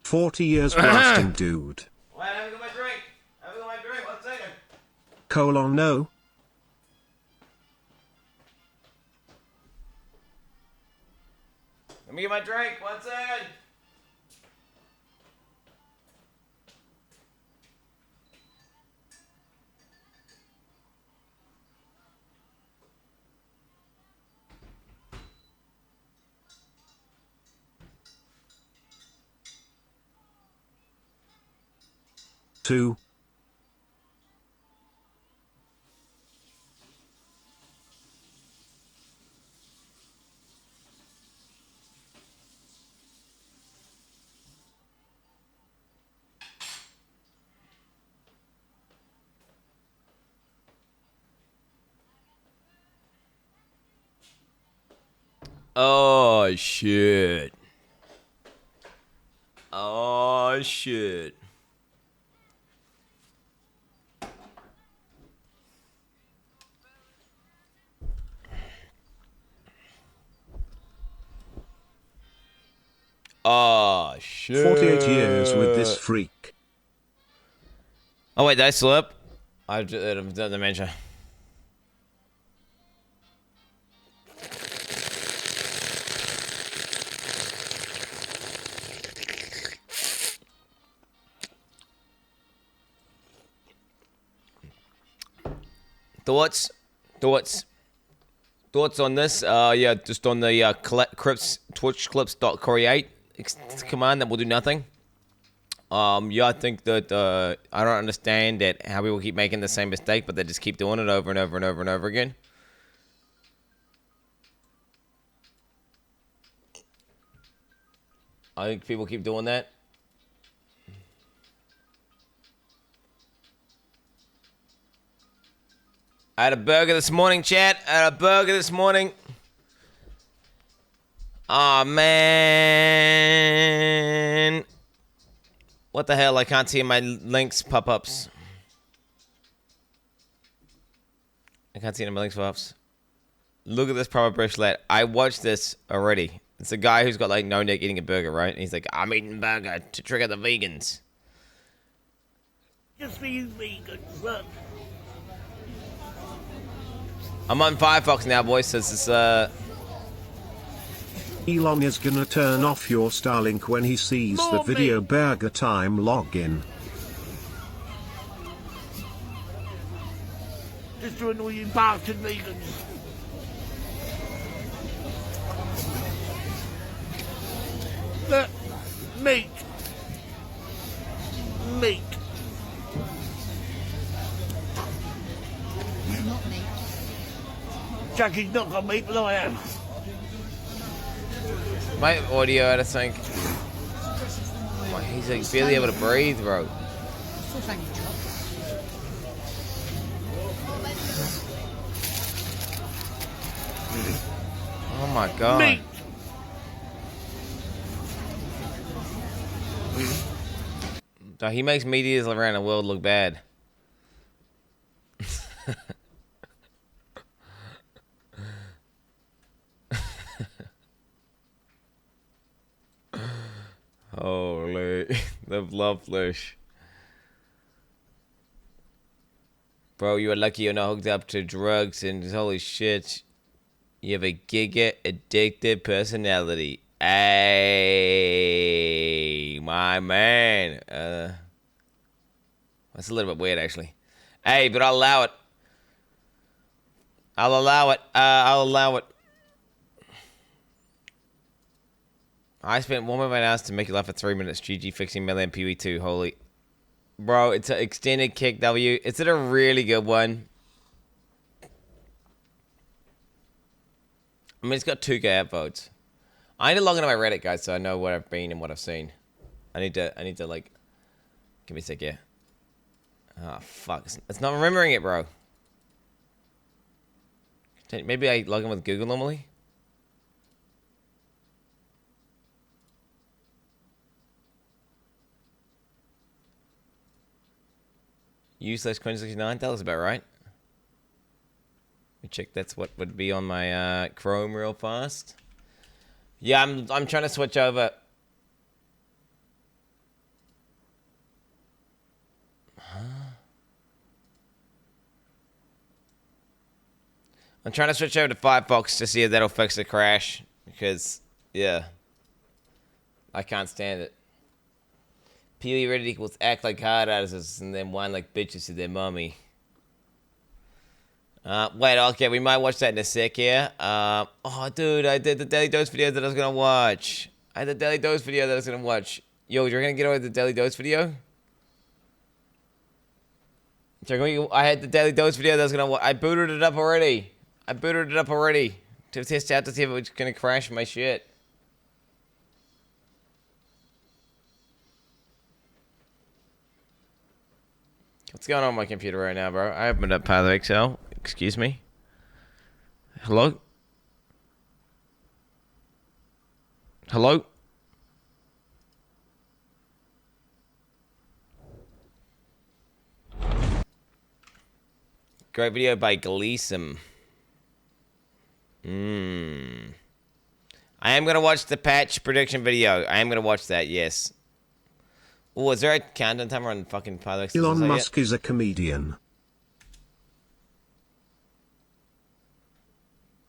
40 years blasting, dude. Wait, I haven't got my drink. I haven't got my drink. 1 second. Colon no. Let me get my drink. 1 second. Two. Oh, shit. Oh, shit. Oh, shit. 48 years with this freak. Oh, wait, did I slip? I've done the dementia. Thoughts on this? Yeah, just on the clips, Twitch clips.create command that will do nothing. Yeah, I think that I don't understand that how people keep making the same mistake, but they just keep doing it over and over and over and over again. I think people keep doing that. I had a burger this morning, chat. I had a burger this morning. Aw, man. What the hell? I can't see my links pop-ups. I can't see any of my links pop-ups. Look at this proper bracelet. I watched this already. It's a guy who's got like no neck eating a burger, right? And he's like, I'm eating burger to trigger the vegans. Just for you vegans, look. I'm on Firefox now, boys, so it's Elon is gonna turn off your Starlink when he sees the video burger time login. Just to annoy you bastard vegans. Look, meat. Meat. Not me. Jackie's not got meat, but I am. my audio out of sync. Oh, he's like barely able to breathe, bro. Still trying to drop. Oh my god. Meat. So he makes medias around the world look bad. Holy, the lovelish. Bro, you are lucky you're not hooked up to drugs and holy shit. You have a giga addicted personality. Hey, my man. That's a little bit weird, actually. Hey, but I'll allow it. I'll allow it. I'll allow it. I spent 1 minute hours to make you laugh for 3 minutes. GG fixing Million PV2. Holy. Bro, it's an extended kick W. Is it a really good one? I mean, it's got 2K upvotes. I need to log into my Reddit, guys, so I know what I've been and what I've seen. I need to like, give me a sec, yeah. Oh, fuck. It's not remembering it, bro. Maybe I log in with Google normally? U/Quin69, that was about right. Let me check that's what would be on my Chrome real fast. Yeah, I'm trying to switch over. I'm trying to switch over to Firefox to see if that'll fix the crash. Because, yeah. I can't stand it. PoE Reddit equals act like hard artists and then whine like bitches to their mommy. Wait, okay, we might watch that in a sec here. Oh, dude, I did the Daily Dose video that I was gonna watch. Yo, you're gonna get over the Daily Dose video? I had the Daily Dose video that I was gonna watch. I booted it up already. To test out to see if it was gonna crash my shit. What's going on my computer right now, bro? I opened up Path of Exile. Excuse me. Hello? Hello? Great video by Gleason. I am going to watch the patch prediction video. I am going to watch that, yes. Oh, is there a countdown timer on fucking Path of Exile? Elon Musk is a comedian.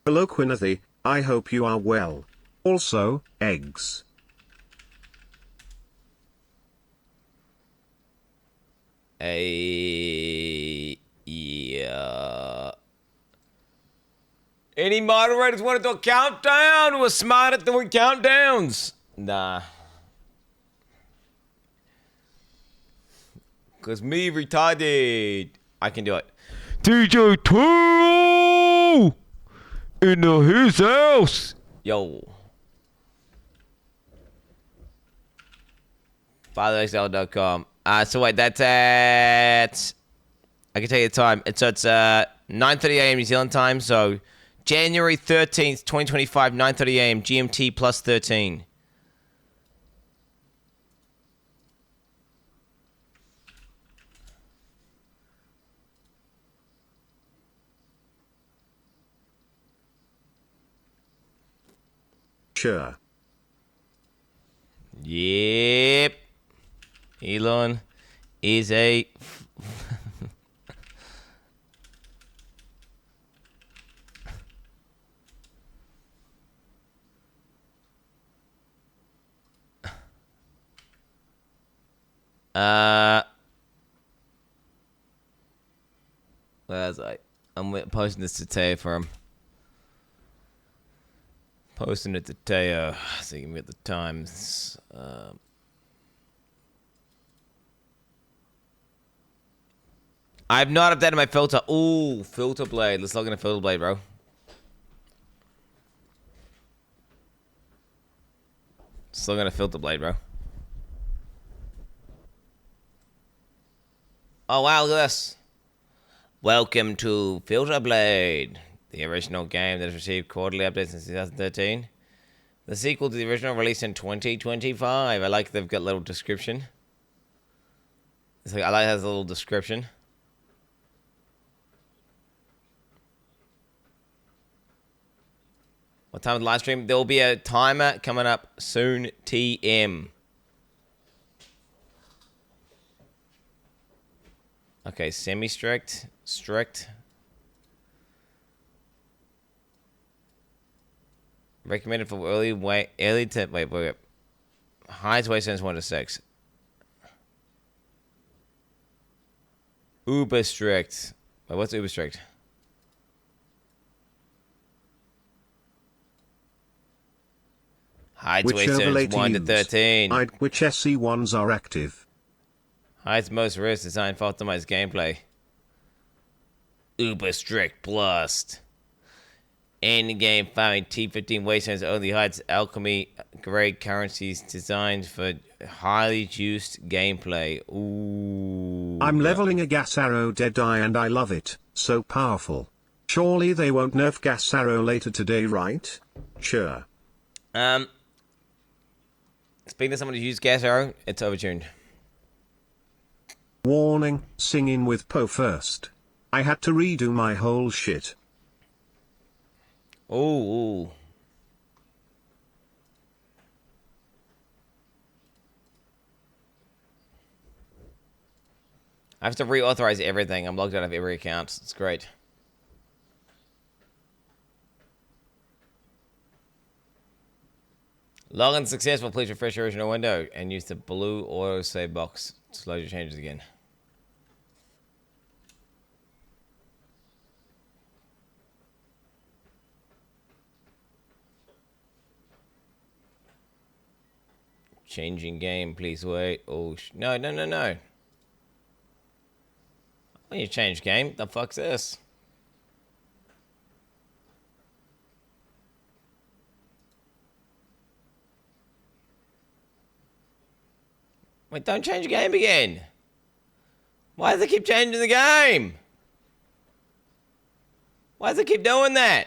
Hello Quin69, I hope you are well. Also, eggs. Yeah. Any moderators want to do a countdown? We're smart at doing countdowns. Nah. Cause me retarded. I can do it. DJ 2 in his house. Yo. FatherXL.com. So wait, that's at. I can tell you the time. It's 9:30 a.m. New Zealand time. So January 13th, 2025, 9:30 a.m. GMT plus 13. Sure. Yep. Elon is a... Where was I? I'm posting this to Teo for him. Posting it to Teo so you can get the times. I've not updated my filter. Ooh, FilterBlade. Let's log into FilterBlade, bro. Let's log into FilterBlade, bro. Oh, wow, look at this. Welcome to FilterBlade, the original game that has received quarterly updates since 2013. The sequel to the original released in 2025. I like they've got a little description. It's like, I like it has a little description. What time of the live stream? There will be a timer coming up soon, TM. Okay, semi-strict, strict. Recommended for early to wait. Highest weight sense 1 to 6. Uber strict. Wait, what's uber strict? Highest weight sense 1 to 13. Which SE1s are active? Highest most risk designed for optimized gameplay. Uber strict plus. End game farming T15 wastelands only hides alchemy grade currencies designed for highly juiced gameplay. Ooh. I'm leveling a gas arrow Deadeye and I love it. So powerful. Surely they won't nerf gas arrow later today, right? Sure. Speaking of someone who used gas arrow, it's overtuned. Warning, singing with Poe first. I had to redo my whole shit. Ooh. I have to reauthorize everything. I'm logged out of every account. It's great. Login successful. Please refresh your original window and use the blue auto save box to load your changes again. Changing game, please wait. Oh, no. When you change game, the fuck's this? Wait, don't change the game again. Why does it keep changing the game? Why does it keep doing that?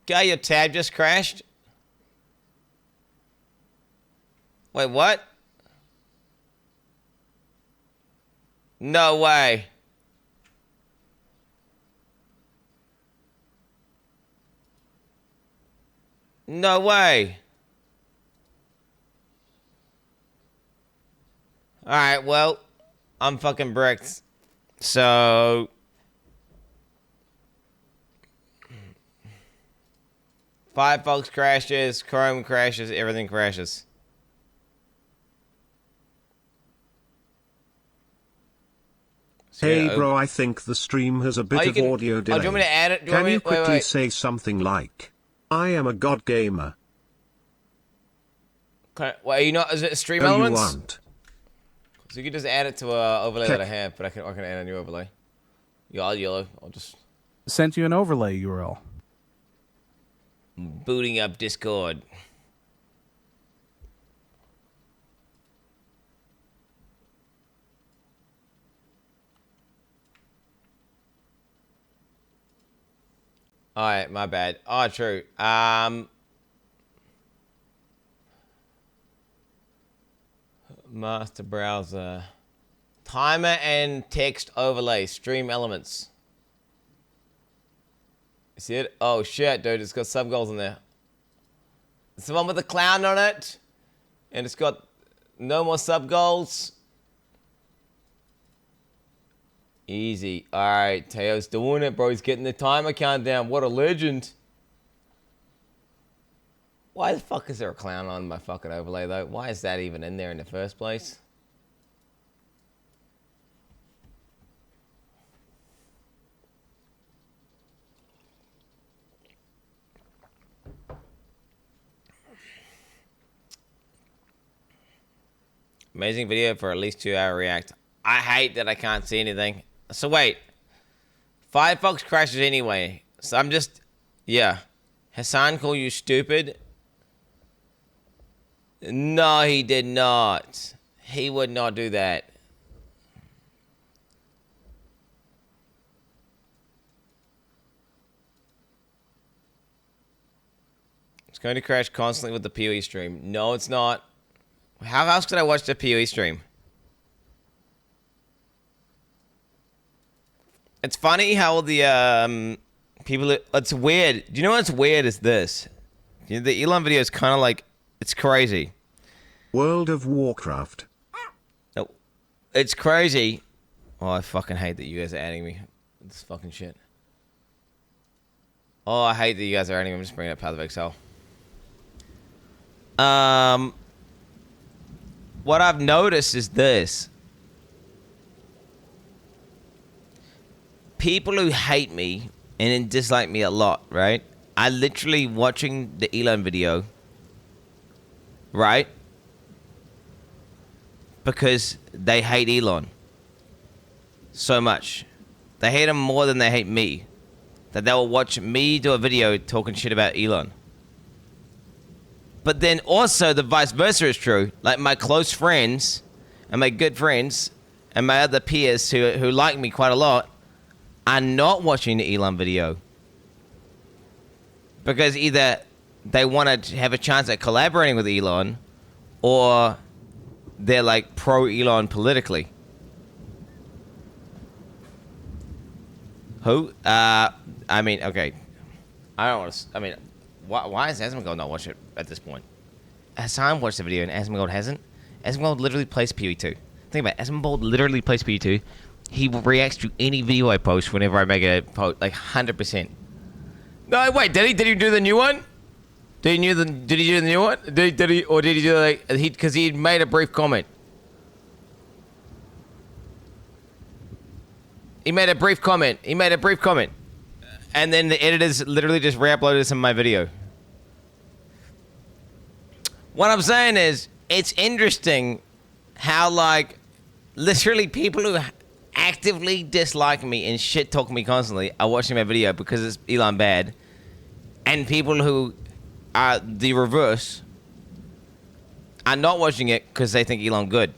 Okay, your tab just crashed. Wait, what? No way. No way. Alright, well, I'm fucking bricked. So... Firefox crashes, Chrome crashes, everything crashes. Hey bro, I think the stream has a bit of audio delay. Do you want me to add it? Can you quickly say something like, I am a god gamer? Well, are you not? Is it stream Do elements? you want? So you can just add it to a overlay that I have, but I can add a new overlay. Yellow. I'll just sent you an overlay URL. Booting up Discord. Alright, my bad. Oh, true. Master browser. Timer and text overlay. Stream elements. You see it? Oh shit, dude. It's got sub goals in there. It's the one with the clown on it. And it's got no more sub goals. Easy. Alright, Teo's doing it, bro. He's getting the timer countdown. What a legend. Why the fuck is there a clown on my fucking overlay, though? Why is that even in there in the first place? Amazing video for at least 2-hour react. I hate that I can't see anything. So wait. Firefox crashes anyway. So I'm just... Yeah. Hassan called you stupid? No, he did not. He would not do that. It's going to crash constantly with the PoE stream. No, it's not. How else could I watch the PoE stream? It's funny how the people... It's weird. Do you know what's weird is this? You know, the Elon video is kind of like... It's crazy. World of Warcraft. No, it's crazy. Oh, I fucking hate that you guys are adding me. This fucking shit. Oh, I hate that you guys are adding me. I'm just bringing up Path of Exile. What I've noticed is this. People who hate me and dislike me a lot, right? I literally watching the Elon video, right? Because they hate Elon so much. They hate him more than they hate me. That they will watch me do a video talking shit about Elon. But then also the vice versa is true. Like my close friends and my good friends and my other peers who like me quite a lot are not watching the Elon video. Because either they want to have a chance at collaborating with Elon or they're like pro-Elon politically. Who? I mean, okay. I don't want to... I mean... Why is Asmongold not watching it at this point? Hassan watched the video and Asmongold hasn't. Asmongold literally plays PoE2. Think about it. Asmongold literally plays PoE2. He reacts to any video I post whenever I make a post, like 100%. No, wait, did he do the new one? Did he do the new one? Did he do like because he made a brief comment. He made a brief comment. And then the editors literally just re-uploaded this in my video. What I'm saying is, it's interesting how, like, literally people who actively dislike me and shit talk me constantly are watching my video because it's Elon bad. And people who are the reverse are not watching it because they think Elon good.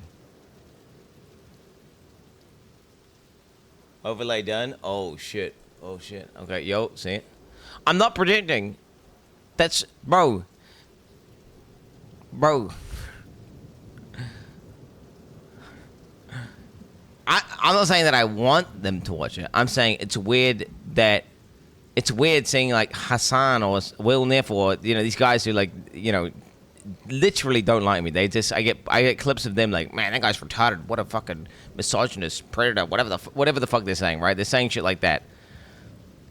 Overlay done? Oh, shit. Okay, yo, see it? I'm not predicting. That's... Bro. I'm not saying that I want them to watch it. I'm saying it's weird that... It's weird seeing, like, Hassan or Will Neff or, you know, these guys who, like, you know, literally don't like me. They just... I get clips of them like, man, that guy's retarded. What a fucking misogynist, predator, whatever the fuck they're saying, right? They're saying shit like that.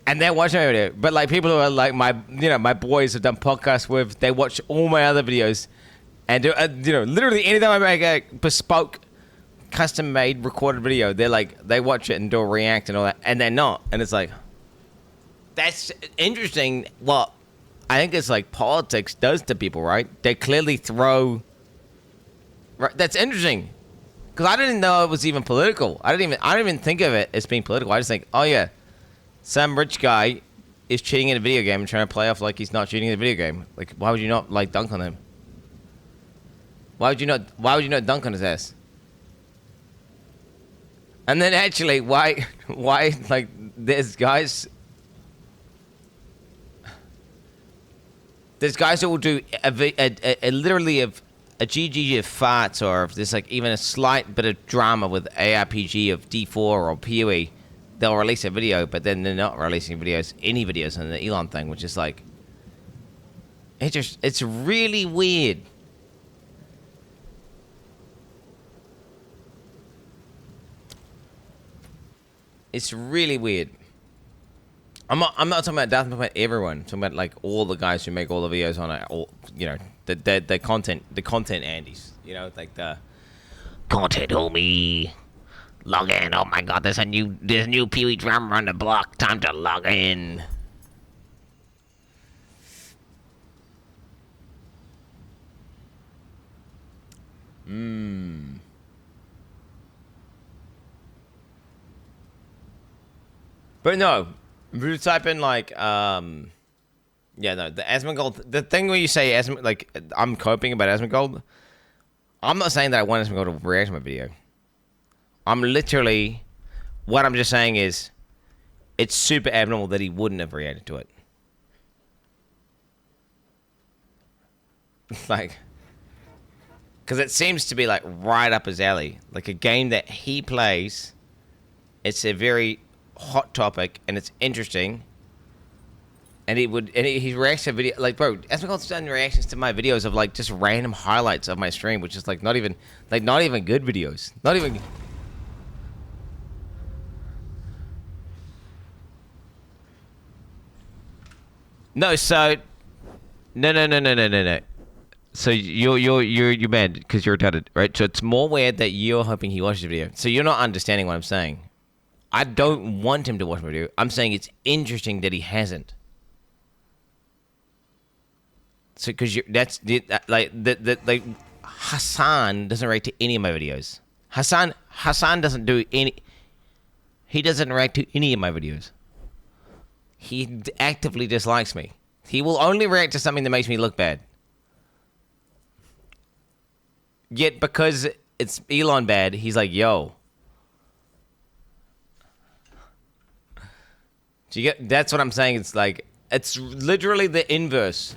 And they're watching my video. But, like, people who are, like, my boys have done podcasts with, they watch all my other videos. And, you know, literally anytime I make a bespoke, custom-made, recorded video, they're like, they watch it and do a react and all that. And they're not. And it's like, that's interesting. Well, I think it's like politics does to people, right? They clearly throw... Right, that's interesting. Because I didn't know it was even political. I didn't even think of it as being political. I just think, oh, yeah. Some rich guy is cheating in a video game and trying to play off like he's not cheating in a video game. Like, why would you not, like, dunk on him? Why would you not dunk on his ass? And then actually, why, like, there's guys that will do literally a GG of farts, or if there's, like, even a slight bit of drama with ARPG of D4 or PoE, they'll release a video, but then they're not releasing any videos on the Elon thing, which is like, it's really weird. It's really weird. I'm not talking about that. I'm talking about everyone. I'm talking about, like, all the guys who make all the videos on it. All, you know, the content Andes. You know, like the content homie. Log in. Oh my God, there's a new Pee-wee drummer on the block. Time to log in. But no, if you type in, like, yeah, no, the Asmongold, the thing where you say like, I'm coping about Asmongold, I'm not saying that I want Asmongold to react to my video. I'm literally, what I'm just saying is, it's super abnormal that he wouldn't have reacted to it. Like, because it seems to be, like, right up his alley. Like, a game that he plays, it's a very hot topic, and it's interesting. And he reacts to video, like, bro, Asmongold's done reactions to my videos of, like, just random highlights of my stream, which is, like, not even good videos. Not even... No, so... No. So you're mad because you're retarded, right? So it's more weird that you're hoping he watches the video. So you're not understanding what I'm saying. I don't want him to watch my video. I'm saying it's interesting that he hasn't. So because like Hassan doesn't react to any of my videos. Hassan doesn't do any. He doesn't react to any of my videos. He actively dislikes me. He will only react to something that makes me look bad. Yet because it's Elon bad, he's like, yo. Do you get? That's what I'm saying. It's like, it's literally the inverse.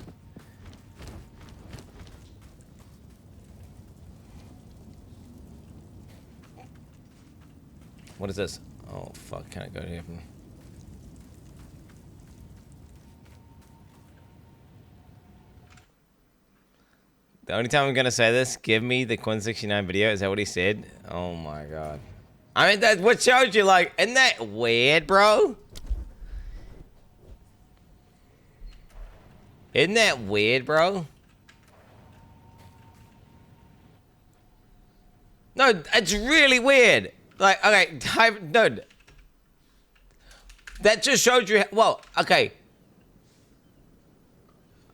What is this? Oh fuck! Can I go here? The only time I'm gonna say this, give me the Quin69 video. Is that what he said? Oh my God. I mean, that's what shows you, like, isn't that weird, bro? Isn't that weird, bro? No, it's really weird. Like, okay, dude. That just showed you, well, okay.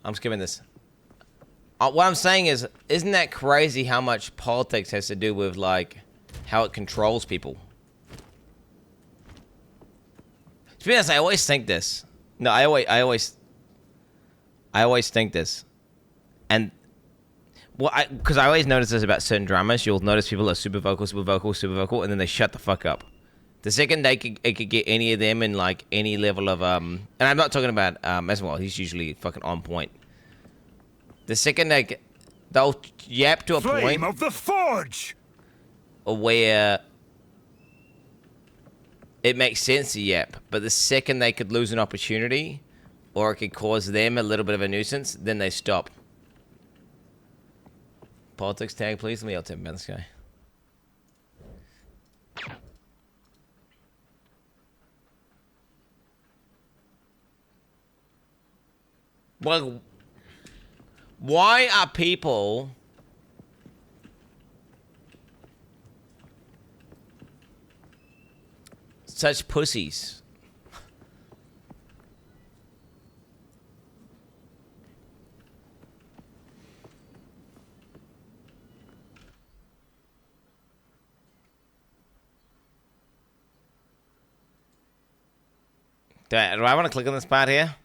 I'm skipping this. What I'm saying is, isn't that crazy how much politics has to do with, like, how it controls people? To be honest, I always think this. No, I always think this. And, well, because I always notice this about certain dramas. You'll notice people are super vocal, and then they shut the fuck up. The second it could get any of them in, like, any level of, and I'm not talking about, as well, he's usually fucking on point. The second they'll yap to a point of the forge, where it makes sense to yap, but the second they could lose an opportunity, or it could cause them a little bit of a nuisance, then they stop. Politics tag, please. Let me tell you about this guy. Well, why are people such pussies? Do I want to click on this part here?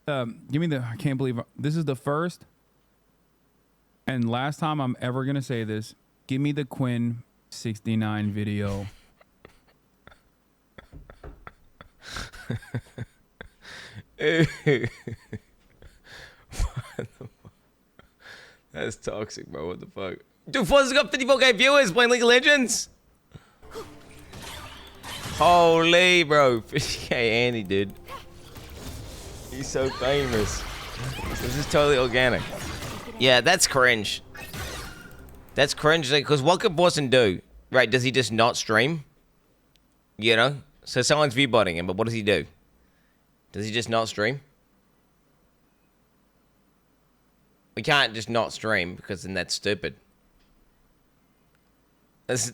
Give me the. I can't believe this is the first and last time I'm ever gonna say this. Give me the Quin69 video. That's toxic, bro. What the fuck? Dude, Foz got 54k viewers playing League of Legends. Holy, bro. 50k Andy, dude. He's so famous. This is totally organic. Yeah, that's cringe. That's cringe, because what could Boston do? Right, does he just not stream? You know? So someone's viewbotting him, but what does he do? Does he just not stream? We can't just not stream, because then that's stupid.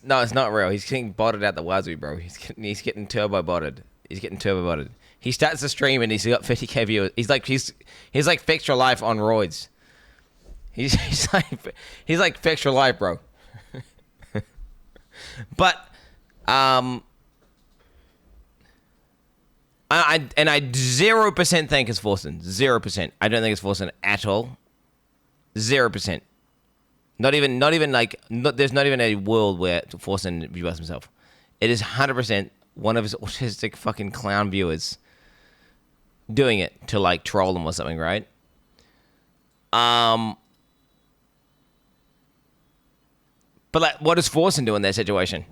No, it's not real. He's getting botted out the wazoo, bro. He's getting turbo botted. He's getting turbo botted. He starts the stream and he's got 50k viewers. He's like Fix Your Life on roids. He's like Fix Your Life, bro. But I 0% think it's Forsen. 0%. I don't think it's Forsen at all. 0%. Not even like there's not even a world where Forsen views himself. It is 100% one of his autistic fucking clown viewers doing it to like troll him or something, right? But like, what does Forsen do in that situation?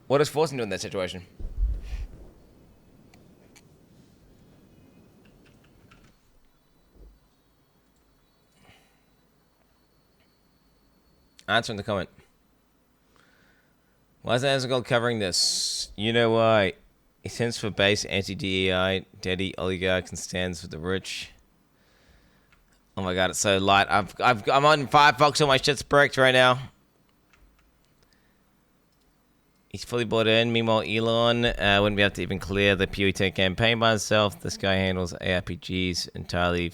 What does Forsen do in that situation? Answer in the comment. Why is Exile covering this? You know why. He stands for base anti-DEI, daddy oligarchs, and stands for the rich. Oh my god, it's so light. I'm on Firefox, so my shit's bricked right now. He's fully bought in. Meanwhile, Elon wouldn't be able to even clear the PewDiePie campaign by himself. This guy handles ARPGs entirely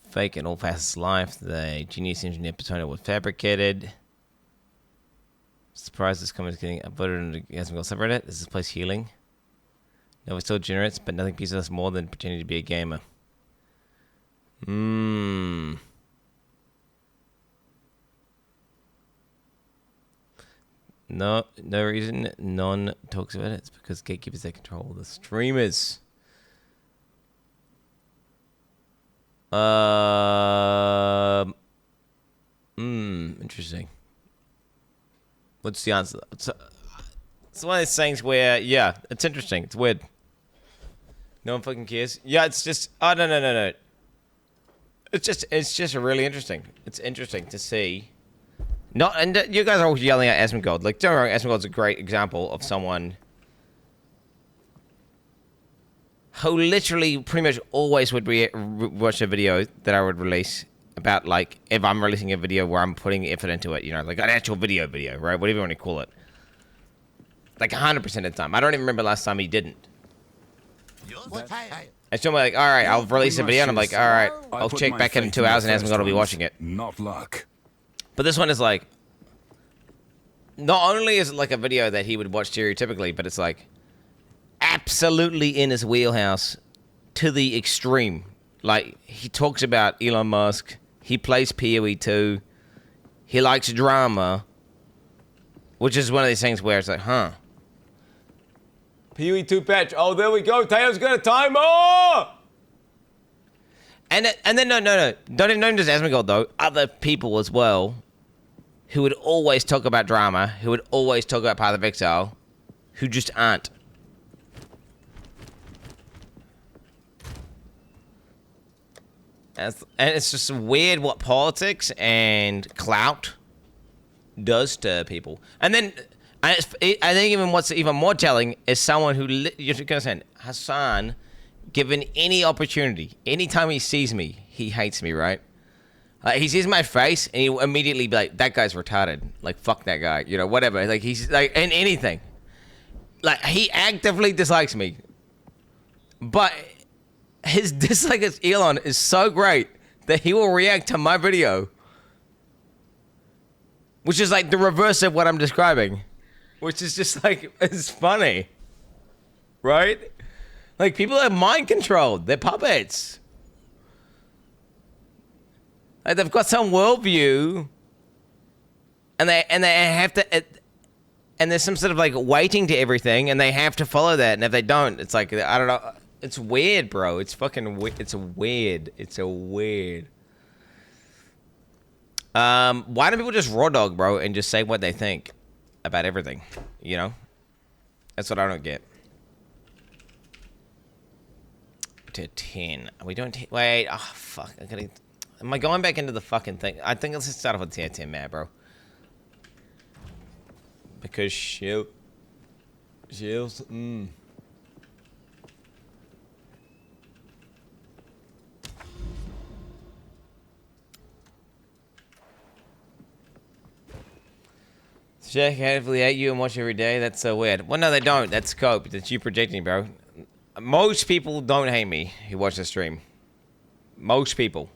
fake in all facets of life. The genius engineer persona was fabricated. Surprised this comment is getting upvoted and it hasn't got subreddit. Is this place healing? No, it still generates, but nothing pisses us more than pretending to be a gamer. No reason none talks about it. It's because gatekeepers, they control the streamers. Interesting. What's the answer? It's one of those things where, yeah, it's interesting. It's weird. No one fucking cares. Yeah, it's just, oh, no. It's just really interesting. It's interesting to see. And you guys are all yelling at Asmongold. Like, don't worry, Asmongold's a great example of someone who literally pretty much always would watch a video that I would release about, like, if I'm releasing a video where I'm putting effort into it, you know, like an actual video, right? Whatever you want to call it. Like 100% of the time. I don't even remember last time he didn't. It's normally like, all right, I'll release a video, and I'm like, all right, I'll check back in 2 hours, and hasn't got to be watching it. Not luck. But this one is like, not only is it like a video that he would watch stereotypically, but it's like absolutely in his wheelhouse to the extreme. Like, he talks about Elon Musk. He plays PoE 2. He likes drama. Which is one of these things where it's like, huh. PoE 2 patch. Oh, there we go. Tayo's got a timer! And then, no. Don't just Asmongold, though. Other people as well who would always talk about drama, who would always talk about Path of Exile, who just aren't. And it's just weird what politics and clout does to people. And then, I think even what's even more telling is someone who, you're going to say, Hassan, given any opportunity, anytime he sees me, he hates me, right? He sees my face and he immediately be like, that guy's retarded. Like, fuck that guy, you know, whatever. Like, he's like, and anything. Like, he actively dislikes me. But his dislike of Elon is so great that he will react to my video. Which is like the reverse of what I'm describing. Which is just like, it's funny. Right? Like, people are mind controlled. They're puppets. Like, they've got some worldview. And they have to, and there's some sort of like weighting to everything, and they have to follow that. And if they don't, it's like, I don't know. It's weird, bro. It's fucking weird. It's weird. It's a weird. Why don't people just raw dog, bro, and just say what they think about everything? You know? That's what I don't get. To 10. Are we doing 10? Wait. Oh, fuck. Am I going back into the fucking thing? I think let's just start off with tier 10, man, bro. Because shills. Jack actively hate you and watch every day. That's so weird. Well, no, they don't. That's scope. That's you projecting, bro. Most people don't hate me who watch the stream. Most people.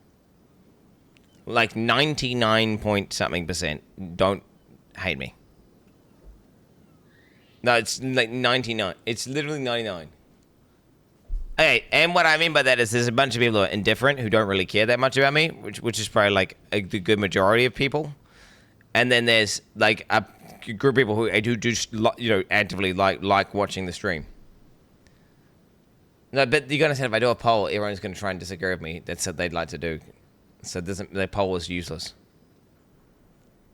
Like 99 point something % don't hate me. No, it's like 99. It's literally 99. Okay, and what I mean by that is there's a bunch of people who are indifferent who don't really care that much about me, which is probably like the good majority of people. And then there's like a group of people who just, you know, actively like watching the stream. No, but you're gonna say if I do a poll, everyone's gonna try and disagree with me. That's what they'd like to do. So their poll is useless.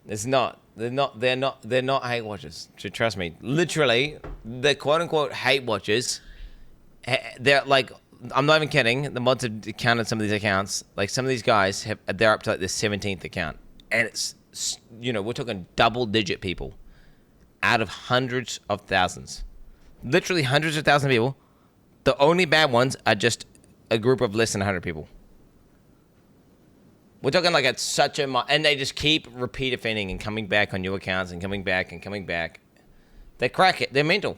It's not. They're not hate watchers. Trust me. Literally, the quote unquote hate watchers. They're like, I'm not even kidding. The mods have counted some of these accounts. Like, some of these guys they're up to like the 17th account, and it's, you know, we're talking double-digit people out of hundreds of thousands. Literally hundreds of thousands of people. The only bad ones are just a group of less than 100 people. We're talking like it's such a... And they just keep repeat offending and coming back on new accounts and coming back and coming back. They crack it. They're mental.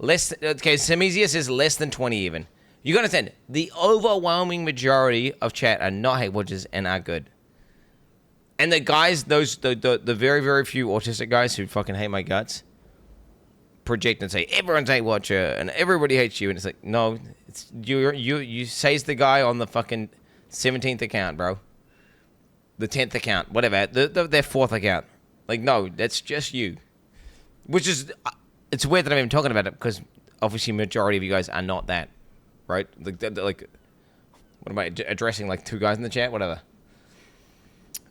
Okay, Semizius is less than 20 even. You gotta understand, the overwhelming majority of chat are not hate watchers and are good. And the guys, the very, very few autistic guys who fucking hate my guts, project and say, everyone's hate watcher and everybody hates you. And it's like, no, it's you says the guy on the fucking 17th account, bro. The 10th account, whatever, their 4th account. Like, no, that's just you. Which is, it's weird that I'm even talking about it because obviously majority of you guys are not that, right? Like, what am I addressing? Like 2 guys in the chat, whatever.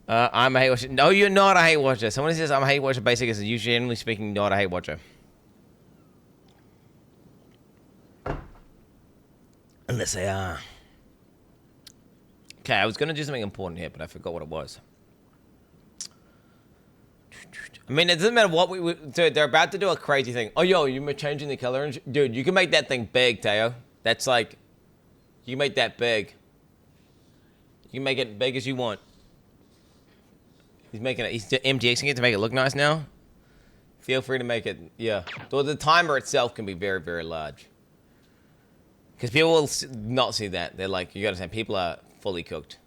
I'm a hate watcher. No, you're not a hate watcher. Someone who says I'm a hate watcher, basically is you generally speaking not a hate watcher. Unless they are. Okay, I was going to do something important here, but I forgot what it was. I mean, it doesn't matter what dude, they're about to do a crazy thing. Oh, yo, you're changing the color. Dude, you can make that thing big, Teo. That's like, you can make that big. You can make it big as you want. He's making it. He's MTXing it to make it look nice now. Feel free to make it. Yeah. So the timer itself can be very, very large. Because people will not see that. They're like, you gotta say, people are fully cooked.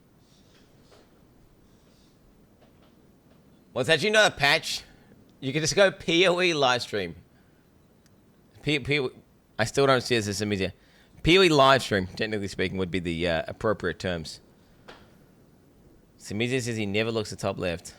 Well, it's actually not a patch. You can just go PoE live stream. I still don't see this as easier. PoE live stream, technically speaking, would be the appropriate terms. Samizia says he never looks at top left.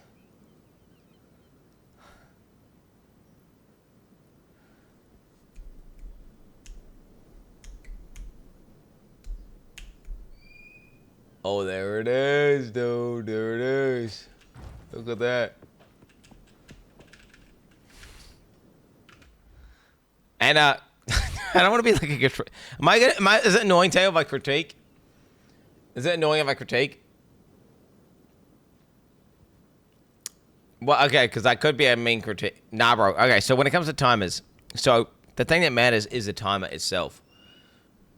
Oh, there it is, dude. There it is. Look at that. And I don't want to be like a good. Is it annoying, Tayo, if I critique? Is it annoying if I critique? Well, okay, because I could be a mean critique. Nah, bro. Okay, so when it comes to timers, so the thing that matters is the timer itself.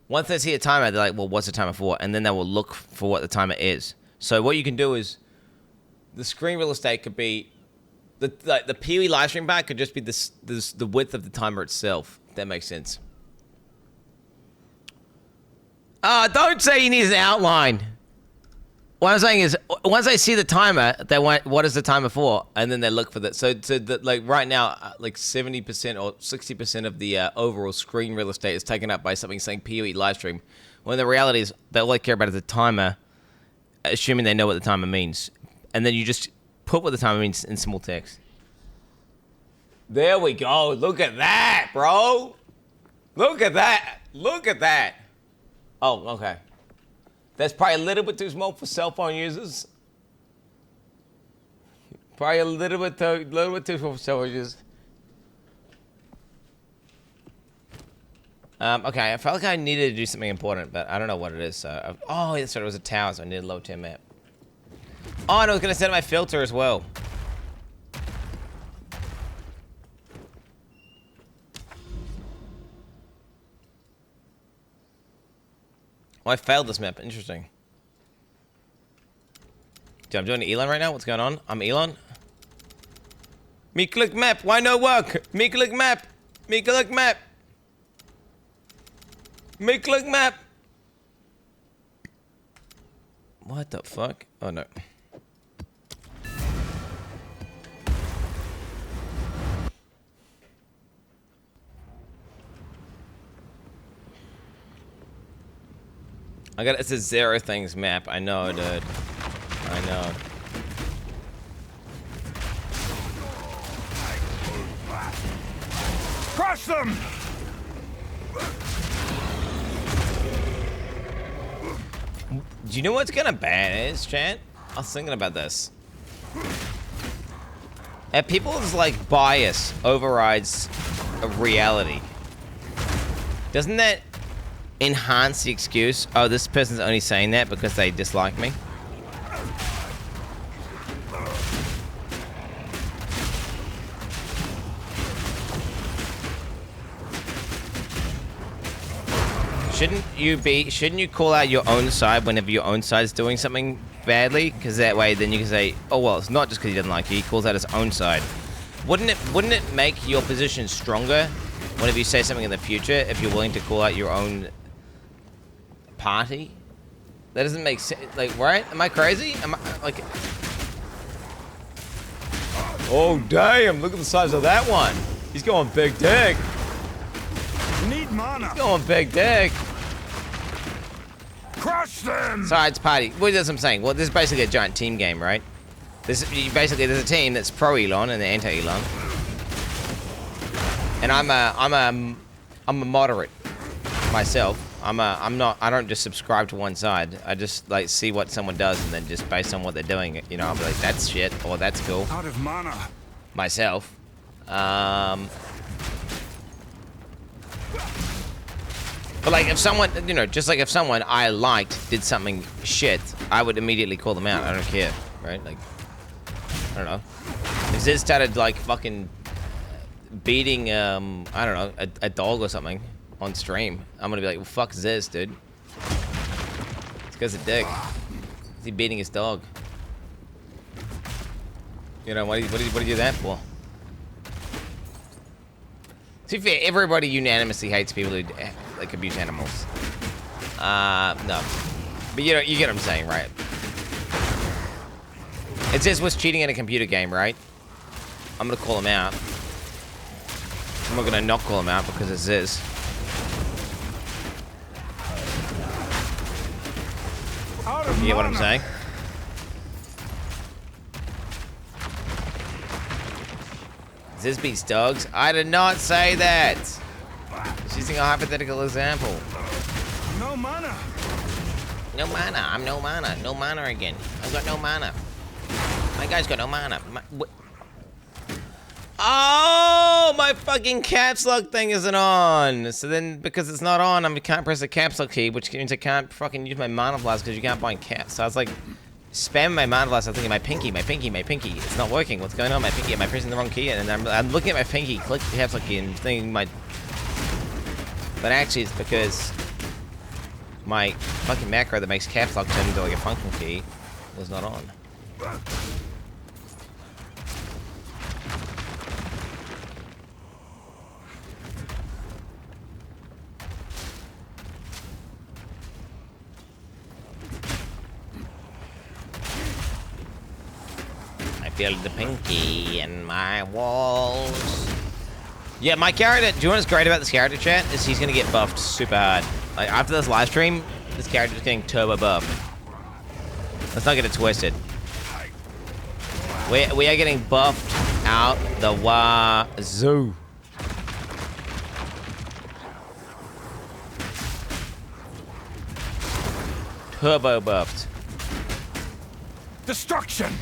Once they see a timer, they're like, well, what's the timer for? And then they will look for what the timer is. So what you can do is, the screen real estate could be, the PoE live stream bar could just be the width of the timer itself. If that makes sense. Don't say he needs an outline. What I'm saying is, once they see the timer, they want, what is the timer for? And then they look for that. So like right now, like 70% or 60% of the overall screen real estate is taken up by something saying PoE live stream. When the reality is, they all they care about is the timer, assuming they know what the timer means. And then you just put what the timer means in small text. There we go. Look at that, bro. Look at that. Look at that. Oh, okay. That's probably a little bit too small for cell phone users. Probably a little bit too small for cell phone users. Okay, I felt like I needed to do something important, but I don't know what it is. So, oh, that's right, it was a tower, so I needed a low tier map. Oh, and I was gonna set up my filter as well. Oh, I failed this map. Interesting. Dude, I'm doing Elon right now. What's going on? I'm Elon. Me click map. Why no work? Me click map. Me click map. Me click map. What the fuck? Oh no. It's a zero things map. I know, dude. I know. Crush them! Do you know what's kind of bad is, chat? I was thinking about this. That people's like bias overrides a reality. Doesn't that enhance the excuse? Oh, this person's only saying that because they dislike me. Shouldn't you call out your own side whenever your own side's doing something badly? Because that way then you can say, oh well, it's not just because he doesn't like you, he calls out his own side. Wouldn't it make your position stronger whenever you say something in the future if you're willing to call out your own party? That doesn't make sense. Like, right? Am I crazy? Am I like? Oh damn! Look at the size of that one. He's going big dick. Need mana. He's going big dick. Crush them! Sides party. What is I'm saying? Well, this is basically a giant team game, right? There's a team that's pro Elon and the anti Elon, and I'm a moderate myself. I don't just subscribe to one side. I just like see what someone does and then just based on what they're doing, you know, I'll be like, that's shit or that's cool. Out of mana. Myself. But like if someone, you know, just like if someone I liked did something shit, I would immediately call them out. I don't care, right? Like, I don't know. If Ziz started like fucking beating, I don't know, a dog or something, on stream, I'm gonna be like, well, fuck Ziz, dude. This guy's a dick. Is he beating his dog? You know, what do you do that for? To be fair, everybody unanimously hates people who like abuse animals. No. But you know, you get what I'm saying, right? It says was cheating in a computer game, right? I'm gonna call him out. I'm not gonna not call him out because it's Ziz. You get what I'm saying? Ziz beats dogs? I did not say that! She's using a hypothetical example. No mana. No mana. I'm no mana. No mana again. I've got no mana. My guy's got no mana. Oh, my fucking caps lock thing isn't on. So then, because it's not on, I can't press the caps lock key, which means I can't fucking use my mana blast because you can't bind caps. So I was like, spamming my mana blast. I was thinking my pinky. It's not working. What's going on? My pinky. Am I pressing the wrong key? And I'm looking at my pinky, click the caps lock key, and thinking my. But actually, it's because my fucking macro that makes caps lock turn into like a function key was not on. I feel the pinky in my walls. Yeah, my character, do you know what's great about this character, chat? Is he's gonna get buffed super hard. Like, after this live stream, this character's getting turbo buffed. Let's not get it twisted. We are getting buffed out the wazoo. Turbo buffed. Destruction.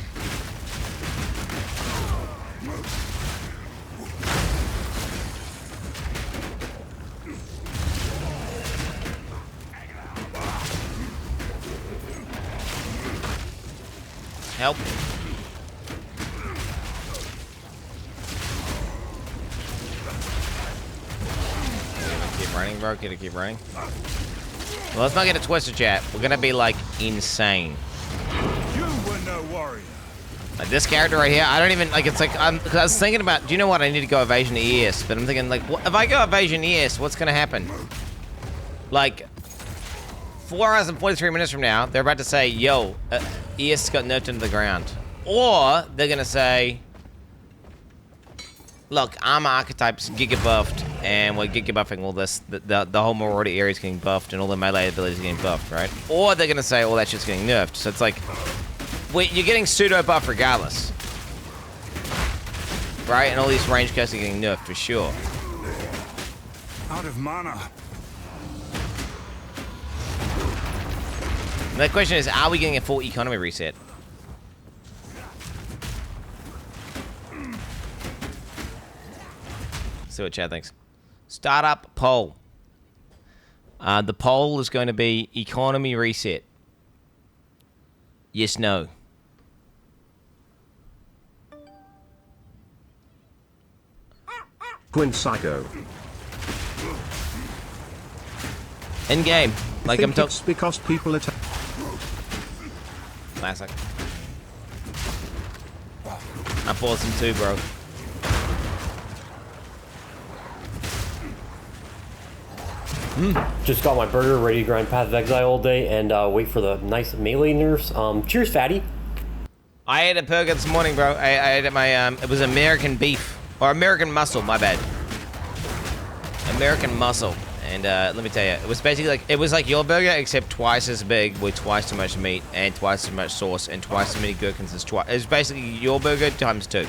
Help. Keep running, bro. Gotta keep running. Well, let's not get it twisted, chat. We're gonna be, like, insane. You were no warrior. Like, this character right here, I don't even, like, it's like, cause I was thinking about, do you know what? I need to go evasion ES, but I'm thinking, like, what, if I go evasion ES, what's gonna happen? Like, 4 hours and 43 minutes from now, they're about to say, yo, ES got nerfed into the ground. Or, they're gonna say, look, armor archetypes giga buffed, and we're giga buffing all this, the whole Marauder area is getting buffed, and all the melee abilities are getting buffed, right? Or they're gonna say all that shit's getting nerfed. So it's like, you're getting pseudo buff regardless. Right? And all these range casts are getting nerfed for sure. Out of mana. And the question is, are we getting a full economy reset? See what Chad thinks. Startup poll. The poll is going to be economy reset. Yes, no. Quin69. In game, like I'm talking. It's because people attack. Classic. I paused him too, bro. Just got my burger, ready to grind Path of Exile all day, and wait for the nice melee nerfs. Cheers, fatty. I ate a burger this morning, bro. I ate at my, it was American beef. Or American muscle, my bad. American muscle. And let me tell you, it was basically like, it was like your burger, except twice as big, with twice as much meat, and twice as much sauce, and twice as many gherkins as twice. It was basically your burger times 2.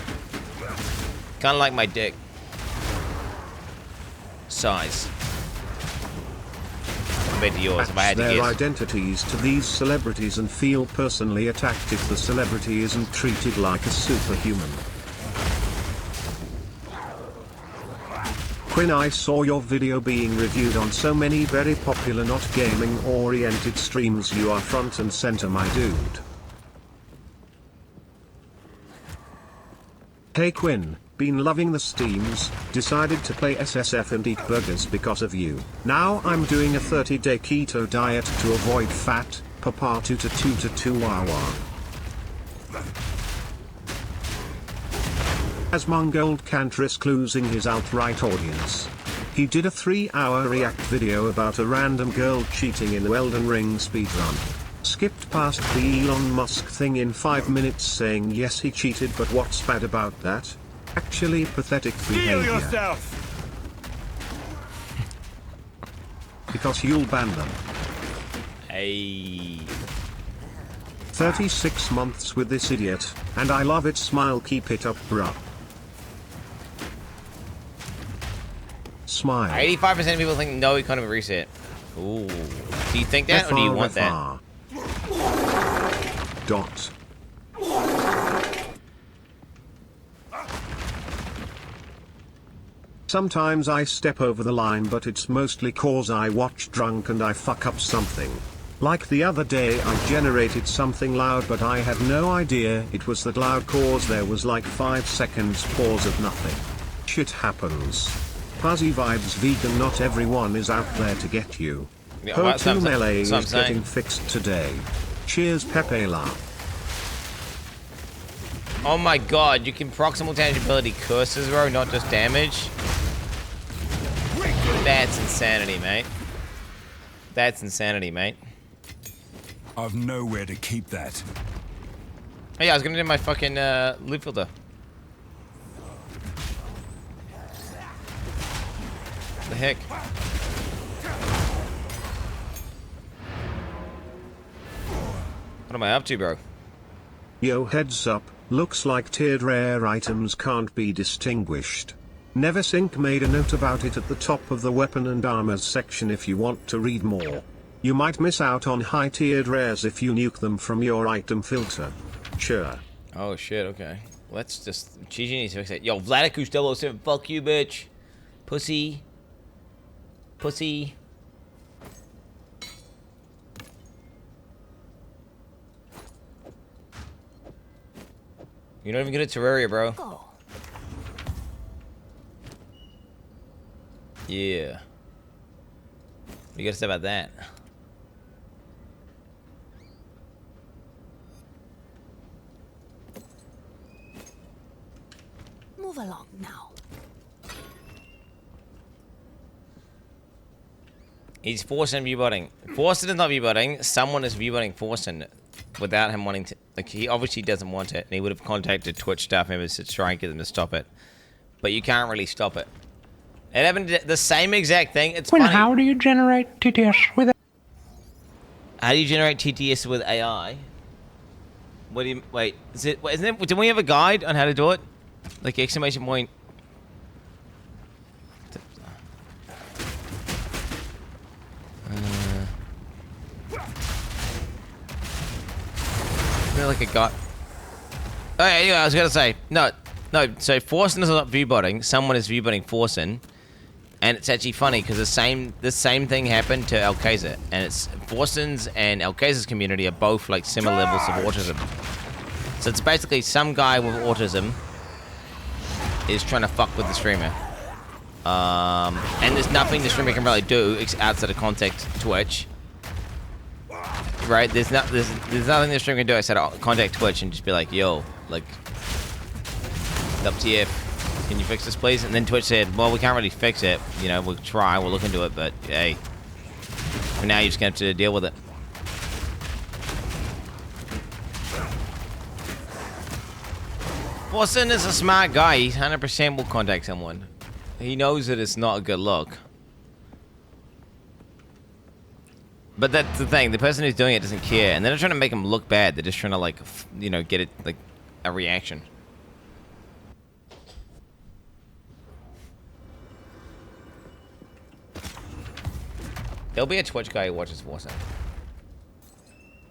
Kind of like my dick. Size. Compared to yours, if I had to their guess. identities to these celebrities and feel personally attacked if the celebrity isn't treated like a superhuman. Quinn, I saw your video being reviewed on so many very popular not gaming oriented streams. You are front and center, my dude. Hey Quinn, Been loving the steams, decided to play SSF and eat burgers because of you. Now I'm doing a 30-day keto diet to avoid fat, papa 2 to 2 to 2 wawa. As Mongold can't risk losing his outright audience. He did a 3-hour react video about a random girl cheating in the Elden Ring speedrun. Skipped past the Elon Musk thing in 5 minutes saying yes he cheated, but what's bad about that? Actually pathetic Feel behavior. yourself! Because you'll ban them. Hey. 36 months with this idiot, and I love it. Smile, keep it up, bruh. Smile. 85% of people think no economy reset. Ooh. Do you think that, or do you want that? Dot. Sometimes I step over the line, but it's mostly cause I watch drunk and I fuck up something. Like the other day I generated something loud, but I had no idea it was that loud cause there was like 5 seconds pause of nothing. Shit happens. Fuzzy vibes vegan, not everyone is out there to get you. Yeah, Ho that's 2 what I'm melee is saying. getting fixed today. Cheers, Pepe La. Oh my god, you can proc simultaneous ability curses, bro, not just damage. That's insanity, mate. That's insanity, mate. I've nowhere to keep that. Oh yeah, I was gonna do my fucking loot filter. The heck? What am I up to, bro? Yo, heads up, looks like tiered rare items can't be distinguished. NERFS made a note about it at the top of the weapon and armors section if you want to read more. You might miss out on high tiered rares if you nuke them from your item filter. Sure. Oh shit, okay. Let's just... GG needs to fix it. Yo, Vladicus 007, fuck you, bitch. Pussy. Pussy. You're not even good at Terraria, bro. Yeah. What do you gotta say about that? Move along now. He's Forsen viewbotting. Forsen is not viewbotting. Someone is viewbotting Forsen without him wanting to. Like, he obviously doesn't want it, and he would have contacted Twitch staff members to try and get them to stop it. But you can't really stop it. It happened the same exact thing. It's funny. How do you generate TTS with it? How do you generate TTS with AI? What do you wait? Is it? Isn't it? Did we have a guide on how to do it? Like exclamation point. Isn't there like a guide? Oh yeah, anyway, I was gonna say no. So Forsen is not viewbotting. Someone is viewbotting Forsen. And it's actually funny because the same thing happened to Alcazar, and it's Forsen's and Alcazar's community are both like similar levels of autism. So it's basically some guy with autism is trying to fuck with the streamer, and there's nothing the streamer can really do outside of contact Twitch. Right? There's nothing the streamer can do outside of contact Twitch and just be like, yo, like, WTF. Can you fix this, please? And then Twitch said, well, we can't really fix it. You know, we'll try, we'll look into it, but hey. For now, you're just going to have to deal with it. Forsen is a smart guy. He 100% will contact someone. He knows that it's not a good look. But that's the thing. The person who's doing it doesn't care. And they're not trying to make him look bad. They're just trying to, like, you know, get it, like, a reaction. There'll be a Twitch guy who watches Forsen.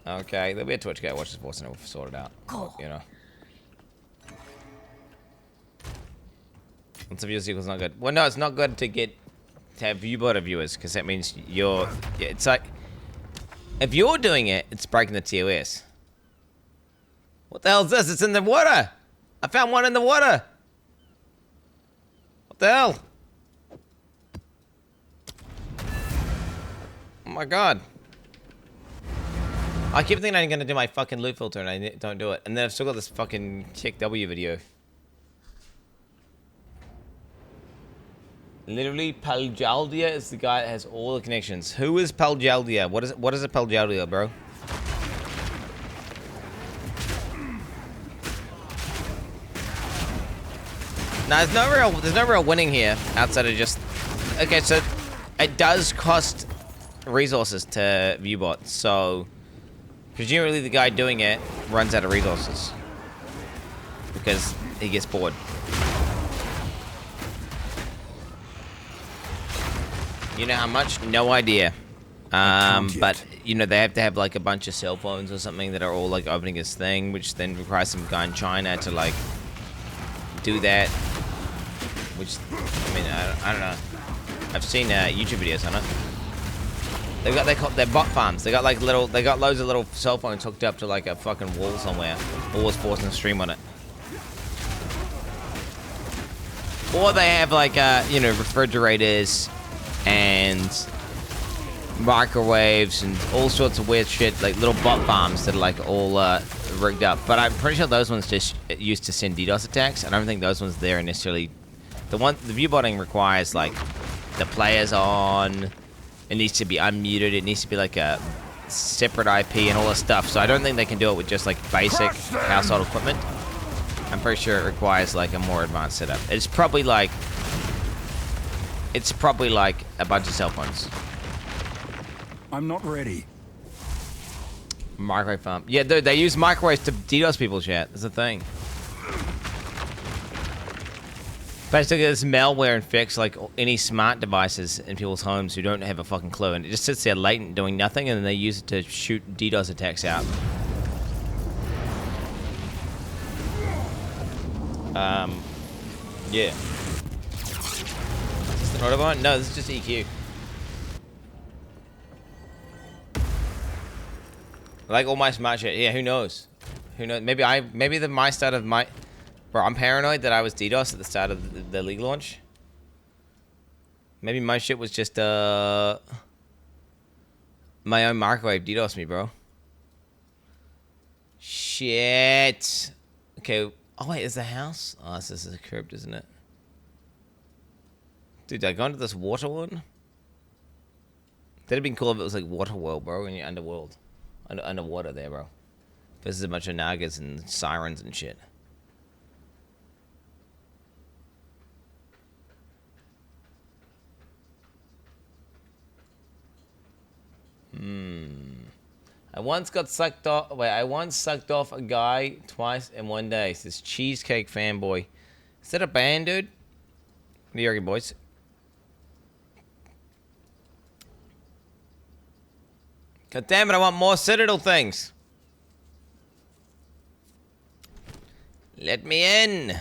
Okay, there'll be a Twitch guy who watches Forsen and we'll sort it out. Cool. You know. Lots of viewers equals not good. Well, no, it's not good to have viewbot viewers, because that means you're... Yeah, it's like... If you're doing it, it's breaking the TOS. What the hell is this? It's in the water! I found one in the water! the hell? Oh my god. I keep thinking I'm gonna do my fucking loot filter and I don't do it. And then I've still got this fucking Chick W video. Literally, Paljaldia is the guy that has all the connections. Who is Paljaldia? What is a Paljaldia, bro? Now, there's no real winning here outside of just... Okay, so it does cost resources to viewbot, so presumably the guy doing it runs out of resources because he gets bored. You know how much? No idea. But you know they have to have like a bunch of cell phones or something that are all like opening his thing, which then requires some guy in China to like do that. Which I mean I don't know. I've seen YouTube videos on it. They're bot farms. They got loads of little cell phones hooked up to like a fucking wall somewhere. Always forcing a stream on it. Or they have like you know, refrigerators and microwaves and all sorts of weird shit, like little bot farms that are like all rigged up. But I'm pretty sure those ones just used to send DDoS attacks. I don't think those ones there are necessarily the viewbotting requires like the players on. It needs to be unmuted. It needs to be like a separate IP and all this stuff. So I don't think they can do it with just like basic household equipment. I'm pretty sure it requires like a more advanced setup. It's probably like a bunch of cell phones. I'm not ready. Microwave farm. Yeah, dude, they use microwaves to DDoS people, chat. That's the thing. Basically, this malware infects like any smart devices in people's homes who don't have a fucking clue, and it just sits there latent doing nothing, and then they use it to shoot DDoS attacks out. Yeah. Is this an Autobahn? No, this is just EQ. Like all my smart shit. Yeah, who knows? Who knows? Maybe my start of my... Bro, I'm paranoid that I was DDoS at the start of the League launch. Maybe my shit was just, my own microwave DDoS me, bro. Shit. Okay. Oh, wait, is the house? Oh, this is a crypt, isn't it? Dude, did I go into this water one? That'd have been cool if it was like water world, bro, in your underworld. Underwater there, bro. This is a bunch of nagas and sirens and shit. I once sucked off a guy twice in one day. Says Cheesecake Fanboy. Is that a band, dude? What are you arguing, boys? God damn it, I want more Citadel things. Let me in.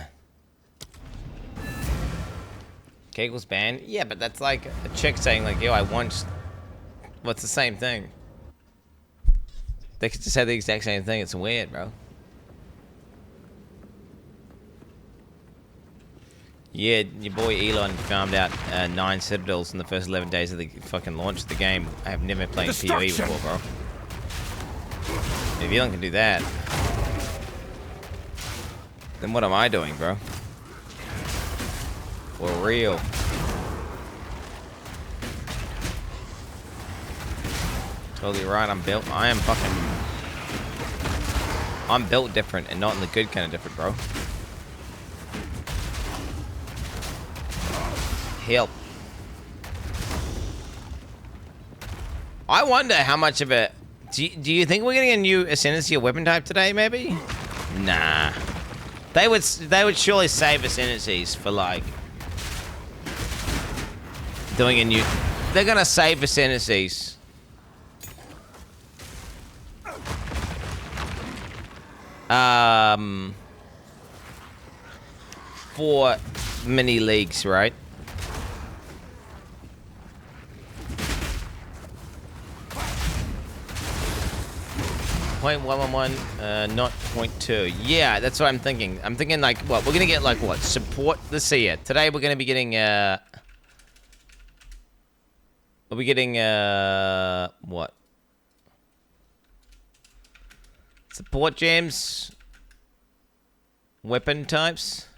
Cake was banned? Yeah, but that's like a chick saying like, yo, I want... What's the same thing? They could just say the exact same thing. It's weird, bro. Yeah, your boy Elon farmed out 9 Citadels in the first 11 days of the fucking launch of the game. I have never played PoE before, bro. If Elon can do that, then what am I doing, bro? For real. Totally right, I'm built different and not in the good kind of different, bro. Help. I wonder how much of it... Do you think we're getting a new Ascendancy or weapon type today, maybe? Nah. They would surely save Ascendancies for, like... doing a new... They're gonna save Ascendancies. For mini leagues, right? .111, not .2. Yeah, that's what I'm thinking. I'm thinking like, what? We're gonna get like what? Support. Let's see it. Today we're gonna be getting. We'll be getting what? Support gems. Weapon types.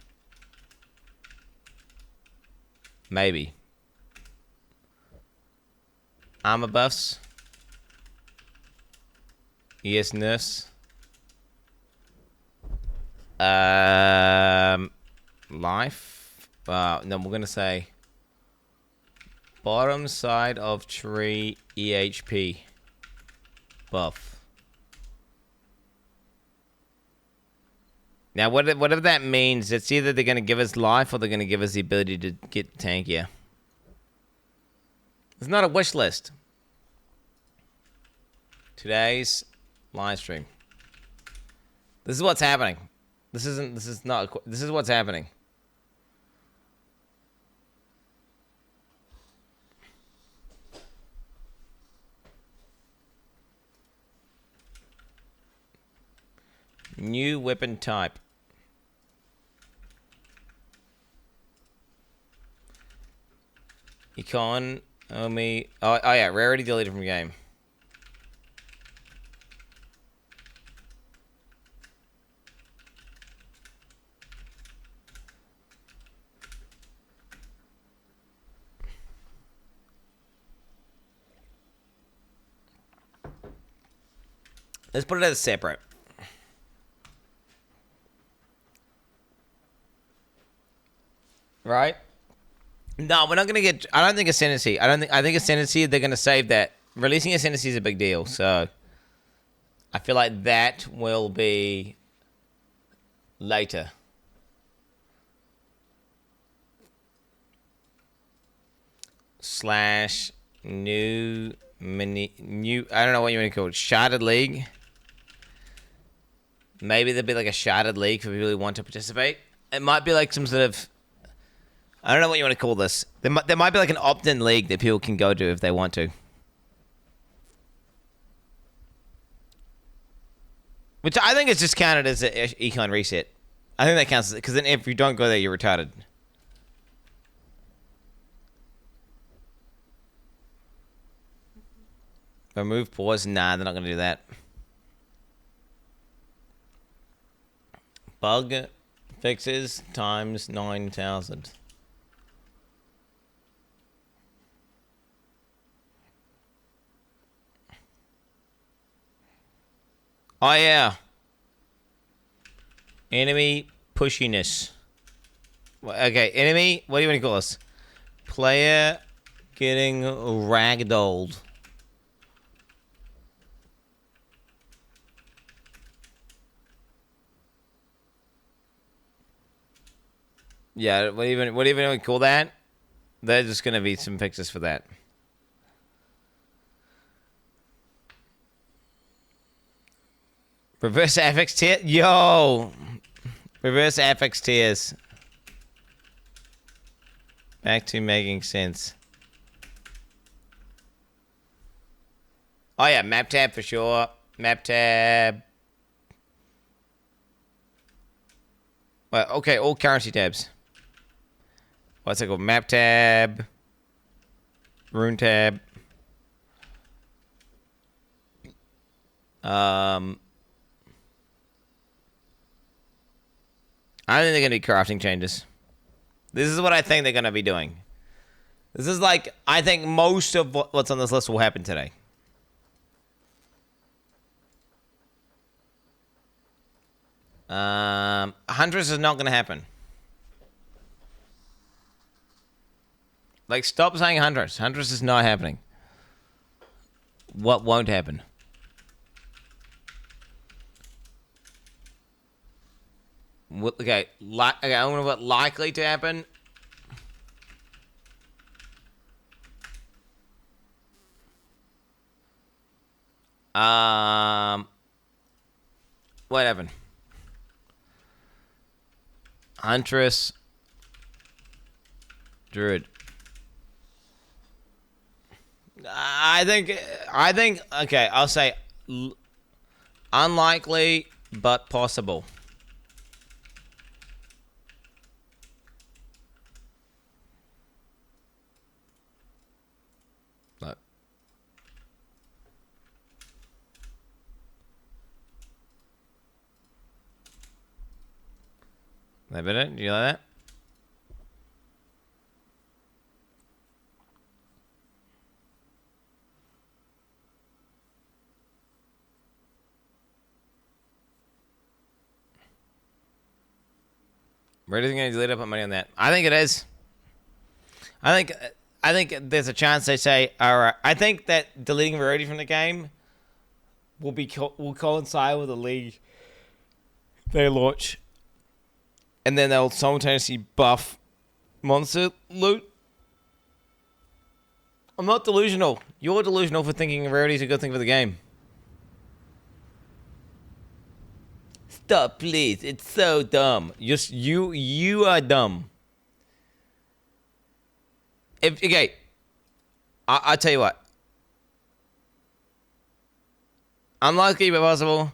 Maybe. Armor buffs. Yes, nurse. Life. No, we're gonna say bottom side of tree EHP buff. Now, whatever that means, it's either they're gonna give us life or they're gonna give us the ability to get tankier. It's not a wish list. Today's live stream. This is what's happening. This is what's happening. New weapon type. Econ, Omi. Oh yeah, rarity deleted from game. Let's put it as separate. Right? No, we're not gonna get. I don't think ascendancy. I think ascendancy. They're gonna save that. Releasing ascendancy is a big deal. So I feel like that will be later. Slash new mini new. I don't know what you want to call it. Sharded League. Maybe there'll be like a sharded league for people who want to participate. It might be like some sort of. I don't know what you want to call this. There might be like an opt-in league that people can go to if they want to. Which I think is just counted as an econ reset. I think that counts because then if you don't go there, you're retarded. Remove pause? Nah, they're not going to do that. Bug fixes times 9,000. Oh yeah. Enemy pushiness. Okay, enemy. What do you want to call this? Player getting ragdolled. Yeah, what even do we call that? There's just gonna be some fixes for that. Reverse affix tier? Yo! Reverse affix tiers. Back to making sense. Oh yeah, map tab for sure. Map tab. Well, okay, all currency tabs. What's it called? Map tab. Rune tab. I don't think they're going to be crafting changes. This is what I think they're going to be doing. This is like, I think most of what's on this list will happen today. Huntress is not going to happen. Like, stop saying Huntress. Huntress is not happening. What won't happen? Okay, I wonder what likely to happen. What happened? Huntress. Druid. I think, okay, I'll say, Unlikely, but possible. Look. That bit it? Do you like that? Rarity's gonna delete it, put money on that. I think it is. I think there's a chance they say, all right. I think that deleting Rarity from the game will coincide with the league they launch, and then they'll simultaneously buff monster loot. I'm not delusional. You're delusional for thinking Rarity is a good thing for the game. Stop, please. It's so dumb. Just you are dumb. Okay, I tell you what. Unlikely but possible,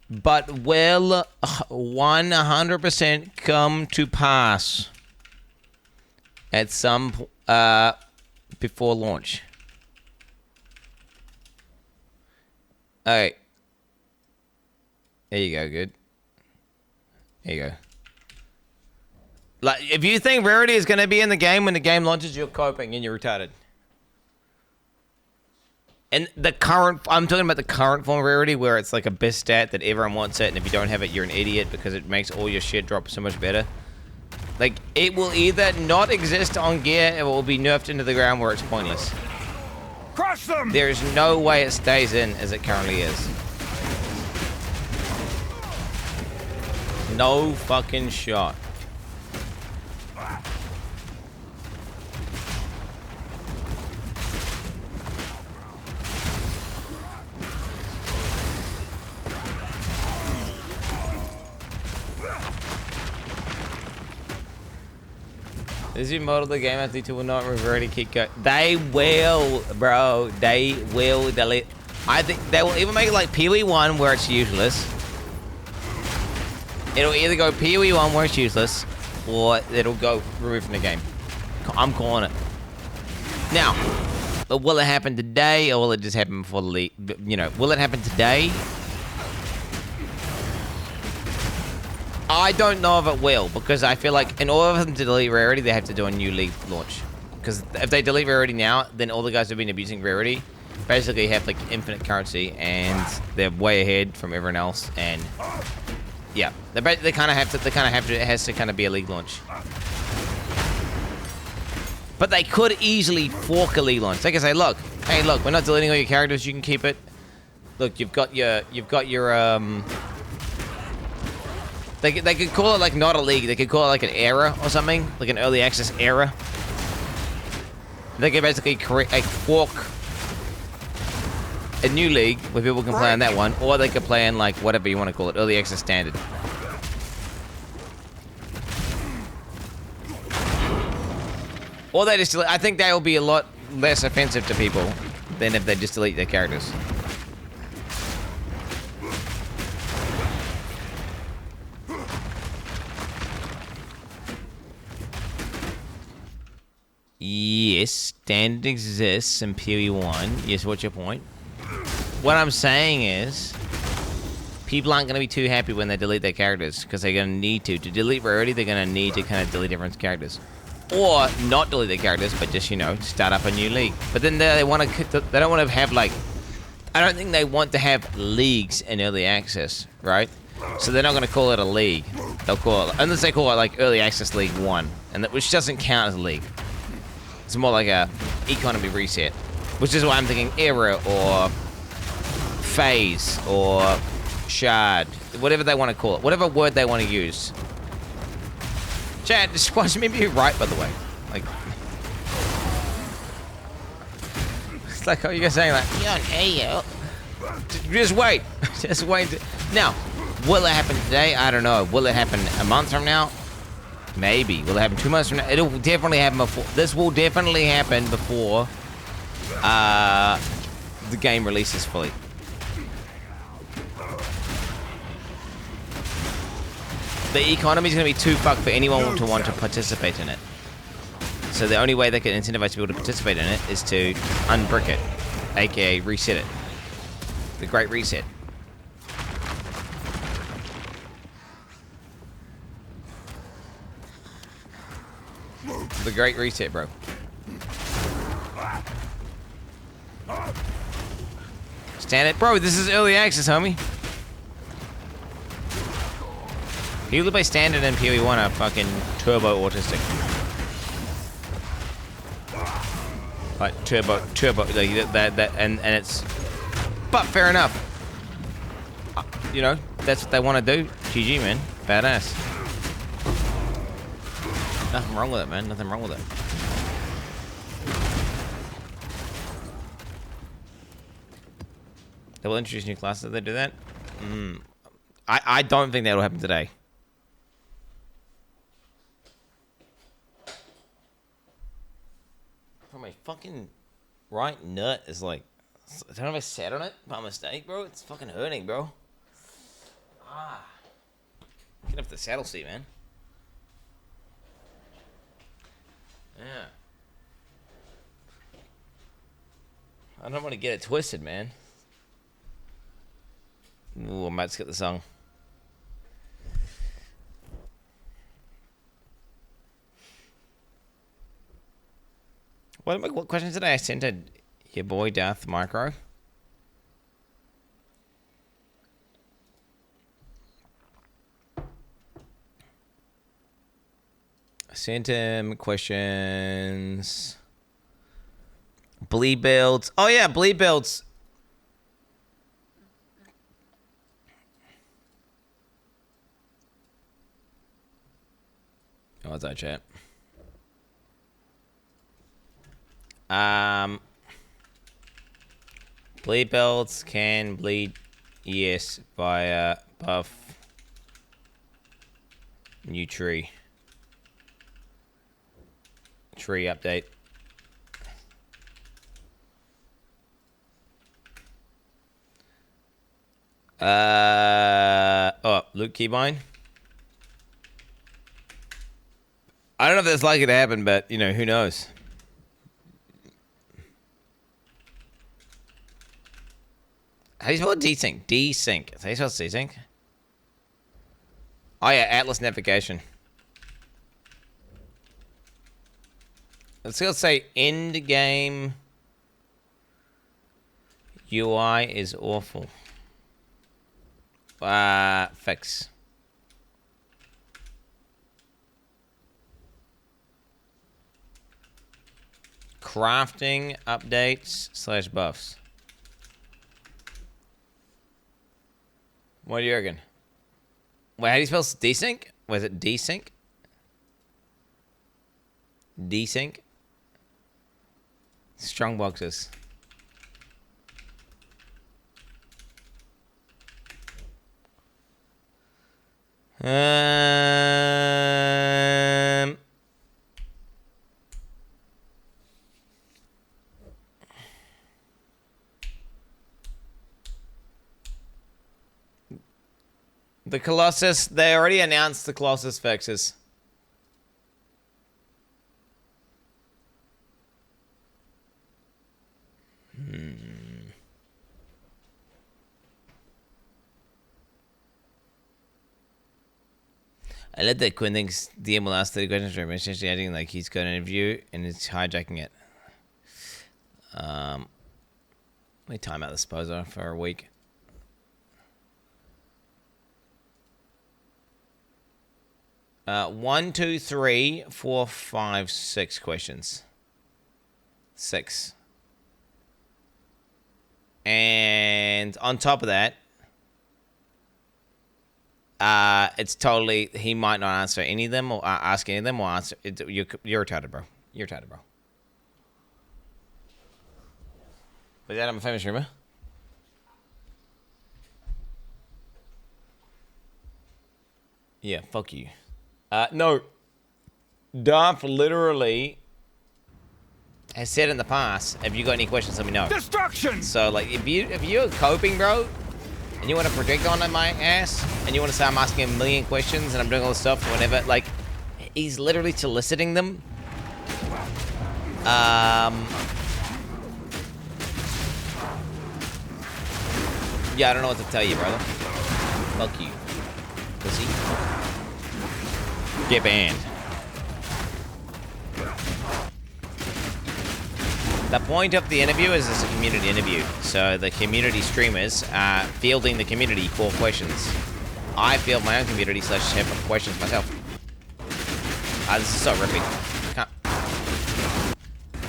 but will 100% come to pass at some before launch. All right. There you go, good. There you go. Like, if you think Rarity is going to be in the game when the game launches, you're coping and you're retarded. And the current, I'm talking about the current form of Rarity where it's like a best stat that everyone wants it, and if you don't have it, you're an idiot because it makes all your shit drop so much better. Like, it will either not exist on gear, or it will be nerfed into the ground where it's pointless. Crush them! There is no way it stays in as it currently is. No fucking shot. This is model the game after will not revert keep going. They will, bro. They will delete. I think they will even make it like PoE 1 where it's useless. It'll either go PoE 1 where it's useless, or it'll go removed from the game. I'm calling it. Now, but will it happen today, or will it just happen before the league? You know, will it happen today? I don't know if it will, because I feel like in order for them to delete Rarity, they have to do a new league launch. Because if they delete Rarity now, then all the guys who've been abusing Rarity basically have like infinite currency, and they're way ahead from everyone else. And yeah, they kind of have to. It has to kind of be a league launch. But they could easily fork a league launch. They can say, look, hey, look, we're not deleting all your characters. You can keep it. Look, you've got your They could call it like not a league. They could call it like an era or something, like an early access era. They could basically create a fork, a new league where people can play on that one, or they could play in like whatever you want to call it, early access standard. Or they just delete. I think that will be a lot less offensive to people than if they just delete their characters. Yes, standard exists in PoE 1. Yes, what's your point? What I'm saying is, people aren't going to be too happy when they delete their characters, because they're going to need to. To delete Rarity, they're going to need to kind of delete everyone's characters. Or not delete their characters, but just, you know, start up a new league. But then they don't want to have, like, I don't think they want to have leagues in early access, right? So they're not going to call it a league. They'll call it, unless they call it, like, Early Access League 1, and that, which doesn't count as a league. It's more like a economy reset, which is why I'm thinking era or phase or shard, whatever they want to call it, whatever word they want to use. Chad, just watch me be right, by the way. Like, it's like, how you guys saying like, just wait, just wait. Now, will it happen today? I don't know. Will it happen a month from now? Maybe. Will it happen 2 months from now? It'll definitely happen before. This will definitely happen before the game releases fully. the economy is going to be too fucked for anyone to want to participate in it. So the only way they can incentivize people to participate in it is to unbrick it, aka reset it. The Great Reset. The Great Reset, bro. Stand it, bro. This is early access, homie. People who play standard and PoE1 are fucking turbo autistic. Like turbo, like that, and it's. But fair enough. You know, that's what they want to do. GG, man. Badass. Nothing wrong with it, man. Nothing wrong with it. They will introduce new classes if they do that. I don't think that will happen today. Bro, my fucking right nut is like, I don't know if I sat on it by mistake, bro. It's fucking hurting, bro. Get off the saddle seat, man. Yeah. I don't want to get it twisted, man. Ooh, I'm about to skip the song. What questions did I send to your boy Darth Micro? I sent him questions. Bleed builds. Oh yeah, bleed builds. Oh, what's that, chat? Bleed builds can bleed, yes, via buff new tree update. Oh, Luke Keybind. I don't know if that's likely to happen, but you know, who knows? How do you spell desync? Desync. How do you spell desync? Oh yeah, Atlas navigation. Let's go say end game UI is awful. Fix. Crafting updates / buffs. What do you reckon? Wait, how do you spell desync? Was it desync? Desync? Strong boxes. The Colossus, they already announced the Colossus fixes. I let that Quin thinks DM will ask 30 questions for him, essentially adding like he's got an interview and it's hijacking it. Let me time out the Sposer for a week. One, two, three, four, five, 6 questions. 6. And on top of that, it's totally, he might not answer any of them or ask any of them or answer. You're retarded, bro. You're retarded, bro. Was that I'm a famous streamer? Yeah, fuck you. No. Darth literally has said in the past, have you got any questions, let me know. Destruction! So, like, if you're coping, bro, and you want to project on my ass, and you want to say I'm asking a million questions, and I'm doing all this stuff, whatever, like, he's literally soliciting them. Yeah, I don't know what to tell you, brother. Fuck you. Pussy. Get banned. The point of the interview is it's a community interview. So the community streamers are fielding the community for questions. I field my own community / have questions myself. This is so ripping.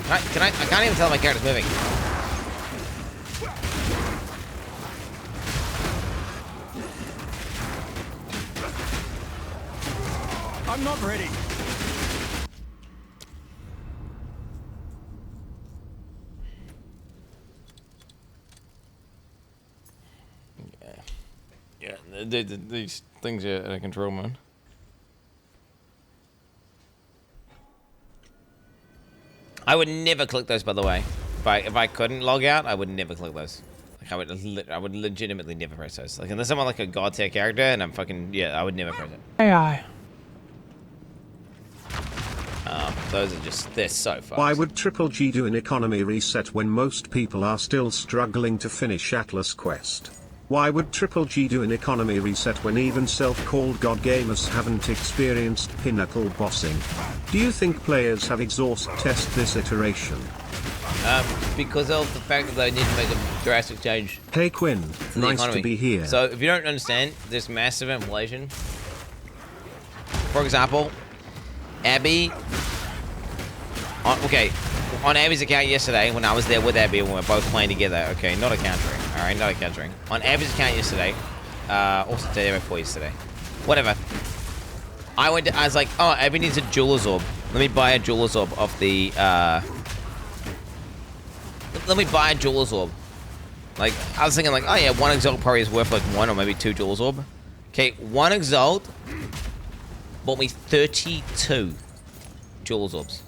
I can't even tell my character's moving. I'm not ready. Yeah, these things are out of control, man. I would never click those, by the way. If I couldn't log out, I would never click those. Like I would legitimately never press those. Like unless I'm on like a god tier character and I'm fucking I would never press it. AI. Those are just they're so fast. Why would Triple G do an economy reset when most people are still struggling to finish Atlas Quest? Why would Triple G do an economy reset when even self-called god gamers haven't experienced pinnacle bossing? Do you think players have exhaust test this iteration? Because of the fact that they need to make a drastic change. Hey Quinn, in the nice economy. to be here. So if you don't understand, there's massive inflation. For example, Abby. On Abby's account yesterday, when I was there with Abby, when we were both playing together. Okay, not encountering. All right, not encountering. On Abby's account yesterday, also the day before yesterday, whatever. I was like, oh, Abby needs a jeweler's orb. Let me buy a jeweler's orb off the. Let me buy a jeweler's orb. Like, I was thinking, like, oh yeah, one exalt probably is worth like 1 or maybe 2 jeweler's orb. Okay, 1 exalt bought me 32 jeweler's orbs.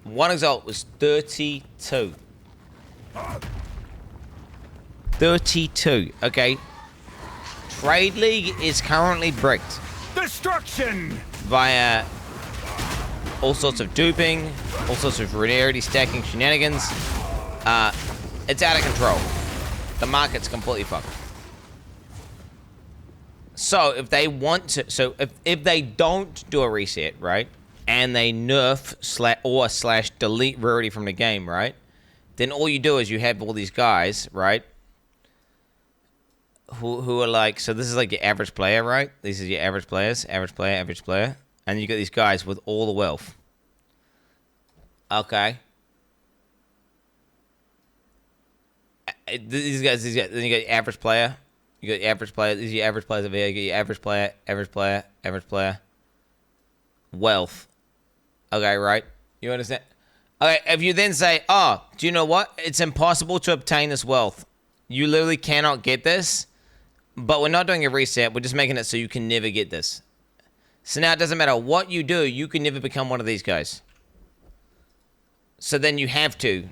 1 exalt was 32. 32. Okay. Trade League is currently bricked. Destruction! Via all sorts of duping, all sorts of rarity stacking shenanigans. It's out of control. The market's completely fucked. So if they want to, if they don't do a reset, right, and they nerf / delete rarity from the game, right, then all you do is you have all these guys, right, who are like, so this is like your average player, right? These are your average players, average player. And you got these guys with all the wealth. Okay. These guys, then you got average player. You got average player. These are your average players over here. You got your average player. Wealth. Okay, right? You understand? Okay, if you then say, oh, do you know what? It's impossible to obtain this wealth. You literally cannot get this, but we're not doing a reset. We're just making it so you can never get this. So now it doesn't matter what you do, you can never become one of these guys. So then you have to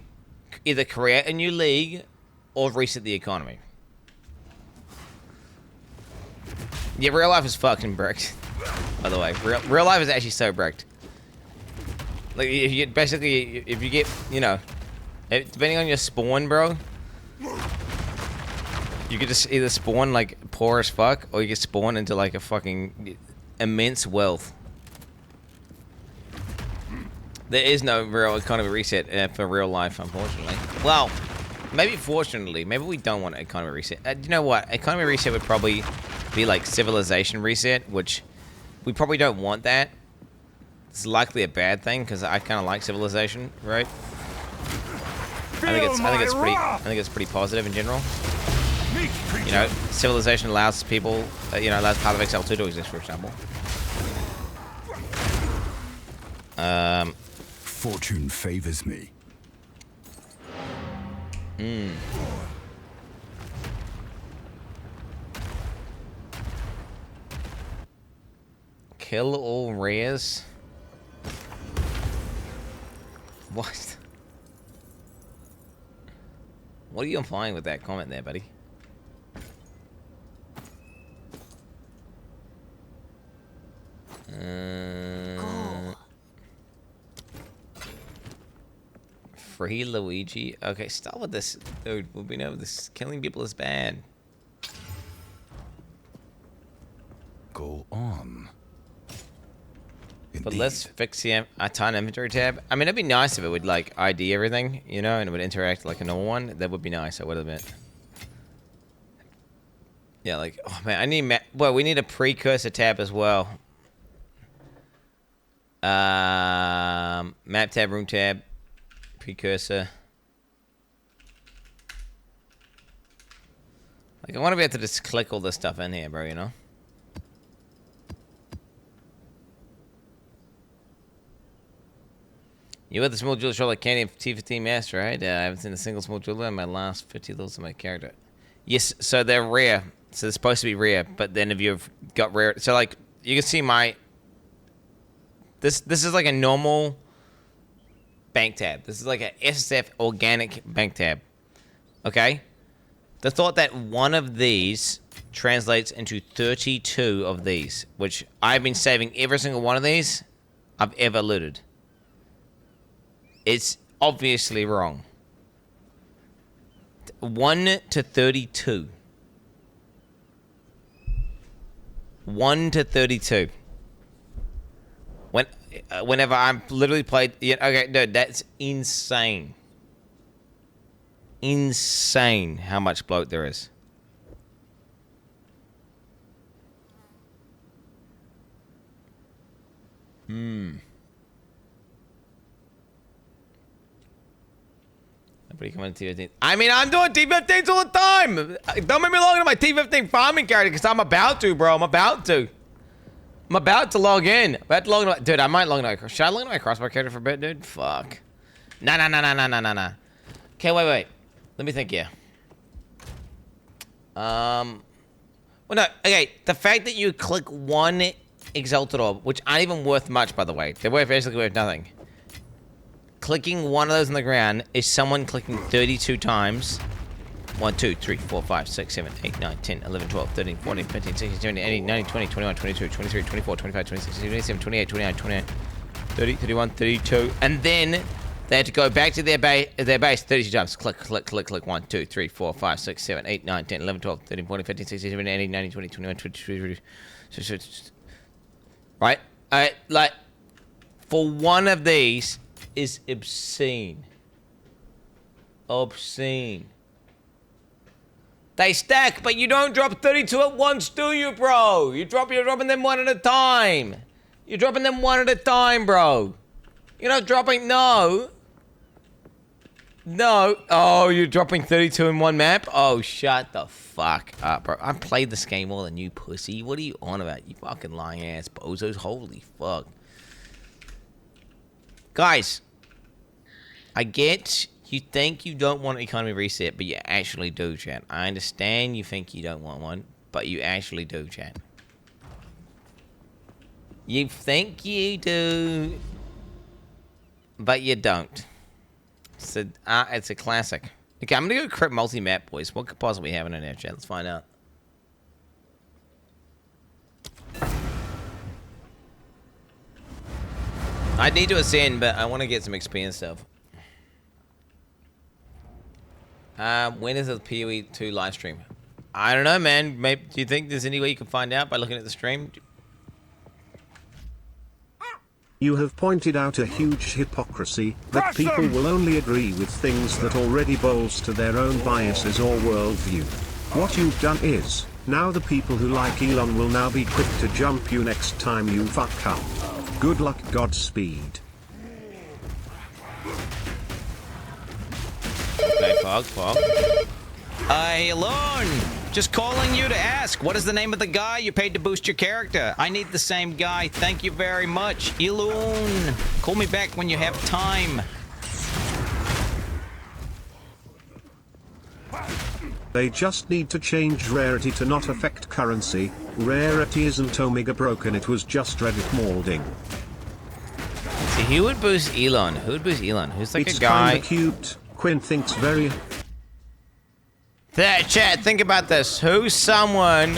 either create a new league or reset the economy. Yeah, real life is fucking bricked. By the way, real life is actually so bricked. Like, if you basically, if you get, you know, depending on your spawn, bro, you could just either spawn like poor as fuck, or you get spawn into like a fucking immense wealth. There is no real economy reset for real life, unfortunately. Well, maybe fortunately, maybe we don't want an economy reset. You know what? Economy reset would probably be like civilization reset, which we probably don't want that. It's likely a bad thing because I kind of like civilization, right? I think it's pretty positive in general. You know, civilization allows people, you know, allows part of Exile 2 to exist, for example. Fortune favors me. Kill all rares. What? What are you implying with that comment there, buddy? Free Luigi. Okay, stop with this, dude. We've been over this. Killing people is bad. Go on. But Indeed. let's fix the time inventory tab. I mean, it'd be nice if it would like ID everything, you know, and it would interact like a normal one. That would be nice. I would admit. Yeah, like, oh man, I need well, we need a precursor tab as well. Map tab, room tab, precursor. Like, I want to be able to just click all this stuff in here, bro, you know? You had the small jeweler shot like candy of T15 master, right? I haven't seen a single small jeweler in my last 50 levels of my character. Yes, so they're rare. So they're supposed to be rare, but then if you've got rare... So, like, you can see my... This is like a normal bank tab. This is like a SSF organic bank tab. Okay? The thought that one of these translates into 32 of these, which I've been saving every single one of these I've ever looted. It's obviously wrong. 1 to 32. 1 to 32. Whenever I'm literally played... Yeah, okay, dude, that's insane. Insane how much bloat there is. Nobody coming to T15. I mean, I'm doing T15s all the time. Don't make me log into my T15 farming character because I'm about to, bro. I'm about to log in. Dude, I might log in. Should I log into my crossbar character for a bit, dude? Fuck. Nah. Okay, wait. Let me think here. Well, no. Okay, the fact that you click one Exalted Orb, which aren't even worth much, by the way. They're basically worth nothing. Clicking one of those on the ground is someone clicking 32 times. 1, 2, 3, 4, 5, 6, 7, 8, 9, 10, 11, 12, 13, 14, 15, 16, 17, 18, 19, 20, 21, 22, 23, 24, 25, 26, 27, 28, 29, 29, 30, 31, 32. And then they had to go back to their base 32 times. Click. 1, 2, 3, 4, 5, 6, 7, 8, 9, 10, 11, 12, 13, 14, 15, 16, 17, 18, 19, 20, 21, 22, 23. Right? Like, for one of these is obscene. Obscene. They stack, but you don't drop 32 at once, do you, bro? You're dropping them one at a time. You're dropping them one at a time, bro. You're not dropping, no. Oh, you're dropping 32 in one map? Oh, shut the fuck up, bro. I've played this game more than you, pussy. What are you on about, you fucking lying ass bozos? Holy fuck. Guys, I get you think you don't want an economy reset, but you actually do, chat. I understand you think you don't want one, but you actually do, chat. You think you do, but you don't. It's a classic. Okay, I'm gonna go crypt multi-map, boys. What could possibly happen in there, chat? Let's find out. I need to ascend, but I want to get some XP and stuff. When is the PoE 2 live stream? I don't know, man. Maybe, do you think there's any way you can find out by looking at the stream? You have pointed out a huge hypocrisy, that people will only agree with things that already bolster their own biases or worldview. What you've done is, now the people who like Elon will now be quick to jump you next time you fuck up. Good luck, Godspeed. Okay, fog. Hey, Elon! Just calling you to ask, what is the name of the guy you paid to boost your character? I need the same guy. Thank you very much. Elon! Call me back when you have time. They just need to change rarity to not affect currency. Rarity isn't Omega broken, it was just Reddit molding. See, who would boost Elon? Who would boost Elon? Who's like It's a guy? kinda cute. Quinn thinks very... Chat, think about this. Who's someone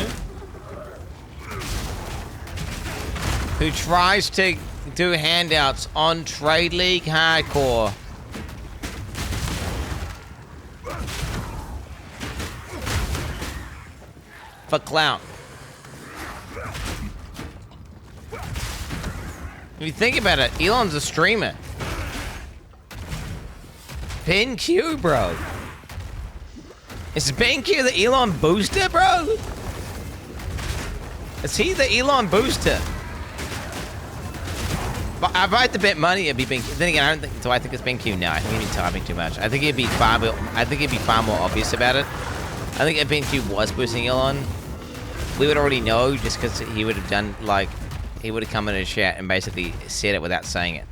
who tries to do handouts on Trade League Hardcore? For clout. If you think about it, Elon's a streamer. BenQ, bro. Is BenQ the Elon booster, bro? Is he the Elon booster? But if I had to bet money, it'd be BenQ. Then again, I don't think. Do I think it's BenQ? No, I think he'd be typing too much. I think he'd be far. I think he'd be far more obvious about it. I think if BenQ was boosting Elon, we would already know just because he would have done like he would have come in a chat and basically said it without saying it.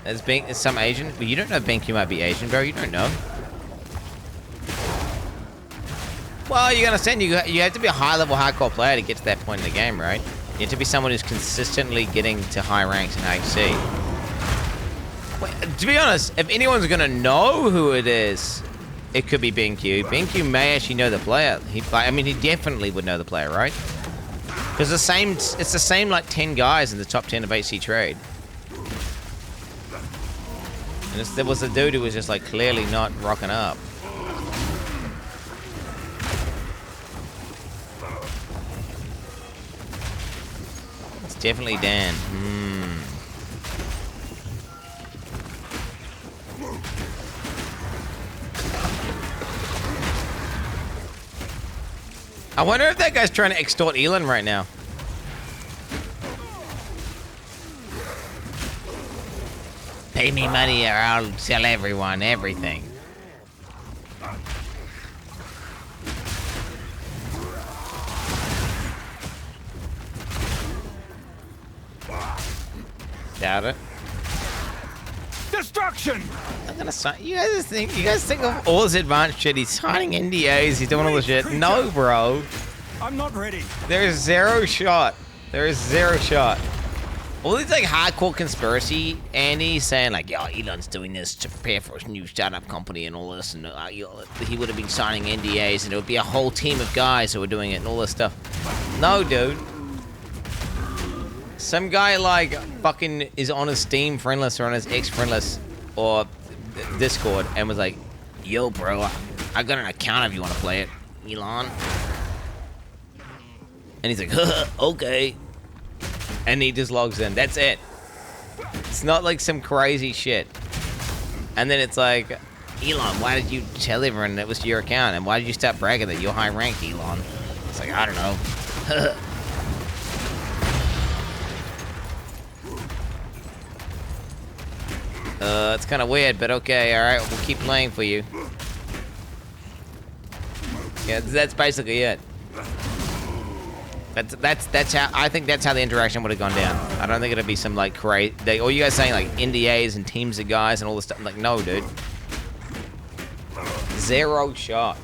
Is some Asian? But you don't know if BenQ might be Asian, bro. You don't know. Well, you understand. You have to be a high-level hardcore player to get to that point in the game, right? You have to be someone who's consistently getting to high ranks in HC. Wait, to be honest, if anyone's gonna know who it is, it could be BenQ. BenQ may actually know the player. I mean, he definitely would know the player, right? Because it's the same like 10 guys in the top 10 of HC Trade. And there was a dude who was just like clearly not rocking up. It's definitely Dan. I wonder if that guy's trying to extort Elon right now. Pay me money or I'll sell everyone everything. Doubt it. Destruction! I'm gonna sign. You guys think of all this advanced shit? He's signing NDAs. He's doing all this shit. No, bro. I'm not ready. There is zero shot. There is zero shot. All these like hardcore conspiracy Andy saying like, yo, Elon's doing this to prepare for his new startup company and all this, and he would have been signing NDAs, and it would be a whole team of guys who were doing it and all this stuff. No, dude. Some guy like fucking is on his Steam friend list or on his X friend list or Discord and was like, yo, bro, I got an account if you want to play it, Elon. And he's like, okay. And he just logs in. That's it. It's not like some crazy shit. And then it's like, Elon, why did you tell everyone that was your account? And why did you stop bragging that you're high ranked, Elon? It's like, I don't know. It's kind of weird, but okay, alright, we'll keep playing for you. Yeah, that's basically it. That's how I think that's how the interaction would have gone down. I don't think it'd be some like crazy. All you guys saying like NDAs and teams of guys and all this stuff. I'm like, no, dude. Zero shot.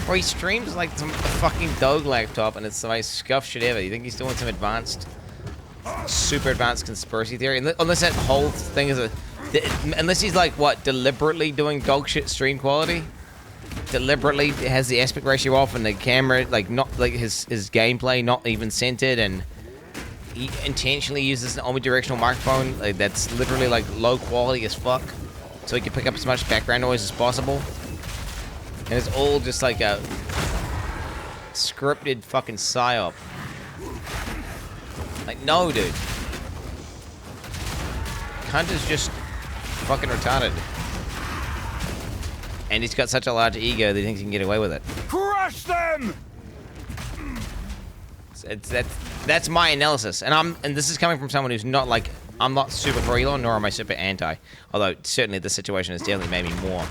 Or he streams like some fucking dog laptop and it's the most scuffed shit ever. You think he's doing some advanced, super advanced conspiracy theory? Unless that whole thing is unless he's like what, deliberately doing dog shit stream quality? Deliberately has the aspect ratio off and the camera like not like his gameplay not even centered, and he intentionally uses an omnidirectional microphone like that's literally like low quality as fuck so he can pick up as much background noise as possible, and it's all just like a scripted fucking psyop. Like, no, dude. Cunt is just fucking retarded. And he's got such a large ego that he thinks he can get away with it. Crush them! That's my analysis, and this is coming from someone who's not like, I'm not super pro Elon, nor am I super anti. Although certainly this situation has definitely made me more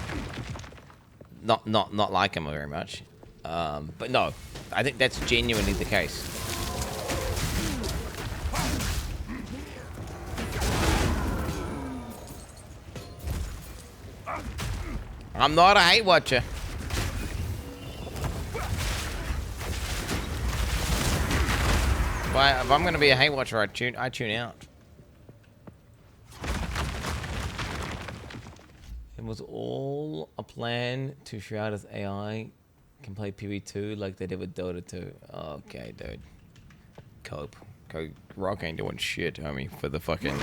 not like him very much. But no, I think that's genuinely the case. I'm not a hate watcher. If I'm gonna be a hate watcher, I tune out. It was all a plan to shroud as AI can play PV2 like they did with Dota 2. Okay, dude. Cope. Rock ain't doing shit, homie, for the fucking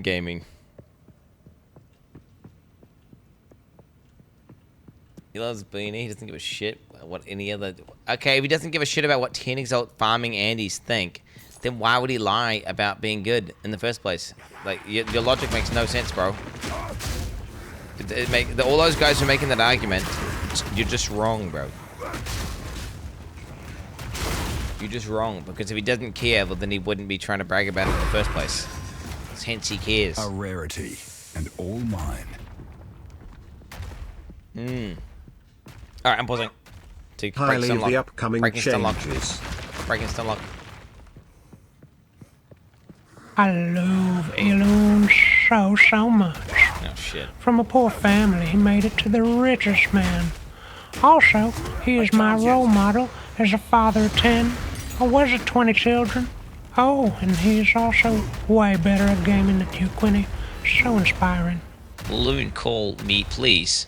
gaming. He loves Beanie. He doesn't give a shit what any other... Okay, if he doesn't give a shit about what 10 Exalt farming Andes think, then why would he lie about being good in the first place? Like, your logic makes no sense, bro. All those guys who are making that argument, you're just wrong, bro. You're just wrong, because if he doesn't care, well, then he wouldn't be trying to brag about it in the first place. Hence he cares. A rarity, and all mine. Alright, I'm pausing. To Highly the upcoming changes. Breaking stunlock. I love Elon so much. Oh, shit. From a poor family, he made it to the richest man. Also, he is my role model as a father of 10. Or was it 20 children? Oh, and he is also way better at gaming than you, Quinny. So inspiring. Loon, call me, please.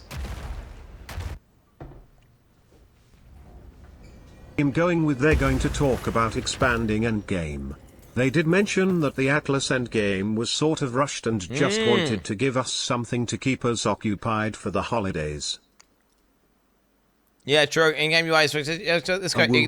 I'm going with they're going to talk about expanding endgame. They did mention that the Atlas endgame was sort of rushed and just wanted to give us something to keep us occupied for the holidays. Yeah, true. In-game UI is... Let's go.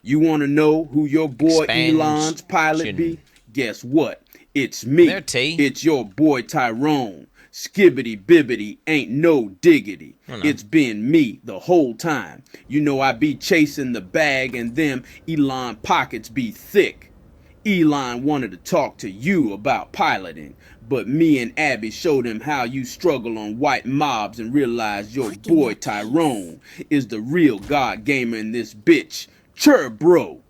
You want to know who your boy Expansion. Elon's pilot be? Guess what? It's me. There, T. It's your boy Tyrone. Skibbity bibbity ain't no diggity. It's been me the whole time. You know I be chasing the bag and them Elon pockets be thick. Elon wanted to talk to you about piloting, but me and Abby showed him how you struggle on white mobs and realized your boy Tyrone is the real god gamer in this bitch. Chur, bro.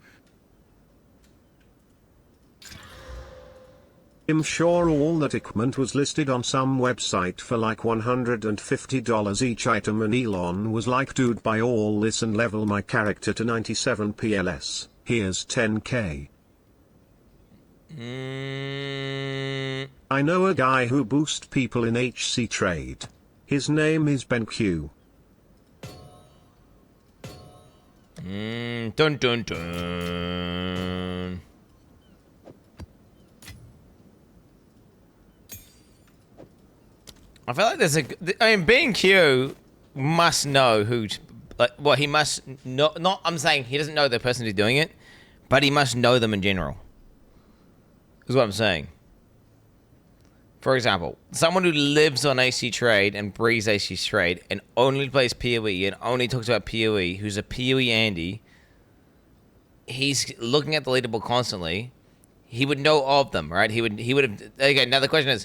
I'm sure all that equipment was listed on some website for like $150 each item, and Elon was like, dude, buy all this and level my character to 97 PLS. Here's 10k. I know a guy who boosts people in HC Trade. His name is Ben Q. Dun dun dun. I feel like there's a... I mean, B&Q must know who... Like, well, he must know... Not, I'm saying he doesn't know the person who's doing it, but he must know them in general. Is what I'm saying. For example, someone who lives on AC Trade and breathes AC Trade and only plays PoE and only talks about PoE, who's a PoE Andy, he's looking at the leaderboard constantly. He would know of them, right? He would have... Okay, now the question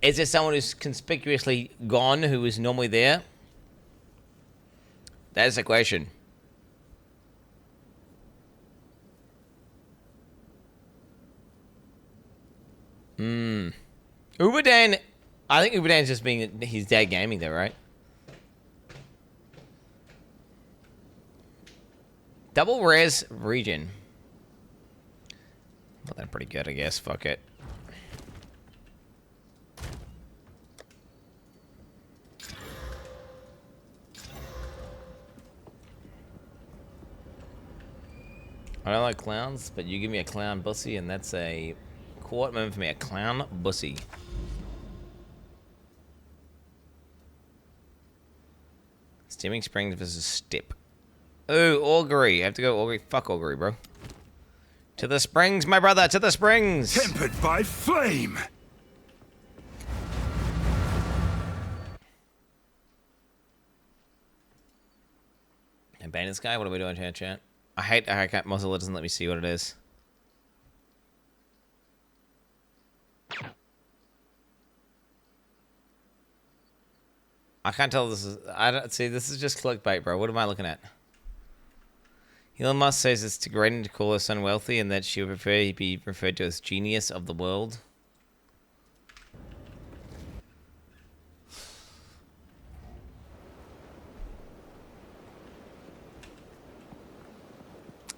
is there someone who's conspicuously gone who is normally there? That is the question. Uberdan, I think Uberdan's just being his dad gaming though, right? Double res region. Well, that's pretty good, I guess. Fuck it. I don't like clowns, but you give me a clown bussy, and that's a quart moment for me. A clown bussy. Steaming Springs versus Step. Ooh, Augury. I have to go Augury. Fuck Augury, bro. To the springs, my brother. To the springs. Tempered by flame. Abandoned Sky. What are we doing here, chat? I hate Mozilla doesn't let me see what it is. I can't tell this is... I don't see. This is just clickbait, bro. What am I looking at? Elon Musk says it's degrading to call her son wealthy and that she would prefer he be referred to as genius of the world.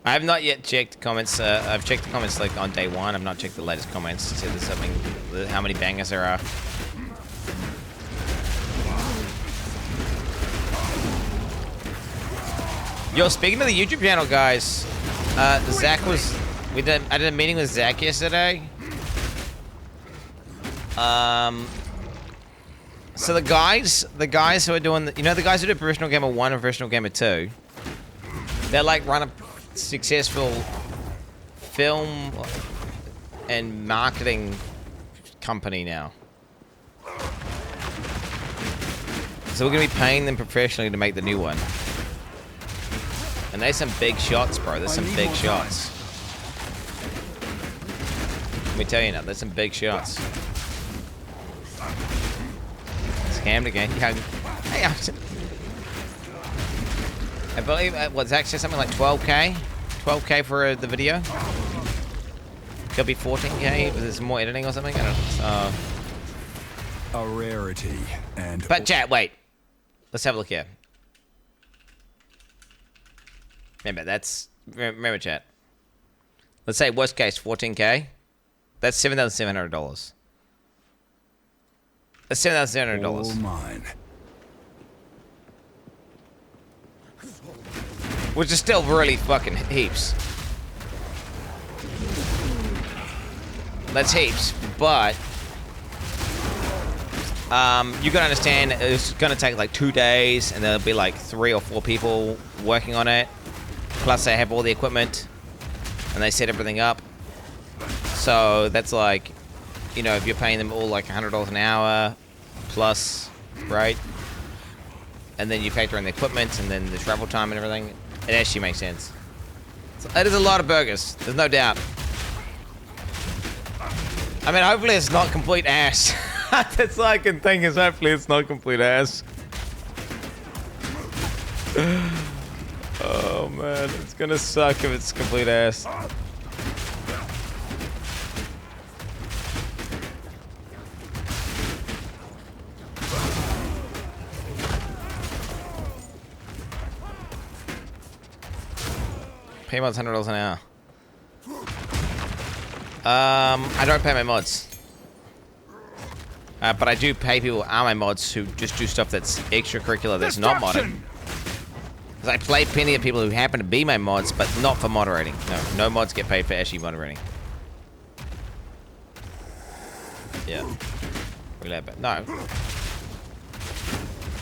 I have not yet checked comments. I've checked the comments like on day 1. I've not checked the latest comments to see if there's something, how many bangers there are. Yo, speaking of the YouTube channel, guys, Zach was. I did a meeting with Zach yesterday. So the guys who are doing, the guys who do Professional Gamer 1 and Professional Gamer 2, they're like run a successful film and marketing company now. So we're gonna be paying them professionally to make the new one. And there's some big shots, bro. There's some big shots. Let me tell you now, there's some big shots. Scammed again. Hey, I believe what's actually something like 12K? 12K for the video? Could be 14K if there's more editing or something. I don't know. A rarity and. But chat, wait. Let's have a look here. Remember chat. Let's say worst case 14K. That's $7,700. That's $7,700. All mine. Which is still really fucking heaps. That's heaps, but you gotta understand it's gonna take like 2 days, and there'll be like 3 or 4 people working on it. Plus, they have all the equipment, and they set everything up. So that's like, if you're paying them all like $100 an hour plus, right? And then you factor in the equipment and then the travel time and everything, it actually makes sense. So it is a lot of burgers, there's no doubt. I mean, hopefully it's not complete ass. That's all I can think is hopefully it's not complete ass. Oh man, it's gonna suck if it's complete ass. Pay mods $100 an hour. I don't pay my mods. But I do pay people who are my mods who just do stuff that's extracurricular that's not modded. Because I play plenty of people who happen to be my mods, but not for moderating. No mods get paid for actually moderating. Yeah. No.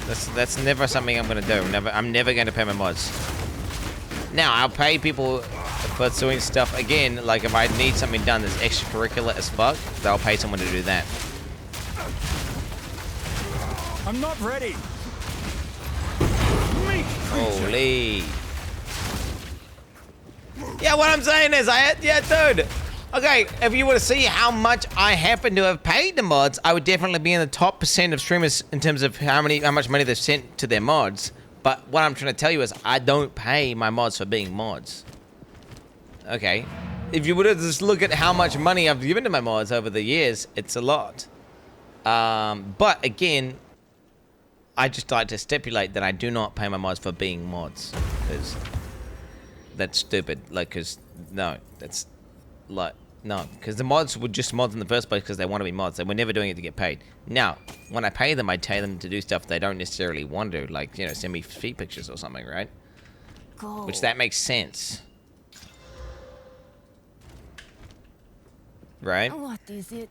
That's never something I'm gonna do. I'm never gonna pay my mods. Now, I'll pay people for doing stuff, again, like if I need something done that's extracurricular as fuck, they'll pay someone to do that. I'm not ready. Holy. Yeah, what I'm saying is, dude. Okay, if you were to see how much I happen to have paid the mods, I would definitely be in the top % of streamers in terms of how much money they've sent to their mods. But what I'm trying to tell you is I don't pay my mods for being mods. Okay. If you were to just look at how much money I've given to my mods over the years, it's a lot. But again, I just like to stipulate that I do not pay my mods for being mods. That's stupid. Like, because the mods were just mods in the first place because they want to be mods. They were never doing it to get paid. Now, when I pay them, I pay them to do stuff they don't necessarily want to do, like, send me feet pictures or something, right? Go. Which that makes sense. Right? What is it?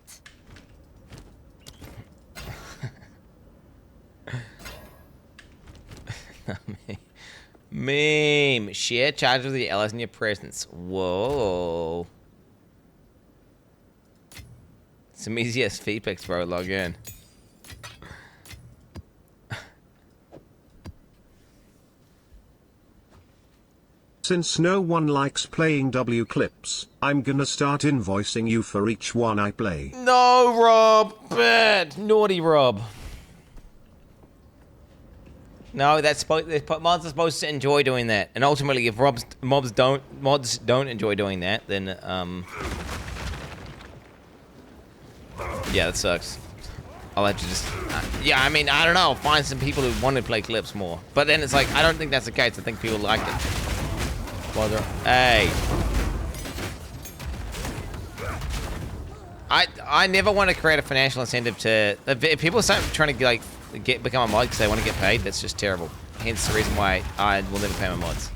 Meme. Share charge of the LS in your presence. Whoa. Some easy as feed pics, bro. Log in. Since no one likes playing W clips, I'm gonna start invoicing you for each one I play. No, Rob. Bad. Naughty Rob. No, mods are supposed to enjoy doing that. And ultimately, if mods don't enjoy doing that, then, yeah, that sucks. I'll have to just... yeah, I mean, I don't know. Find some people who want to play clips more. But then it's like, I don't think that's the case. I think people like it. Mother. Hey. I never want to create a financial incentive to... If people start trying to like become a mod because they want to get paid, that's just terrible. Hence the reason why I will never pay my mods.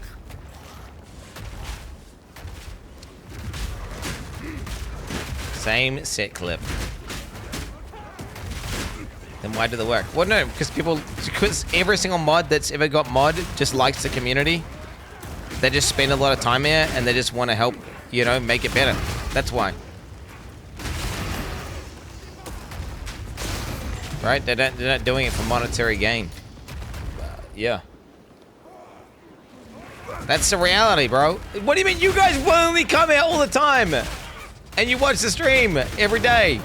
Same set clip. Then why do they work? Well, no, because every single mod that's ever got mod just likes the community. They just spend a lot of time here and they just want to help, you know, make it better. That's why. Right? They're not doing it for monetary gain. Yeah. That's the reality, bro. What do you mean? You guys only come here all the time and you watch the stream every day.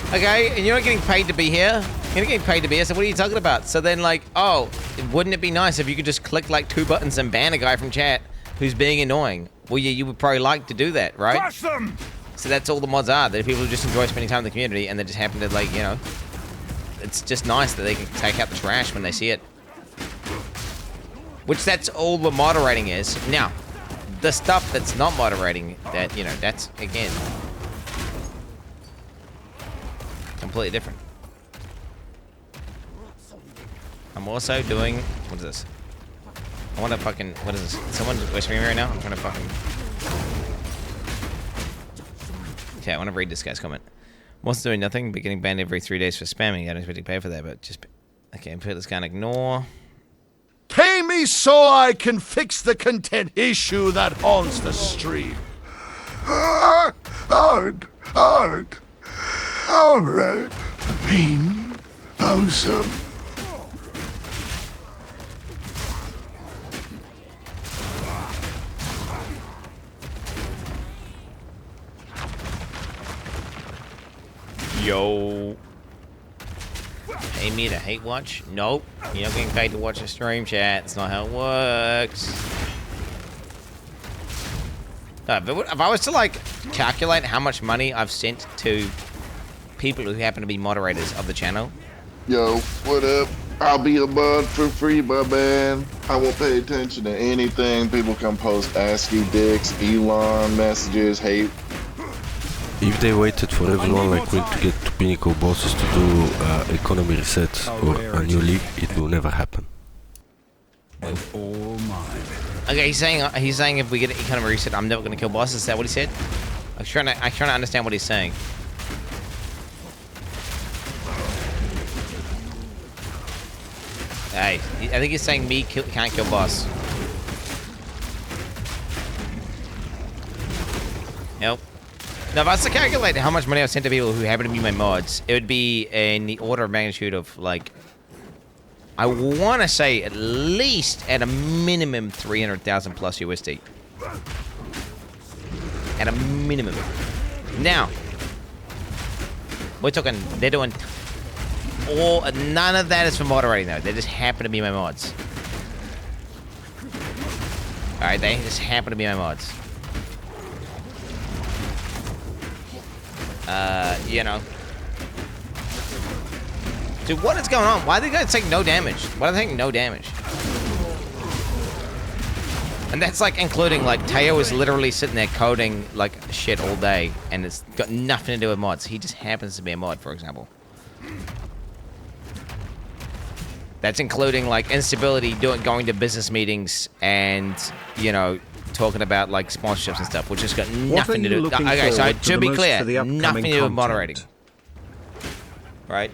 Okay? And you're not getting paid to be here. You're not getting paid to be here, so what are you talking about? So then, like, oh, wouldn't it be nice if you could just click, like, 2 buttons and ban a guy from chat who's being annoying? Well, yeah, you would probably like to do that, right? Crush them! So that's all the mods are. They're people who just enjoy spending time in the community and they just happen to, like, you know, it's just nice that they can take out the trash when they see it. Which that's all the moderating is. Now, the stuff that's not moderating, that, you know, that's, again, completely different. I'm also doing, what is this? I want to fucking, what is this? Someone streaming right now? I'm trying to fucking... Okay, I want to read this guy's comment. Wants doing nothing, but getting banned every 3 days for spamming. I don't expect to pay for that, but just... Okay, put this guy on ignore. Pay me so I can fix the content issue that haunts the stream. Hard. Alright. Mean. Awesome. Yo. Pay me to hate watch? Nope. You're not getting paid to watch a stream, chat. That's not how it works. No, but if I was to, like, calculate how much money I've sent to people who happen to be moderators of the channel. Yo, what up? I'll be a mod for free, my man. I won't pay attention to anything. People can post ask you dicks, Elon messages, hate. If they waited for everyone like Quinn to get to pinnacle bosses to do economy reset or a new league, it will never happen. Okay, he's saying if we get an economy reset, I'm never gonna kill bosses. Is that what he said? I'm trying to understand what he's saying. Hey, I think he's saying me can't kill boss. Nope. Now, if I was to calculate how much money I've sent to people who happen to be my mods, it would be in the order of magnitude of, like, I want to say at least at a minimum 300,000 plus USD. At a minimum. Now, we're talking, they're doing, none of that is for moderating though. They just happen to be my mods. Alright, they just happen to be my mods. You know. Dude, what is going on? Why are they guys take no damage? Why are they taking no damage? And that's like including, like, Teo is literally sitting there coding like shit all day, and it's got nothing to do with mods. He just happens to be a mod, for example. That's including, like, instability, going to business meetings, and, you know, talking about, like, sponsorships and stuff, which has got nothing to do. Okay, so to be clear, nothing to do with moderating. Right?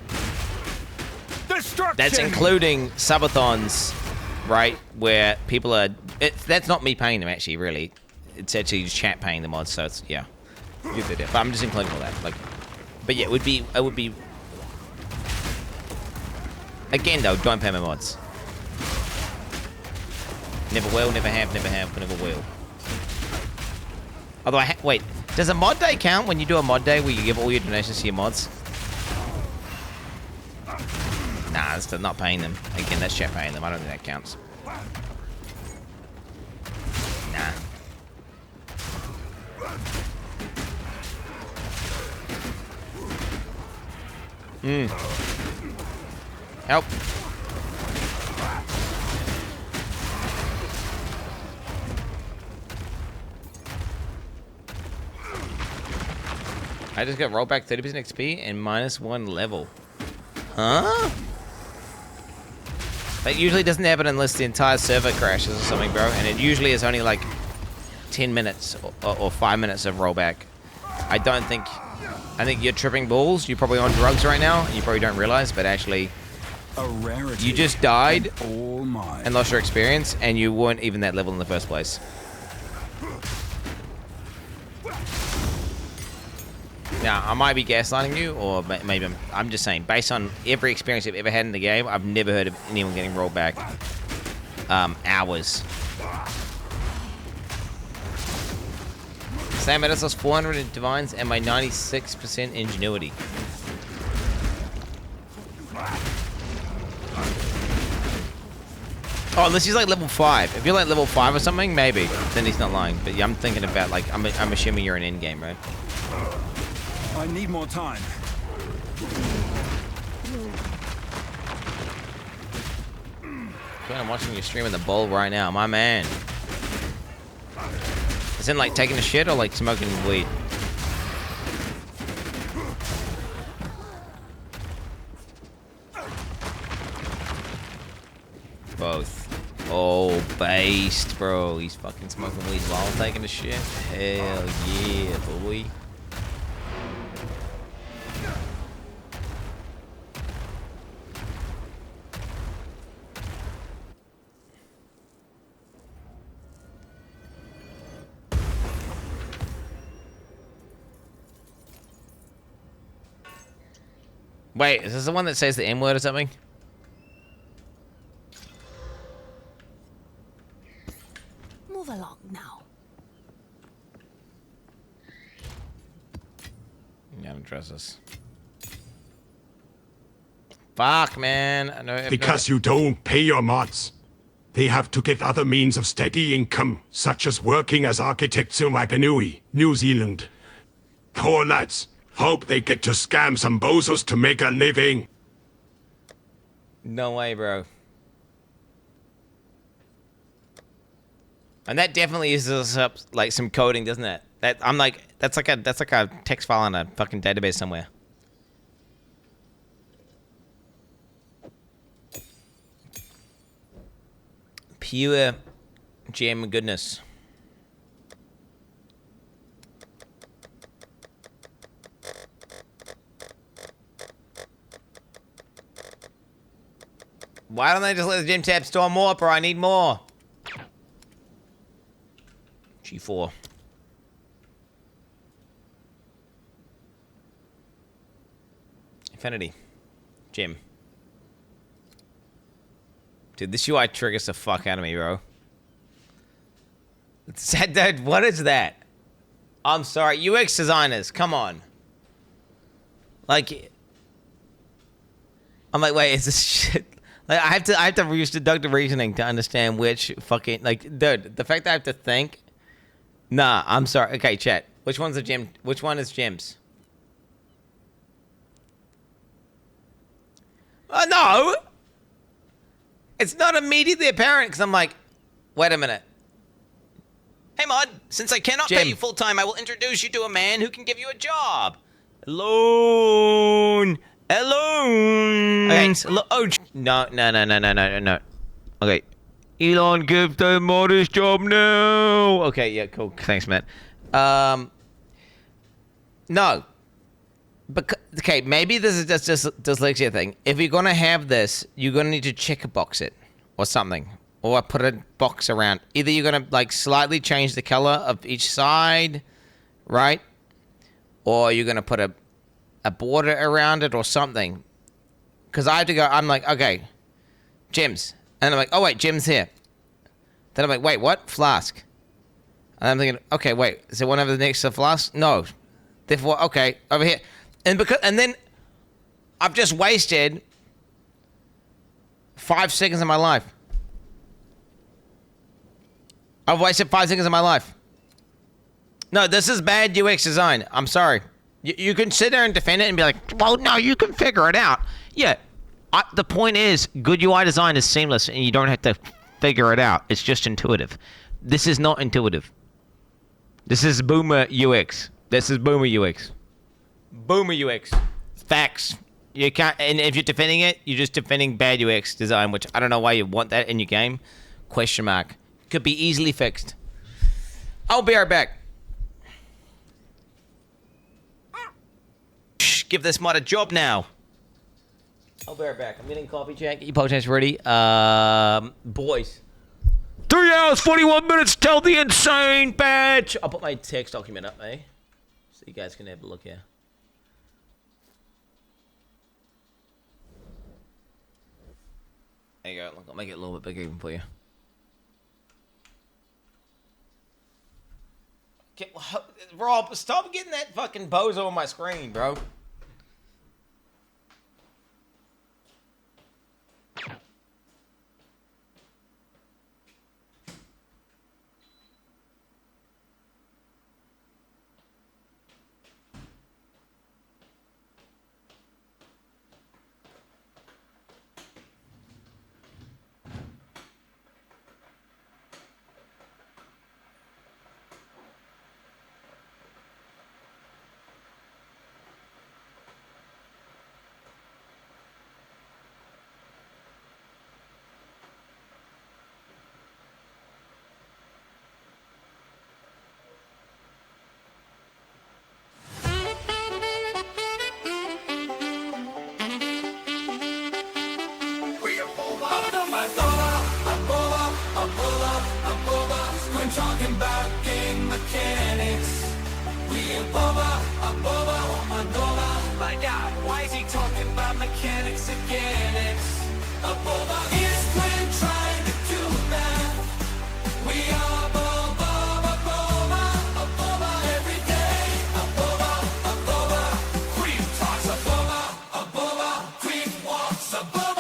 That's including subathons, right? Where people are. That's not me paying them, actually, really. It's actually just chat paying the mods, so it's, yeah. But I'm just including all that. Like, but yeah, it would be. Again, though, don't pay my mods. Never will, never have, never will. Although wait, does a mod day count when you do a mod day where you give all your donations to your mods? Nah, that's not paying them. Again, that's chat paying them. I don't think that counts. Nah. Help. I just got rollback 30% XP and -1 level. Huh? That usually doesn't happen unless the entire server crashes or something, bro. And it usually is only like 10 minutes or 5 minutes of rollback. I think you're tripping balls. You're probably on drugs right now. And you probably don't realize, but actually, you just died and lost your experience, and you weren't even that level in the first place. Now, I might be gaslighting you, or maybe I'm just saying, based on every experience I've ever had in the game, I've never heard of anyone getting rolled back hours. Sam Edis lost 400 in Divines and my 96% Ingenuity. Oh, unless he's like level 5. If you're like level 5 or something, maybe. Then he's not lying. But yeah, I'm thinking about like, I'm assuming you're an endgame, right? I need more time. I'm watching you stream in the bowl right now, my man. Is it like taking a shit or like smoking weed? Both. Oh, based, bro. He's fucking smoking weed while taking a shit. Hell yeah, boy. Wait, is this the one that says the M word or something? Move along now. Yeah, I'm trust this. Fuck, man. I know. Because you don't pay your mods. They have to get other means of steady income, such as working as architects in Waipanui, New Zealand. Poor lads. Hope they get to scam some bozos to make a living. No way, bro. And that definitely uses up like some coding, doesn't it? That I'm like, that's like a text file on a fucking database somewhere. Pure gem goodness. Why don't they just let the gym tab store more, bro? I need more. G4. Infinity. Gym. Dude, this UI triggers the fuck out of me, bro. Dude, what is that? I'm sorry. UX designers, come on. Like, I'm like, wait, is this shit? Like, I have to use deductive reasoning to understand which fucking, like, dude, the fact that I have to think. Nah, I'm sorry. Okay, chat. Which one's a gem? Which one is gems? No! It's not immediately apparent, because I'm like, wait a minute. Hey, Mod, since I cannot Jim. pay you full-time, I will introduce you to a man who can give you a job. Alone. Okay. Oh, no. Okay. Elon, give the modest job now. Okay, yeah, cool. Thanks, man. No. Okay, maybe this is just a dyslexia thing. If you're gonna have this, you're gonna need to check box it or something, or put a box around. Either you're gonna like slightly change the color of each side, right? Or you're gonna put a border around it or something. Because I have to go. I'm like, okay, gems, and I'm like, oh wait, gems here. Then I'm like, wait, what? Flask. And I'm thinking, okay, wait, is there one over next to the flask? No. Therefore, okay, over here. And then I've just wasted 5 seconds of my life. I've wasted 5 seconds of my life. No, this is bad UX design. I'm sorry. You can sit there and defend it and be like, well, no, you can figure it out. Yeah. The point is, good UI design is seamless and you don't have to figure it out. It's just intuitive. This is not intuitive. This is boomer UX. This is boomer UX. Boomer UX. Facts. You can't, and if you're defending it, you're just defending bad UX design, which I don't know why you want that in your game. Question mark. Could be easily fixed. I'll be right back. Shh, give this mod a job now. I'll be right back. I'm getting coffee, Jack. Get your podcast ready. Boys. 3 hours, 41 minutes. Tell the insane badge. I'll put my text document up, eh? So you guys can have a look here. There you go. Look, I'll make it a little bit bigger even for you. Okay, Rob, stop getting that fucking bozo on my screen, bro. Talking about game mechanics. We above my God, why is he talking about mechanics again? It's above. Is Quinn trying to do math? We are above every day. Above. Queen talks above. Queen walks above.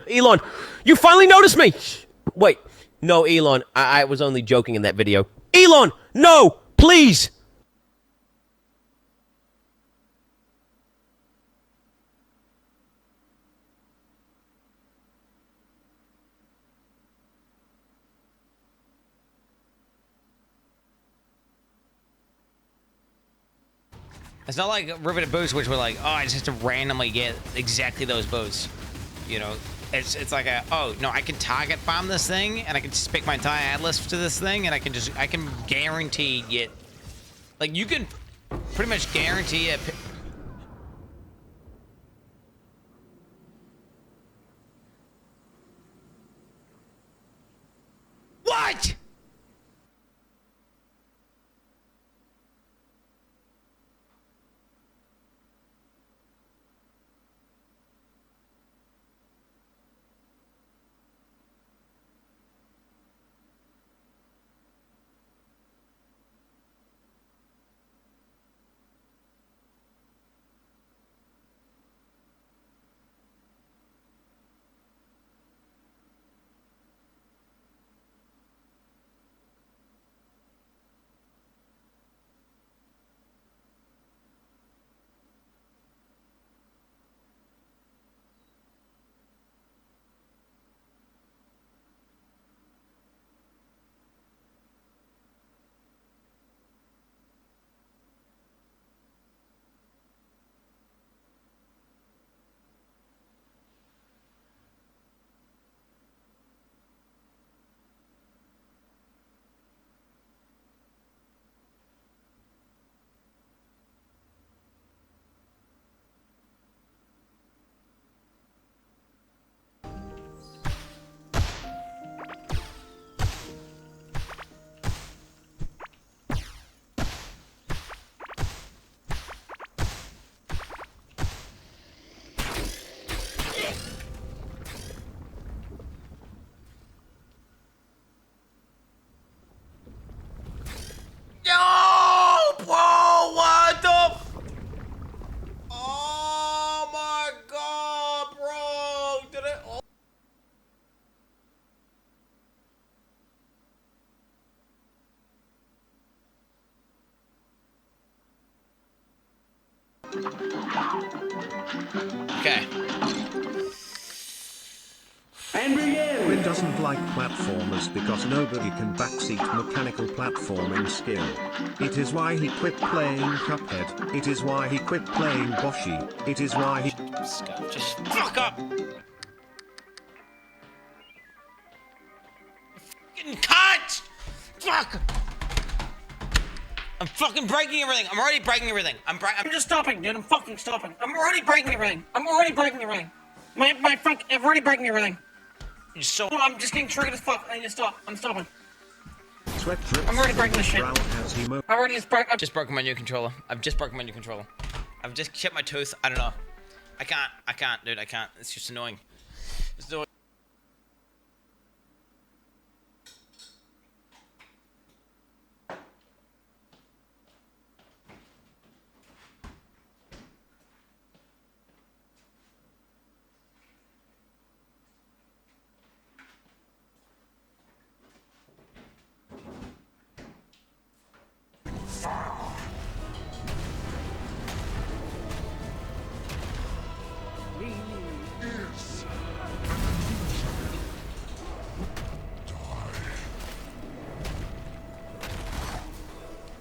Elon, you finally noticed me! Wait, no, Elon, I was only joking in that video. Elon, no! Please! It's not like riveted boots, which were like, oh, I just have to randomly get exactly those boots. You know, it's like a, oh, no, I can target farm this thing, and I can just pick my entire ad list to this thing, and I can guarantee get, like, you can pretty much guarantee it. What? Okay. Quinn doesn't like platformers because nobody can backseat mechanical platforming skill. It is why he quit playing Cuphead. It is why he quit playing Boshi. It is why he... Just fuck up! Fucking cunt! Fuck! I'm fucking breaking everything. I'm already breaking everything. I'm just stopping, dude. I'm fucking stopping. I'm already breaking everything. I'm already breaking everything. I'm already breaking everything. I'm just getting triggered as fuck. I need to stop. I'm stopping. Sweat drips. I'm already breaking this shit. I've just broken my new controller. I've just broken my new controller. I've just chipped my tooth. I don't know. I can't, dude. I can't. It's just annoying. It's annoying.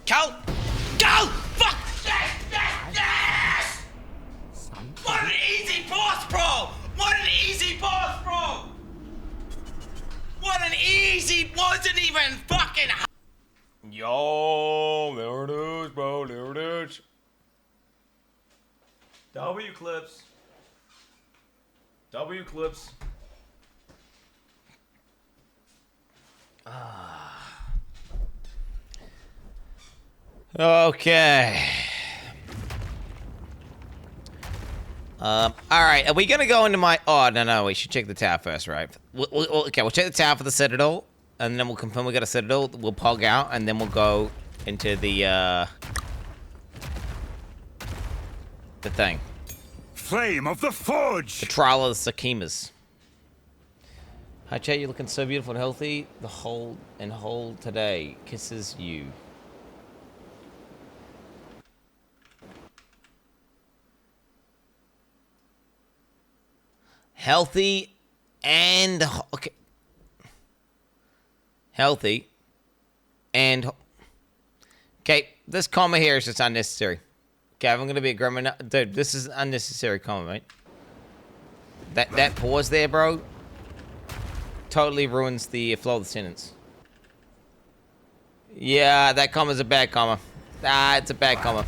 Go! Fuck! Yes! What an easy boss, bro! What an easy boss, bro! What an easy... Wasn't even fucking... Yo, there it is, bro. There it is. W clips. W clips. Okay. All right. Are we gonna go into my? Oh no, we should check the tower first, right? Okay, we'll check the tower for the Citadel, and then we'll confirm we got a Citadel. We'll pog out, and then we'll go into the thing. Flame of the Forge. The Trial of the Sakimas. Hi, chat. You're looking so beautiful and healthy. The whole today. Kisses you. Healthy and okay. Healthy and okay. This comma here is just unnecessary. Okay, I'm gonna be a grammar dude. This is unnecessary comma, mate. That pause there, bro, totally ruins the flow of the sentence. Yeah, that comma's a bad comma. It's a bad comma.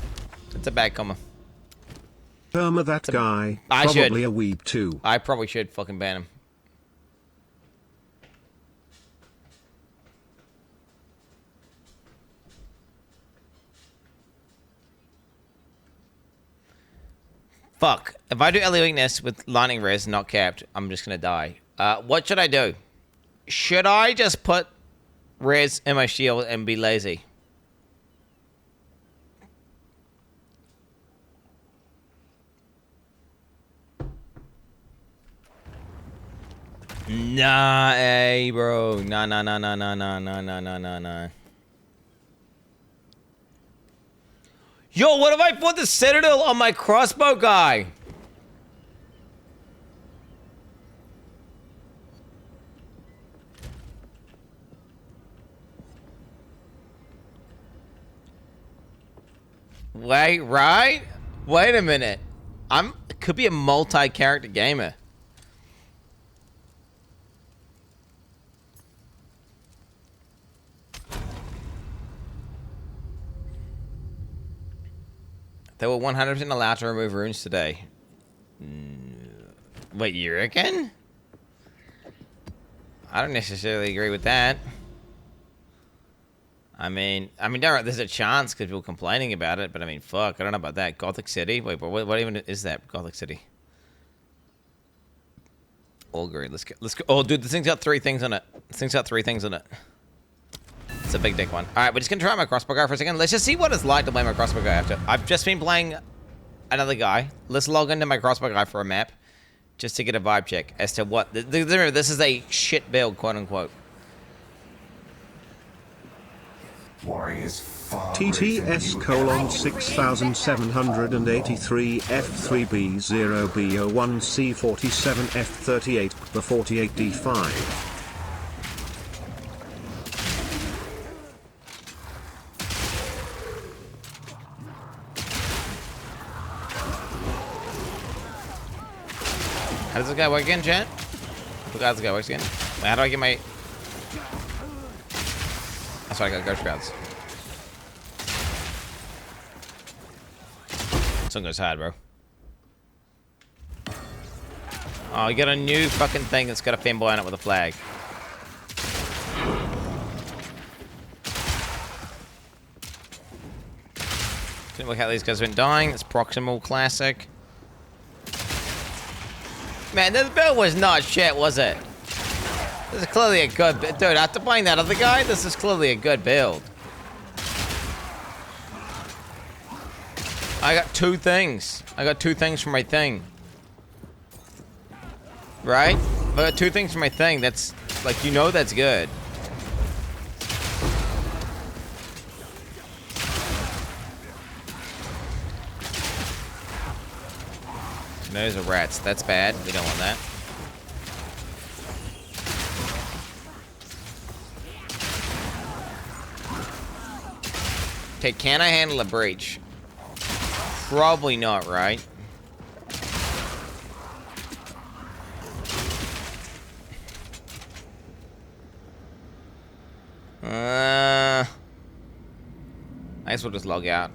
It's a bad comma. Irma, that guy. I probably should. a weeb too. I probably should fucking ban him. Fuck. If I do early weakness with lightning res not capped, I'm just gonna die. What should I do? Should I just put res in my shield and be lazy? Nah, hey, bro. Nah. Yo, what if I put the Citadel on my crossbow guy? Wait, right? Wait a minute. Could be a multi-character gamer. They were 100% allowed to remove runes today. Wait, you reckon? I don't necessarily agree with that. I mean, there's a chance because people are complaining about it, but I mean, fuck, I don't know about that. Gothic City? Wait, but what even is that? Gothic City. All green. Let's go. Oh, dude, this thing's got 3 things on it. This thing's got 3 things on it. It's a big dick one. All right, we're just gonna try my crossbow guy for a second. Let's just see what it's like to play my crossbow guy after. I've just been playing another guy. Let's log into my crossbow guy for a map, just to get a vibe check as to what. Remember, this is a shit build, quote unquote. Warriors TTS:6783 F3B0B01C47 F38 the 48D5. How does this guy work again, chat? How does this guy work again? How do I get my... That's why I got ghost crowds. This one goes hard, bro. Oh, you got a new fucking thing that's got a fanboy on it with a flag. Didn't look how these guys have been dying. It's proximal classic. Man, this build was not shit, was it? This is clearly a good build. Dude, after playing that other guy, this is clearly a good build. I got two things. I got two things for my thing. Right? I got two things for my thing. That's, like, you know that's good. Those are rats. That's bad. We don't want that. Okay, can I handle a breach? Probably not, right? I guess we'll just log out.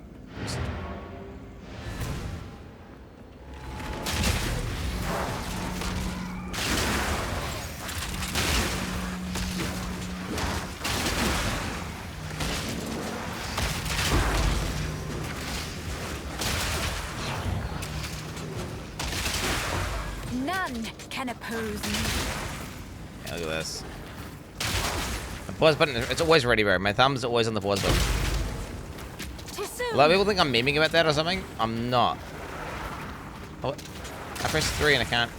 None can oppose me. Yeah, look at this. The pause button, it's always ready, bro. My thumb's always on the pause button. A lot of people think I'm memeing about that or something. I'm not. Oh, I pressed 3 and I can't.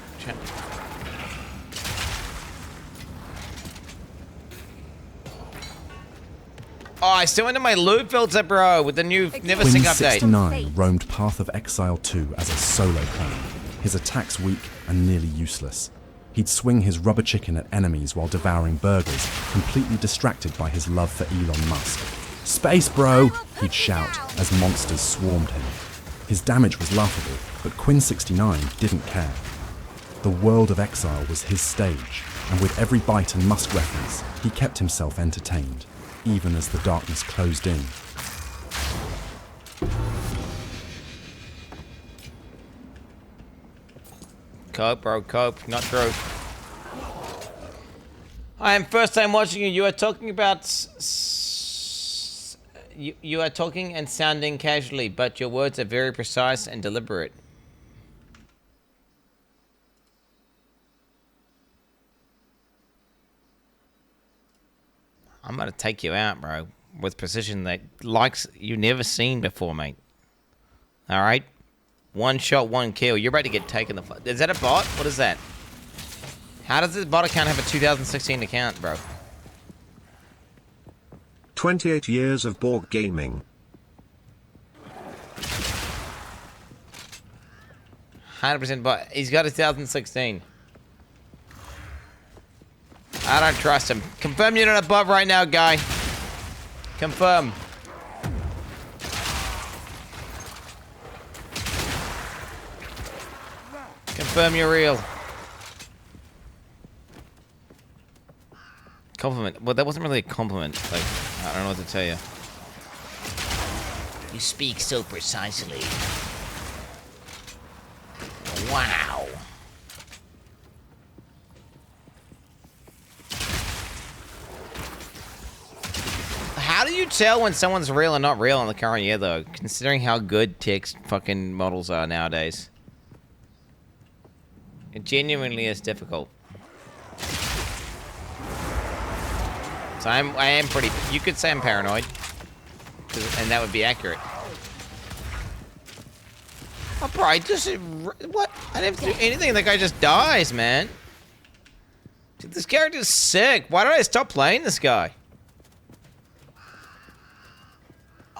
Oh, I still went into my loot filter, bro, with the new Never Sync update. Quin69 roamed Path of Exile 2 as a solo player. His attacks weak and nearly useless. He'd swing his rubber chicken at enemies while devouring burgers, completely distracted by his love for Elon Musk. "Space, bro!" he'd shout as monsters swarmed him. His damage was laughable, but Quin69 didn't care. The world of Exile was his stage, and with every bite and Musk reference, he kept himself entertained, even as the darkness closed in. Cope, bro, cope, not true. I am first time watching you. You are talking about... You are talking and sounding casually, but your words are very precise and deliberate. I'm gonna take you out, bro, with precision that likes you never seen before, mate. All right, one shot, one kill. You're about to get taken the. Is that a bot? What is that? How does this bot account have a 2016 account, bro? 28 years of Borg gaming. 100% bot. He's got a 2016. I don't trust him. Confirm you're not a bot right now, guy. Confirm. Confirm you're real. Compliment. Well, that wasn't really a compliment. Like, I don't know what to tell you. You speak so precisely. Wow. How do you tell when someone's real and not real in the current year, though? Considering how good text fucking models are nowadays. It genuinely is difficult. So I am pretty... You could say I'm paranoid. And that would be accurate. Oh, bro, I just... What? I didn't have to do anything. That guy just dies, man. Dude, this character's sick. Why did I stop playing this guy?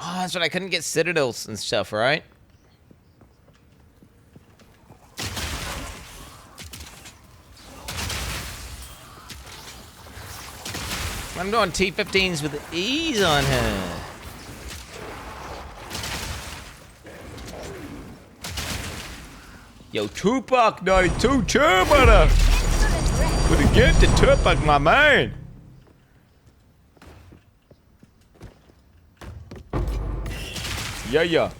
Oh, that's right. I couldn't get citadels and stuff, right? I'm doing T-15s with ease on her. Yo, Tupac 92, chill, brother. With a gift to Tupac, my man. Yeah.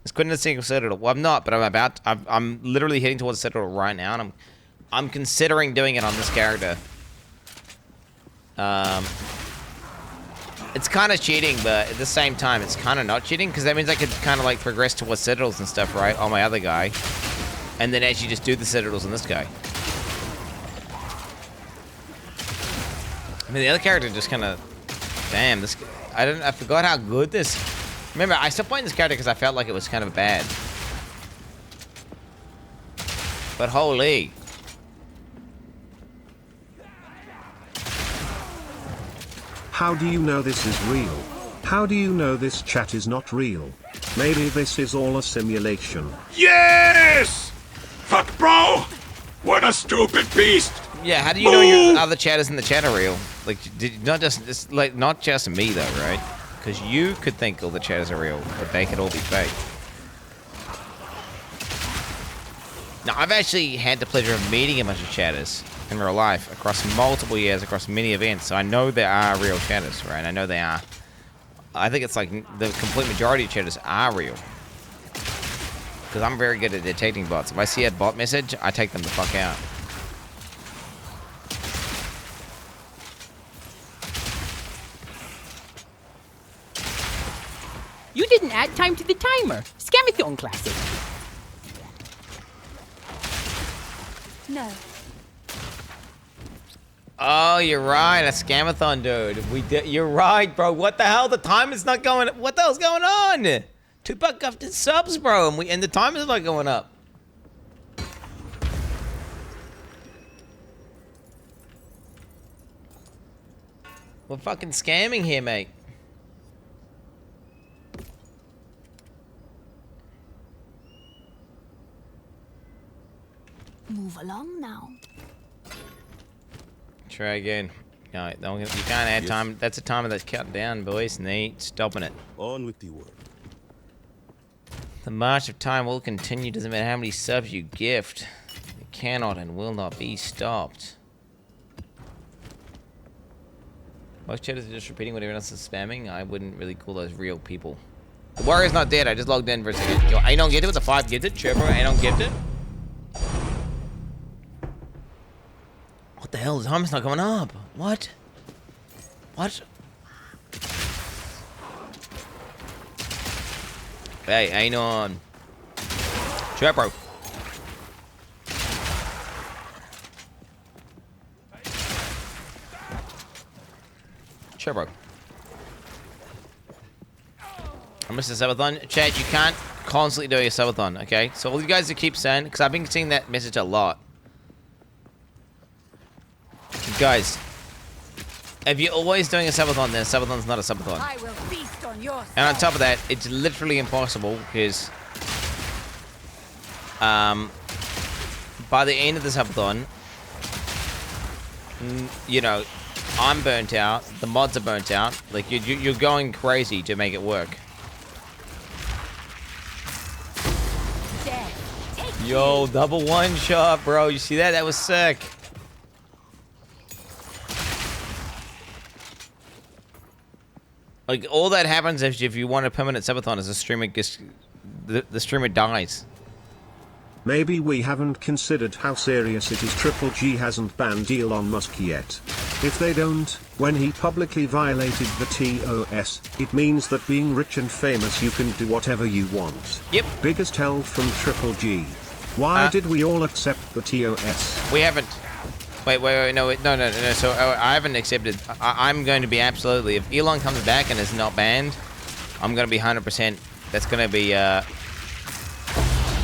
It's quitting the single citadel. Well, I'm not, but I'm literally heading towards the citadel right now, and I'm considering doing it on this character. It's kind of cheating, but at the same time, it's kind of not cheating, because that means I could kind of like progress towards citadels and stuff, right, on my other guy, and then actually just do the citadels on this guy. I mean, the other character just kind of, damn, this. I forgot how good this. Remember, I stopped playing this character because I felt like it was kind of bad. But holy. How do you know this is real? How do you know this chat is not real? Maybe this is all a simulation. Yes! Fuck, bro! What a stupid beast! Yeah, how do you know your other chatters in the chat are real? Like, not just me though, right? Because you could think all the chatters are real, but they could all be fake. Now, I've actually had the pleasure of meeting a bunch of chatters in real life across multiple years, across many events, so I know there are real chatters, right? I know they are. I think it's like the complete majority of chatters are real. Because I'm very good at detecting bots. If I see a bot message, I take them the fuck out. You didn't add time to the timer. Scamathon classic. No. Oh, you're right. A scamathon, dude. You're right, bro. What the hell? The time is not going. What the hell's going on? Tupac gifted subs, bro, and the time is not going up. We're fucking scamming here, mate. Move along now. Try again. No, you can't add time. That's a timer that's counting down, boys. Nate, stopping it. On with the work. The march of time will continue. Doesn't matter how many subs you gift. It cannot and will not be stopped. Most chatters are just repeating what everyone else is spamming. I wouldn't really call those real people. The warrior's not dead. I just logged in for a second. Yo, Anon gifted with the 5 gifted. Chirper, Anon gifted. What the hell? The timer's not going up. What? What? Hey, Anon. Chirper. Chirper. I missed a subathon. Chad, you can't constantly do your subathon, okay? So all you guys that keep saying, because I've been seeing that message a lot. Guys, if you're always doing a subathon, then a subathon's not a subathon. I will feast on your And on top of that, it's literally impossible because by the end of the subathon, you know, I'm burnt out, the mods are burnt out, like you're going crazy to make it work. Yo, double one shot, bro. You see that? That was sick. Like, all that happens if you want a permanent subathon is the streamer gets... The streamer dies. Maybe we haven't considered how serious it is Triple G hasn't banned Elon Musk yet. If they don't, when he publicly violated the TOS, it means that being rich and famous you can do whatever you want. Yep. Biggest hell from Triple G. Why did we all accept the TOS? We haven't. Wait, no. So I haven't accepted. I'm going to be absolutely. If Elon comes back and is not banned, I'm going to be 100%. That's going to be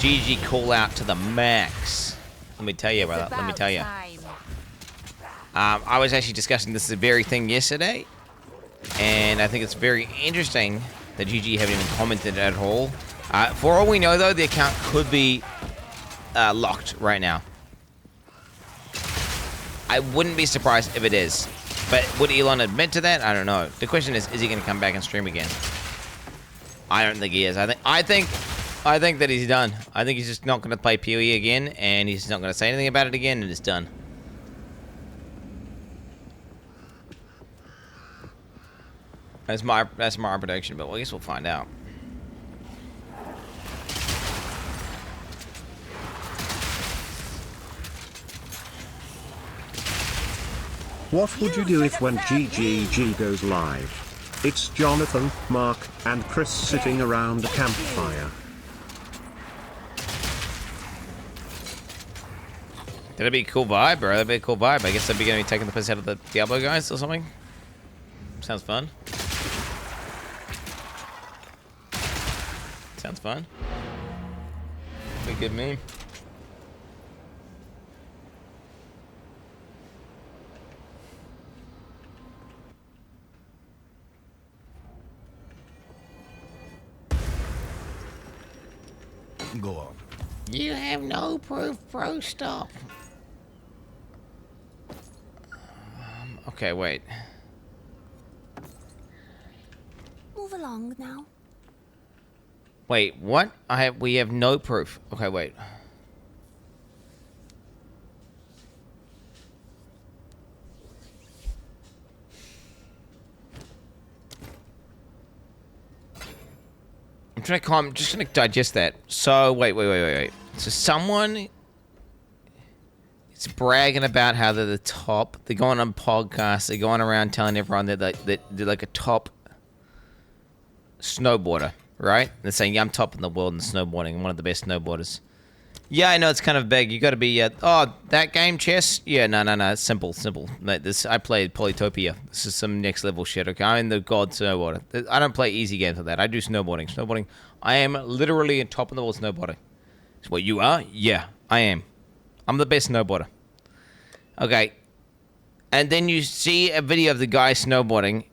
GG call out to the max. Let me tell you, brother. Let me tell you. I was actually discussing this very thing yesterday, And I think it's very interesting that GG haven't even commented at all. For all we know, though, the account could be locked right now. I wouldn't be surprised if it is. But would Elon admit to that? I don't know. The question is he going to come back and stream again? I don't think he is. I think that he's done. I think he's just not going to play PoE again, and he's not going to say anything about it again, and it's done. That's my prediction, but I guess we'll find out. What would you do if when GGG goes live? It's Jonathan, Mark, and Chris sitting around a campfire. That'd be a cool vibe, bro. That'd be a cool vibe. I guess they'd be going to be taking the piss out of the Diablo guys or something. Sounds fun. Sounds fun. Be a good meme. Go on. You have no proof, bro. Stop. Okay, wait. Move along now. Wait, what? We have no proof. Okay, wait. I'm just gonna digest that. So, wait. So someone is bragging about how they're the top. They're going on podcasts. They're going around telling everyone that they're like a top snowboarder, right? They're saying, yeah, I'm top in the world in snowboarding. I'm one of the best snowboarders. Yeah, I know it's kind of big. You got to be, oh, that game, chess? Yeah, no. It's simple. Mate, I played Polytopia. This is some next level shit, okay? I'm the god snowboarder. I don't play easy games like that. I do snowboarding. Snowboarding, I am literally a top in the world snowboarding. So what, you are? Yeah, I am. I'm the best snowboarder. Okay. And then you see a video of the guy snowboarding,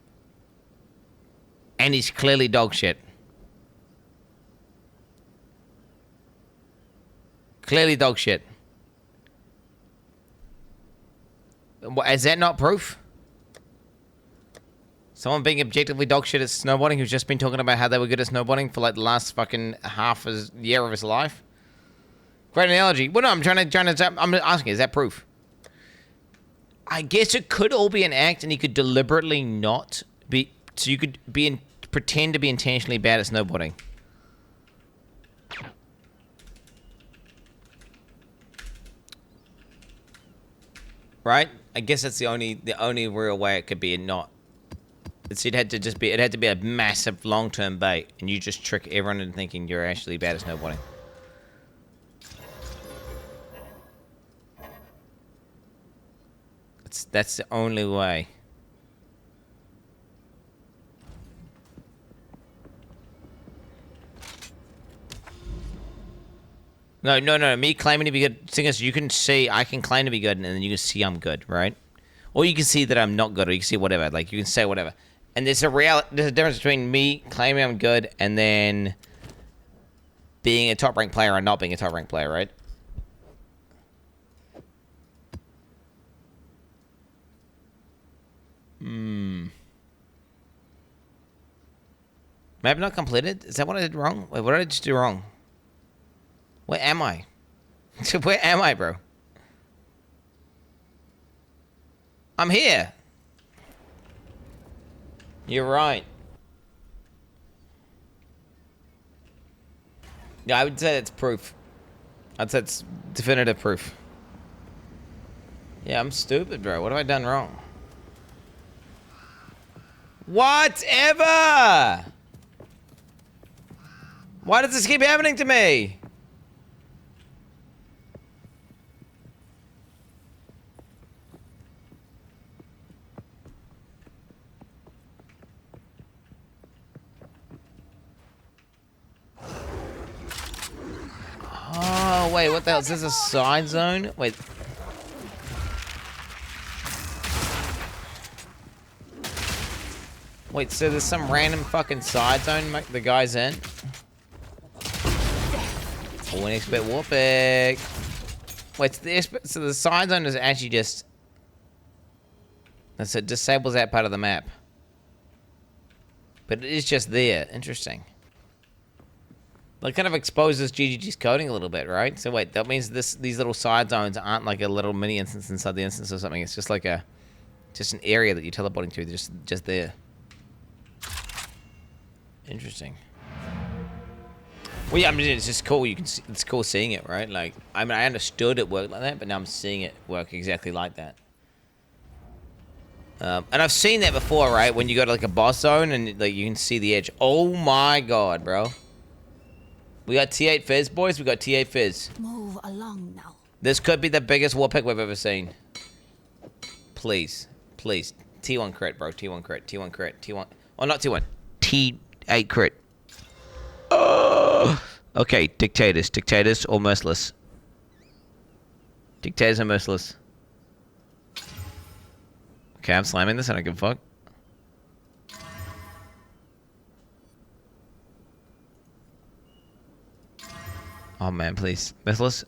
and he's clearly dog shit. Clearly dog shit. Is that not proof? Someone being objectively dog shit at snowboarding who's just been talking about how they were good at snowboarding for like the last fucking half a year of his life? Great analogy. Well, no, I'm asking, is that proof? I guess it could all be an act and he could deliberately not be... So you could pretend to be intentionally bad at snowboarding. Right? I guess that's the only real way it could be not. It had to be a massive long-term bait, and you just trick everyone into thinking you're actually bad at snowboarding. That's the only way. No. Me claiming to be good. Thing is, you can see I can claim to be good, and then you can see I'm good, right? Or you can see that I'm not good, or you can see whatever. Like you can say whatever. And there's a difference between me claiming I'm good and then being a top ranked player and not being a top ranked player, right? Map not completed? Is that what I did wrong? Wait, what did I just do wrong? Where am I? Where am I, bro? I'm here. You're right. Yeah, I would say it's proof. I'd say it's definitive proof. Yeah, I'm stupid, bro. What have I done wrong? Whatever! Why does this keep happening to me? Oh, wait, what the hell? Is this a side zone? Wait. Wait, so there's some random fucking side zone the guy's in? I wouldn't expect Warpic. Wait, so the side zone is actually just... So it disables that part of the map. But it is just there. Interesting. Well, it kind of exposes GGG's coding a little bit, right? So wait, that means these little side zones aren't like a little mini instance inside the instance or something. It's just like just an area that you're teleporting to. They're just there. Interesting. Well, yeah, I mean, it's just cool. You can see, it's cool seeing it, right? Like, I mean, I understood it worked like that, but now I'm seeing it work exactly like that. And I've seen that before, right? When you go to like a boss zone and like you can see the edge. Oh my god, bro. We got T8 Fizz, boys. We got T8 Fizz. Move along now. This could be the biggest war pick we've ever seen. Please. Please. T1 crit, bro. T1 crit. T1 crit. T1. Oh, not T1. T8 crit. Okay, dictators. Dictators or merciless? Dictators or merciless? Okay, I'm slamming this. I don't give a fuck. Oh man, please. Merciless?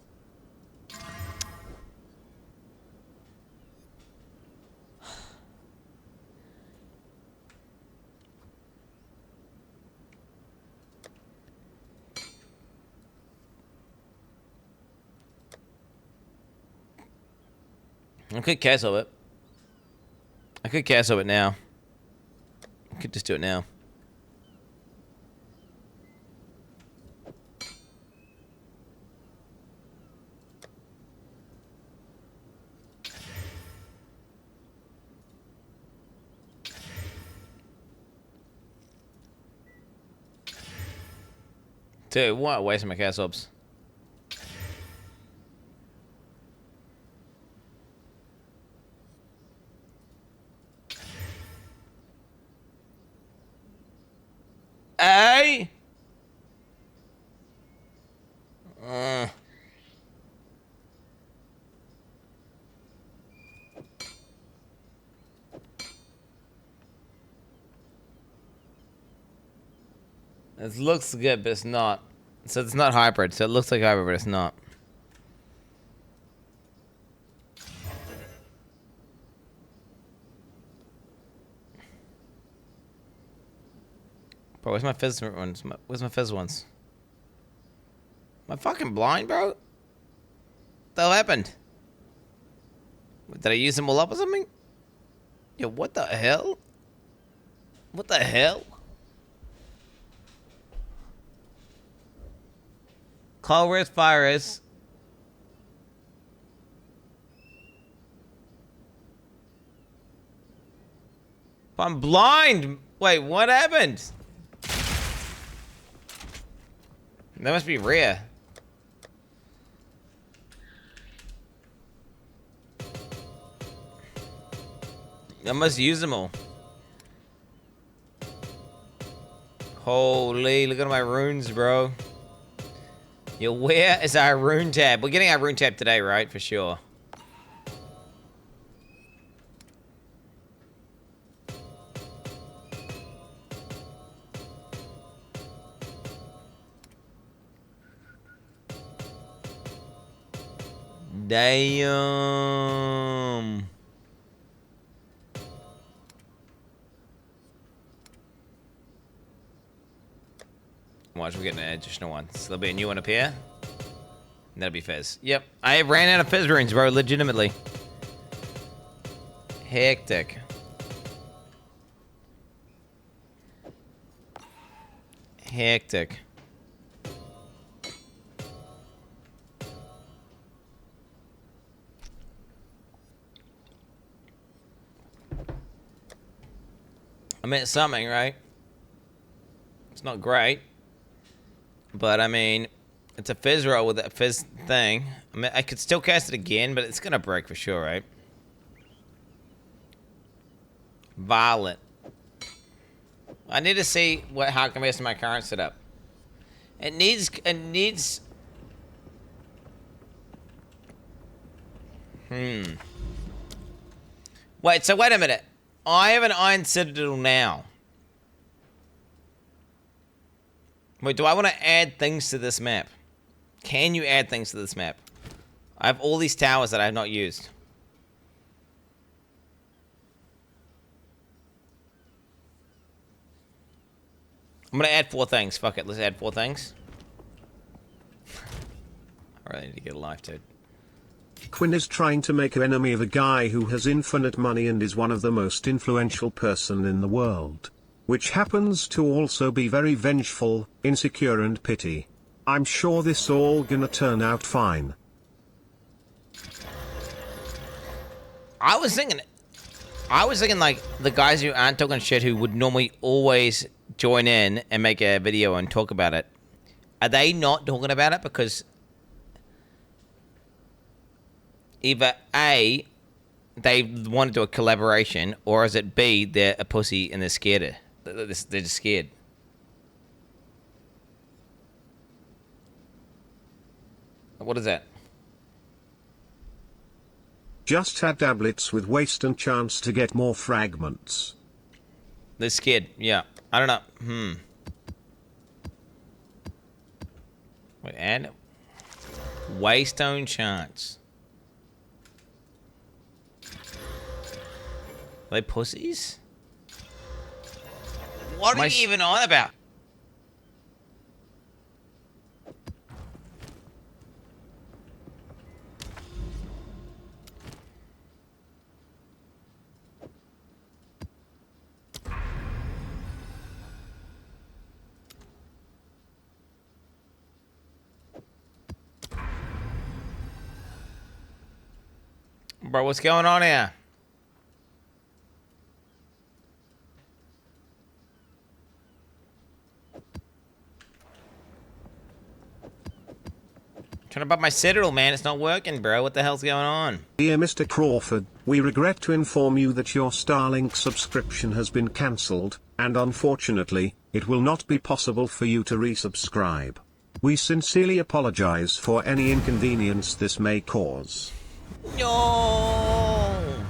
I could cancel it. I could cancel it now. I could just do it now. Dude, what a waste of my cast ops. Hey! It looks good, but it's not. So it's not hybrid, so it looks like hybrid, but it's not. Bro, where's my fizz ones? Where's my fizz ones? Am I fucking blind, bro? What the hell happened? Did I use them all up or something? Yo, what the hell? What the hell? Call where's fire is. I'm blind. Wait, what happened? That must be rare. I must use them all. Holy, look at my runes, bro. Yo, where is our rune tab? We're getting our rune tab today, right? For sure. Damn. Watch, we're getting an additional one. So there'll be a new one up here. And that'll be Fizz. Yep. I ran out of Fizz runes, bro. Legitimately. Hectic. Hectic. I mean, it's something, right? It's not great. But, I mean, it's a Fizz roll with that Fizz thing. I mean, I could still cast it again, but it's gonna break for sure, right? Violet. I need to see how it compares to my current setup. It needs... Wait, so wait a minute. I have an Iron Citadel now. Wait, do I want to add things to this map? Can you add things to this map? I have all these towers that I have not used. I'm gonna add 4 things. Fuck it, let's add 4 things. I really need to get a life, dude. Quin is trying to make an enemy of a guy who has infinite money and is one of the most influential person in the world. Which happens to also be very vengeful, insecure and petty. I'm sure this all gonna turn out fine. I was thinking like the guys who aren't talking shit who would normally always join in and make a video and talk about it. Are they not talking about it because either A, they want to do a collaboration, or is it B, they're a pussy and they're scared. They're just scared. What is that? Just had tablets with waste and chance to get more fragments. They're scared, yeah. I don't know. Wait, and Waystone chance. Are they pussies? What are you even on about? Bro, what's going on here? Trying to buy my Citadel, man. It's not working, bro. What the hell's going on? Dear Mr. Crawford, we regret to inform you that your Starlink subscription has been cancelled, and unfortunately, it will not be possible for you to resubscribe. We sincerely apologize for any inconvenience this may cause. No.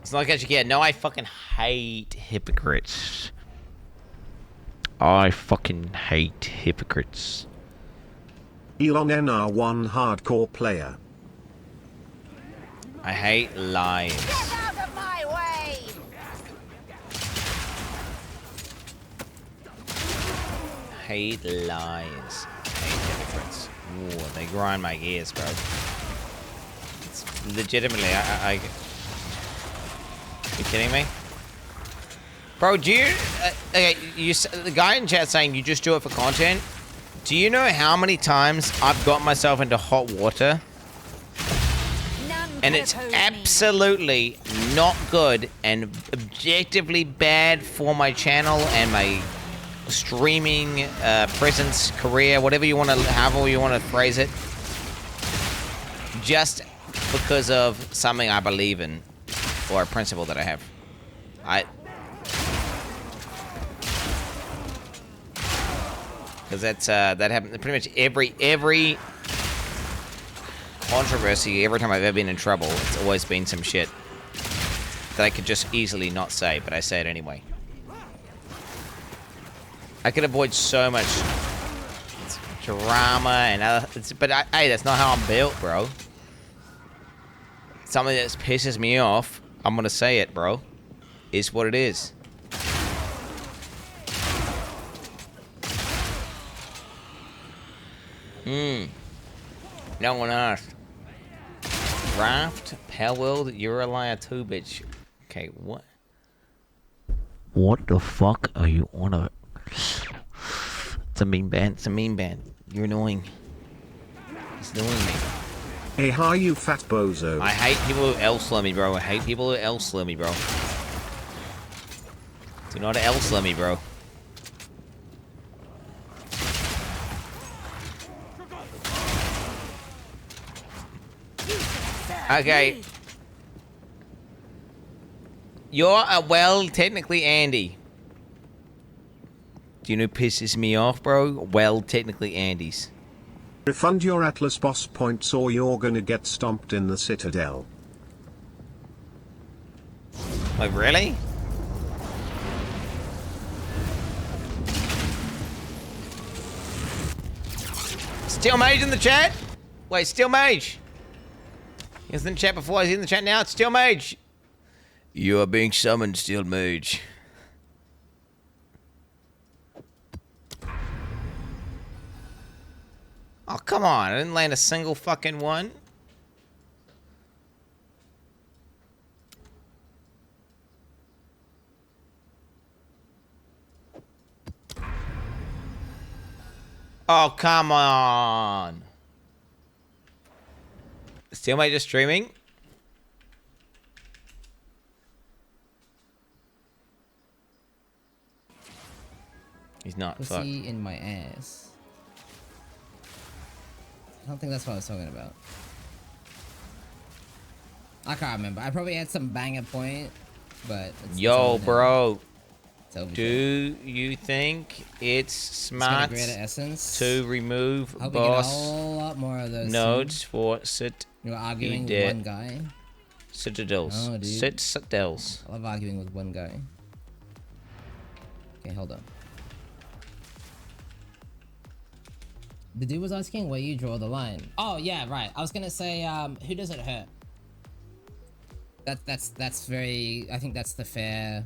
It's not like you no, I fucking hate hypocrites. I fucking hate hypocrites. Elon NR1 hardcore player. I hate lies. Get out of my way! Hate lies. Hate hypocrites. Ooh, they grind my gears, bro. It's legitimately, are you kidding me? Bro, do you, okay, the guy in chat saying you just do it for content. Do you know how many times I've got myself into hot water? And it's absolutely not good and objectively bad for my channel and my streaming presence, career, whatever you want to, however you want to phrase it. Just because of something I believe in or a principle that I have. Because that's that happened pretty much every controversy, every time I've ever been in trouble, it's always been some shit that I could just easily not say, but I say it anyway. I could avoid so much drama and other, but hey, that's not how I'm built, bro. Something that pisses me off, I'm gonna say it, bro. Is what it is. No one asked. Raft, Palworld, you're a liar too, bitch. Okay, what? What the fuck are you on a... It's a mean band, it's a mean band. You're annoying. It's annoying me. Hey, hi you fat bozo. I hate people who L-slur me, bro. I hate people who L-slur me, bro. Do not L-slur me, bro. Okay. You're a well, technically Andy. Do you know who pisses me off, bro? Well, technically Andy's. Refund your Atlas boss points or you're gonna get stomped in the Citadel. Like, really? Steel Mage in the chat? Wait, Steel Mage. He was in the chat before, he's in the chat now. It's Steel Mage. You are being summoned, Steel Mage. Oh, come on. I didn't land a single fucking one. Oh, come on. Still am I just streaming? He's not. Pussy Fuck. in my ass. I don't think that's what I was talking about. I can't remember. I probably had some banger point, but Yo, bro. Do you think it's smart to remove I hope we get a boss whole lot more of those nodes for sit? You're arguing with one guy. Citadels. Oh, dude. Citadels. I love arguing with one guy. Okay, hold on. The dude was asking where you draw the line. Oh yeah, right. I was gonna say, who does it hurt? That's very. I think that's the fair.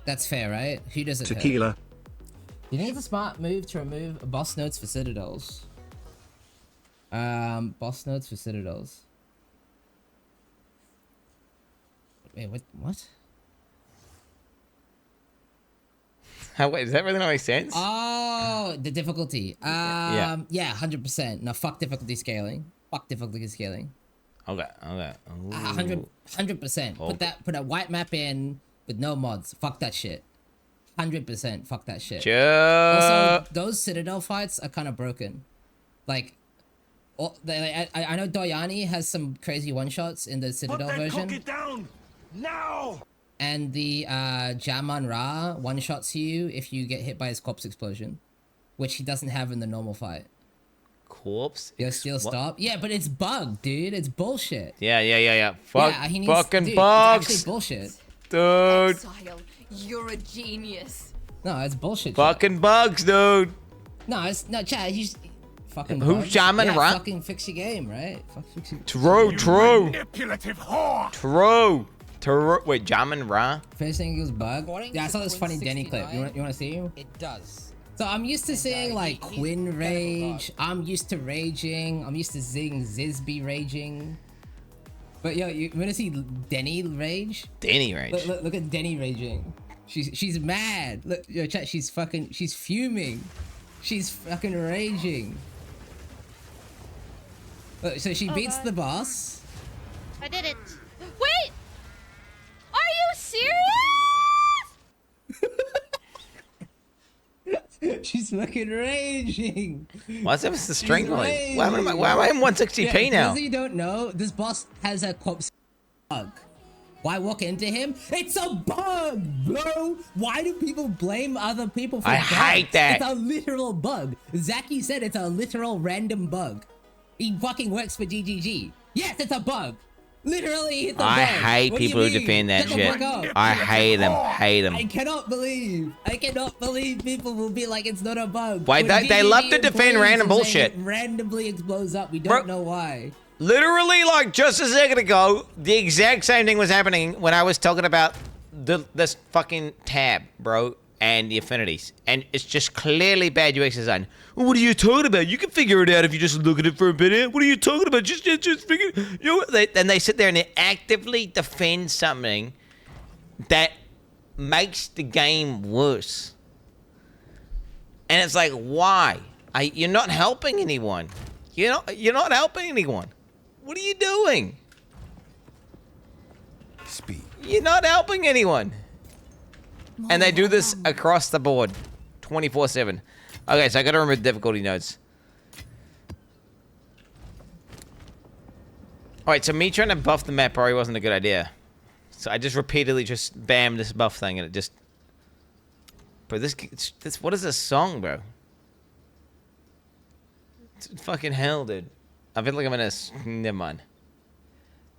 That's fair, right? Who does it hurt? Tequila. You think it's a smart move to remove boss nodes for citadels? Boss nodes for citadels. Wait, what? Wait, does that really not make sense? Oh, the difficulty. Yeah. Yeah, 100%. No, fuck difficulty scaling. Fuck difficulty scaling. Okay. 100%. Put a white map in with no mods. Fuck that shit. 100%. Fuck that shit. Also, those Citadel fights are kind of broken. Like, I know Doyani has some crazy one-shots in the Citadel version. Cook it down now. And the Jaman Ra one-shots you if you get hit by his corpse explosion, which he doesn't have in the normal fight. Corpse? Your steel stop? Yeah, but it's bugged, dude. It's bullshit. Yeah. Fucking bugs. It's actually bullshit. Dude. Exile, you're a genius. No, it's bullshit. Fucking bugs, dude. No, it's no Chad. He's fucking. Who's bugs. Jaman yeah, Ra? Fucking fix your game, right? Fuck, fix your... True. Manipulative whore. True. Wait, Jaman Ra? First thing goes bug. Yeah, I saw this funny Denny clip. You wanna see? It does. So I'm used to seeing like Quinn rage. I'm used to raging. I'm used to seeing Zizby raging. But yo, you wanna see Denny rage? Denny rage. Look at Denny raging. She's mad. Look, yo, chat. She's fuming. She's fucking raging. Look, so she beats the boss. I did it. Wait! Are you serious? She's fucking raging. Why's that the strength going? Why am I in 160p now? Because you don't know, this boss has a corpse bug. Why walk into him? It's a bug, bro. Why do people blame other people for bugs? hate that. It's a literal bug. Zaki said it's a literal random bug. He fucking works for GGG. Yes, it's a bug. Literally, it's a bug. I hate people who defend that shit. I hate them. I cannot believe people will be like it's not a bug. Why they love to defend random bullshit. It randomly explodes up. We don't know why. Literally, like just a second ago, the exact same thing was happening when I was talking about this fucking tab, bro, and the affinities, and it's just clearly bad UX design. What are you talking about? You can figure it out if you just look at it for a bit. What are you talking about? Just figure. You know, and they sit there and they actively defend something that makes the game worse. And it's like, why? You're not helping anyone. You're not helping anyone. What are you doing? Speed. You're not helping anyone. And they do this across the board, 24/7. Okay, so I gotta remove difficulty nodes. Alright, so me trying to buff the map probably wasn't a good idea. So I just repeatedly just bam this buff thing and it just... Bro, this what is this song, bro? It's fucking hell, dude. I feel like I'm in a... Never mind.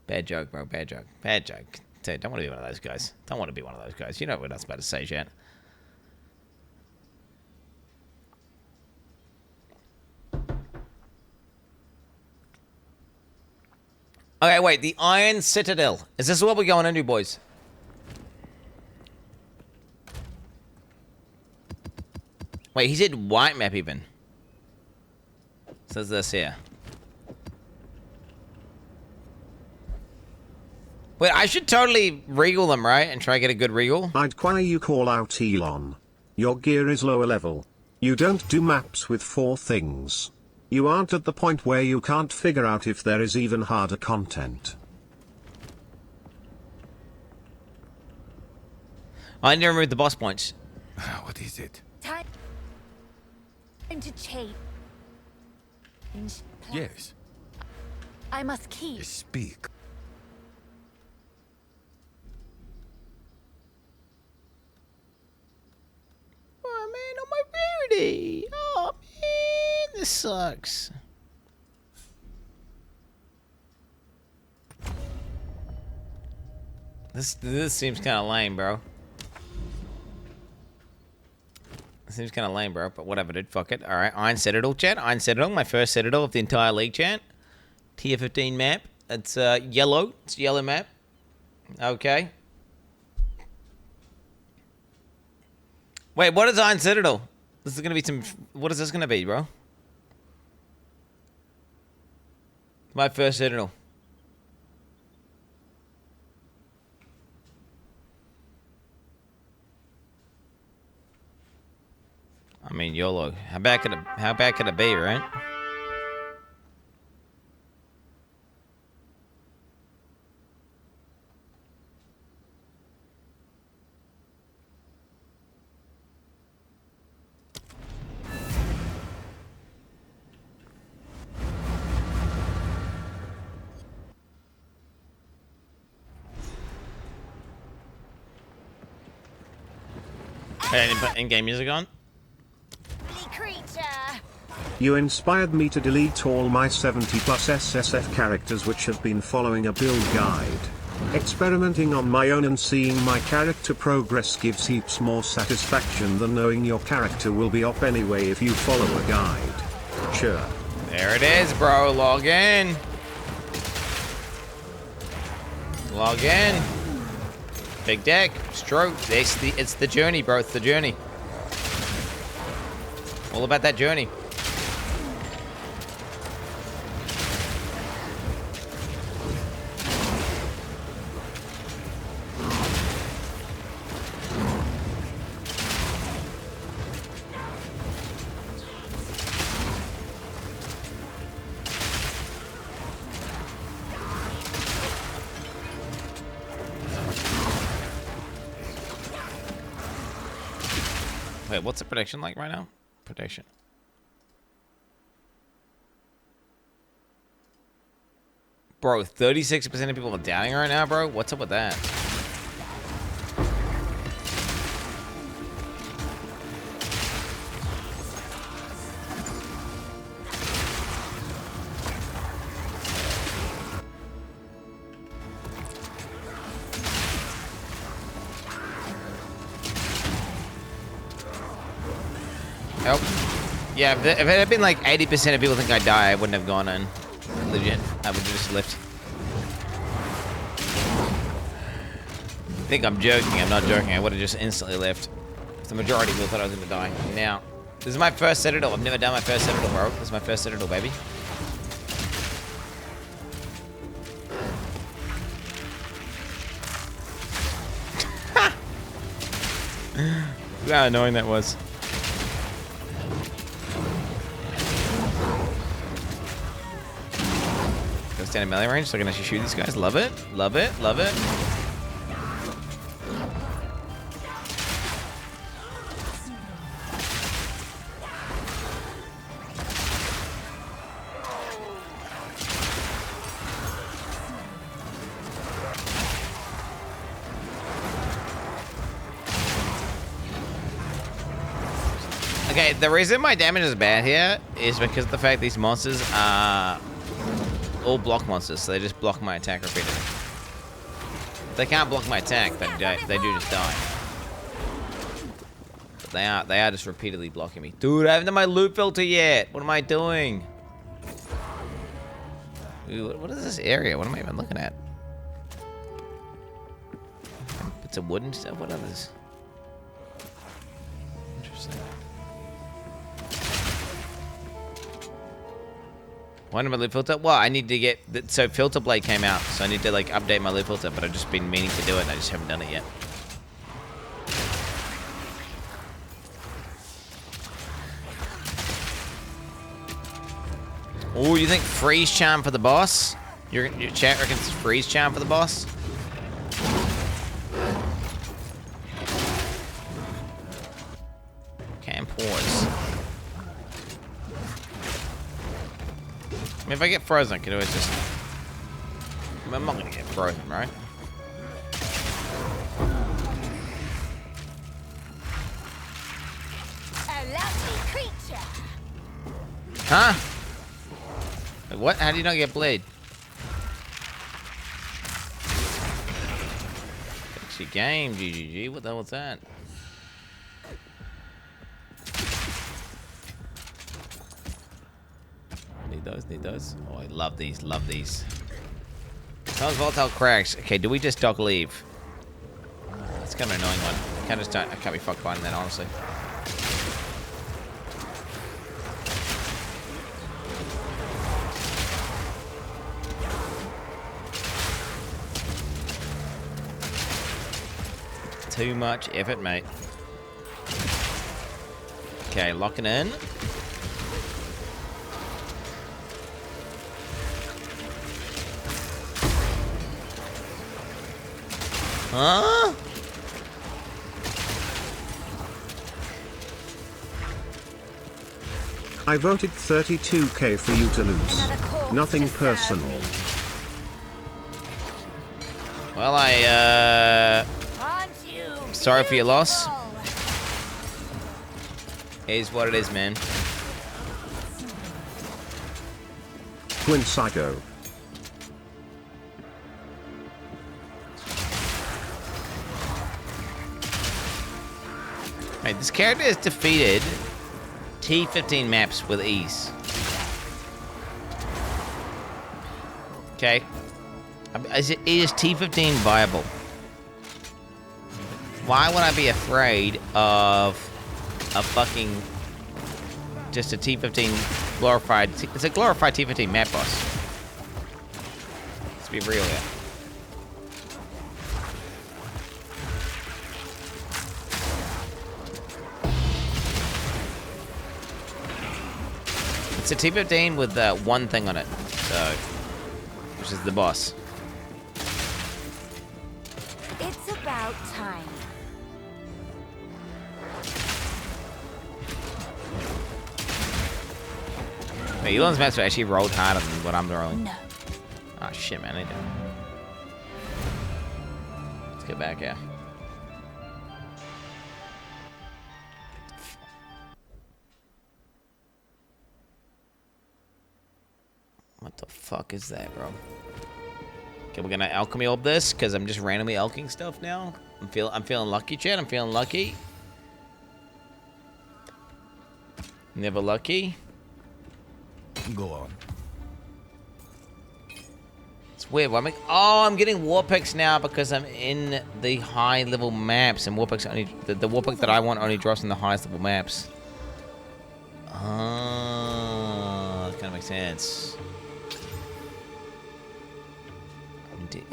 Bad joke, bro. Bad joke. Bad joke. Dude, don't want to be one of those guys. Don't want to be one of those guys. You know what I was about to say, chat. Okay, wait. The Iron Citadel. Is this what we're going into, boys? Wait, he said white map even. Says this here. Wait, I should totally regal them, right? And try to get a good regal? I'd why you call out Elon. Your gear is lower level. You don't do maps with 4 things. You aren't at the point where you can't figure out if there is even harder content. I need to remove the boss points. What is it? Time to change. Yes. I must keep. Speak. Oh man, on my rarity. Oh man, this sucks. This seems kind of lame, bro. Seems kind of lame, bro, but whatever, dude. Fuck it. All right, Iron Citadel, chat. Iron Citadel, my first Citadel of the entire league, chat. Tier 15 map. It's yellow. It's a yellow map. Okay. Wait, what is Iron Citadel? This is gonna be some. What is this gonna be, bro? My first Citadel. I mean, YOLO. How bad could it be, right? Hey, in-game music on? You inspired me to delete all my 70 plus SSF characters which have been following a build guide. Experimenting on my own and seeing my character progress gives heaps more satisfaction than knowing your character will be up anyway if you follow a guide. Sure. There it is, bro. Log in. Log in. Big deck. Stroke. It's the journey, bro. It's the journey. All about that journey. Wait, what's the prediction like right now? Prediction. Bro, 36% of people are doubting right now, bro. What's up with that? Nope. Yeah, if it had been like 80% of people think I die, I wouldn't have gone in. Legit. I would just lift. I think I'm joking. I'm not joking. I would have just instantly left. The majority of people thought I was going to die. Now, this is my first Citadel. I've never done my first Citadel, bro. This is my first Citadel, baby. Look how annoying that was. Go stand in melee range so I can actually shoot these guys. Love it. Love it. Love it. Okay, the reason my damage is bad here is because of the fact these monsters are all block monsters, so they just block my attack repeatedly. They can't block my attack, but they do just die. But they are just repeatedly blocking me. Dude, I haven't done my loot filter yet. What am I doing? Ooh, what is this area? What am I even looking at? It's a wooden stuff. What are this? Interesting. Why did my live filter? Well, I need to get... So FilterBlade came out, so I need to like update my live filter, but I've just been meaning to do it and I just haven't done it yet. Oh, you think freeze charm for the boss? Your chat reckons it's freeze charm for the boss? Okay, and pause. I mean, if I get frozen, I can always just... I'm not gonna get frozen, right? A lovely creature. Huh? Wait, what? How do you not get blade? Fix your game, GGG. What the hell was that? Need those. Oh, I love these, love these. Someone's volatile cracks. Okay, do we just dog leave? It's kind of an annoying one. I can't be fucked by that, honestly. Too much effort, mate. Okay, locking in. Huh? I voted 32k for you to lose. Nothing personal. Well, sorry for your loss. It is what it is, man. Quin69. Right, this character has defeated T15 maps with ease. Okay. Is T15 viable? Why would I be afraid of a fucking... just a T15 glorified... It's a glorified T15 map boss. Let's be real here. It's a T15 with one thing on it, so... which is the boss. It's about time. Wait, Elon's maps are actually rolled harder than what I'm rolling. No. Oh shit, man, I do. Let's get back here. What the fuck is that, bro? Okay, we're gonna alchemy orb this because I'm just randomly alching stuff now. I'm feeling lucky, Chad. I'm feeling lucky. Never lucky. Go on. It's weird. I'm getting war picks now because I'm in the high level maps, and war picks only the war pick that I want only drops in the highest level maps. Oh, that kind of makes sense.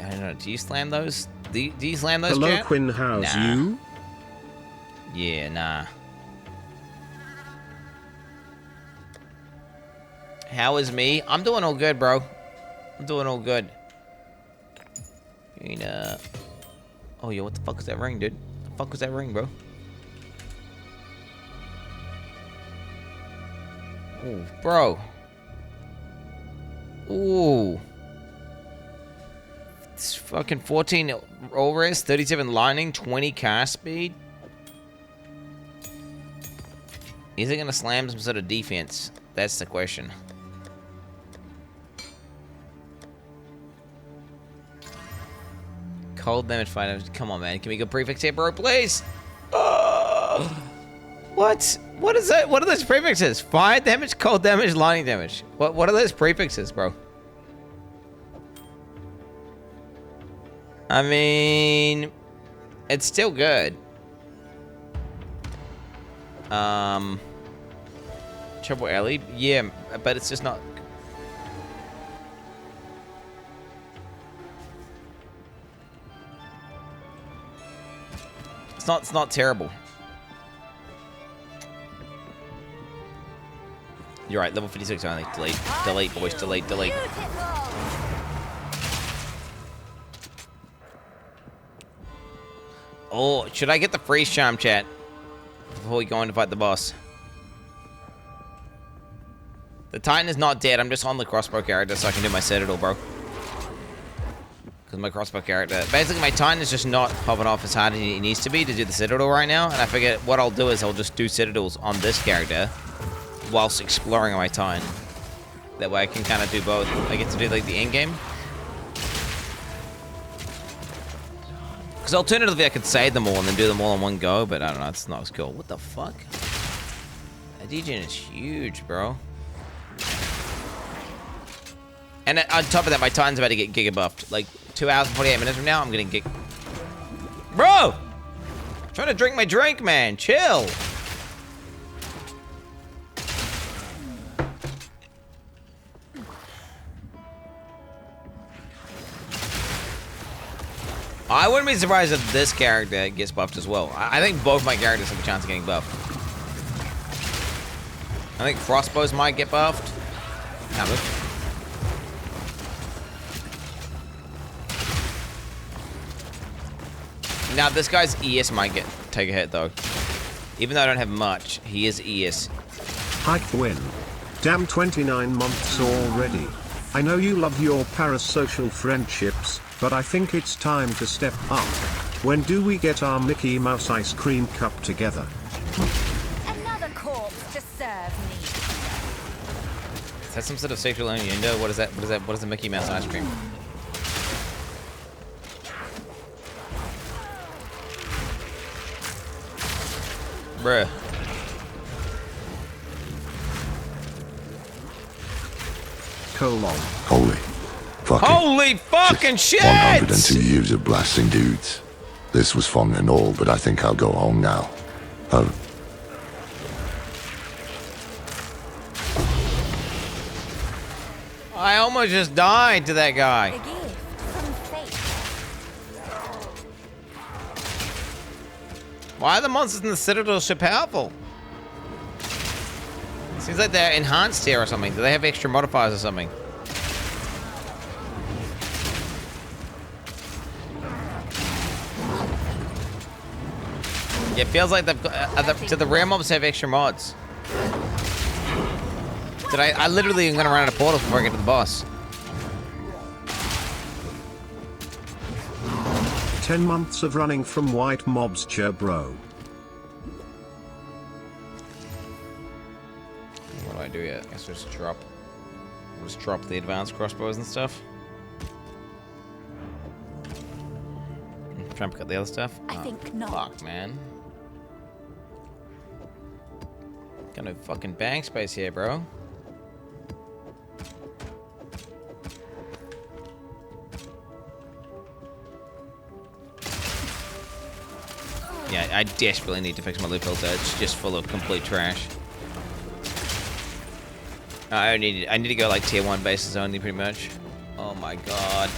I don't know. Do you slam those? Do you slam those? Hello, chat? Quinn. How's Nah. you? Yeah, nah. How is me? I'm doing all good, bro. I'm doing all good. Oh, yo, what the fuck is that ring, dude? What the fuck was that ring, bro? Ooh, bro. Ooh. It's fucking 14 roll res, 37 lightning, 20 cast speed. Is it gonna slam some sort of defense? That's the question. Cold damage, fire damage. Come on, man. Can we go prefix here, bro, please? What? What is that? What are those prefixes? Fire damage, cold damage, lightning damage. What are those prefixes, bro? I mean, it's still good. Triple Ellie? Yeah, but it's just not... It's not terrible. You're right, level 56 only. Delete, delete, boys, delete, delete. Oh, should I get the freeze charm, chat? Before we go in to fight the boss. The Titan is not dead. I'm just on the crossbow character so I can do my Citadel, bro. Because my crossbow character... Basically, my Titan is just not popping off as hard as he needs to be to do the Citadel right now. And I figure what I'll do is I'll just do Citadels on this character whilst exploring my Titan. That way I can kind of do both. I get to do, like, the end game. Because alternatively, I could save them all and then do them all in one go. But I don't know. It's not as cool. What the fuck? That degen is huge, bro. And on top of that, my Titan's about to get giga buffed. Like, 2 hours and 48 minutes from now, I'm getting gig... Bro! I'm trying to drink my drink, man. Chill. I wouldn't be surprised if this character gets buffed as well. I think both my characters have a chance of getting buffed. I think crossbows might get buffed. Nah, move. Now, this guy's ES might take a hit, though. Even though I don't have much, he is ES. Hike win. Damn 29 months already. I know you love your parasocial friendships, but I think it's time to step up. When do we get our Mickey Mouse ice cream cup together? Another corpse to serve me. Is that some sort of sexual innuendo? What is that? What is that? What is the Mickey Mouse ice cream? Bruh. Holy fucking shit! 102 years of blasting dudes. This was fun and all, but I think I'll go home now. I almost just died to that guy. Why are the monsters in the Citadel so powerful? Seems like they're enhanced here or something. Do they have extra modifiers or something? Yeah, it feels like they've got... do the rare mobs have extra mods? I literally am going to run out of portals before I get to the boss. 10 months of running from white mobs, bro. What do I do yet? I guess we'll just drop the advanced crossbows and stuff. Try and pick up the other stuff. I think not. Fuck, man. Got no fucking bank space here, bro. Yeah, I desperately need to fix my loot filter. It's just full of complete trash. I need to go like tier 1 bases only, pretty much. Oh my god.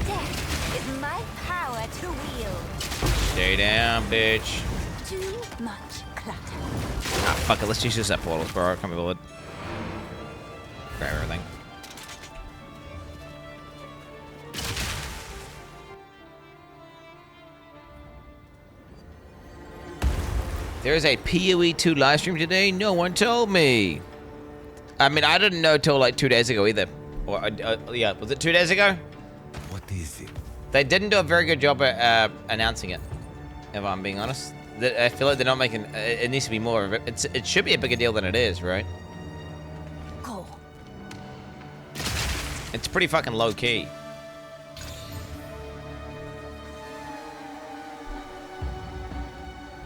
Death is my power to wield. Stay down, bitch. Too much clutter. Ah, fuck it. Let's just use that portals, bro. I can't be bothered. Grab everything. There is a PoE 2 live stream today. No one told me. I mean, I didn't know till like 2 days ago either. Or yeah, was it 2 days ago? What is it? They didn't do a very good job at announcing it. If I'm being honest, I feel like they're not making. It needs to be more of it. It should be a bigger deal than it is, right? It's pretty fucking low key.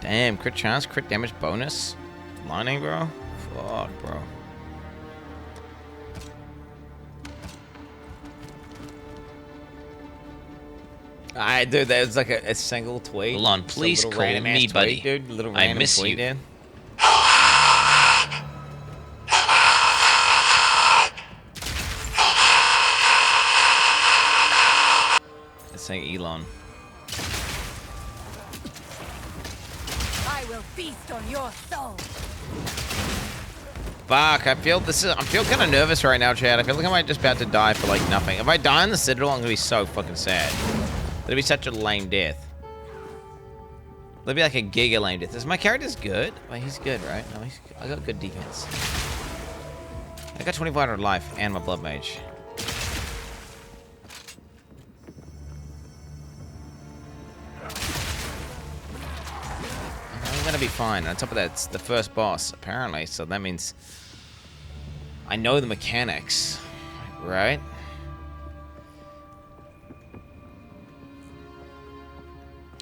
Damn, crit chance, crit damage bonus. Mining, bro? Fuck, bro. I dude, that was like a single tweet. Hold on, please call me buddy. Dude, little I random miss tweet, you. dude. It's saying Elon. I will feast on your soul. Fuck, I feel kind of nervous right now, Chad. I feel like I might just about to die for like nothing. If I die in the Citadel, I'm gonna be so fucking sad. That'd be such a lame death. That'd be like a giga lame death. Is my character's good? Well, he's good, right? No, I got good defense. I got 2,500 life and my blood mage. I'm gonna be fine. On top of that, it's the first boss, apparently. So that means I know the mechanics, right?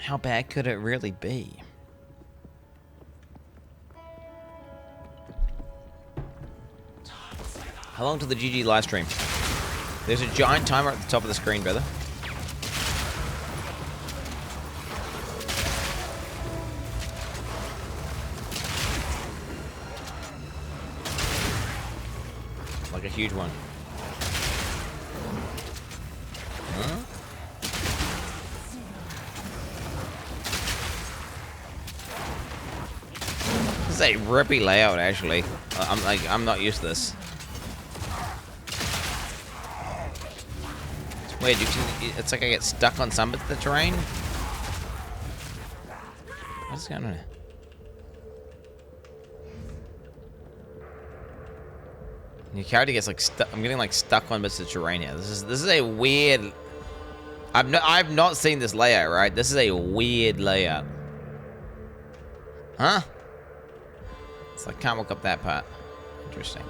How bad could it really be? How long till the GG live stream? There's a giant timer at the top of the screen, brother. Like a huge one. Huh? This is a rippy layout, actually. I'm not used to this. It's weird. It's like I get stuck on some of the terrain. What's going on here? Your character gets like stuck. I'm getting like stuck on bits of terrain here. This is a weird. I've not seen this layout, right? This is a weird layout. Huh? So I can't walk up that part. Interesting.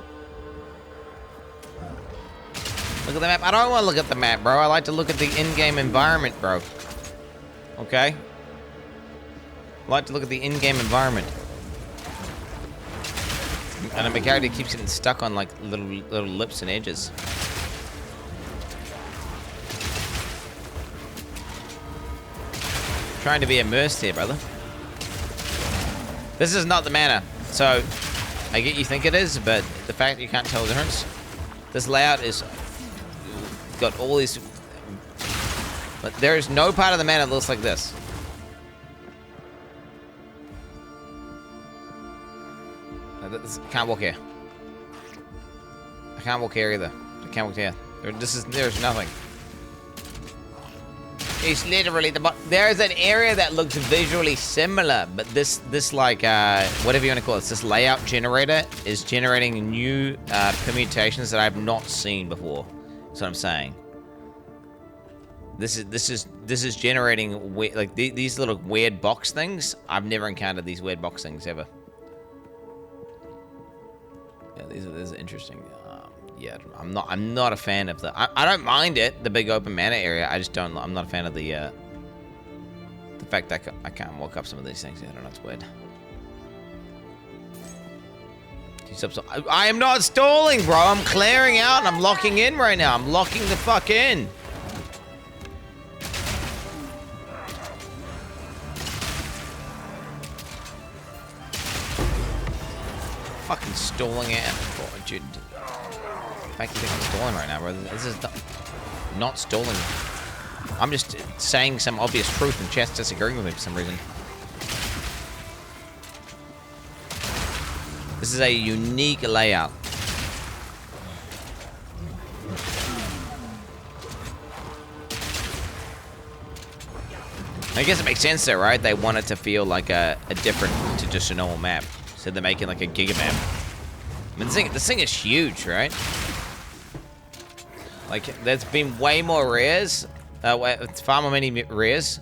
Look at the map. I don't want to look at the map, bro. I like to look at the in-game environment, bro. Okay? I like to look at the in-game environment. And my character keeps getting stuck on like little lips and edges. Trying to be immersed here, brother. This is not the mana. So, I get you think it is, but the fact that you can't tell the difference. This layout is got all these, but there is no part of the mana that looks like this. Can't walk here. I can't walk here either. I can't walk here. There's nothing. It's literally there's an area that looks visually similar, but this like whatever you want to call it, this layout generator is generating new permutations that I've not seen before. That's what I'm saying. This is generating like these little weird box things. I've never encountered these weird box things ever. Yeah, this is interesting. Yeah, I'm not a fan of the. I don't mind it, the big open mana area. I just don't. I'm not a fan of the fact that I can't walk up some of these things. I don't know. It's weird. I am not stalling, bro. I'm clearing out and I'm locking in right now. I'm locking the fuck in. Fucking stalling it. Oh, dude. The fact you think I'm stalling right now, bro. This is not stalling. I'm just saying some obvious truth and Chess disagreeing with me for some reason. This is a unique layout. I guess it makes sense though, right? They want it to feel like a different to just a normal map. So they're making like a giga map. I mean, this thing is huge, right? Like, there's been way more rares. It's far more many rares.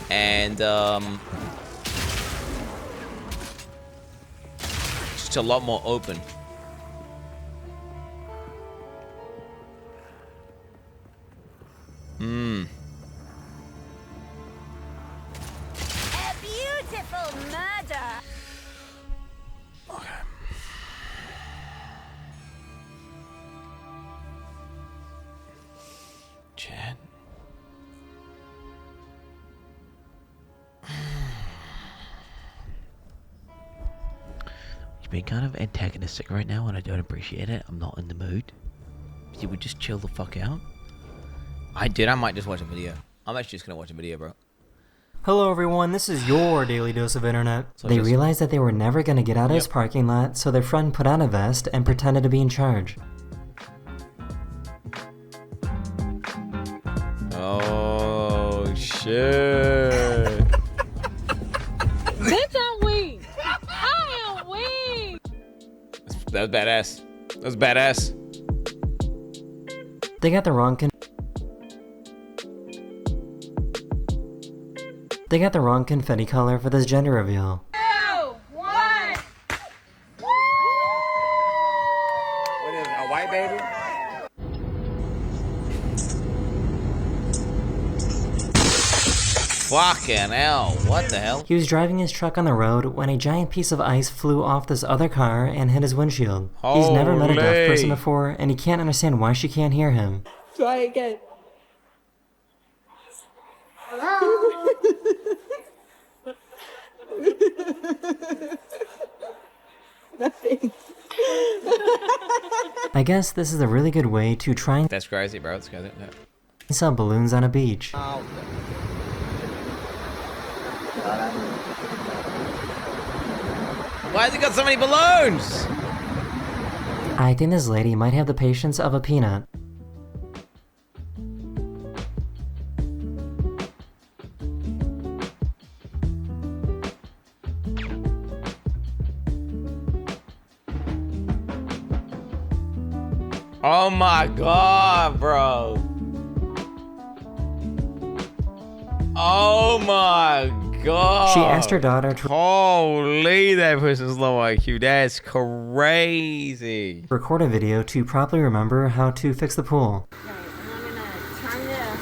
And, just a lot more open. A beautiful murder. being kind of antagonistic right now, and I don't appreciate it. I'm not in the mood. If you would just chill the fuck out. I might just watch a video. I'm actually just gonna watch a video, bro. Hello everyone, this is your daily dose of internet. So They just- realized that they were never going to get out of his parking lot, so their friend put on a vest and pretended to be in charge. Oh shit. Bitch, I'm weak. I am weak. That was badass. That was badass. They got the wrong confetti color for this gender reveal. 2, 1. What is it, a white baby? Fucking hell, what the hell? He was driving his truck on the road when a giant piece of ice flew off this other car and hit his windshield. He's never met a deaf person Holy. before, and he can't understand why she can't hear him. Try again. Nothing. I guess this is a really good way to try and That's crazy, bro. That's crazy. Yeah. sell balloons on a beach. Why has he got so many balloons? I think this lady might have the patience of a peanut. Oh my god, bro. Oh my god. She asked her daughter to Holy, that person's low IQ. That's crazy. record a video to properly remember how to fix the pool. Turn this.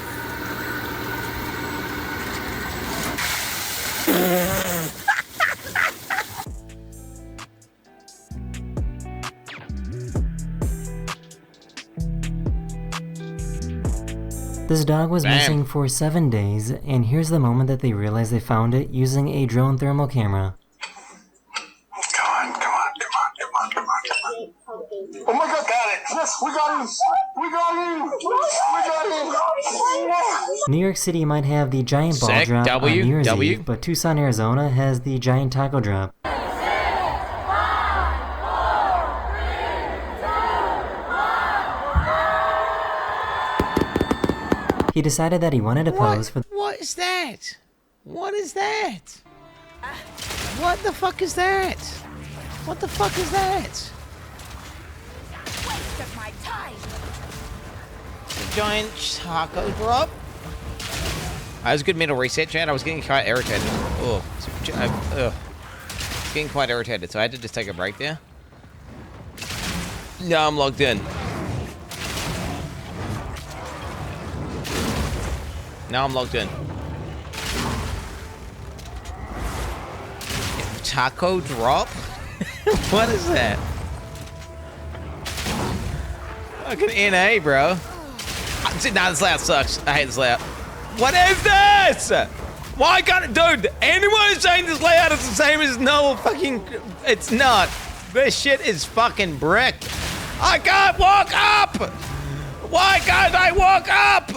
This dog was Bam. missing for 7 days, and here's the moment that they realized they found it using a drone thermal camera. Oh my god, got it! Yes, we got him! We got him! We got him! New York City might have the giant ball Sick. drop W, on New Year's W. Eve, but Tucson, Arizona has the giant taco drop. He decided that he wanted to pose for What is that? What is that? What the fuck is that? What the fuck is that? Waste of my time. A giant taco drop? That was a good mental reset, Chad. I was getting quite irritated. Oh, getting quite irritated, so I had to just take a break there. Now I'm logged in. Now I'm logged in. Taco drop? What is that? Fucking NA, bro. Nah, this layout sucks. I hate this layout. What is this? Why can't it, dude? Anyone is saying this layout is the same as no fucking, it's not. This shit is fucking brick. I can't walk up. Why can't I walk up?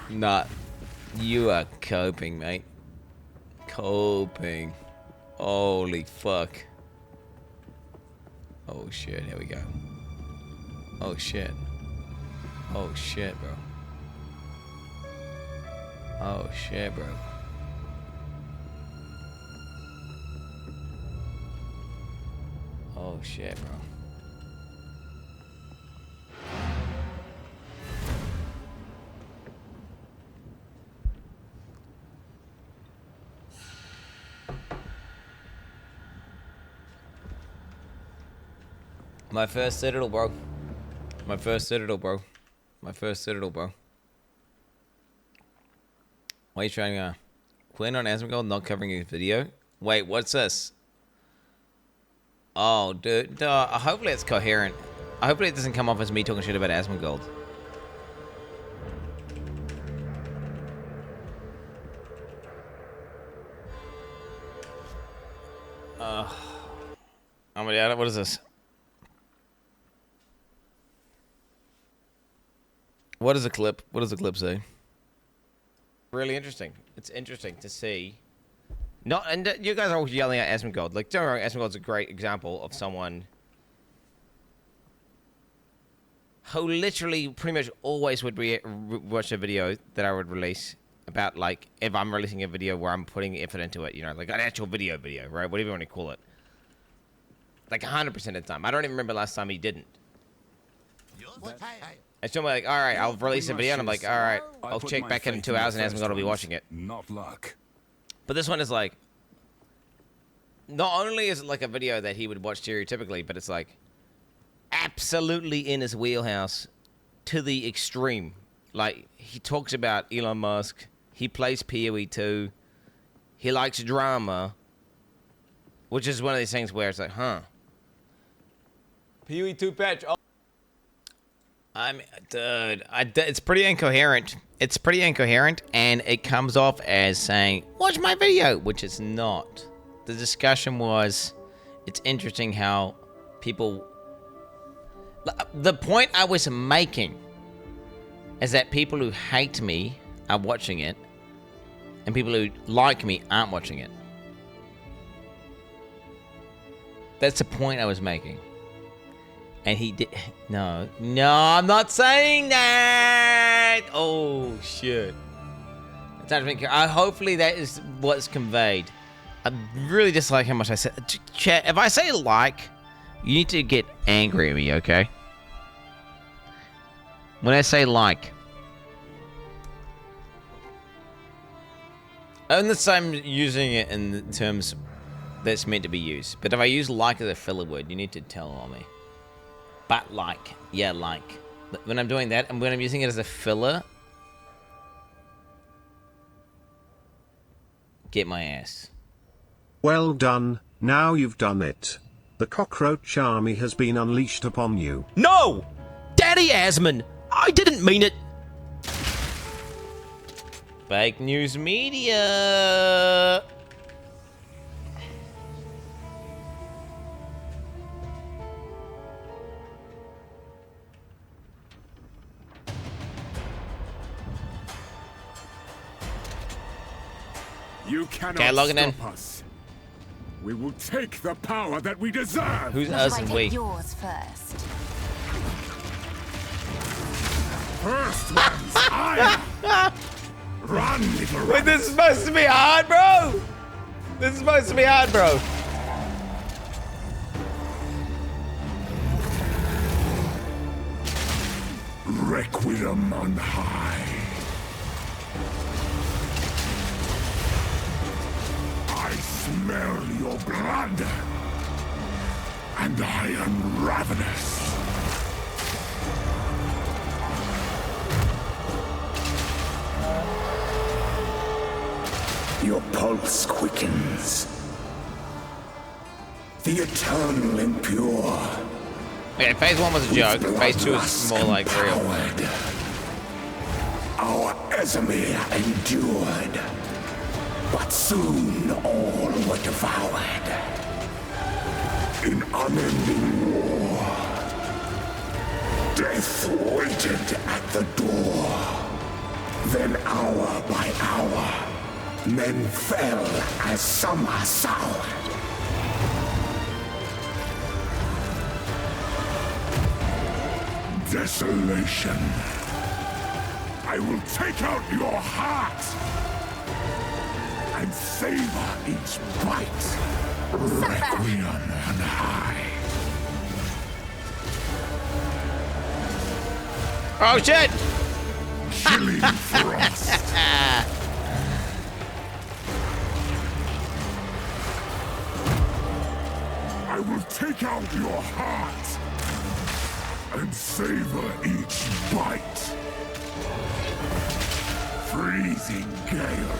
Not. You are coping, mate. Coping. Holy fuck. Oh shit, here we go. Oh shit. Oh shit, bro. Oh shit, bro. Oh shit, bro. My first Citadel, bro. My first Citadel, bro. My first Citadel, bro. Why are you trying to Quinn on Asmongold not covering his video? Wait, what's this? Oh, dude. Hopefully it's coherent. Hopefully it doesn't come off as me talking shit about Asmongold. What is this? What is the clip? What does the clip say? Really interesting. It's interesting to see. And you guys are always yelling at Asmongold. Like, don't worry, Asmongold's a great example of someone who literally pretty much always would watch a video that I would release about, like, if I'm releasing a video where I'm putting effort into it, you know, like an actual video, right? Whatever you want to call it. Like 100% of the time. I don't even remember last time he didn't. And so I'm like, all right, I'll release a video, and I'm like, all right, I'll check back in 2 hours, and Asmongold will be watching it. Not luck. But this one is like, not only is it like a video that he would watch stereotypically, but it's like absolutely in his wheelhouse to the extreme. Like, he talks about Elon Musk, he plays PoE 2, he likes drama, which is one of these things where it's like, huh. PoE 2 patch. Oh. Dude, it's pretty incoherent. It's pretty incoherent, and it comes off as saying, watch my video, which it's not. The discussion was, it's interesting how people... The point I was making is that people who hate me are watching it, and people who like me aren't watching it. That's the point I was making. And he did... No, I'm not saying that! Oh, shit. Hopefully that is what's conveyed. I really dislike how much I said... Chat, if I say like, you need to get angry at me, okay? When I say like... Unless I'm using it in the terms that's meant to be used. But if I use like as a filler word, you need to tell on me. But like, yeah, like. When I'm doing that, and when I'm using it as a filler, get my ass. Well done, now you've done it. The cockroach army has been unleashed upon you. No! Daddy Asmon, I didn't mean it. Fake news media. You cannot logging in. stop us. We will take the power that we deserve. Who's us and we? Yours first. First ones, I run, little Wait, this is supposed to be hard, bro. This is supposed to be hard, bro. Requiem on high. I smell your blood, and I am ravenous. Your pulse quickens. The eternal impure. Okay, phase 1 was a joke. Phase 2 is more like real. Our Esme endured, but soon all were devoured. In unending war, death waited at the door. Then hour by hour, men fell as some are soured. Desolation. I will take out your heart and savor each bite. Requiem on high. Oh shit! Chilling frost. I will take out your heart and savor each bite. Freezing gale.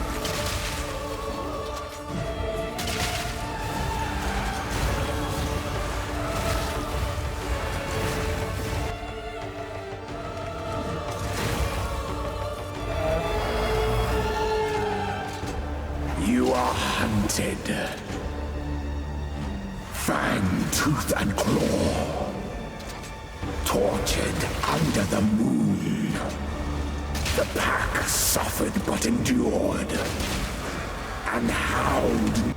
You are hunted. fang, tooth, and claw. Tortured under the moon. The pack suffered but endured. And howled.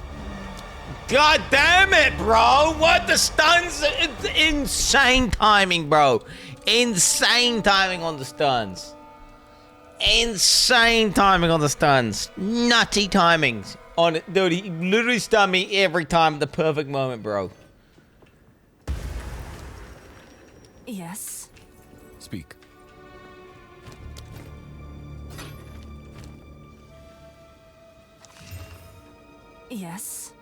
God damn it, bro! What the stuns? It's insane timing, bro. Insane timing on the stuns. Insane timing on the stuns. Nutty timings on it, dude. He literally stunned me every time at the perfect moment, bro. Yes. Speak. Yes.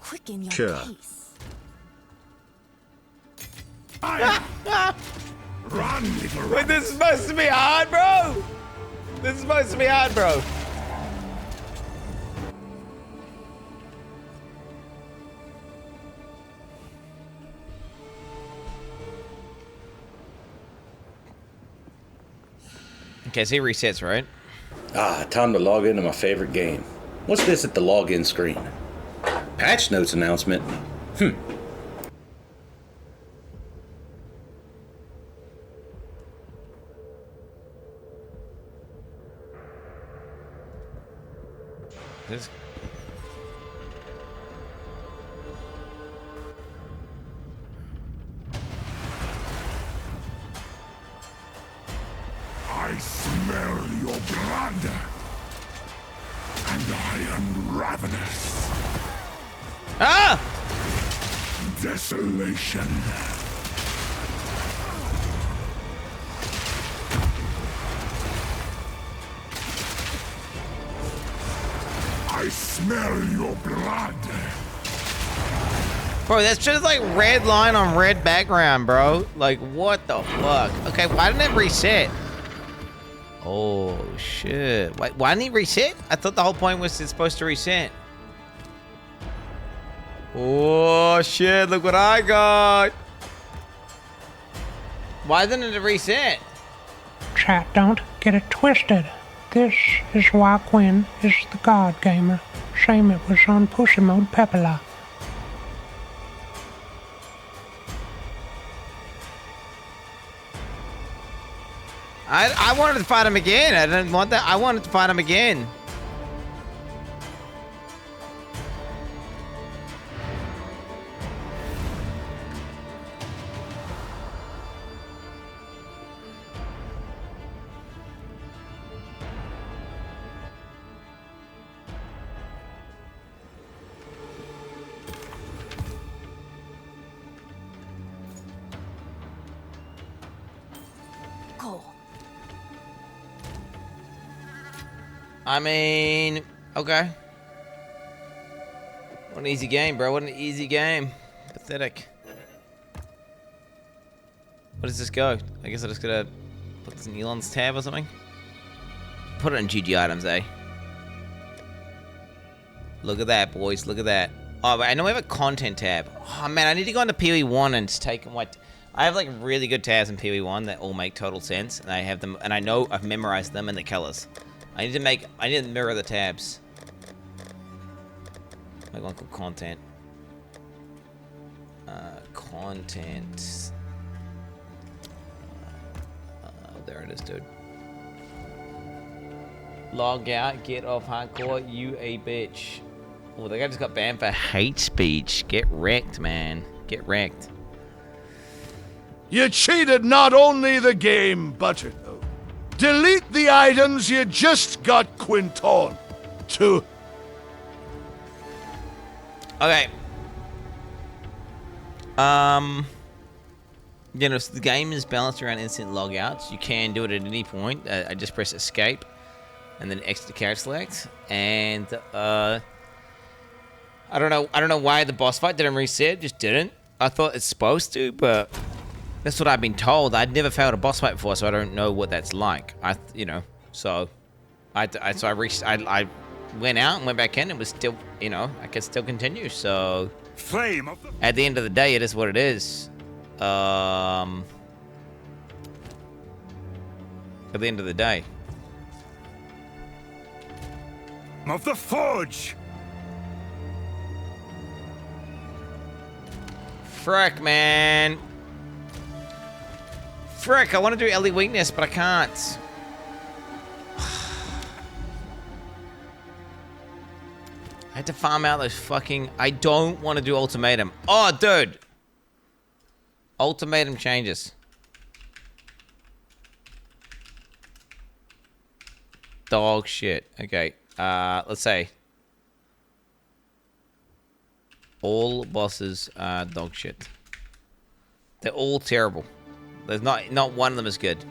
Quicken your Sure. pace. Run, little Wait, this is supposed to be hard, bro. This is supposed to be hard, bro. Okay, so he resets, right? Time to log into my favorite game. What's this at the login screen? Patch notes announcement. This. I smell your blood. And I am ravenous. Ah! Desolation. I smell your blood. Bro, that's just like red line on red background, bro. Like, what the fuck? Okay, why didn't it reset? Oh, shit. Wait, why didn't he reset? I thought the whole point was it's supposed to reset. Oh, shit. Look what I got. Why didn't it reset? Chat, don't get it twisted. This is why Quinn is the God Gamer. Shame it was on Pusher Mode Pepperla. I wanted to fight him again. I didn't want that. I wanted to fight him again. I mean, okay. What an easy game, bro. What an easy game. Pathetic. What does this go? I guess I just gotta put this in Elon's tab or something. Put it in GG items, eh? Look at that, boys. Look at that. Oh, wait, I know we have a content tab. Oh, man, I need to go into PoE1 and take what... I have, like, really good tabs in PoE1 that all make total sense. And I have them... And I know I've memorized them and the colors. I need to mirror the tabs. Make one called content. Content. There it is, dude. Log out, get off hardcore, you a bitch. Oh, the guy just got banned for hate speech. Get wrecked, man. Get wrecked. You cheated not only the game, but delete the items you just got Quinton to. Okay. You know, so the game is balanced around instant logouts. You can do it at any point. I just press escape and then X to character select. And I don't know why the boss fight didn't reset. Just didn't. I thought it's supposed to, but that's what I've been told. I'd never failed a boss fight before, so I don't know what that's like. I went out and went back in and was still, I could still continue. So at the end of the day, it is what it is. At the end of the day. of the Forge! Frick, man. Frick, I want to do Ellie Weakness, but I can't. I had to farm out those fucking... I don't want to do Ultimatum. Oh, dude. Ultimatum changes. Dog shit. Okay. Let's say. All bosses are dog shit. They're all terrible. There's not one of them is good.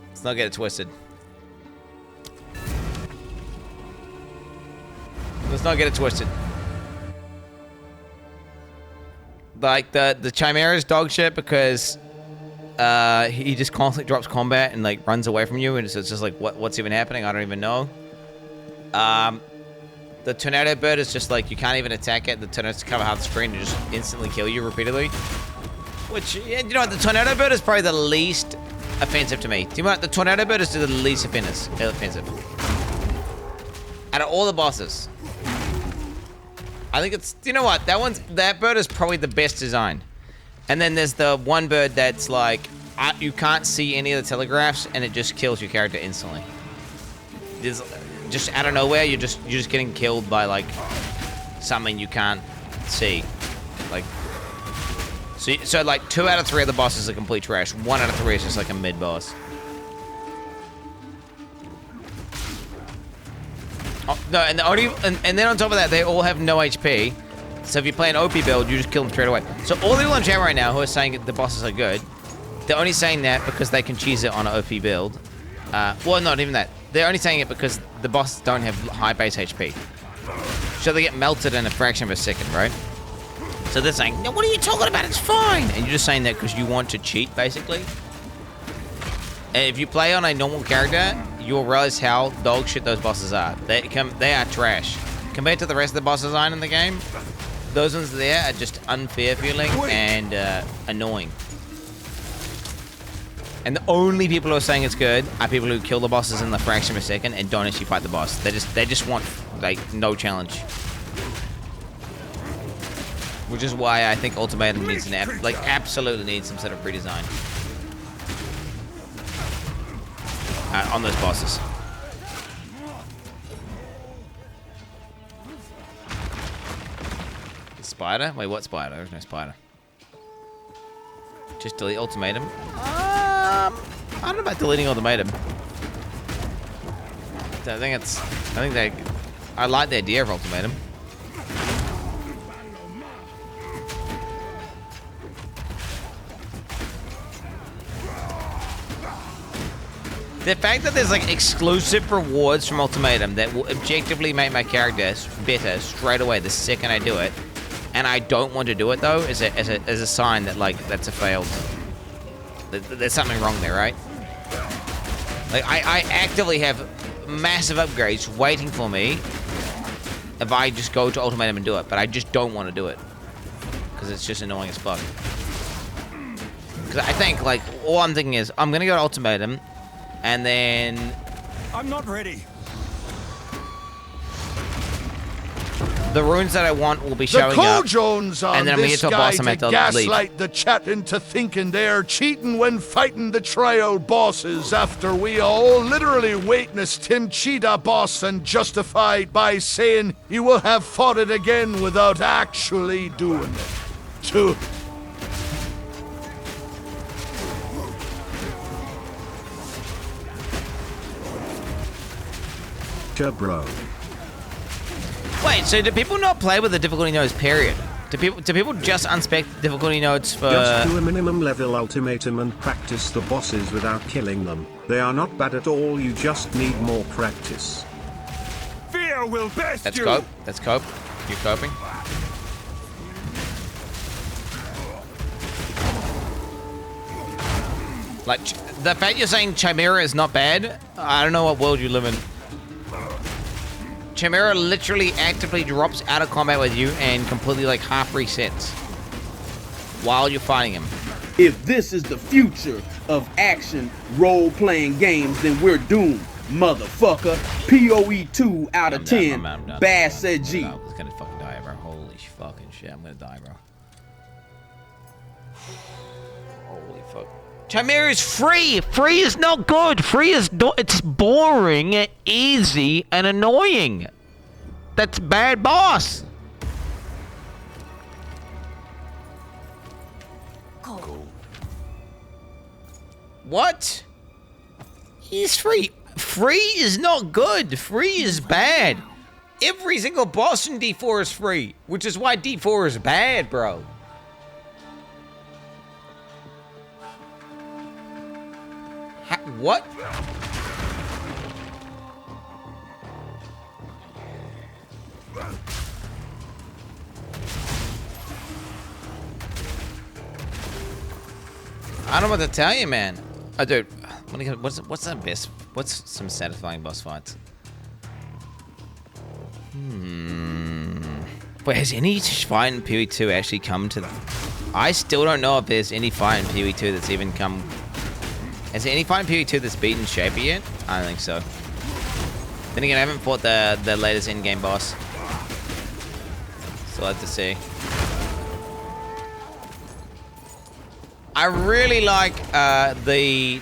Let's not get it twisted. Let's not get it twisted. Like the Chimera's dog shit because he just constantly drops combat and like runs away from you, and it's just like what's even happening? I don't even know. The Tornado Bird is just like you can't even attack it. The tornadoes cover half the screen and just instantly kill you repeatedly. Which, you know what, the Tornado Bird is probably the least offensive to me. Do you know what? The Tornado Bird is the least offensive. Out of all the bosses. I think it's, you know what, that bird is probably the best design. And then there's the one bird that's like, you can't see any of the telegraphs and it just kills your character instantly. There's, just out of nowhere, you're just getting killed by like something you can't see. Like, so like 2 out of 3 of the bosses are complete trash. 1 out of 3 is just like a mid boss. Oh, no, and then on top of that, they all have no HP. So if you play an OP build, you just kill them straight away. So all the people in chat right now who are saying the bosses are good, they're only saying that because they can cheese it on an OP build. Well, not even that. They're only saying it because the bosses don't have high base HP. So they get melted in a fraction of a second, right? So they're saying, no, what are you talking about? It's fine. And you're just saying that because you want to cheat, basically. And if you play on a normal character, you'll realize how dog shit those bosses are. They are trash. Compared to the rest of the boss design in the game, those ones there are just unfair feeling and annoying. And the only people who are saying it's good are people who kill the bosses in the fraction of a second and don't actually fight the boss. They just want like no challenge. Which is why I think Ultimatum needs absolutely needs some sort of redesign on those bosses. Spider? Wait, what spider? There's no spider. Just delete Ultimatum. I don't know about deleting Ultimatum. I like the idea of Ultimatum. The fact that there's like exclusive rewards from Ultimatum that will objectively make my character better straight away the second I do it, and I don't want to do it though, is a sign that like that's a failed. There's something wrong there, right? Like I actively have massive upgrades waiting for me if I just go to Ultimatum and do it, but I just don't want to do it because it's just annoying as fuck. Because I think like all I'm thinking is I'm gonna go to Ultimatum. And then I'm not ready. The runes that I want will be showing up. Jones on and then I'm gonna get to a boss I'm at the gaslight the chat into thinking they're cheating when fighting the trial bosses after we all literally witnessed him cheat a boss and justified by saying he will have fought it again without actually doing it. Bro. Wait, so do people not play with the difficulty nodes, period? Do people just unspec difficulty nodes for... Just do a minimum level Ultimatum and practice the bosses without killing them. They are not bad at all, you just need more practice. Fear will best Let's cope. Let's cope. You're coping. Like, the fact you're saying Chimera is not bad, I don't know what world you live in. Chimera literally actively drops out of combat with you and completely like half resets while you're fighting him. If this is the future of action role-playing games, then we're doomed. motherfucker. POE 2 out of 10. Bass said G. I'm just gonna fucking die, bro. Holy fucking shit, I'm gonna die, bro. Holy fuck. Chimera is free. Free is not good. Free is it's boring, easy, and annoying. That's bad boss. What? He's free. Free is not good. Free is bad. Every single boss in D4 is free, which is why D4 is bad, bro. What? I don't know what to tell you, man. Oh, dude, what's the best? What's some satisfying boss fights? But has any fight in PoE 2 actually come to? I still don't know if there's any fight in PoE 2 that's even come. Has there any fight in PoE 2 that's beaten Shaper yet? I don't think so. Then again, I haven't fought the latest in-game boss. So I'll have to see. I really like the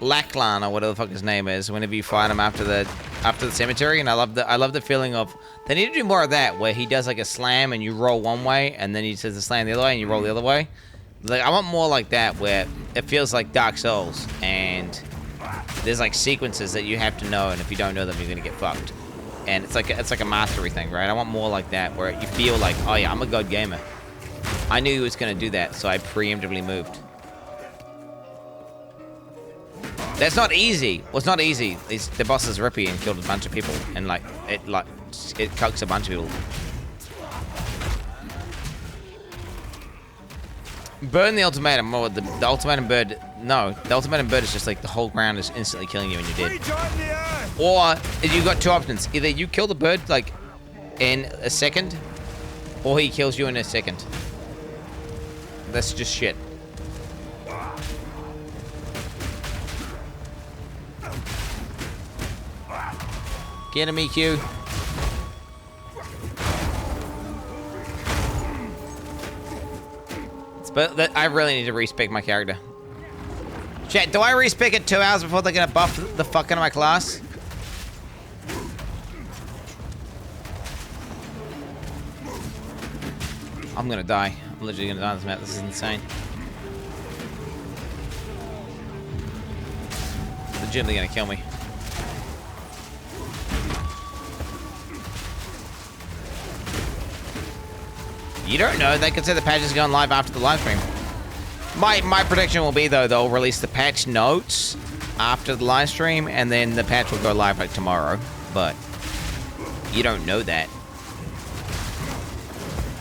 Lachlan or whatever the fuck his name is. Whenever you fight him after the cemetery, and I love the feeling of they need to do more of that where he does like a slam and you roll one way, and then he does the slam the other way and you roll the other way. Like I want more like that where it feels like Dark Souls and there's like sequences that you have to know, and if you don't know them, you're gonna get fucked. And it's like a mastery thing, right? I want more like that where you feel like, oh yeah, I'm a god gamer. I knew he was gonna do that, so I preemptively moved. That's not easy. Well, it's not easy. The boss is rippy and killed a bunch of people, and it cucks a bunch of people. Burn the ultimatum. Or the ultimatum bird. No, the ultimatum bird is just like the whole ground is instantly killing you when you're dead. Or you've got two options. Either you kill the bird like in a second, or he kills you in a second. That's just shit. Get him, EQ. But I really need to respec my character. Chat, do I respec it 2 hours before they're gonna buff the fuck out of my class? I'm gonna die. I'm literally gonna die on this map. This is insane. Legitimately gonna kill me. You don't know. They could say the patch is going live after the live stream. My prediction will be, though, they'll release the patch notes after the live stream, and then the patch will go live like tomorrow. But you don't know that.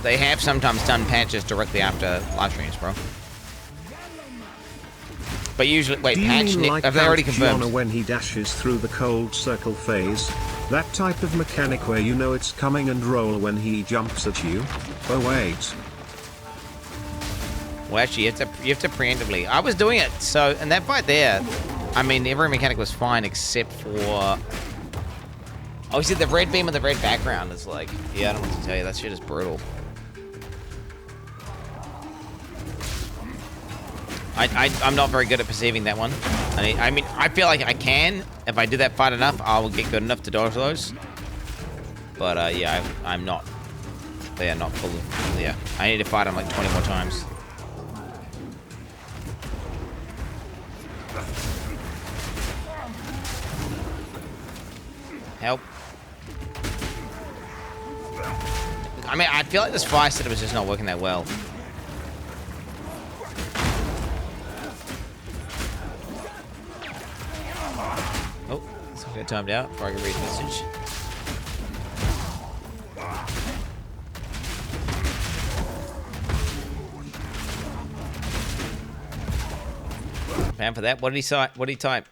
They have sometimes done patches directly after live streams, bro. But usually, wait, patch like have they already confirmed? Gianna when he dashes through the cold circle phase? That type of mechanic where you know it's coming and roll when he jumps at you? Oh wait. Well, actually, you have to preemptively. I was doing it, so in that fight there, I mean, every mechanic was fine except for. Oh, you see the red beam with the red background is like, yeah, I don't know what to tell you. That shit is brutal. I'm not very good at perceiving that one. I mean, I feel like I can. If I do that fight enough, I will get good enough to dodge those. But yeah, I'm not. They are not fully. Yeah, I need to fight them like 20 more times. Help. I mean, I feel like this fire setup was just not working that well. Oh, let's get timed out before I can read the message. Man, for that, what did he say? What did he type?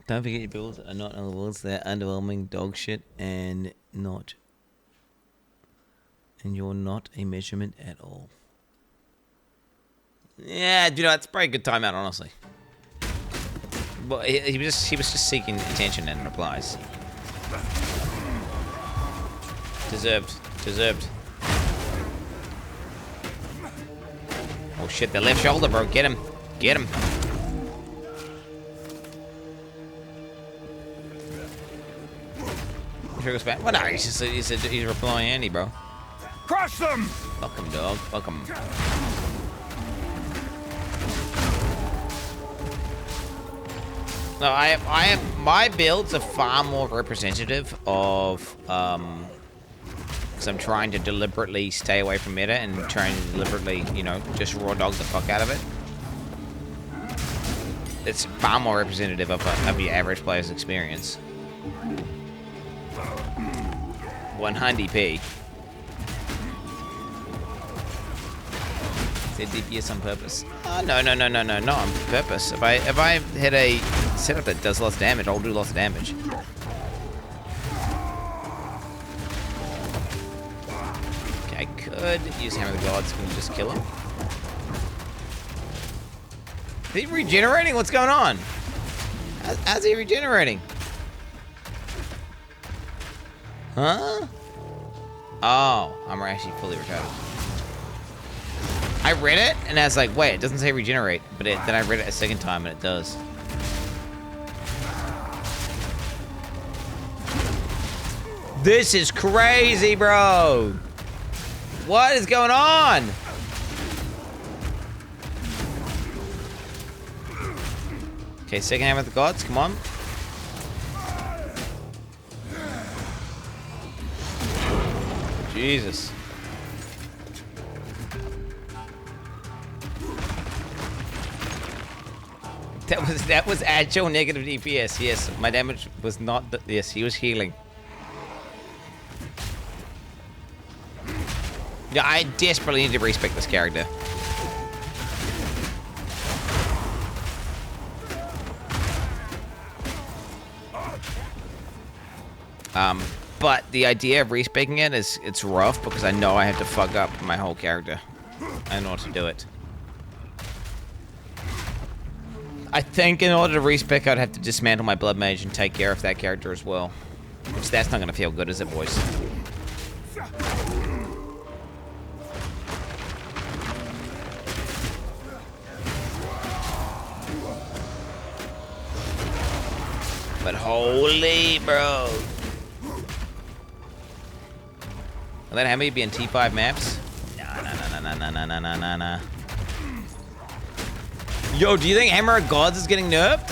Don't forget your builds are not on the walls. They're underwhelming dog shit and not And you're not a measurement at all. Yeah, you know, it's probably a good timeout, honestly. Well, he was just seeking attention and replies. Deserved. Oh shit, the left shoulder, bro. Get him. Get him. Sure goes back. Well, no, he's replying Andy, bro. Crush them! Fuck him, dog. Fuck him. No, I have my builds are far more representative of because I'm trying to deliberately stay away from meta and trying to deliberately, you know, just raw dog the fuck out of it. It's far more representative of your average player's experience. 100p. Said DPS on purpose. Oh, no, not on purpose. If I hit a setup that does lots of damage, I'll do lots of damage. Okay, I could use Hammer of the Gods. Can we just kill him? Is he regenerating? What's going on? How's he regenerating? Huh? Oh, I'm actually fully retarded. I read it, and I was like, wait, it doesn't say regenerate. But then I read it a second time, and it does. This is crazy, bro. What is going on? Okay, second Hammer of the Gods, come on. Jesus. That was actual negative DPS. Yes, my damage was not. Yes, he was healing. Yeah, I desperately need to respec this character. But the idea of respeccing it is it's rough because I know I have to fuck up my whole character in order to do it. I think in order to respec, I'd have to dismantle my Blood Mage and take care of that character as well. Which that's not gonna feel good, is it, boys? But holy, bro. Will that have me be in T5 maps? Nah. Yo, do you think Hammer of Gods is getting nerfed?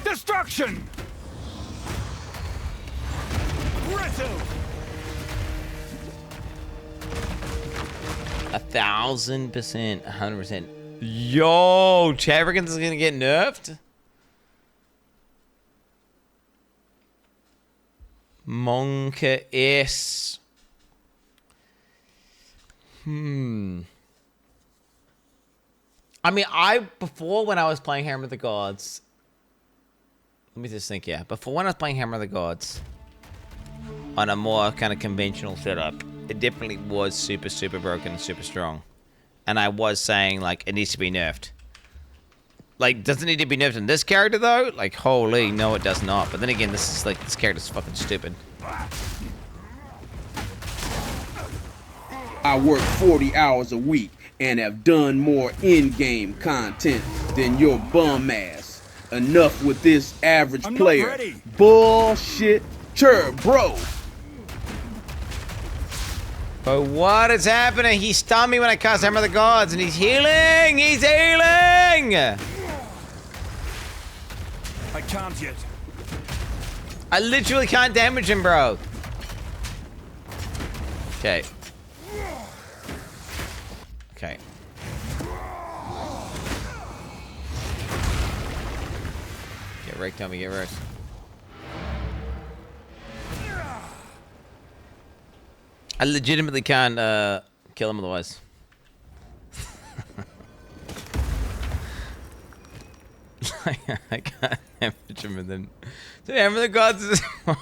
Destruction! 1,000%, 100%. Yo, Chavrikins is gonna get nerfed? Monka S. I mean, before when I was playing Hammer of the Gods, let me just think, before when I was playing Hammer of the Gods, on a more kind of conventional setup, it definitely was super, super broken and super strong. And I was saying, like, it needs to be nerfed. Like, doesn't it need to be nerfed in this character, though? Like, holy, no, it does not. But then again, this character's fucking stupid. I work 40 hours a week and have done more in-game content than your bum ass. Enough with this average player. Bullshit, bro. But what is happening? He stunned me when I cast Hammer of the Gods, and he's healing! He's healing! I can't yet. I literally can't damage him, bro. Okay. Okay. Get wrecked, Tommy, get wrecked. I legitimately can't kill him otherwise. I can't damage him and then... So Hammer of the Gods is fine.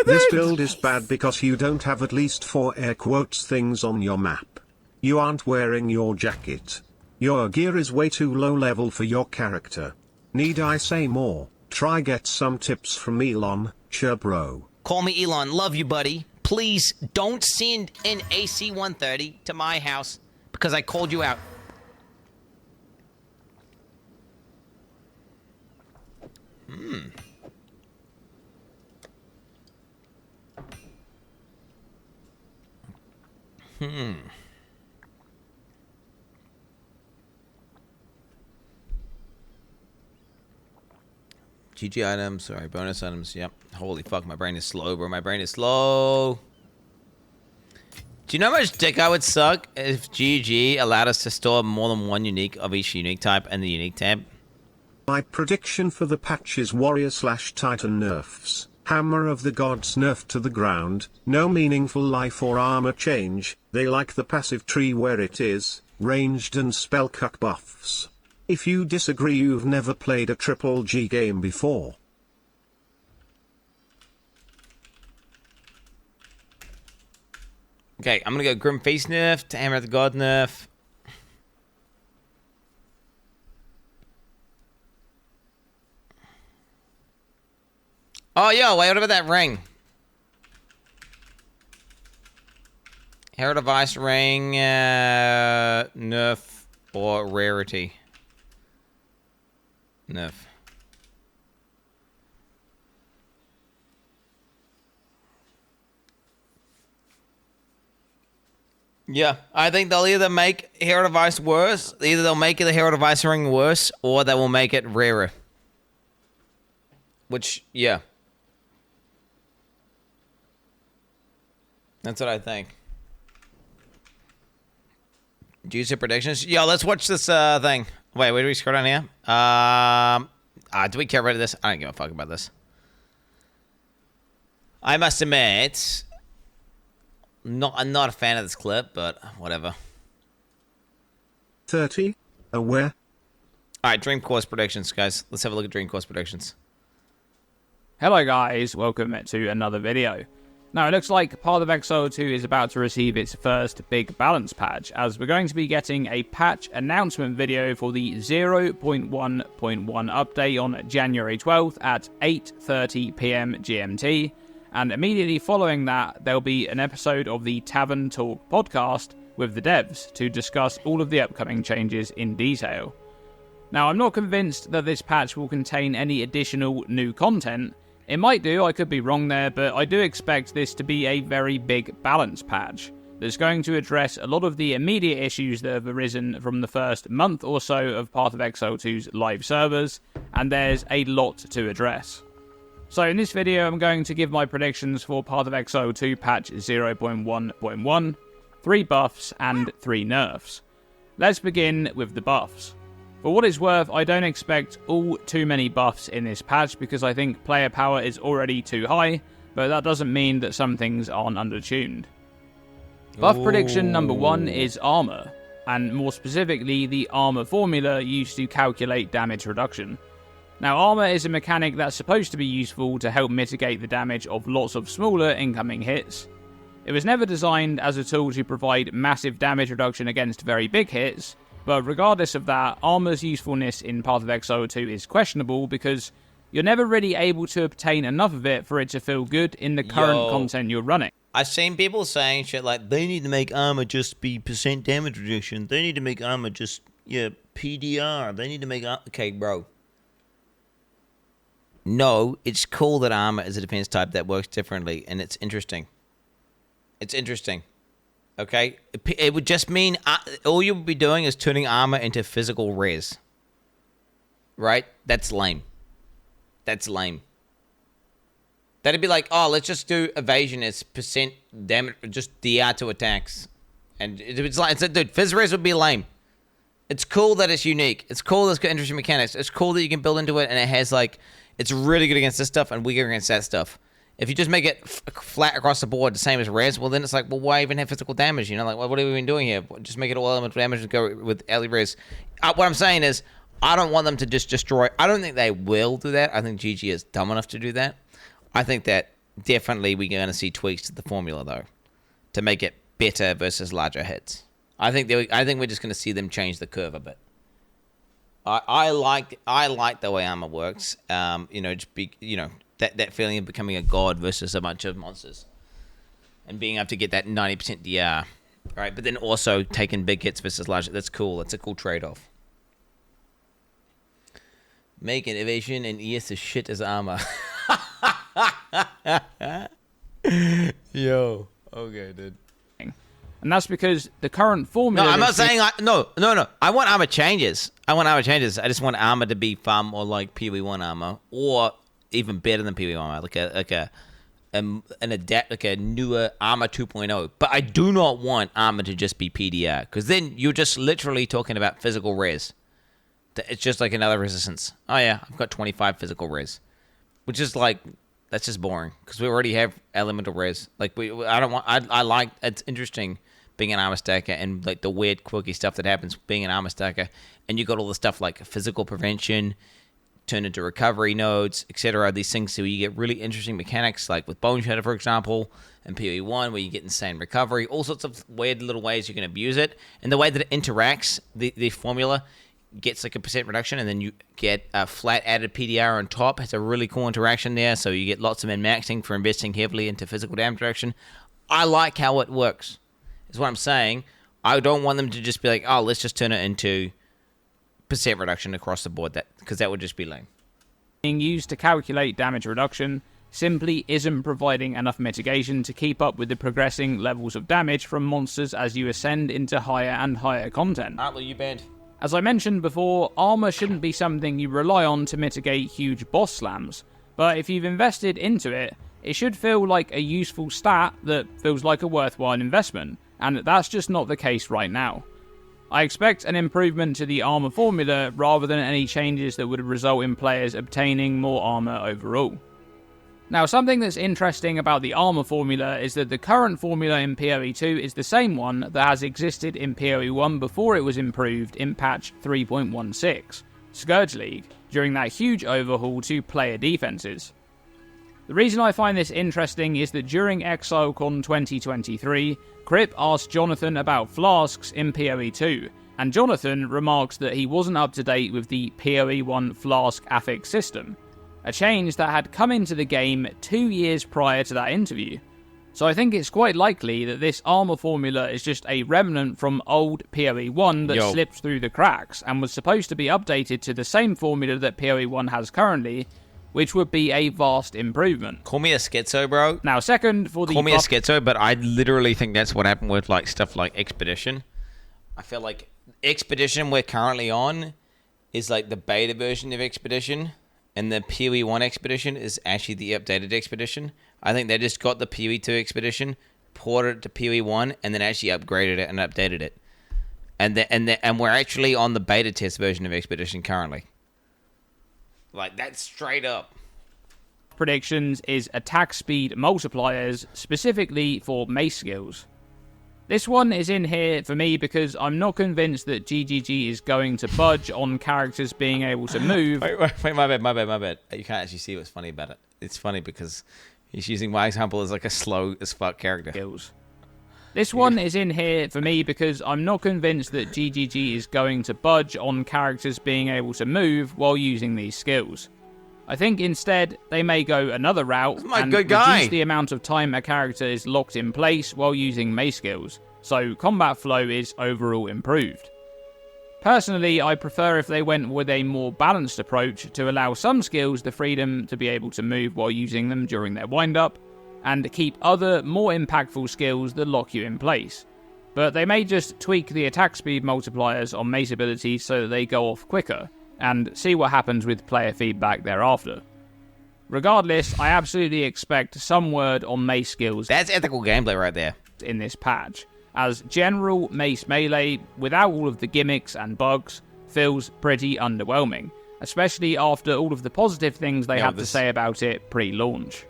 This build is bad because you don't have at least 4 air quotes things on your map. You aren't wearing your jacket. Your gear is way too low level for your character. Need I say more? Try get some tips from Elon, sure bro. Call me Elon, love you, buddy. Please don't send an AC-130 to my house because I called you out. GG items, sorry, bonus items, yep. Holy fuck, my brain is slow, bro. My brain is slow. Do you know how much dick I would suck if GG allowed us to store more than one unique of each unique type in the unique tab? My prediction for the patch is Warrior/Titan nerfs. Hammer of the Gods nerfed to the ground, no meaningful life or armor change, they like the passive tree where it is, ranged and spell cut buffs. If you disagree, you've never played a triple G game before. Okay, I'm gonna go Grim Face nerf to Hammer of the God nerf. Oh, yo, wait, what about that ring? Hair Device ring, nerf or rarity? Nerf. Yeah, I think they'll either make Hero Device worse, either they'll make the Hero Device ring worse, or they will make it rarer. Which, yeah. That's what I think. Juicy predictions? Yo, let's watch this thing. Wait, where do we scroll down here? Do we care about this? I don't give a fuck about this. I must admit, I'm not a fan of this clip, but whatever. 30? Where? Alright, Dream Course predictions, guys. Let's have a look at Dream Course predictions. Hello guys, welcome to another video. Now it looks like Path of Exile 2 is about to receive its first big balance patch, as we're going to be getting a patch announcement video for the 0.1.1 update on January 12th at 8:30 PM GMT, and immediately following that there'll be an episode of the Tavern Talk podcast with the devs to discuss all of the upcoming changes in detail. Now I'm not convinced that this patch will contain any additional new content. It might do, I could be wrong there, but I do expect this to be a very big balance patch that's going to address a lot of the immediate issues that have arisen from the first month or so of Path of Exile 2's live servers, and there's a lot to address. So in this video I'm going to give my predictions for Path of Exile 2 patch 0.1.1, 3 buffs and 3 nerfs. Let's begin with the buffs. For what it's worth, I don't expect all too many buffs in this patch because I think player power is already too high, but that doesn't mean that some things aren't undertuned. Buff prediction number 1 is armor, and more specifically the armor formula used to calculate damage reduction. Now armor is a mechanic that's supposed to be useful to help mitigate the damage of lots of smaller incoming hits. It was never designed as a tool to provide massive damage reduction against very big hits, but regardless of that, armor's usefulness in Path of Exile 2 is questionable because you're never really able to obtain enough of it for it to feel good in the current content you're running. I've seen people saying shit like, they need to make armor just be % damage reduction. They need to make armor just, PDR. They need to make okay, bro. No, it's cool that armor is a defense type that works differently, and it's interesting. It's interesting. Okay? It would just mean all you would be doing is turning armor into physical res. Right? That's lame. That's lame. That'd be like, oh, let's just do evasion as % damage, just DR to attacks. And it's like, dude, phys res would be lame. It's cool that it's unique. It's cool that it's got interesting mechanics. It's cool that you can build into it and it has like, it's really good against this stuff and weaker against that stuff. If you just make it flat across the board, the same as res, well then it's like, well, why even have physical damage? You know, like, what have we been doing here? Just make it all elemental damage and go with early res. What I'm saying is, I don't want them to just destroy. I don't think they will do that. I think GG is dumb enough to do that. I think that definitely we're going to see tweaks to the formula, though, to make it better versus larger hits. I think we're just going to see them change the curve a bit. I like the way armor works. Just be that feeling of becoming a god versus a bunch of monsters, and being able to get that 90% DR, right? But then also taking big hits versus large. That's cool. That's a cool trade-off. Make an evasion and ES as shit as armor. Yo, okay, dude. And that's because the current formula... No, I'm not saying... No. I want armor changes. I just want armor to be far more like PoE1 armor, or even better than PoE1 armor, like a newer armor 2.0. But I do not want armor to just be PDR, because then you're just literally talking about physical res. It's just like another resistance. Oh yeah, I've got 25 physical res, which is like... That's just boring, because we already have elemental res. Like, I like... It's interesting being an armor stacker and like the weird quirky stuff that happens being an armor stacker, and you got all the stuff like physical prevention turn into recovery nodes, etc. These things, so you get really interesting mechanics, like with Bone Shatter, for example, and PoE1, where you get insane recovery, all sorts of weird little ways you can abuse it, and the way that it interacts, the formula gets like a % reduction, and then you get a flat added PDR on top. Has a really cool interaction there, so you get lots of min-maxing for investing heavily into physical damage reduction. I like how it works, is what I'm saying. I don't want them to just be like, oh, let's just turn it into % reduction across the board, because that would just be lame. Being used to calculate damage reduction simply isn't providing enough mitigation to keep up with the progressing levels of damage from monsters as you ascend into higher and higher content. Artler, you banned. As I mentioned before, armor shouldn't be something you rely on to mitigate huge boss slams, but if you've invested into it, it should feel like a useful stat that feels like a worthwhile investment, and that's just not the case right now. I expect an improvement to the armor formula rather than any changes that would result in players obtaining more armor overall. Now, something that's interesting about the armor formula is that the current formula in PoE 2 is the same one that has existed in PoE 1 before it was improved in patch 3.16, Scourge League, during that huge overhaul to player defenses. The reason I find this interesting is that during ExileCon 2023, Crip asked Jonathan about flasks in PoE 2, and Jonathan remarks that he wasn't up to date with the PoE 1 flask affix system, a change that had come into the game 2 years prior to that interview. So I think it's quite likely that this armor formula is just a remnant from old PoE 1 that slipped through the cracks and was supposed to be updated to the same formula that PoE 1 has currently, which would be a vast improvement. Call me a schizo, bro. Now, second, for the... Call me a schizo, but I literally think that's what happened with like stuff like Expedition. I feel like Expedition we're currently on is like the beta version of Expedition, and the PoE 1 Expedition is actually the updated Expedition. I think they just got the PoE 2 Expedition, ported it to PoE 1, and then actually upgraded it and updated it. And we're actually on the beta test version of Expedition currently. Like, that's straight up. Predictions is attack speed multipliers, specifically for mace skills. This one is in here for me because I'm not convinced that GGG is going to budge on characters being able to move. Wait, my bad. You can't actually see what's funny about it. It's funny because he's using my example as like a slow as fuck character. This one is in here for me because I'm not convinced that GGG is going to budge on characters being able to move while using these skills. I think instead they may go another route and reduce the amount of time a character is locked in place while using mace skills, so combat flow is overall improved. Personally, I prefer if they went with a more balanced approach to allow some skills the freedom to be able to move while using them during their wind-up, and keep other, more impactful skills that lock you in place. But they may just tweak the attack speed multipliers on mace abilities so that they go off quicker, and see what happens with player feedback thereafter. Regardless, I absolutely expect some word on mace skills. That's ethical gameplay right there. In this patch, as general mace melee, without all of the gimmicks and bugs, feels pretty underwhelming, especially after all of the positive things they had to say about it pre-launch.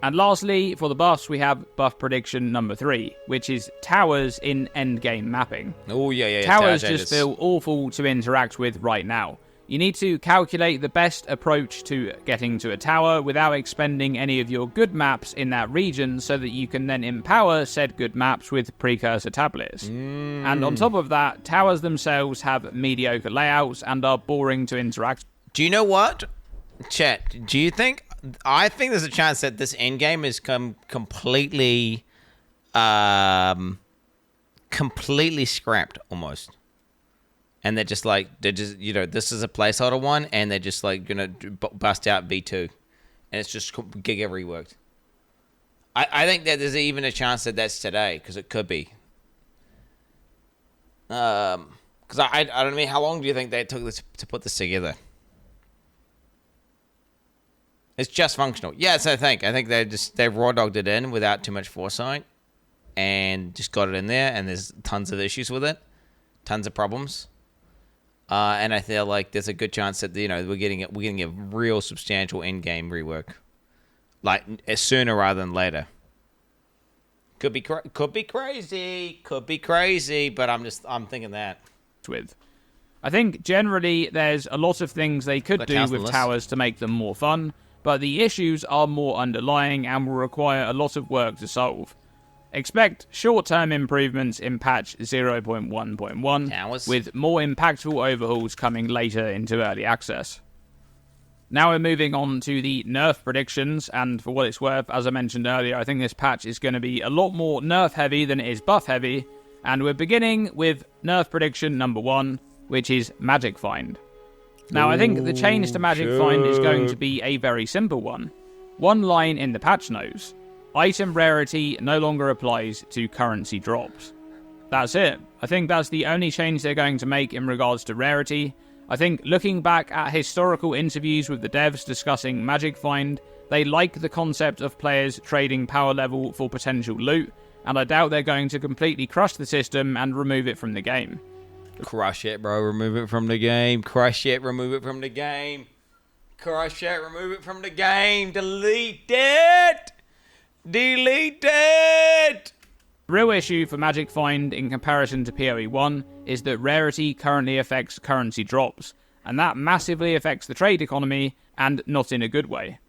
And lastly, for the buffs, we have buff prediction number 3, which is towers in endgame mapping. Oh, yeah. Towers just feel awful to interact with right now. You need to calculate the best approach to getting to a tower without expending any of your good maps in that region so that you can then empower said good maps with precursor tablets. And on top of that, towers themselves have mediocre layouts and are boring to interact. Do you know what? Chat, do you think... I think there's a chance that this endgame is completely... completely scrapped, almost. And they're just like, you know, this is a placeholder one, and they're just like gonna bust out V2, and it's just Giga reworked. I think that there's even a chance that that's today, because it could be. Because I don't mean, how long do you think they took this to put this together? It's just functional. Yes, I think they raw dogged it in without too much foresight, and just got it in there. And there's tons of issues with it, tons of problems. And I feel like there's a good chance that, you know, we're getting a real substantial in-game rework, like sooner rather than later. Could be crazy, but I'm thinking that. I think generally there's a lot of things they could do with towers to make them more fun, but the issues are more underlying and will require a lot of work to solve. Expect short-term improvements in patch 0.1.1, with more impactful overhauls coming later into early access. Now we're moving on to the nerf predictions, and for what it's worth, as I mentioned earlier, I think this patch is going to be a lot more nerf-heavy than it is buff-heavy, and we're beginning with nerf prediction number 1, which is Magic Find. Now I think the change to Magic Find is going to be a very simple one. One line in the patch notes. Item rarity no longer applies to currency drops. That's it. I think that's the only change they're going to make in regards to rarity. I think looking back at historical interviews with the devs discussing Magic Find, they like the concept of players trading power level for potential loot, and I doubt they're going to completely crush the system and remove it from the game. Crush it, bro. Remove it from the game. Crush it. Remove it from the game. Crush it. Remove it from the game. Delete it. Delete it! The real issue for Magic Find in comparison to PoE 1 is that rarity currently affects currency drops, and that massively affects the trade economy, and not in a good way.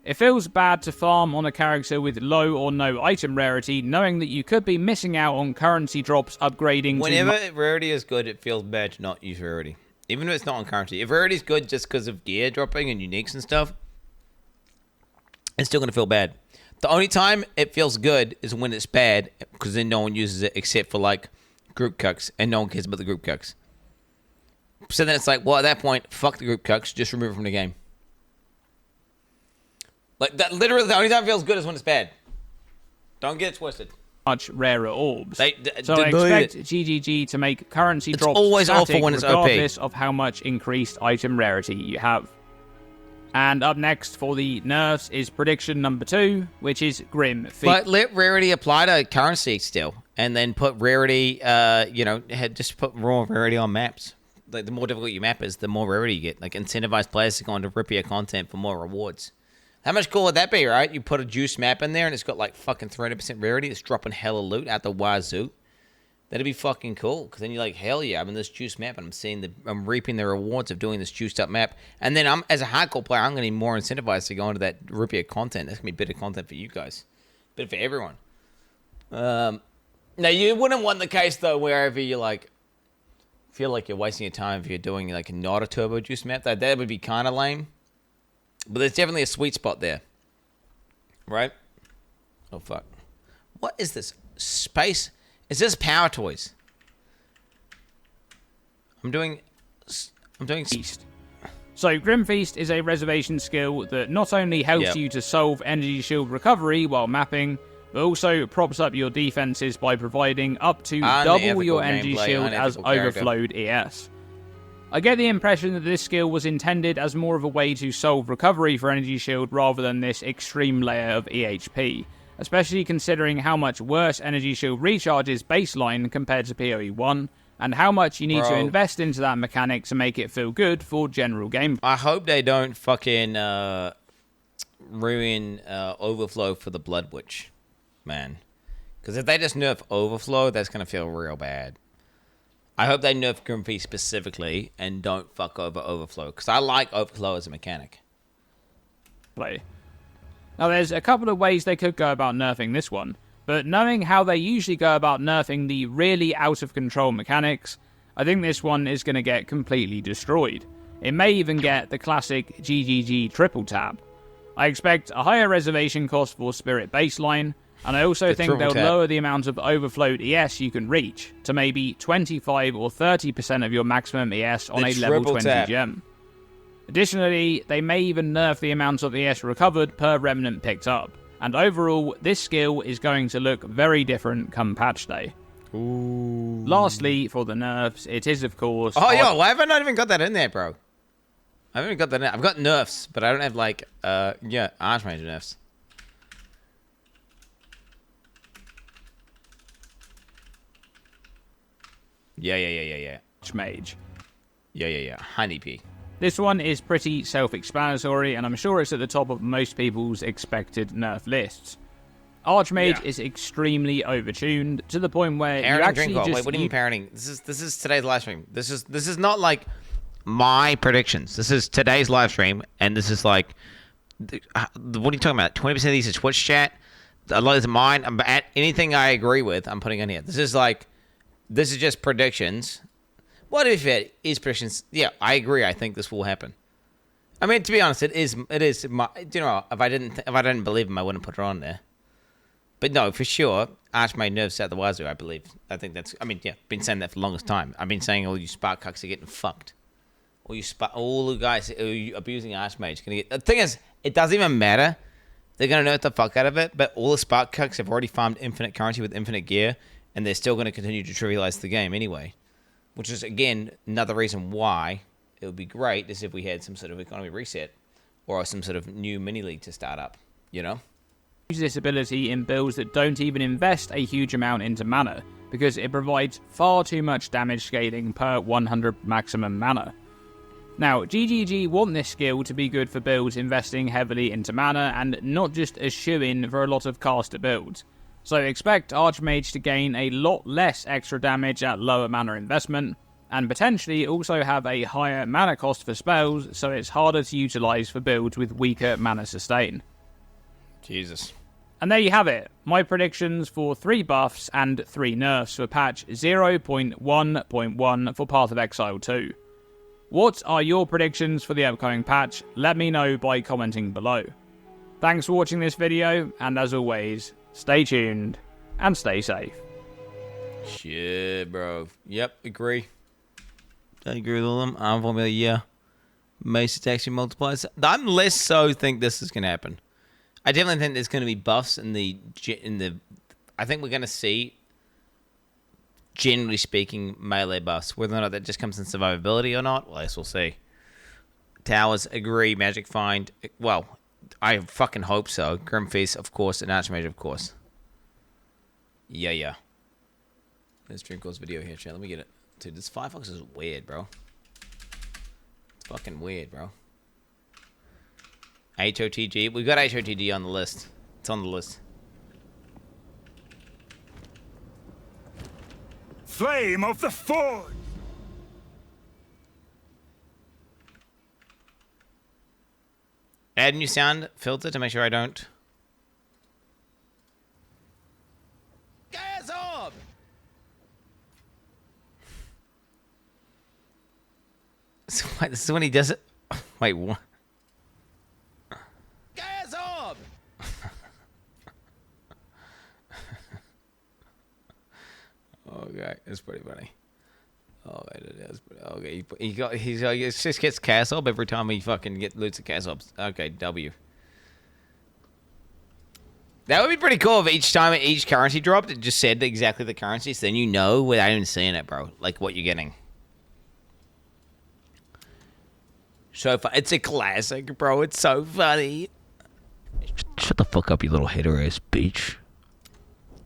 It feels bad to farm on a character with low or no item rarity, knowing that you could be missing out on currency drops upgrading Whenever rarity is good, it feels bad to not use rarity. Even if it's not on currency. If rarity is good just because of gear dropping and uniques and stuff, it's still going to feel bad. The only time it feels good is when it's bad, because then no one uses it except for, like, group cucks, and no one cares about the group cucks. So then it's like, well, at that point, fuck the group cucks, just remove it from the game. Like, that literally, the only time it feels good is when it's bad. Don't get it twisted. Much rarer orbs. So I expect GGG to make currency drops always static awful when it's regardless OP. of how much increased item rarity you have. And up next for the nerfs is prediction number 2, which is Grim Feast. But let rarity apply to currency still, and then put rarity, just put raw rarity on maps. Like, the more difficult your map is, the more rarity you get. Like, incentivize players to go into rippier content for more rewards. How much cool would that be, right? You put a juice map in there, and it's got, like, fucking 300% rarity. It's dropping hella loot out the wazoo. That'd be fucking cool, because then you're like, hell yeah, I'm in this juice map, and I'm reaping the rewards of doing this juiced up map. And then as a hardcore player, I'm going to be more incentivized to go into that rippier content. That's going to be better content for you guys. Better for everyone. Now, you wouldn't want the case, though, wherever you, like, feel like you're wasting your time if you're doing, like, not a turbo juice map. That would be kind of lame. But there's definitely a sweet spot there. Right? Oh, fuck. What is this? Space... Is this Power Toys? I'm doing Feast. So Grim Feast is a reservation skill that not only helps you to solve energy shield recovery while mapping, but also props up your defenses by providing up to double your energy shield as overflowed ES. I get the impression that this skill was intended as more of a way to solve recovery for energy shield rather than this extreme layer of EHP. Especially considering how much worse Energy Shield recharges baseline compared to PoE 1, and how much you need to invest into that mechanic to make it feel good for general gameplay. I hope they don't fucking ruin Overflow for the Blood Witch, man. Because if they just nerf Overflow, that's going to feel real bad. I hope they nerf Grimpy specifically and don't fuck over Overflow, because I like Overflow as a mechanic. Play. Now, there's a couple of ways they could go about nerfing this one, but knowing how they usually go about nerfing the really out-of-control mechanics, I think this one is going to get completely destroyed. It may even get the classic GGG triple tap. I expect a higher reservation cost for Spirit Baseline, and I also think they'll lower the amount of overflowed ES you can reach to maybe 25 or 30% of your maximum ES on a level 20 gem. Additionally, they may even nerf the amount of ES recovered per remnant picked up, and overall, this skill is going to look very different come patch day. Ooh. Lastly, for the nerfs, it is of course... Oh, yo, why have I not even got that in there, bro? I haven't got that in. I've got nerfs, but I don't have, like, yeah, Archmage nerfs. Yeah. Archmage. Yeah. Honeybee. This one is pretty self-explanatory, and I'm sure it's at the top of most people's expected nerf lists. Archmage is extremely overtuned to the point where you actually just... Wait, what do you mean parenting? This is today's live stream. This is not like my predictions. This is today's live stream, and this is like... what are you talking about? 20% of these is Twitch chat. A lot is mine. At anything I agree with, I'm putting on here. This is just predictions. What if it is predictions? Yeah, I agree. I think this will happen. I mean, to be honest, it is. My, you know, if I didn't believe him, I wouldn't put it on there. But no, for sure, Archmage nerfs out the wazoo. I believe. I think that's. I mean, yeah, been saying that for the longest time. I've been saying all you spark cucks are getting fucked. All the guys who are abusing Archmage gonna get. The thing is, it doesn't even matter. They're gonna nerf the fuck out of it. But all the spark cucks have already farmed infinite currency with infinite gear, and they're still gonna continue to trivialize the game anyway. Which is, again, another reason why it would be great is if we had some sort of economy reset or some sort of new mini-league to start up, you know? Use this ability in builds that don't even invest a huge amount into mana, because it provides far too much damage scaling per 100 maximum mana. Now, GGG want this skill to be good for builds investing heavily into mana and not just a shoo-in for a lot of caster builds. So expect Archmage to gain a lot less extra damage at lower mana investment, and potentially also have a higher mana cost for spells, so it's harder to utilise for builds with weaker mana sustain. Jesus. And there you have it, my predictions for 3 buffs and 3 nerfs for patch 0.1.1 for Path of Exile 2. What are your predictions for the upcoming patch? Let me know by commenting below. Thanks for watching this video, and as always, stay tuned, and stay safe. Shit, bro. Yep, agree. I agree with all them. I'm formula, yeah. Mace attacks you multiplies. I'm less so think this is going to happen. I definitely think there's going to be buffs in the... I think we're going to see, generally speaking, melee buffs. Whether or not that just comes in survivability or not, well, I guess we'll see. Towers, agree. Magic Find, well... I fucking hope so. Grimfist, of course, and Archmage, of course. Yeah. Let's Drinkle's video here, chat. Let me get it. Dude, this Firefox is weird, bro. It's fucking weird, bro. HOTG. We've got HOTG on the list. It's on the list. Flame of the Forge! Add new sound filter to make sure I don't. Gas up! So, wait, this is when he does it. Wait, what? Gas up! Okay, it's pretty funny. Oh, it is. Okay, he just gets castle up every time he fucking loots the castle ups. Okay, W. That would be pretty cool if each time each currency dropped, it just said exactly the currencies. Then you know without even seeing it, bro. Like what you're getting. So fun. It's a classic, bro. It's so funny. Shut the fuck up, you little hater ass bitch.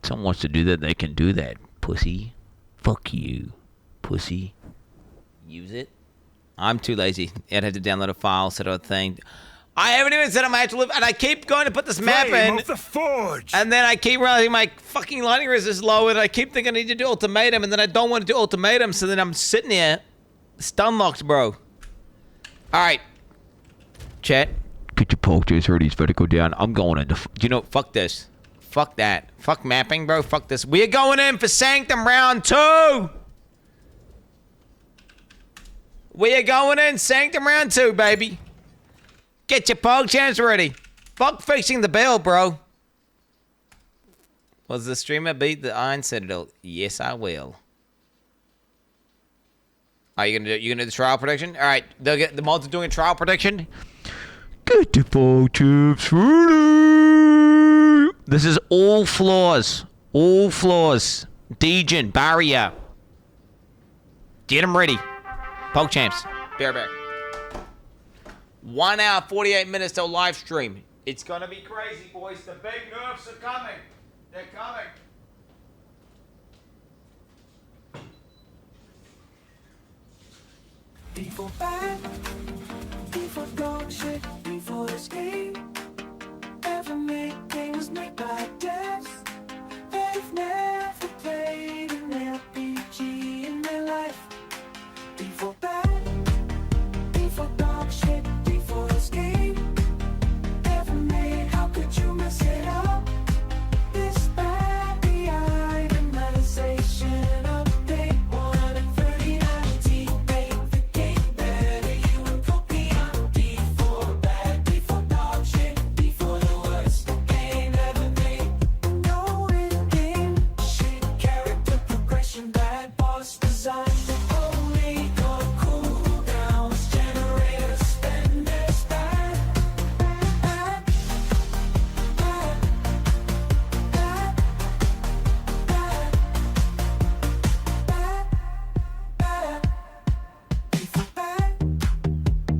Someone wants to do that, they can do that, pussy. Fuck you. Pussy. Use it. I'm too lazy. I'd have to download a file, set up a thing. I haven't even said I'm actually, and I keep going to put this map in, of the forge. And then I keep realizing my fucking lightning resist is low, and I keep thinking I need to do ultimatum, and then I don't want to do ultimatum, so then I'm sitting here, stun locked, bro. All right, chat. Get your poachers ready. He's better go down. I'm going into. You know, fuck this, fuck that, fuck mapping, bro. Fuck this. We are going in for Sanctum round 2. We are going in Sanctum round 2, baby. Get your pog champs ready. Fuck fixing the bell, bro. Was the streamer beat the Iron Citadel? Yes, I will. Are you gonna do the trial prediction? All right, the mods are doing a trial prediction. Get your pog champs ready. This is all floors. All floors. Degen, barrier. Get them ready. Pog champs. Be right back. 1 hour, 48 minutes till live stream. It's gonna be crazy, boys. The big nerfs are coming. They're coming. D for bad, D for dog shit, D for this game. Ever made games made by devs. They've never played an RPG in their life. D for bad, D for dog shit, D for this game. Ever made, how could you mess it up? This bad, the itemization update 139. D made the game better, you and Copion. D for bad, D for dog shit, D for the worst game ever made. No in-game shit, character progression, bad boss design. Only got cooldowns, generators, spenders, bad, bad, bad, bad, bad, bad, bad. D for bad,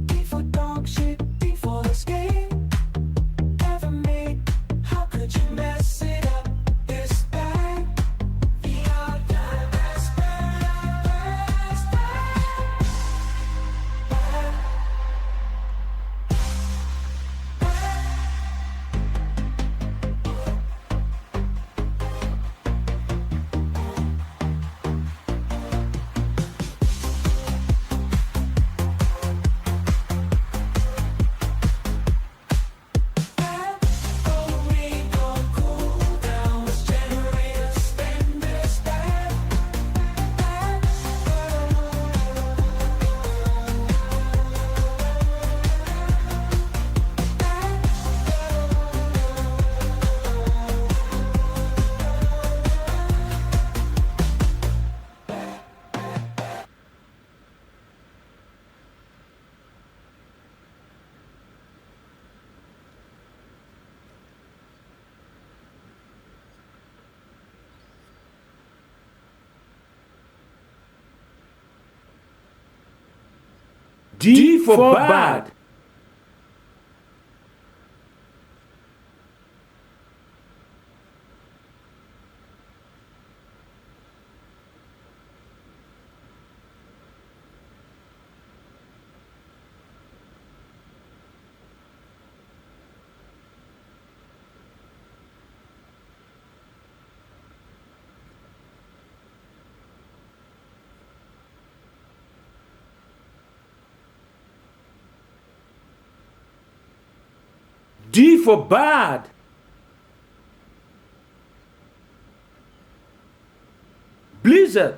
D for dog shit, D for this game ever made. How could you mess it up? This bad, the odd time is bad, bad, bad. D for bad. D for bad. Blizzard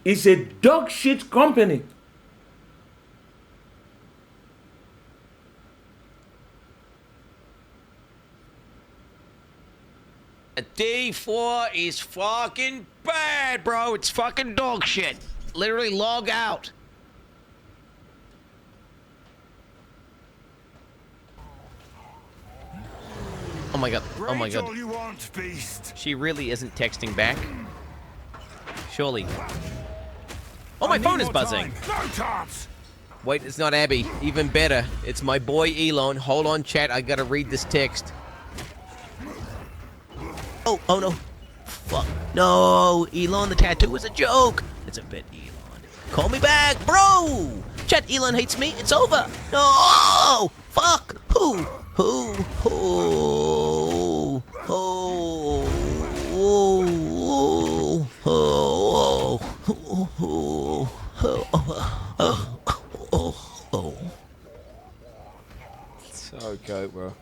is a dog shit company. D4 is fucking bad, bro. It's fucking dog shit. Literally log out. Oh my god. Oh my Rage god. all you want, beast. She really isn't texting back. Surely. Oh, my phone is buzzing. No tops. Wait, it's not Abby. Even better. It's my boy Elon. Hold on, chat. I gotta read this text. Oh no. Fuck. No, Elon, the tattoo was a joke. It's a bit, Elon. Call me back, bro. Chat, that. Elon hates me. It's over. No! Fuck! Who? So good, bro.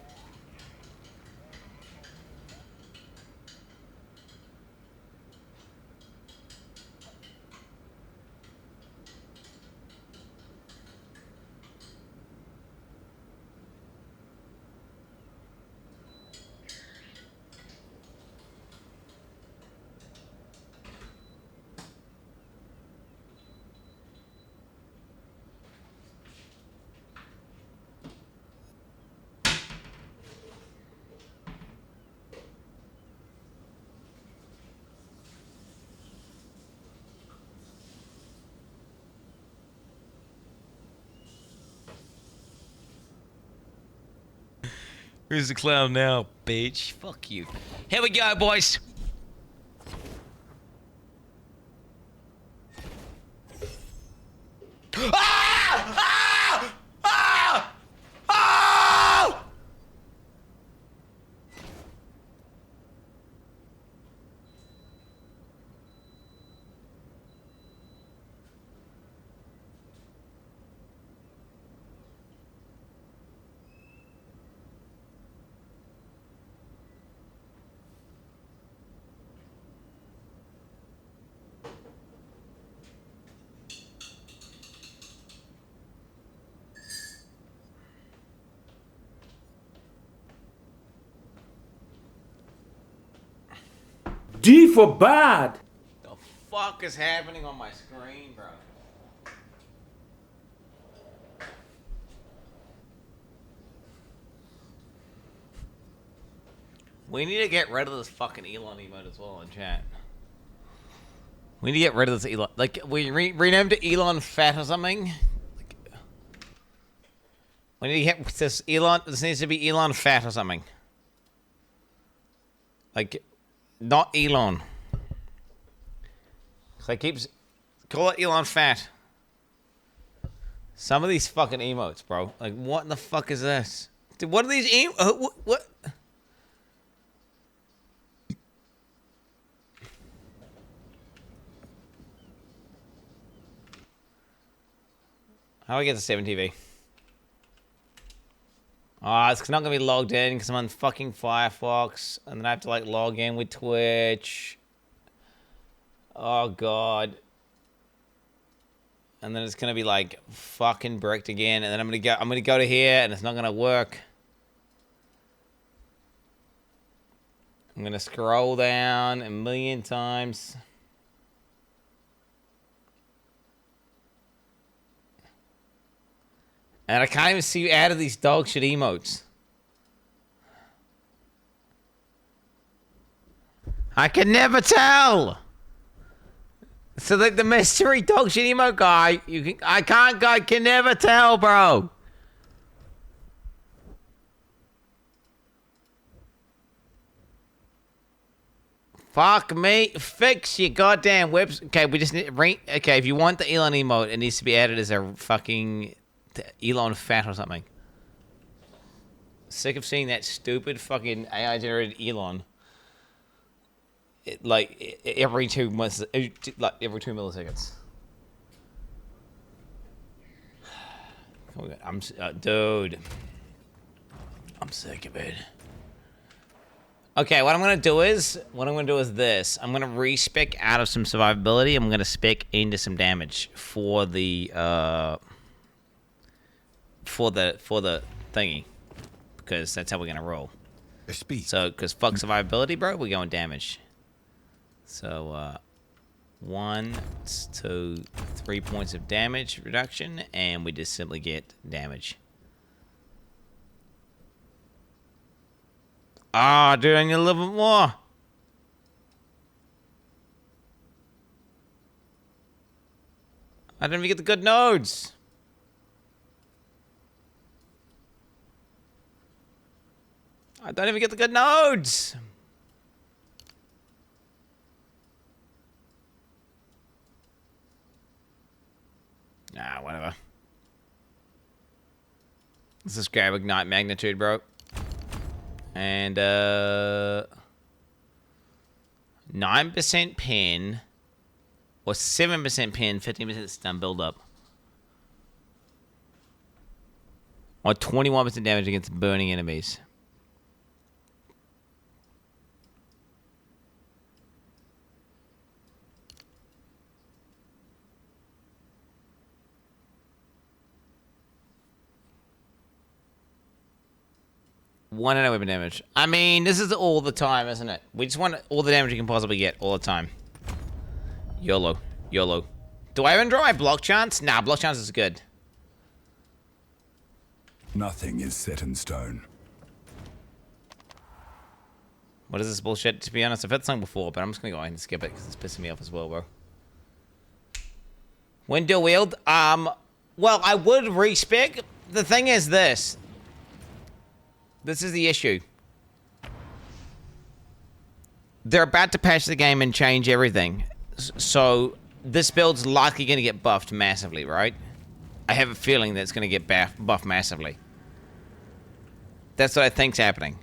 Who's the clown now, bitch? Fuck you. Here we go, boys. D for bad. The fuck is happening on my screen, bro? We need to get rid of this fucking Elon emote as well in chat. We need to get rid of this Elon. Like, we renamed it Elon Fat or something. Like, we need to get this Elon. This needs to be Elon Fat or something. Like, not Elon. So I keep call it Elon Fat. Some of these fucking emotes, bro. Like, what in the fuck is this? Dude, what are these what? How do I get to 7 TV? Oh, it's not gonna be logged in because I'm on fucking Firefox, and then I have to like log in with Twitch. Oh god. And then it's gonna be like fucking bricked again, and then I'm gonna go to here, and it's not gonna work. I'm gonna scroll down a million times. And I can't even see you added these dog shit emotes. I can never tell. So like the mystery dog shit emote guy, I can never tell, bro. Fuck me. Fix your goddamn website. Okay, we just need okay, if you want the Elon emote, it needs to be added as a fucking Elon Fat or something. Sick of seeing that stupid fucking AI generated Elon. Every 2 months, like every 2 milliseconds. Dude, I'm sick of it. Okay, what I'm gonna do is this. I'm gonna respec out of some survivability. I'm gonna spec into some damage for the thingy, because that's how we're gonna roll. So, because fuck survivability, bro, we're going damage. So, 1, 2, 3 points of damage reduction, and we just simply get damage. Ah, dude, I need a little bit more. I didn't even get the good nodes. I don't even get the good nodes. Nah, whatever. Let's just grab Ignite Magnitude, bro. And 9% pin, or 7% pin, 15% stun build up. Or 21% damage against burning enemies. One and a weapon damage. I mean, this is all the time, isn't it? We just want all the damage you can possibly get all the time. YOLO. YOLO. Do I even draw my block chance? Nah, block chance is good. Nothing is set in stone. What is this bullshit? To be honest, I've heard the song before, but I'm just gonna go ahead and skip it because it's pissing me off as well, bro. When dual wield? Well, I would respec. The thing is this. This is the issue. They're about to patch the game and change everything. So, this build's likely going to get buffed massively, right? I have a feeling that it's going to get buffed massively. That's what I think's happening.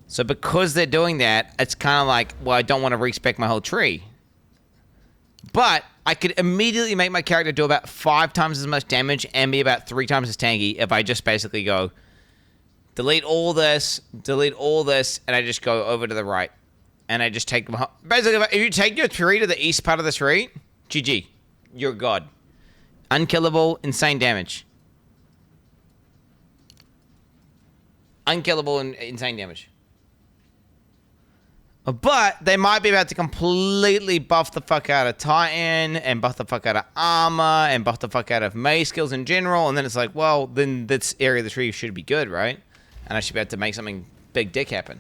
So, because they're doing that, it's kind of like, well, I don't want to respec my whole tree. But, I could immediately make my character do about 5 times as much damage and be about 3 times as tanky if I just basically go... delete all this, and I just go over to the right. And I just take them home. Basically, if you take your tree to the east part of the street, GG. You're God. Unkillable, insane damage. Unkillable and insane damage. But they might be about to completely buff the fuck out of Titan, and buff the fuck out of armor, and buff the fuck out of melee skills in general, and then it's like, well, then this area of the tree should be good, right? And I should be able to make something big dick happen.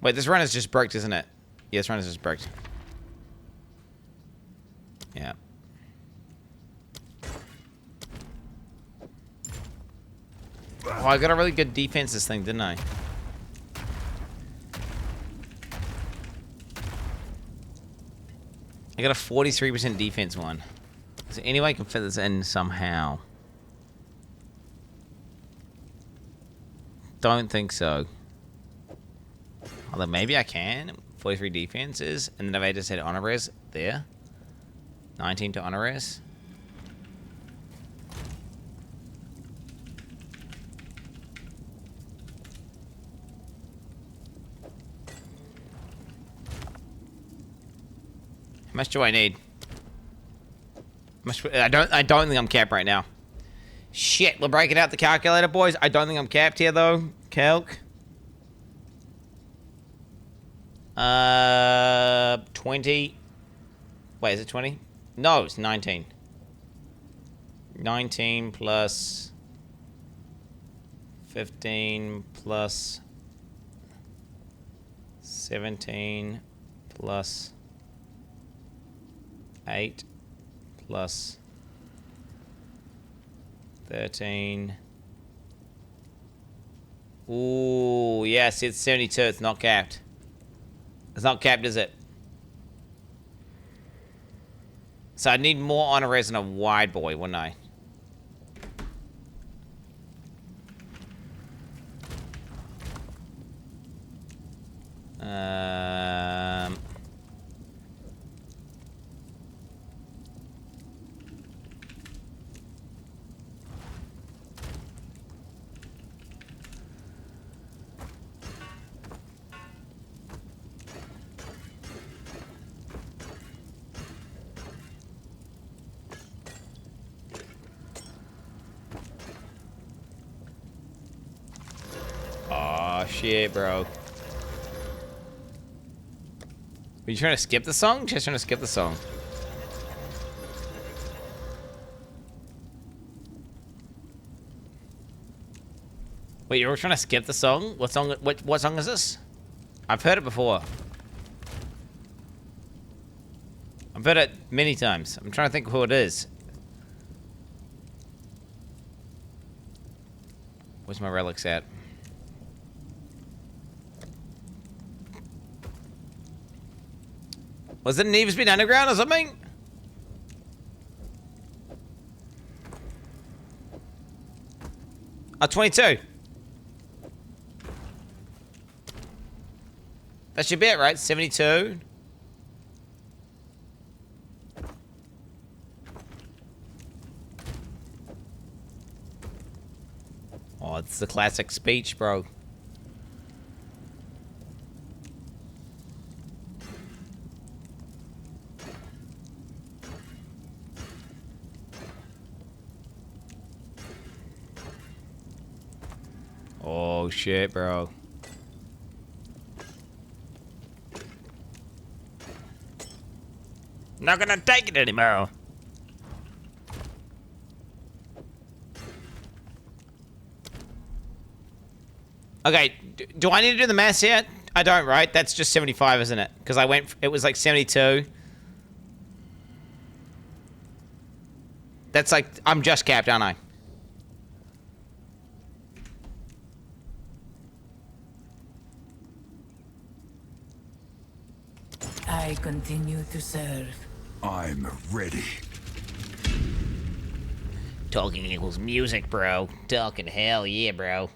Wait, this run is just bricked, isn't it? Yeah, this run is just bricked. Yeah. Oh, I got a really good defense this thing, didn't I? I got a 43% defense one. Is there any way I can fit this in somehow? Don't think so. Although maybe I can. 43 defenses. And then if I just hit honor res there. 19 to honor res. How much do I need? I don't think I'm capped right now. Shit, we're breaking out the calculator, boys. I don't think I'm capped here, though. Calc. 20. Wait, is it 20? No, it's 19. 19 plus 15 plus 17 plus 8 plus 13. Ooh, yes, it's 72. It's not capped. It's not capped, is it? So I need more honor res than a wide boy, wouldn't I? Oh, shit, bro. Are you trying to skip the song? Just trying to skip the song. Wait, you were trying to skip the song? What song? What song is this? I've heard it before. I've heard it many times. I'm trying to think who it is. Where's my relics at? Was it Neve's been underground or something? 22. That should be it, right? 72. Oh, it's the classic speech, bro. Oh, shit, bro. Not gonna take it anymore. Okay, do I need to do the math yet? I don't, right? That's just 75, isn't it? Because I went, it was like 72. That's like, I'm just capped, aren't I? I continue to serve. I'm ready. Talking equals music, bro. Talking hell yeah, bro.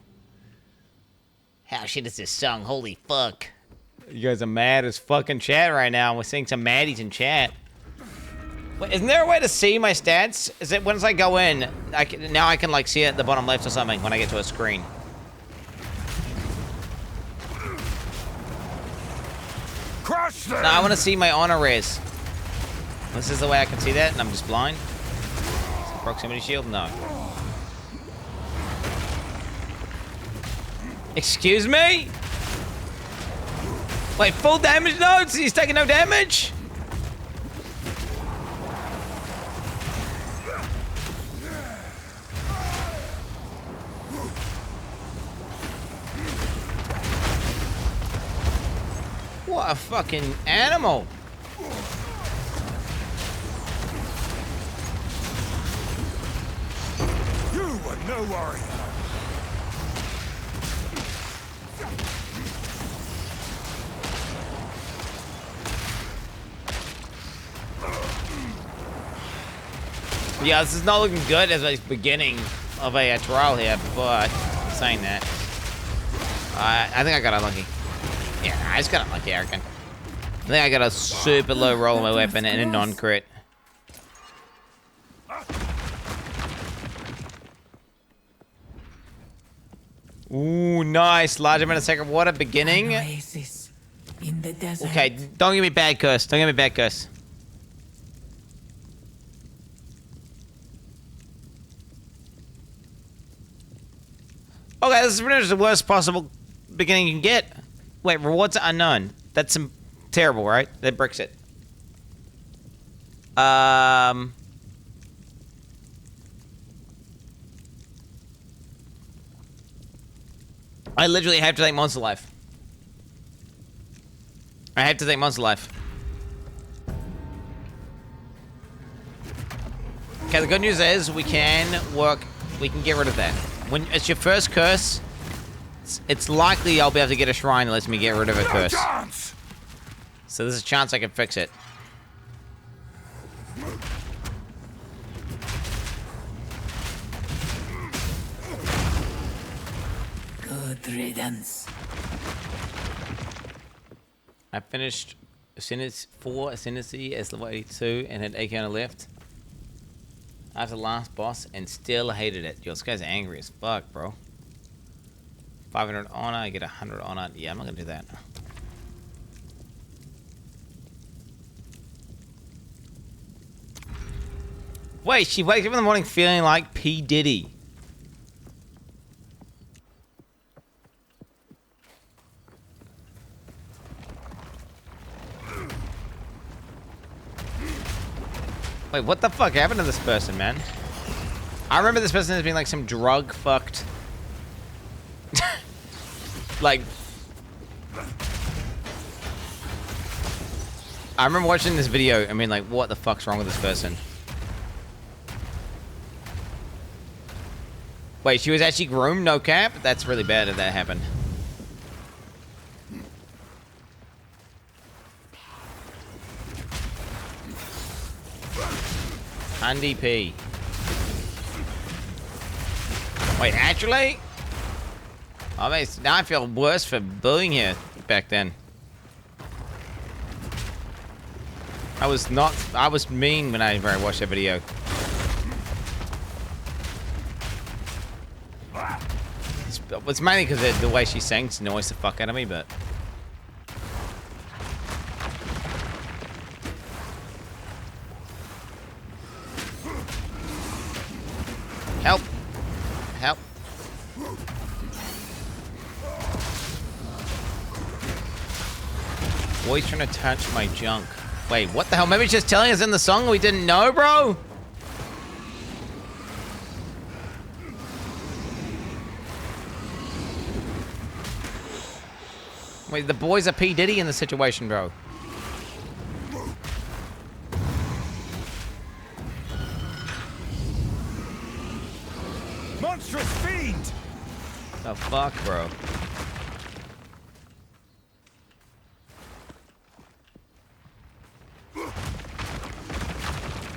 How shit is this song? Holy fuck. You guys are mad as fucking chat right now. We're seeing some maddies in chat. Wait, isn't there a way to see my stats? Is it once I go in, now I can like see it at the bottom left or something when I get to a screen? Crush them! No, I want to see my honor res. This is the way I can see that, and I'm just blind. Is it proximity shield? No. Excuse me? Wait, full damage notes? He's taking no damage? What a fucking animal. You were no worry. Yeah, this is not looking good as a beginning of a trial here, but saying that, I think I got unlucky. Yeah, I just got unlucky, I reckon. I think I got a super low roll on my weapon and a non-crit. Ooh, nice. Large amount of sacred water beginning. In the desert. Okay, don't give me bad curse. Don't give me bad curse. Okay, this is pretty much the worst possible beginning you can get. Wait, rewards are unknown. That's some terrible, right? That bricks it. I literally have to take Monster Life. I have to take Monster Life. Okay, the good news is we can get rid of that. When it's your first curse, it's likely I'll be able to get a shrine that lets me get rid of a curse. So there's a chance I can fix it. Good riddance. I finished Ascendancy as level 82 and had 8 on the left. After the last boss and still hated it. Yo, this guy's angry as fuck, bro. 500 honor, I get 100 honor. Yeah, I'm not gonna do that. Wait, she wakes up in the morning feeling like P. Diddy. Wait, what the fuck happened to this person, man? I remember this person as being like some drug fucked. Like, I remember watching this video. I mean, like, what the fuck's wrong with this person? Wait, she was actually groomed, no cap? That's really bad if that happened. NDP. Wait, actually? I mean, now I feel worse for bullying here back then. I was mean when I watched that video. It's mainly because the way she sings annoys the fuck out of me, but... Help! Help! Boy's trying to touch my junk. Wait, what the hell? Maybe it's just telling us in the song we didn't know, bro? Wait, the boys are P. Diddy in the situation, bro. Monstrous fiend! The fuck, bro?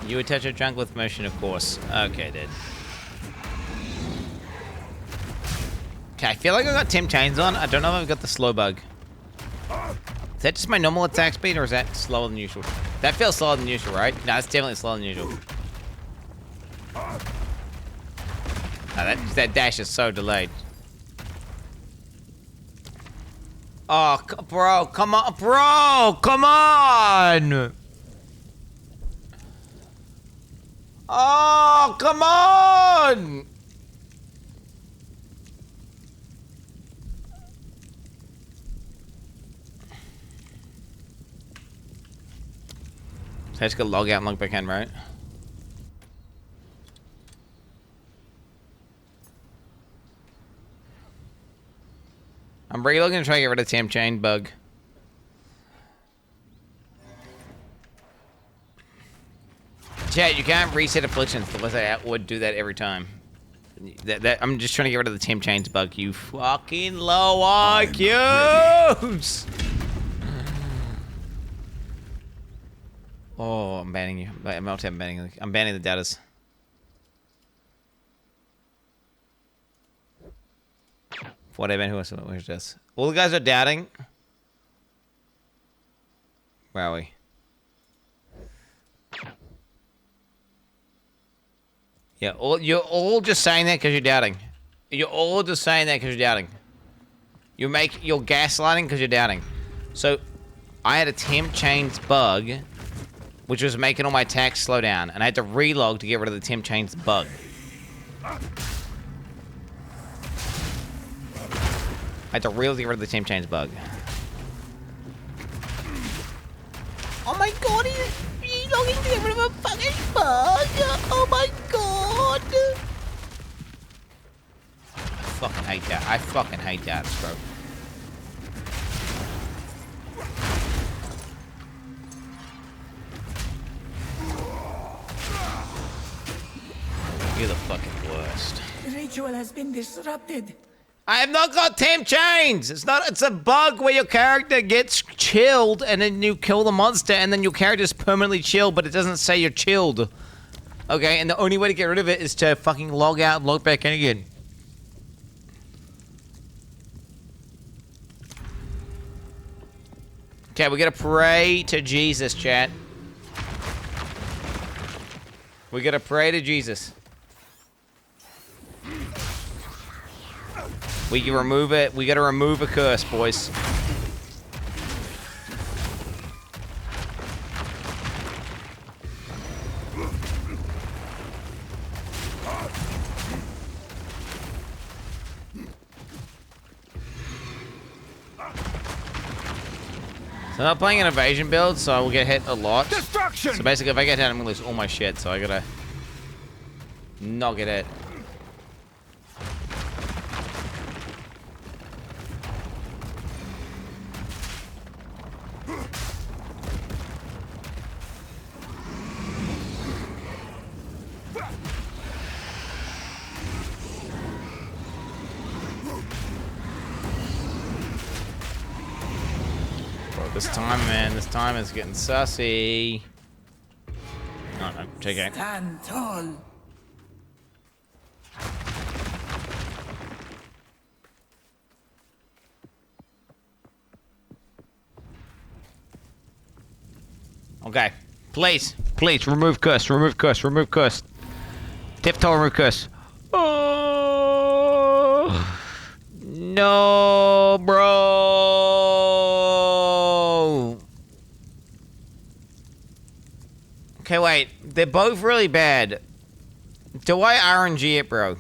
You attach a junk with motion, of course. Okay, dude. Okay, I feel like I got Tim Chains on. I don't know if I've got the slow bug. Is that just my normal attack speed, or is that slower than usual? That feels slower than usual, right? No, it's definitely slower than usual. Oh, that dash is so delayed. Oh, bro, come on, bro, come on! Oh, come on! I just gotta log out and log back in, right? I'm relogging to try to get rid of the Tam Chain bug. Chat, you can't reset afflictions unless I would do that every time. I'm just trying to get rid of the Tam Chains bug, you fucking low IQs! Oh, I'm banning you. I'm banning the datas. What I ban? Who else? Where's this? All the guys are doubting. Where are we? Yeah, you're all just saying that because you're doubting. You're all just saying that because you're doubting. You're gaslighting because you're doubting. So, I had a Temp Chains bug, which was making all my attacks slow down, and I had to relog to get rid of the Temp Chains bug. I had to relog to get rid of the Temp Chains bug. Oh my god, he's relogging to get rid of a fucking bug! Oh my god! I fucking hate that. I fucking hate that, bro. You're the fucking worst. The ritual has been disrupted. I have not got Temp Chains! It's a bug where your character gets chilled and then you kill the monster and then your character's permanently chilled, but it doesn't say you're chilled. Okay, and the only way to get rid of it is to fucking log out and log back in again. Okay, we gotta pray to Jesus, chat. We gotta pray to Jesus. We can remove it. We gotta remove a curse, boys. So I'm not playing an evasion build, so I will get hit a lot. Destruction! So basically, if I get hit, I'm gonna lose all my shit, so I gotta not get hit. This time, man, this time is getting sussy. No, take it. Stand tall. Okay. Please. Please, remove curse. Remove curse. Remove curse. Tiptoe, remove curse. Oh. No, bro. Okay, wait. They're both really bad. Do I RNG it, bro?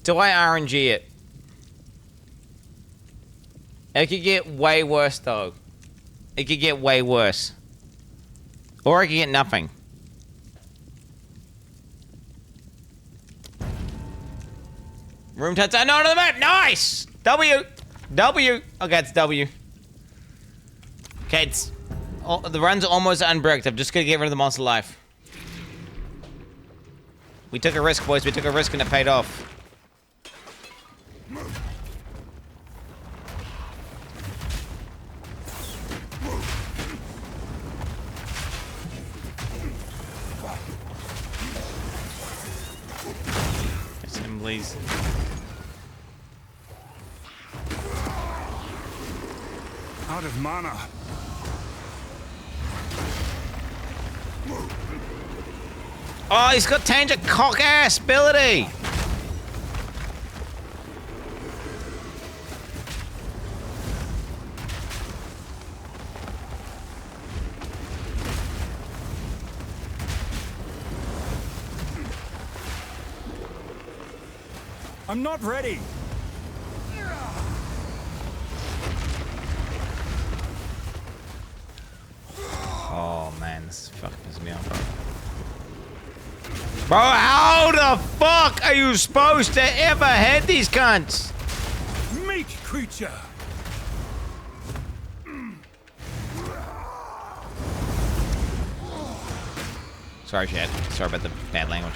Do I RNG it? It could get way worse, though. It could get way worse. Or I could get nothing. Room touch. No, on the map. Nice! W. W. Okay, it's W. Okay, it's... Oh, the run's almost unbricked. I'm just gonna get rid of the monster life. We took a risk, boys. We took a risk and it paid off. Assemblies. Out of mana. Oh, he's got Tanger cock-ass ability! I'm not ready. Oh man, this fucking pisses me off, bro. Bro, how the fuck are you supposed to ever hit these cunts? Meat creature. Sorry, Chad. Sorry about the bad language.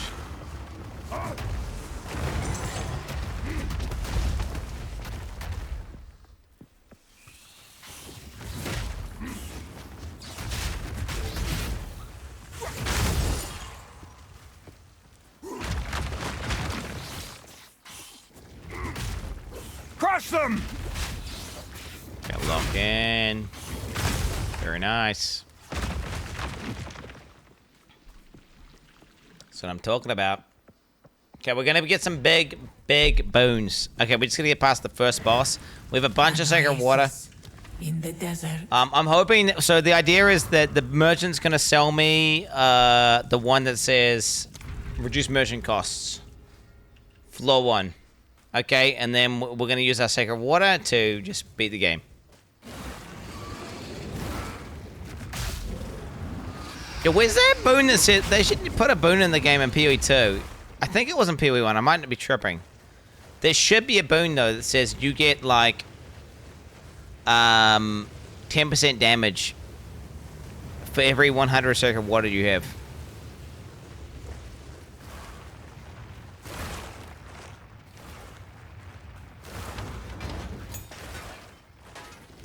Crush them! Got lock in. Very nice. That's what I'm talking about. Okay, we're gonna get some big boons. Okay, we're just gonna get past the first boss. We have a bunch of sacred water. In the desert. I'm hoping. So the idea is that the merchant's gonna sell me the one that says reduce merchant costs. Floor 1. Okay, and then we're gonna use our sacred water to just beat the game. Yeah, where's that boon that says they should put a boon in the game in PoE 2? I think it was in PoE 1. I might be tripping. There should be a boon though that says you get like 10% damage for every 100 sacred water you have.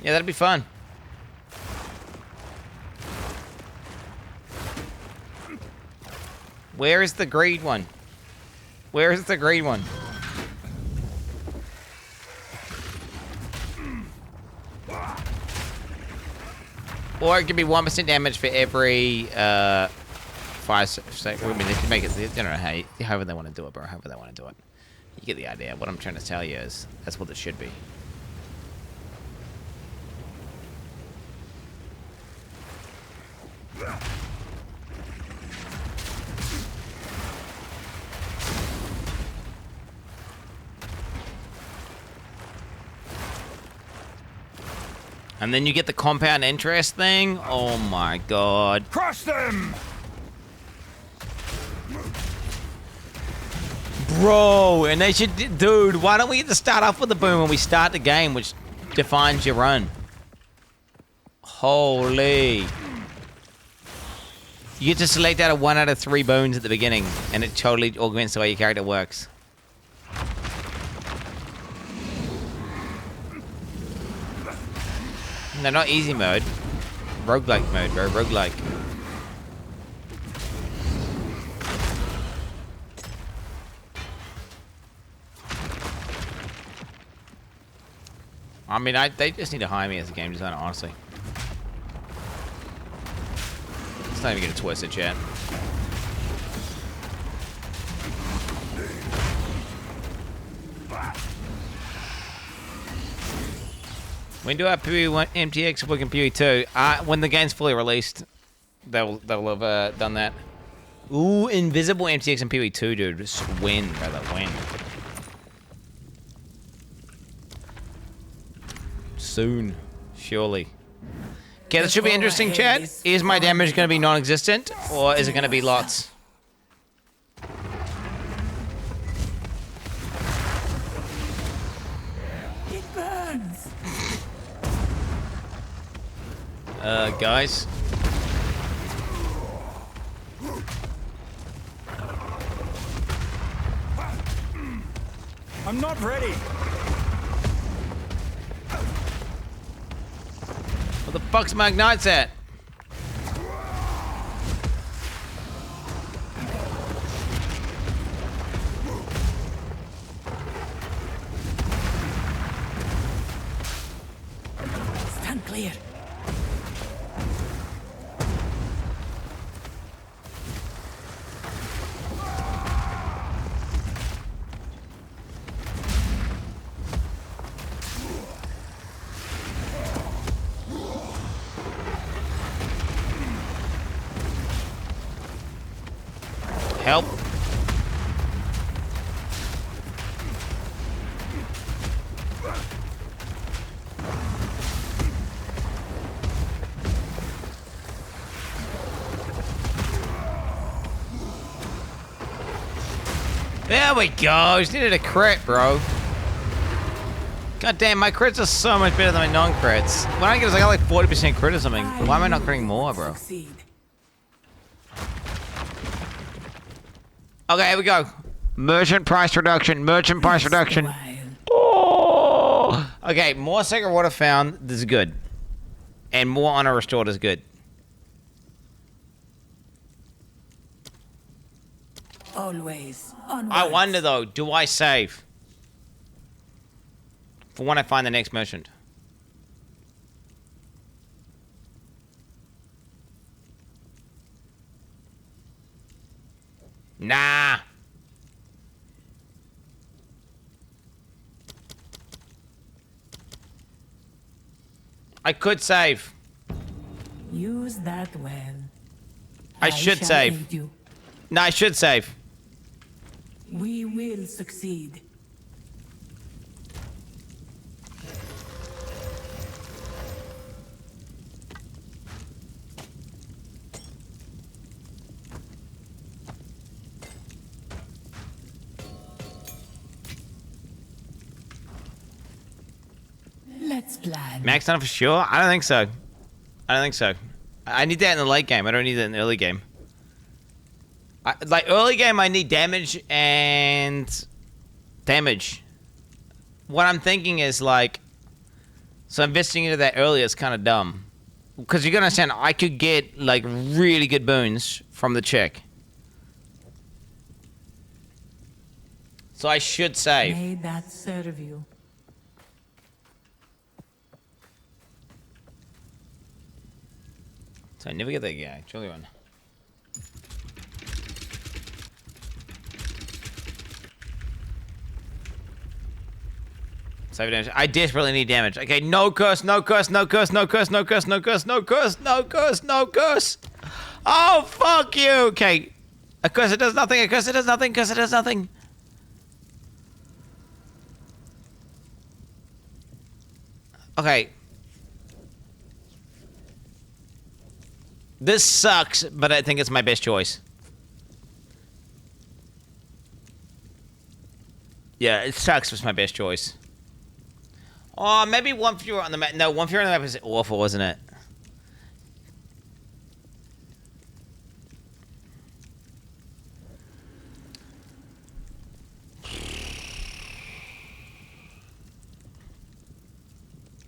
Yeah, that'd be fun. Where is the greed one? Where is the greed one? Or it could be 1% damage for every 5 seconds. I mean, they can make it. I don't know however they want to do it, bro. However they want to do it. You get the idea. What I'm trying to tell you is that's what this should be. And then you get the compound interest thing. Oh my god. Crush them! Bro, and they should... Dude, why don't we get to start off with the boom when we start the game, which defines your run? Holy. You get to select out of 1 out of 3 boons at the beginning, and it totally augments the way your character works. No, not easy mode. Roguelike mode, bro. Roguelike. I mean, they just need to hire me as a game designer, honestly. Let's not even get it twisted, chat. We can do our PoE MTX, we can PoE 2. When the game's fully released, they'll have done that. Ooh, invisible MTX and PoE 2, dude. Just win, brother, win. Soon, surely. Okay, that should be interesting, chat. Is my damage going to be non-existent, or is it going to be lots? It burns. Guys. I'm not ready. Where the fuck's my ignites at? Stand clear. Help. There we go. Just needed a crit, bro. God damn, my crits are so much better than my non-crits. When I get, I got like 40% crit or something. Why am I not critting more, bro? Okay, here we go. Merchant price reduction. Merchant price reduction. Oh. Okay, more sacred water found. This is good. And more honor restored is good. Always. I wonder though, do I save? For when I find the next merchant. Nah. I could save. Use that well. I should shall save. aid you. No, I should save. We will succeed. Let's plan. Max on for sure? I don't think so. I don't think so. I need that in the late game. I don't need that in the early game. Like early game, I need damage and damage. What I'm thinking is like, so investing into that early is kind of dumb. Because you gotta understand, I could get like really good boons from the check. So I should save. May that serve you. So I never get that guy. Truly one. Save damage. I desperately need damage. Okay, no curse, no curse, no curse, no curse, no curse, no curse, no curse, no curse, no curse. Oh, fuck you. Okay. A curse, it does nothing. A curse, it does nothing. Curse, it does nothing. Okay. This sucks, but I think it's my best choice. Yeah, it sucks, but it's my best choice. Oh, maybe one fewer on the map. No, one fewer on the map is awful, wasn't it?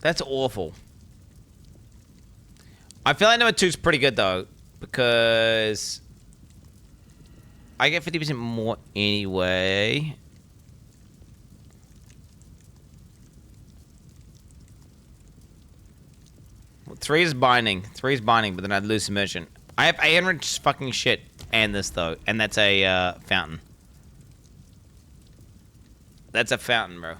That's awful. I feel like number 2 is pretty good though, because I get 50% more anyway. Well, 3 is binding. 3 is binding, but then I'd lose submersion. I have 800 fucking shit and this though, and that's a fountain. That's a fountain, bro.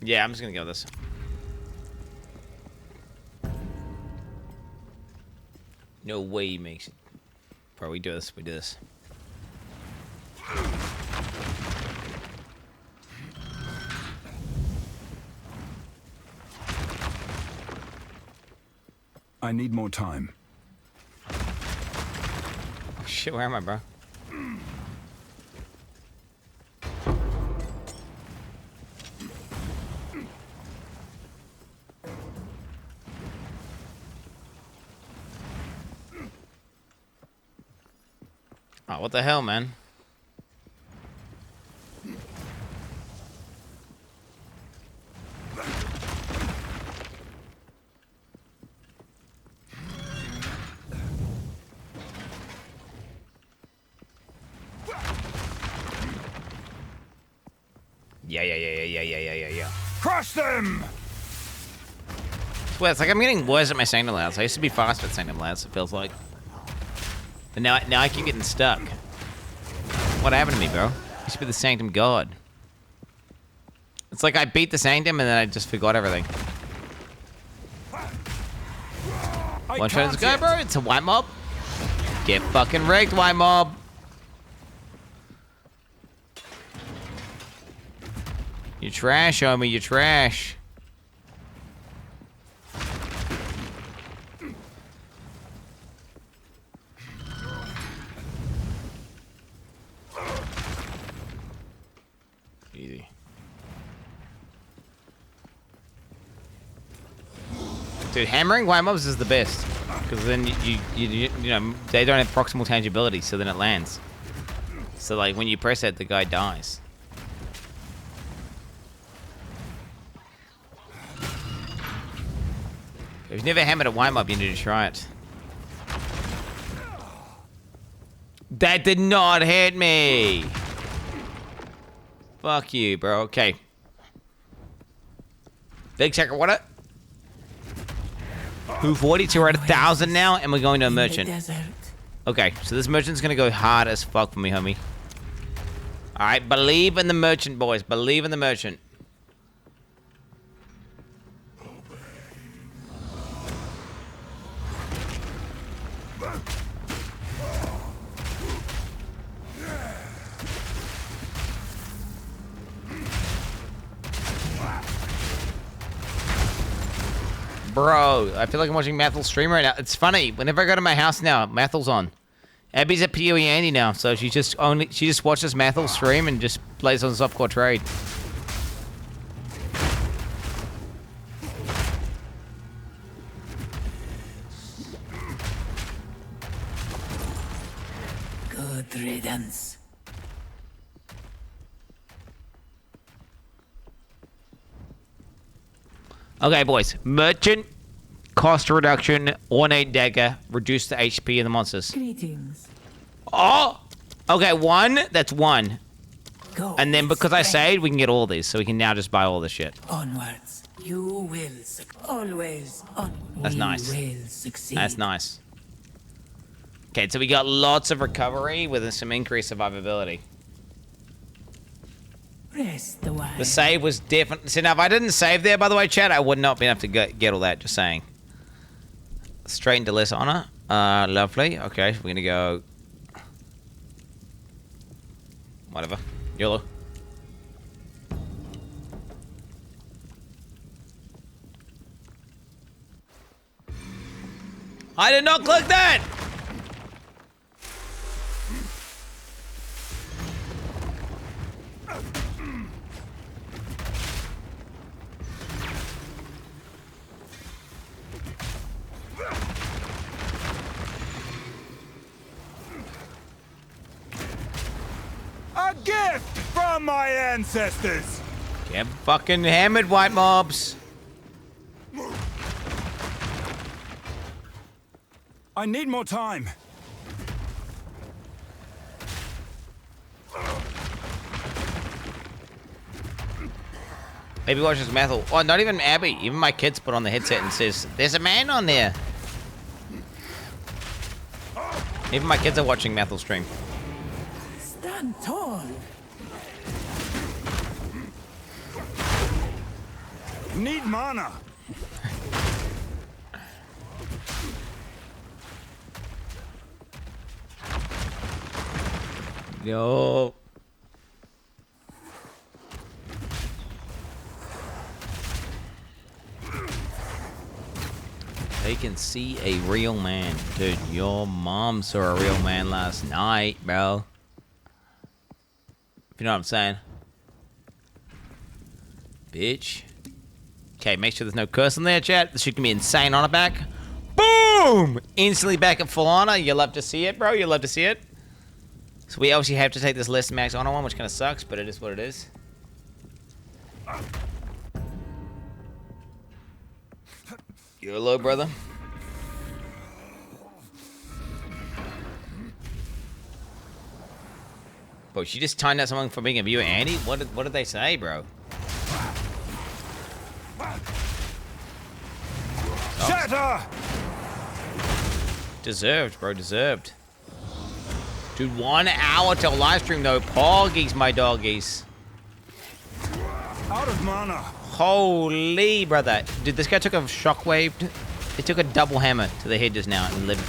Yeah, I'm just gonna go with this. No way he makes it. Bro, we do this. We do this. I need more time. Oh, shit, where am I, bro? Oh, what the hell, man? Yeah. Crush them! Well, it's like I'm getting worse at my Sanctum Lads. I used to be fast at Sanctum Lads, it feels like. But now I keep getting stuck. What happened to me, bro? I used to be the Sanctum God. It's like I beat the Sanctum and then I just forgot everything. One shot is go, bro. It's a white mob. Get fucking wrecked, white mob. You trash, homie. You trash. Easy. Dude, hammering white mobs is the best because then you know they don't have proximal tangibility, so then it lands. So like when you press it, the guy dies. If you've never hammered a white mob, you need to try it. That did not hit me. Fuck you, bro. Okay. Big checker, what up? Who 42? We're at 1,000 now, and we're going to a merchant. Okay, so this merchant's gonna go hard as fuck for me, homie. All right, believe in the merchant, boys. Believe in the merchant. Bro, I feel like I'm watching Mathel's stream right now. It's funny. Whenever I go to my house now, Mathel's on. Abby's at PoE Andy now, so she just watches Mathel stream and just plays on softcore trade. Good riddance. Okay, boys. Merchant, cost reduction, ornate dagger, reduce the HP of the monsters. Greetings. Oh! Okay, one. That's one. Go and then because I saved, we can get all these, so we can now just buy all this shit. Onwards. You will always on. That's nice. We will succeed. That's nice. Okay, so we got lots of recovery with some increased survivability. Rest the while. The save was definitely... So now, if I didn't save there, by the way, chat, I would not be able to get all that, just saying. Straight into less honor. Lovely. Okay, we're gonna go... Whatever. YOLO. I did not click that! A gift from my ancestors. Get fucking hammered, white mobs. I need more time. Abby watches Mathel. Oh, not even Abby. Even my kids put on the headset and says, "There's a man on there." Even my kids are watching Mathel stream. Stand tall. Need mana. Yo. They can see a real man. Dude, your mom saw a real man last night, bro. If you know what I'm saying. Bitch. Okay, make sure there's no curse in there, chat. This shit can be insane on her back. Boom! Instantly back at full honor. You love to see it, bro. You love to see it. So we obviously have to take this less max honor one, which kind of sucks, but it is what it is. YOLO, brother. Bro, she just timed out someone for being a viewer, Andy? What did they say, bro? Shatter! Deserved, bro, deserved. Dude, 1 hour till live stream though. Poggies, my doggies. Out of mana. Holy, brother. Dude, this guy took a shockwave. He took a double hammer to the head just now and lived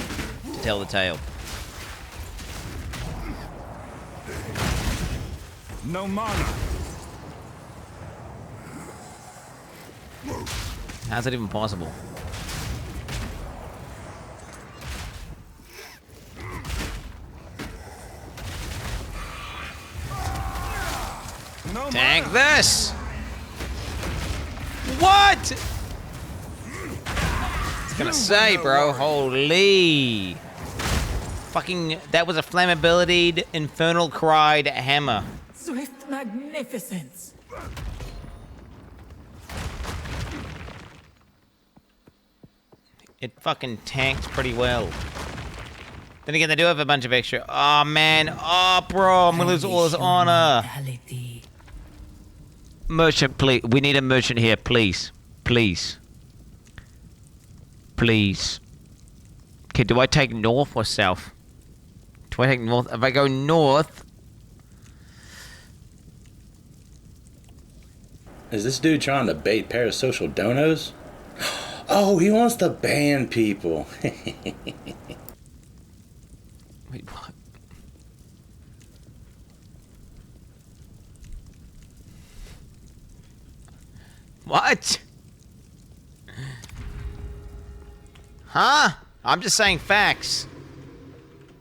to tell the tale. No mana. How's that even possible? No Tank this! What? It's gonna say, bro. Holy. Fucking, that was a flammability infernal cried hammer. Swift magnificence. It fucking tanked pretty well. Then again, they do have a bunch of extra. Oh, man. Oh, bro. I'm gonna lose all his honor. Merchant, please. We need a merchant here, please. Please. Please. Okay, do I take north or south? Do I take north? If I go north... Is this dude trying to bait parasocial donos? Oh, he wants to ban people. Wait, what? What? Huh? I'm just saying facts.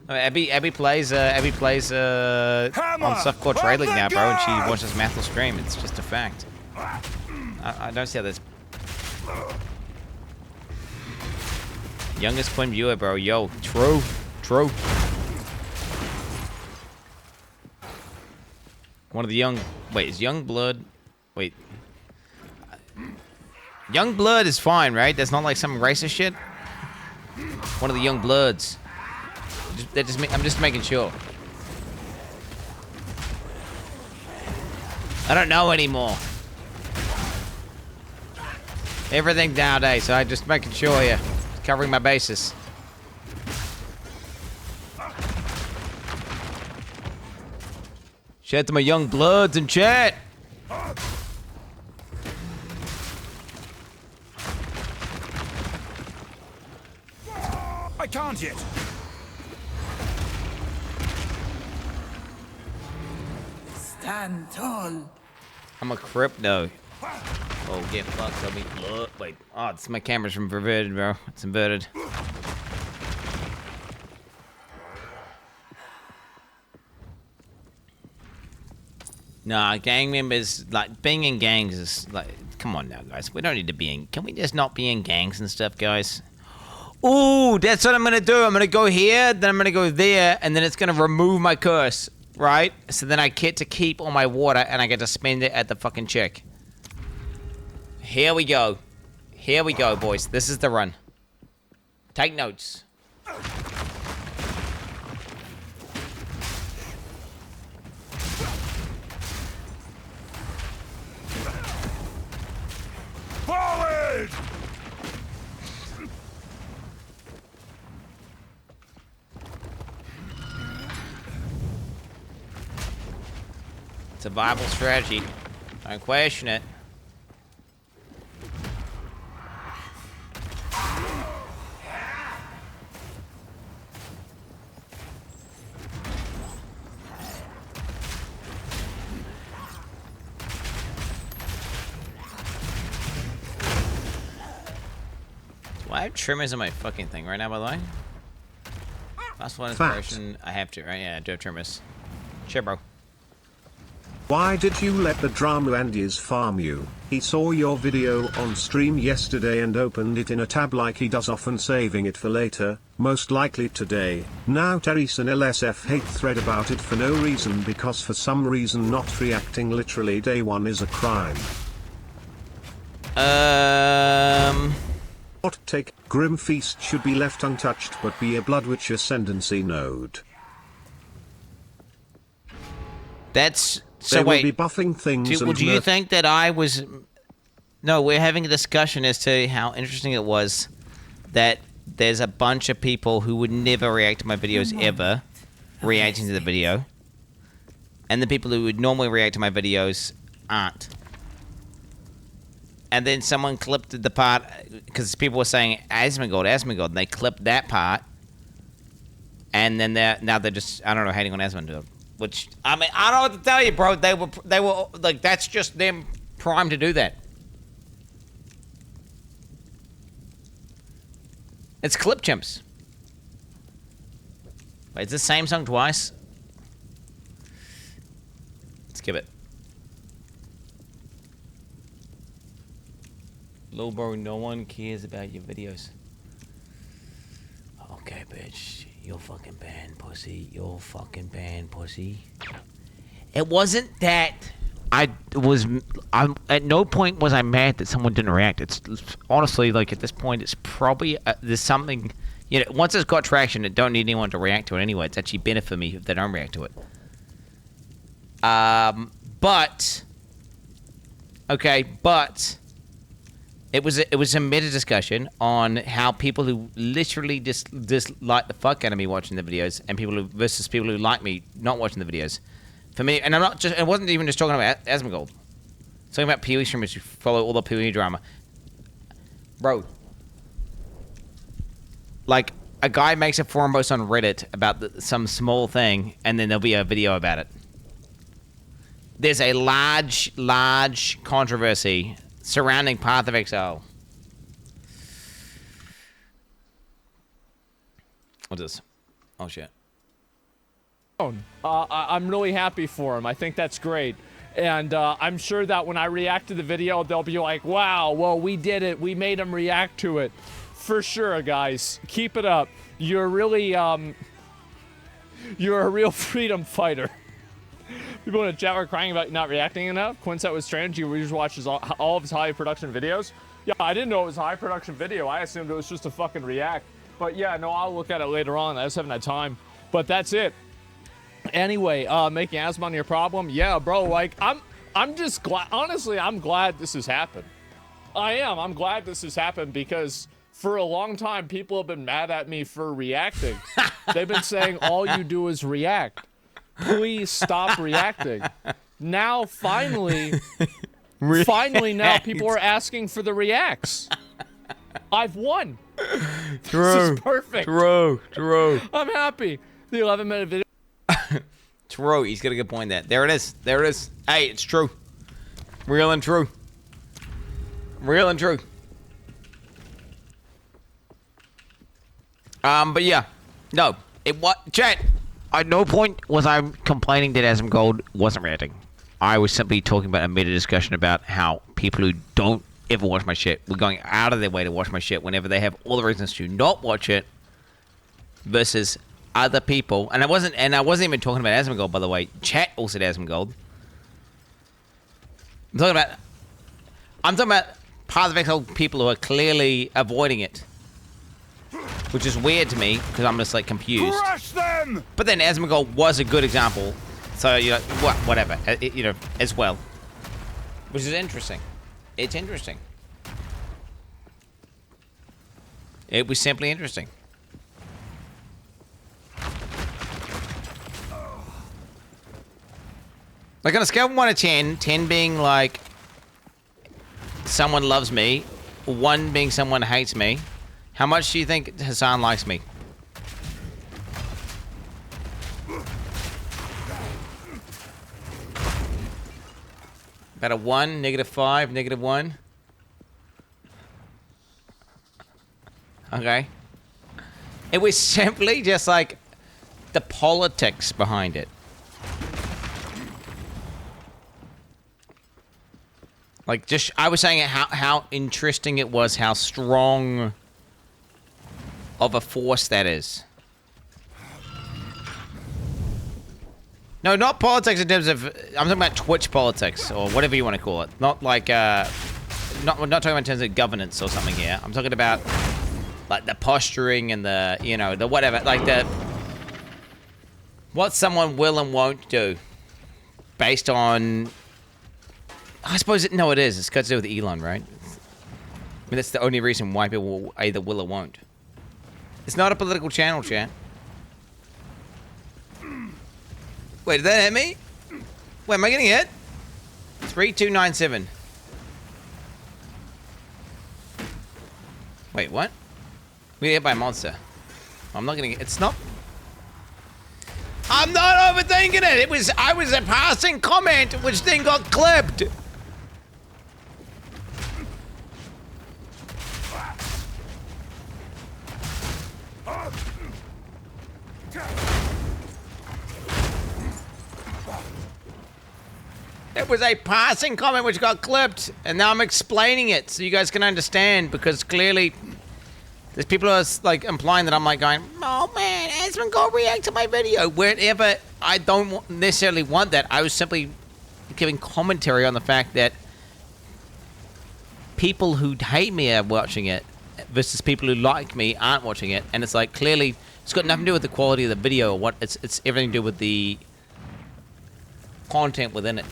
I mean, Abby plays on Softcore Trade League now, bro, and she watches Mathel stream. It's just a fact. I don't see how that's... Youngest Quinn viewer, bro. Yo, true. True. One of the young... Wait, is young blood... Wait. Young blood is fine, right? That's not like some racist shit? One of the young bloods. I'm just making sure. I don't know anymore. Everything nowadays, so I'm just making sure here. Covering my bases. Shout out to my young bloods in chat. I can't yet. Stand tall. I'm a crypto. Oh, get fucked. I'll be... Wait. Oh, it's my camera's inverted, bro. It's inverted. Nah, gang members, like, being in gangs is, like... Come on now, guys. We don't need to be in... Can we just not be in gangs and stuff, guys? Ooh, that's what I'm gonna do. I'm gonna go here, then I'm gonna go there, and then it's gonna remove my curse, right? So then I get to keep all my water, and I get to spend it at the fucking chick. Here we go. Here we go, boys. This is the run. Take notes. Survival strategy. Don't question it. Do I have trimmers on my fucking thing right now, by the way? Last one inspiration. I have to, right? Yeah, I do have trimmers. Sure, bro. Why did you let the drama Andy's farm you? He saw your video on stream yesterday and opened it in a tab like he does often, saving it for later, most likely today. Now Terry's an LSF hate thread about it for no reason, because for some reason not reacting literally day one is a crime. Hot take, Grim Feast should be left untouched but be a Blood Witch ascendancy node. That's... So they wait, will be buffing things and do you think that I was... No, we're having a discussion as to how interesting it was that there's a bunch of people who would never react to my videos ever reacting to the video. And the people who would normally react to my videos aren't. And then someone clipped the part, because people were saying Asmongold, and they clipped that part. And then now they're just, I don't know, hating on Asmongold. Which, I mean, I don't know what to tell you, bro. They were, like, that's just them primed to do that. It's clip chimps. Wait, is this same song twice? Skip it. Lil bro, no one cares about your videos. Okay, bitch. You're fucking banned, pussy. You're fucking banned, pussy. It wasn't that I'm at no point was I mad that someone didn't react. It's honestly, like, at this point, it's probably there's something, you know, once it's got traction, it don't need anyone to react to it anyway. It's actually better for me if they don't react to it. But it was a meta discussion on how people who literally dislike the fuck out of me watching the videos and people who versus people who like me not watching the videos. For me, and it wasn't even just talking about Asmongold. It's talking about PoE streamers who follow all the PoE drama. Bro. Like, a guy makes a forum post on Reddit about some small thing, and then there'll be a video about it. There's a large controversy surrounding Path of Exile. What's this? Oh, shit. I'm really happy for him. I think that's great. And I'm sure that when I react to the video, they'll be like, wow, well, we did it. We made him react to it. For sure, guys. Keep it up. You're really, you're a real freedom fighter. People in the chat were crying about not reacting enough. Quin69 was strange. You just watches all of his high production videos. Yeah, I didn't know it was a high production video. I assumed it was just a fucking react. But yeah, no, I'll look at it later on. I just haven't had time. But that's it. Anyway, making Asmon your problem. Yeah, bro, like, I'm just glad. Honestly, I'm glad this has happened. I am. I'm glad this has happened because for a long time, people have been mad at me for reacting. They've been saying all you do is react. Please stop reacting. Now, finally, now people are asking for the reacts. I've won. This is perfect. True. I'm happy. The 11-minute video. True. He's got a good point there. There it is. Hey, it's true. Real and true. But yeah. No. Chat. At no point was I complaining that Asmongold wasn't reacting. I was simply talking about a meta discussion about how people who don't ever watch my shit were going out of their way to watch my shit whenever they have all the reasons to not watch it versus other people. And I wasn't even talking about Asmongold, by the way. Chat also said Asmongold. I'm talking about Path of Exile people who are clearly avoiding it. Which is weird to me, because I'm just, like, confused. Crush them! But then Asmongold was a good example. So, you know, whatever. You know, as well. Which is interesting. It's interesting. It was simply interesting. Like on a scale of 1 to 10, 10 being like someone loves me, 1 being someone hates me, how much do you think Hassan likes me? About a 1, -5, -1. Okay. It was simply just like the politics behind it. Like, just, I was saying how interesting it was, how strong of a force that is. No, not politics in terms of, I'm talking about Twitch politics, or whatever you want to call it. Not like, not talking about in terms of governance or something here. I'm talking about, like, the posturing and the, you know, the whatever, like the, what someone will and won't do based on, I suppose, no, it is. It's got to do with Elon, right? I mean, that's the only reason why people either will or won't. It's not a political channel, chat. Wait, did that hit me? Wait, am I getting hit? 3297. Wait, what? We get hit by a monster. I'm not gonna get, it's not. I'm not overthinking it. I was a passing comment which then got clipped. It was a passing comment which got clipped, and now I'm explaining it so you guys can understand, because clearly there's people who are like implying that I'm like going, oh man, Asmund go react to my video. Wherever I don't necessarily want that. I was simply giving commentary on the fact that people who hate me are watching it versus people who like me aren't watching it, and it's like clearly it's got nothing to do with the quality of the video or what. It's everything to do with the content within it.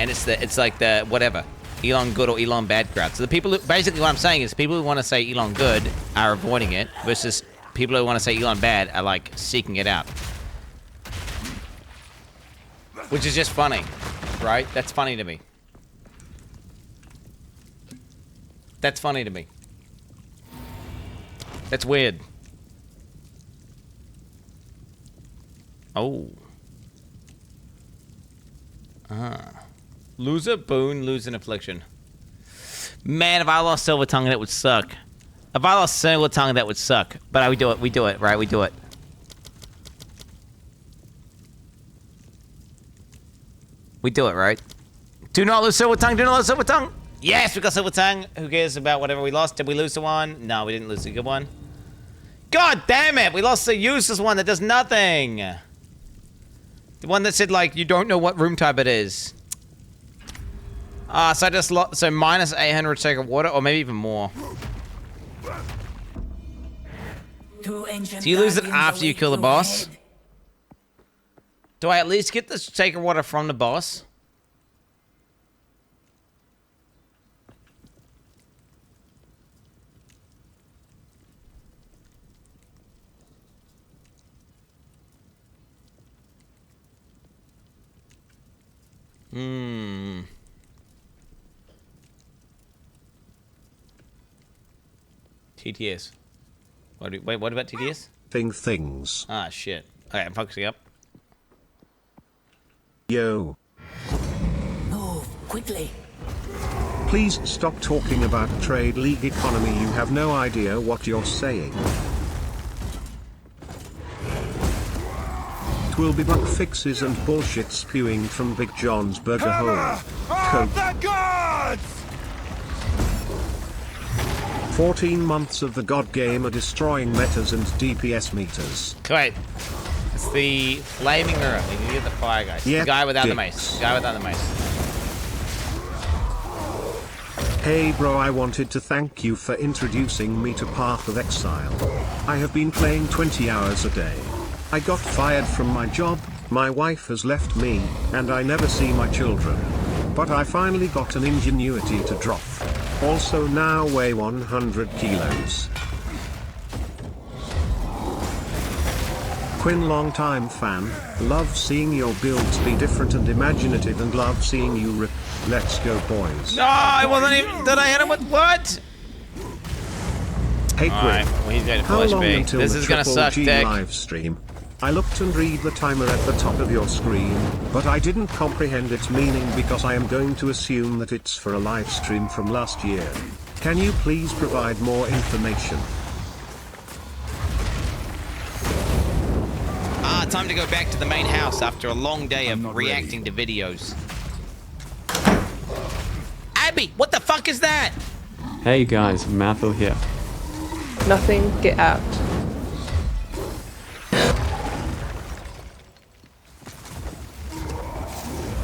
And it's like the whatever, Elon good or Elon bad crowd. So the people who, basically what I'm saying is people who want to say Elon good are avoiding it versus people who want to say Elon bad are like seeking it out. Which is just funny, right? That's funny to me. That's funny to me. That's weird. Oh. Loser, boon, lose an affliction. Man, if I lost Silver Tongue, that would suck. If I lost Silver Tongue, that would suck. But we do it, right? We do it. We do it, right? Do not lose Silver Tongue, do not lose Silver Tongue! Yes, we got Silver Tongue. Who cares about whatever we lost? Did we lose the one? No, we didn't lose the good one. God damn it! We lost the useless one that does nothing! The one that said, like, you don't know what room type it is. So I just lost, so minus 800 sacred water, or maybe even more. Do you lose it after you kill the boss? Do I at least get the sacred water from the boss? TTS. Wait, what about TTS? Things. Ah, shit. Okay, I'm focusing up. Yo. Move quickly. Please stop talking about trade league economy. You have no idea what you're saying. It will be bug fixes and bullshit spewing from Big John's burger hole. Coke. The gods! 14 months of the God game are destroying metas and DPS meters. Wait. It's the flaming mirror. We need to get the fire guy. Yep, The guy without the dicks. mace. The guy without the mace. Hey bro, I wanted to thank you for introducing me to Path of Exile. I have been playing 20 hours a day. I got fired from my job, my wife has left me, and I never see my children. But I finally got an ingenuity to drop. Also now weigh 100 kilos. Quinn, long-time fan, love seeing your builds be different and imaginative and love seeing you rip. Let's go, boys. No, I wasn't even. Did I hit him with what? Hey, Quinn. Alright, well, he's going to How flush long me. until This the is gonna Triple suck, G Dick. live stream? I looked and read the timer at the top of your screen, but I didn't comprehend its meaning because I am going to assume that it's for a live stream from last year. Can you please provide more information? Time to go back to the main house after a long day of reacting to videos. Abby, what the fuck is that? Hey guys, Mathil here. Nothing, get out.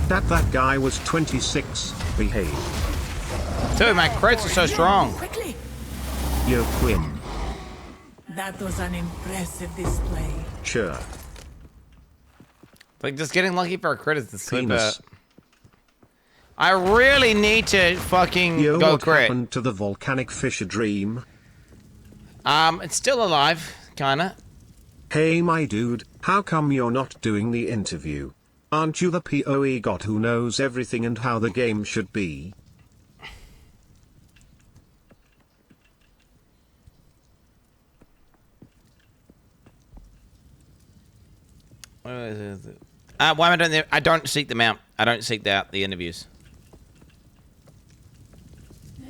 That guy was 26, behave. Dude, my crits are so strong. Quickly! Yo, Quinn. That was an impressive display. Sure. Like, just getting lucky for a crit is the sleep Penis. I really need to fucking Yo, go what crit. happened to the volcanic fisher dream? It's still alive, kinda. Hey my dude, how come you're not doing the interview? Aren't you the POE god who knows everything and how the game should be? Why am I doing the... I don't seek them out. I don't seek out the interviews.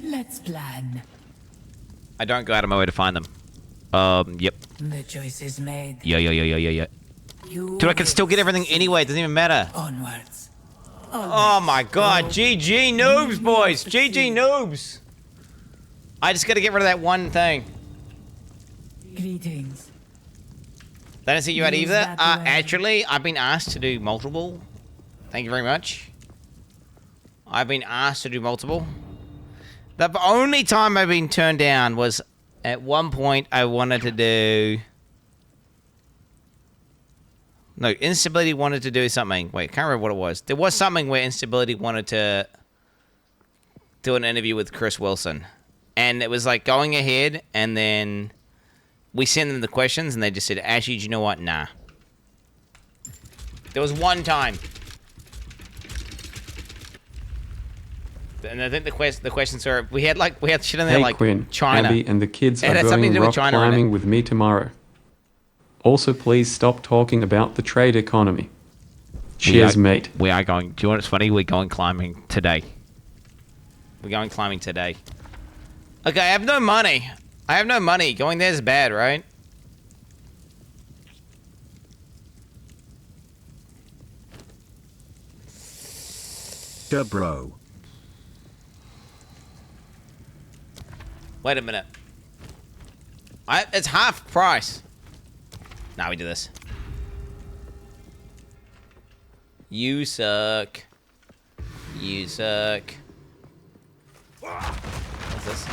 Let's plan. I don't go out of my way to find them. Yep. The choice is made. Yeah. Dude, I can still get everything anyway. It doesn't even matter. Onwards. Oh my god. GG noobs, boys. GG noobs. I just gotta get rid of that one thing. Greetings. They didn't see you out Use either? that way. Actually, I've been asked to do multiple. Thank you very much. I've been asked to do multiple. The only time I've been turned down was at one point I wanted to do... No, Instability wanted to do something. Wait, can't remember what it was. There was something where Instability wanted to do an interview with Chris Wilson. And it was like going ahead and then... We sent them the questions, and they just said, Ashy, do you know what? Nah. There was one time. And I think the questions are... We had shit in there Hey like Quinn, China. Abby and the kids It are had something going to do with rock China in climbing it. with me tomorrow. Also, please stop talking about the trade economy. Cheers, mate. We are going... Do you know what's funny? We're going climbing today. We're going climbing today. Okay, I have no money. I have no money. Going there is bad, right? Yeah, bro. Wait a minute. It's half price. Now we do this. You suck. You suck. What's this?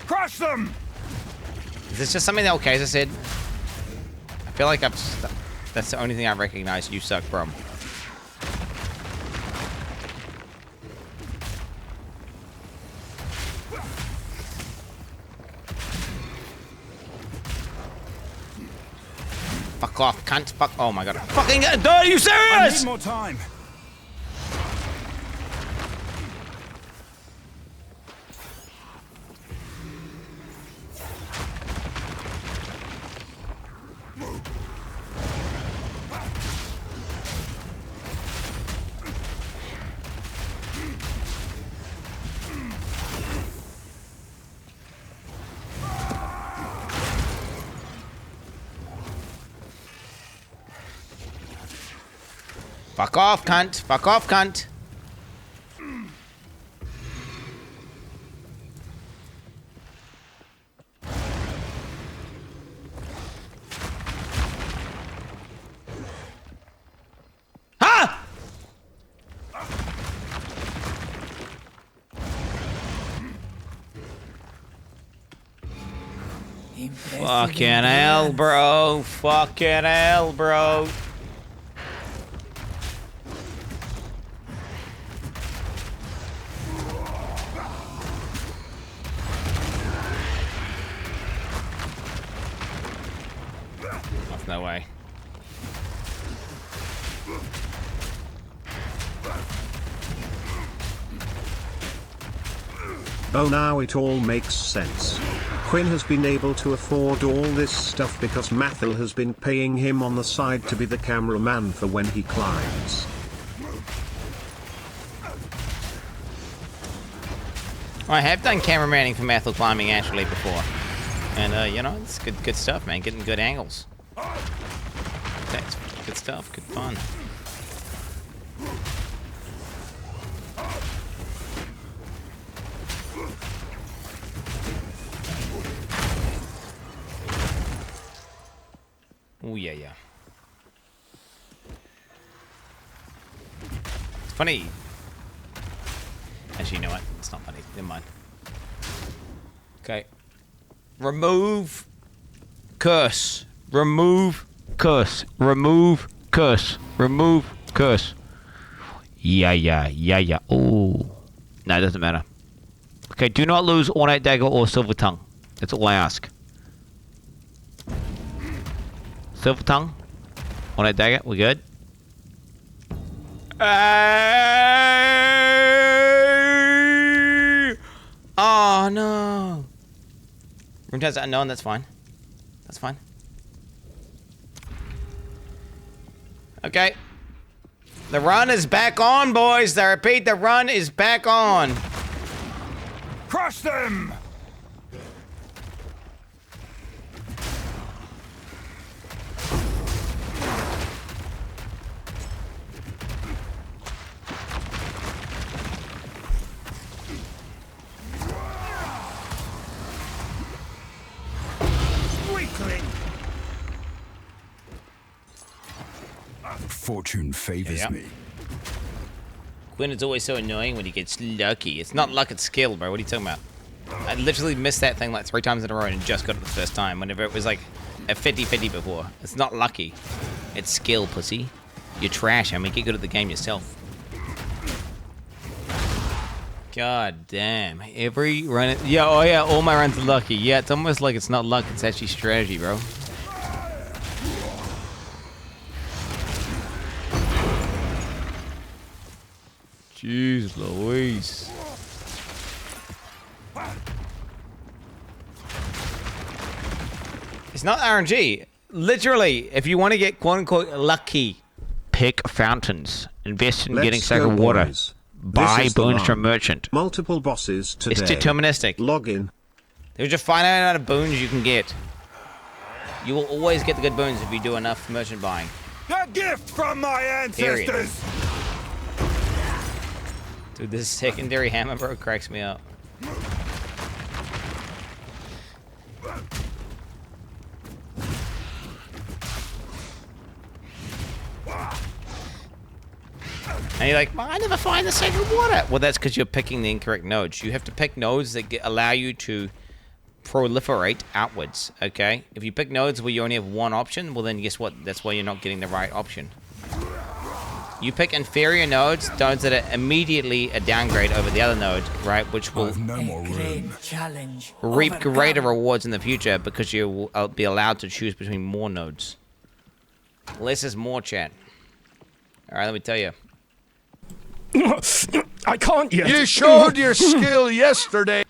Crush them! Is this just something that Okaza said? I feel like that's the only thing I recognize you suck from. Fuck off, cunt. Fuck. Oh my god. Fucking. Are you I serious? need more time. Fuck off, cunt. Fuck off, cunt. Ha! Fucking hell, bro. Fucking hell, bro. No way. Oh, now it all makes sense. Quinn has been able to afford all this stuff because Mathil has been paying him on the side to be the cameraman for when he climbs. I have done cameramanning for Mathil climbing actually before. And, you know, it's good stuff, man. Getting good angles. That's good stuff. Good fun. Oh, yeah, yeah. It's funny. Actually, you know what? It's not funny. Never mind. Okay. Remove curse. Remove curse. Remove curse. Remove curse. Yeah. Oh. No, it doesn't matter. Okay, do not lose Ornate Dagger or Silver Tongue. That's all I ask. Silver Tongue. Ornate Dagger. We good? Oh, no. Room test unknown, that's fine. That's fine. Okay. The run is back on, boys. I repeat, the run is back on. Crush them! Fortune favors me. Quinn is always so annoying when he gets lucky. It's not luck, it's skill, bro. What are you talking about? I literally missed that thing like 3 times in a row and just got it the first time, whenever it was like a 50-50 before. It's not lucky. It's skill, pussy. You're trash. I mean, get good at the game yourself. God damn. Every run... Yeah, oh yeah, all my runs are lucky. Yeah, it's almost like it's not luck, it's actually strategy, bro. Jeez Louise. It's not RNG. Literally, if you want to get quote-unquote lucky, pick fountains. Invest in getting sacred water. Buy boons from merchant. Multiple bosses today. It's deterministic. Login. There's just finite amount of boons you can get. You will always get the good boons if you do enough merchant buying. A gift from my ancestors! Period. Dude, this secondary hammer, bro, cracks me up. And you're like, well, I never find the sacred water. Well, that's because you're picking the incorrect nodes. You have to pick nodes that allow you to proliferate outwards, okay? If you pick nodes where you only have one option, well then guess what? That's why you're not getting the right option. You pick inferior nodes that are immediately a downgrade over the other node, right? Which will reap greater rewards in the future because you will be allowed to choose between more nodes. Less is more, chat. Alright, let me tell you. I can't yet. You showed your skill yesterday.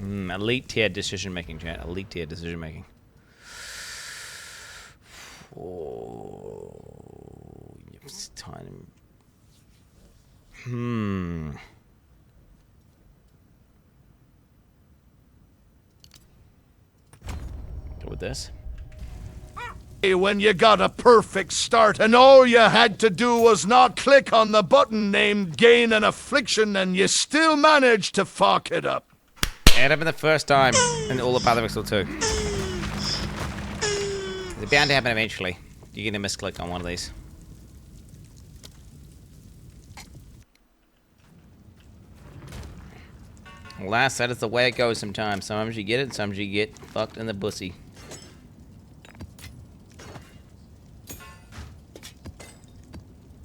Elite tier decision making, chat. Elite tier decision making. Oh, it's time. Go with this. When you got a perfect start and all you had to do was not click on the button named Gain an Affliction and you still managed to fuck it up. It happened the first time in all of Path of Exile 2. It's bound to happen eventually. You get a misclick on one of these. Alas, that is the way it goes sometimes. Sometimes you get it, sometimes you get fucked in the pussy.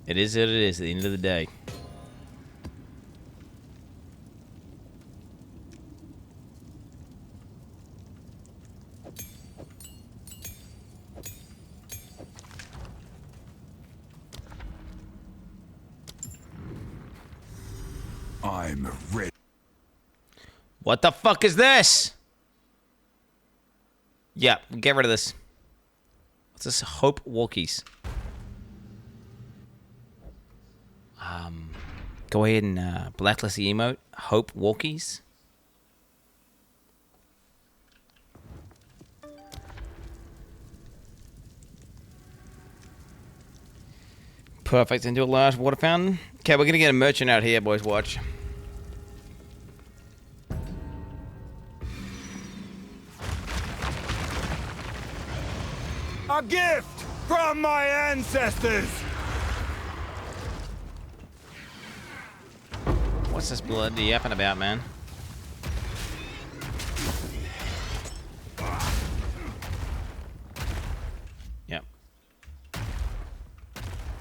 It is what it is at the end of the day. I'm ready. What the fuck is this? Yeah, get rid of this. What's this? Hope Walkies. Go ahead and blacklist the emote. Hope Walkies. Perfect. Into a large water fountain. Okay, we're gonna get a merchant out here, boys. Watch. A gift from my ancestors. What's this blood yapping about, man? Yep.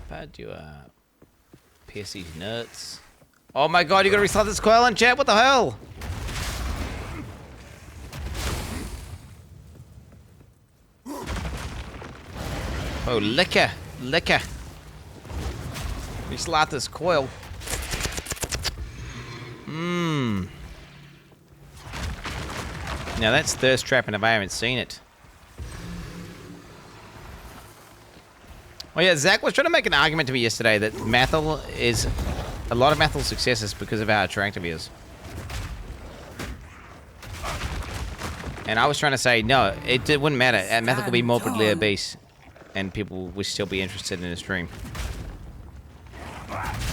Bad you pierce these nuts. Oh my god, you gotta restart this coil in chat? What the hell? Oh, liquor. Liquor. Restart this coil. Mmm. Now that's thirst trapping if I haven't seen it. Oh yeah, Zach was trying to make an argument to me yesterday that Mathel is... A lot of Mathel's success is because of how attractive he is. And I was trying to say, no, it wouldn't matter. Mathel could be morbidly obese. And people would still be interested in his stream.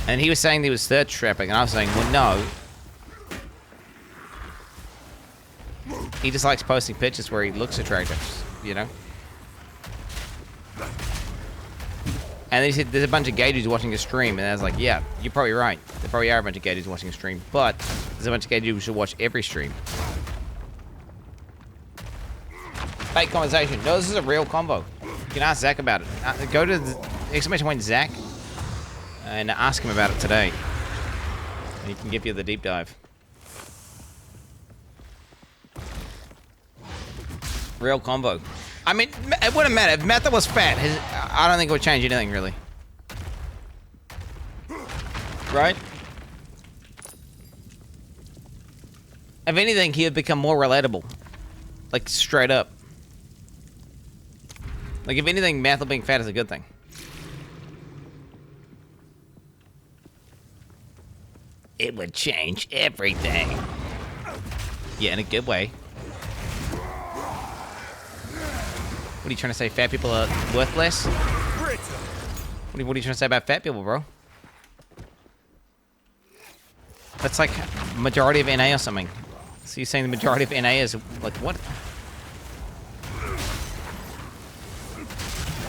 And he was saying he was thirst trapping, and I was saying, well, no. He just likes posting pictures where he looks attractive, you know? And he said there's a bunch of gay dudes watching his stream, and I was like, yeah, you're probably right. There probably are a bunch of gay dudes watching his stream, but there's a bunch of gay dudes who should watch every stream. Fake conversation. No, this is a real combo. You can ask Zach about it. Go to the exclamation point Zach and ask him about it today. And he can give you the deep dive. Real combo. I mean, it wouldn't matter. If Matha was fat, I don't think it would change anything, really. Right? If anything, he would become more relatable. Like, straight up. Like, if anything, Mathel being fat is a good thing. It would change everything. Yeah, in a good way. What are you trying to say? Fat people are worthless? What are you trying to say about fat people, bro? That's like majority of NA or something. So you're saying the majority of NA is like what?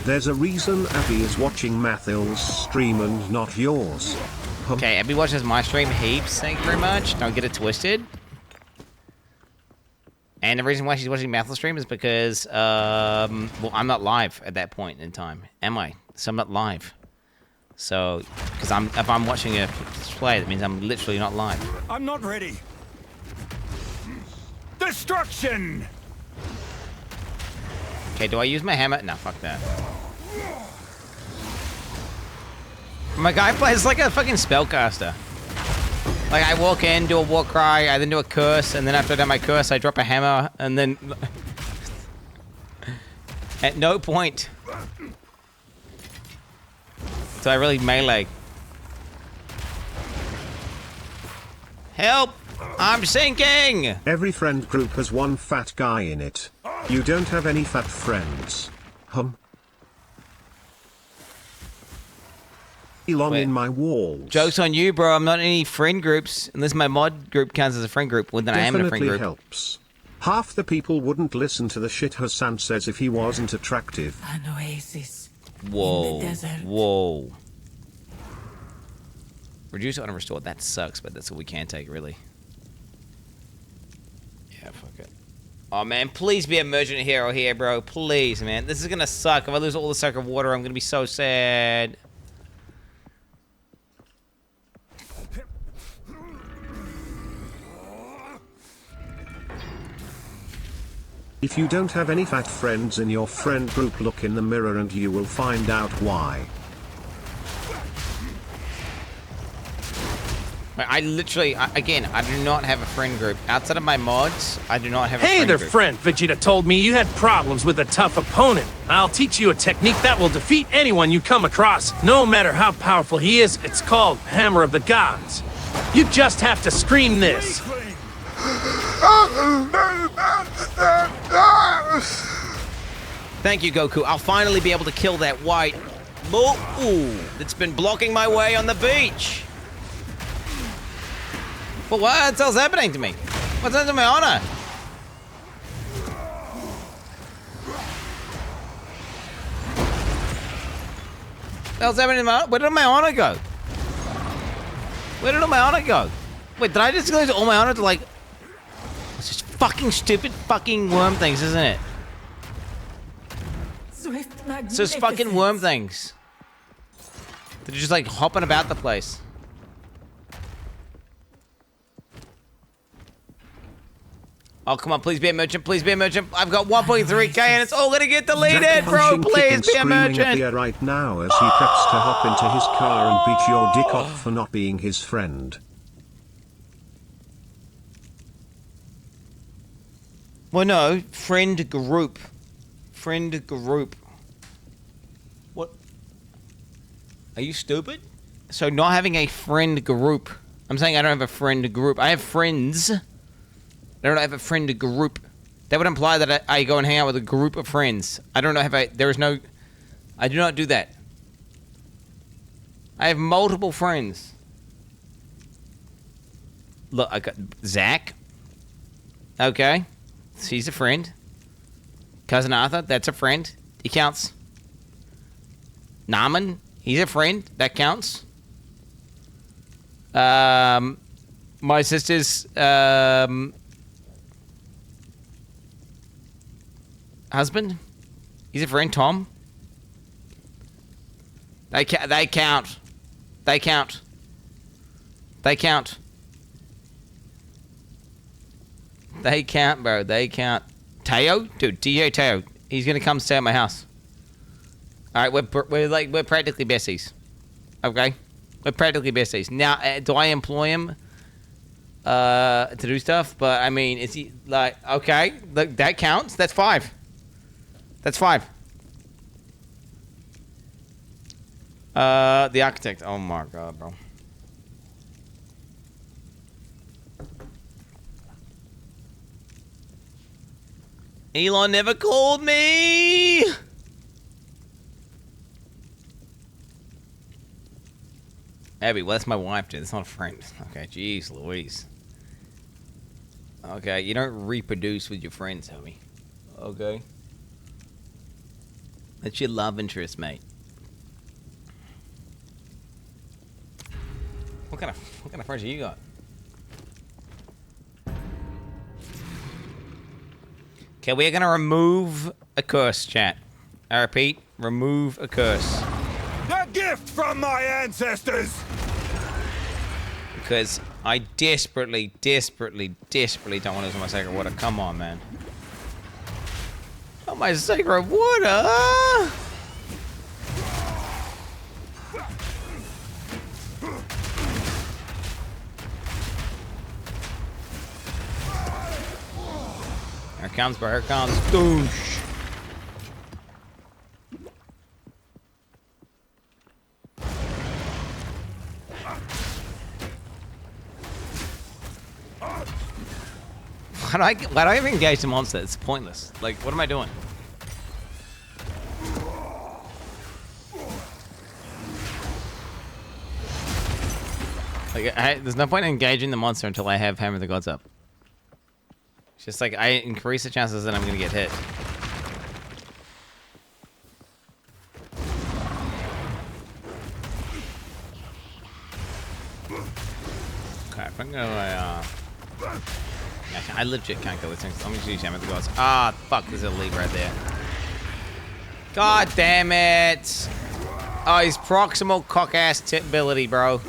There's a reason Abby is watching Mathel's stream and not yours. Okay, Abby watches my stream heaps, thank you very much. Don't get it twisted. And the reason why she's watching Mathel's stream is because, well, I'm not live at that point in time, am I? So I'm not live. So, because if I'm watching a display, that means I'm literally not live. I'm not ready. Destruction! Okay, do I use my hammer? No, fuck that. My guy plays like a fucking spellcaster. Like, I walk in, do a war cry, I then do a curse, and then after I do my curse, I drop a hammer, and then... At no point... So I really melee. Help! I'm sinking! Every friend group has one fat guy in it. You don't have any fat friends. Belong in my walls. Joke's on you, bro. I'm not in any friend groups. Unless my mod group counts as a friend group, well, then I am in a friend group. Helps. Half the people wouldn't listen to the shit Hassan says if he wasn't attractive. An oasis. Whoa. In the desert. Whoa. Reduce auto restore. That sucks, but that's what we can take, really. Yeah, fuck it. Oh, man. Please be a merchant hero here, bro. Please, man. This is gonna suck. If I lose all the sacred water, I'm gonna be so sad. If you don't have any fat friends in your friend group, look in the mirror and you will find out why. I literally, again, I do not have a friend group. Outside of my mods, I do not have a Hey friend there, group. friend. Vegeta told me you had problems with a tough opponent. I'll teach you a technique that will defeat anyone you come across. No matter how powerful he is, it's called Hammer of the Gods. You just have to scream this. Thank you, Goku. I'll finally be able to kill that white bull that's been blocking my way on the beach. But what else happening to me? What's happening to my honor? What else happening to my honor? Where did my honor go? Where did all my honor go? Wait, did I just lose all my honor to like... It's just fucking stupid fucking worm things, isn't it? It's those fucking worm things. They're just like hopping about the place. Oh, come on, please be a merchant, please be a merchant. I've got 1.3k and it's all gonna get deleted, bro. Please be a merchant. At the air right now as he preps to hop into his car and beat your dick off for not being his friend. Well, no, friend group. Friend group. What? Are you stupid? So not having a friend group. I'm saying I don't have a friend group. I have friends. I don't have a friend group. That would imply that I go and hang out with a group of friends. I don't know there is no... I do not do that. I have multiple friends. Look, I got Zach. Okay. He's a friend. Cousin Arthur, that's a friend. He counts. Naaman, he's a friend. That counts. My sister's husband, he's a friend. Tom. They count. They count. They count. They count, bro. They count. Teo? Dude, DJ Teo. He's gonna come stay at my house. Alright, we're practically besties. Okay? We're practically besties. Now, do I employ him to do stuff? But, I mean, is he, like, okay, look, that counts. That's 5. That's 5. The architect. Oh my god, bro. Elon never called me! Abby, well, that's my wife, dude. That's not a friend. Okay, jeez Louise. Okay, you don't reproduce with your friends, homie. Okay. That's your love interest, mate. What kind of friends you got? Okay, we're gonna remove a curse, chat. I repeat, remove a curse. A gift from my ancestors! Because I desperately don't want to lose my sacred water. Come on, man. Oh, my sacred water! Here it comes, bro. Here it comes. Doosh. Why do I even engage the monster? It's pointless. Like, what am I doing? Like, there's no point in engaging the monster until I have Hammer of the Gods up. It's just like, I increase the chances that I'm gonna get hit. Okay, if I'm gonna, I legit can't kill this thing. I'm gonna use Hammer of the Gods. Ah, fuck, there's a lead right there. God damn it! Oh, he's proximal cock-ass tip ability, bro.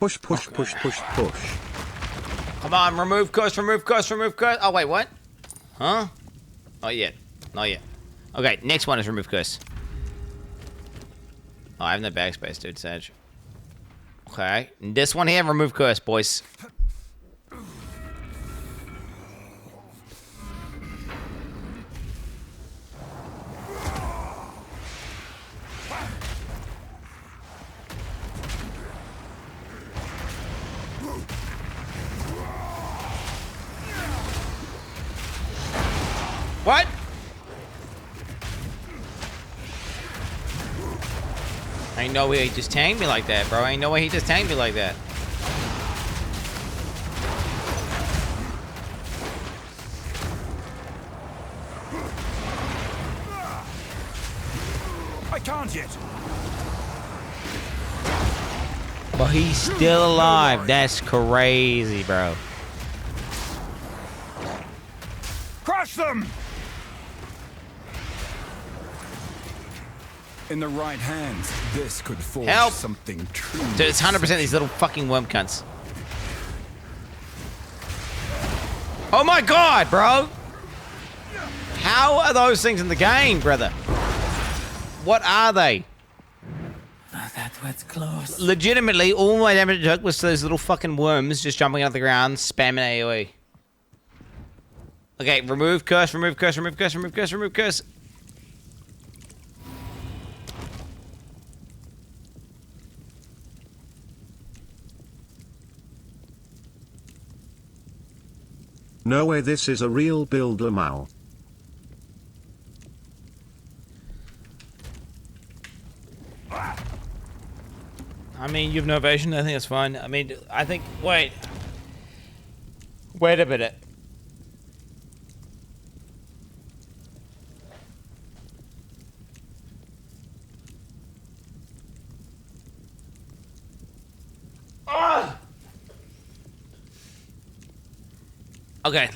Push, push, push, push, push. Come on, remove curse, remove curse, remove curse. Oh, wait, what? Huh? Not yet. Not yet. Okay, next one is remove curse. Oh, I have no backspace, dude, Sage. Okay, this one here, remove curse, boys. What? Ain't no way he just tanked me like that, bro. Ain't no way he just tanked me like that. I can't yet. But he's still alive. That's crazy, bro. Crush them! In the right hands, this could forge Help. something true. Dude, it's 100% these little fucking worm cunts. Oh my god, bro! How are those things in the game, brother? What are they? Oh, that was close. Legitimately, all my damage it took was those little fucking worms just jumping out of the ground, spamming AoE. Okay, remove curse, remove curse, remove curse, remove curse, remove curse. No way this is a real build, Lamau. I mean, you have no evasion. I think it's fine. I mean, I think... Wait. Wait a minute. Ah! Okay.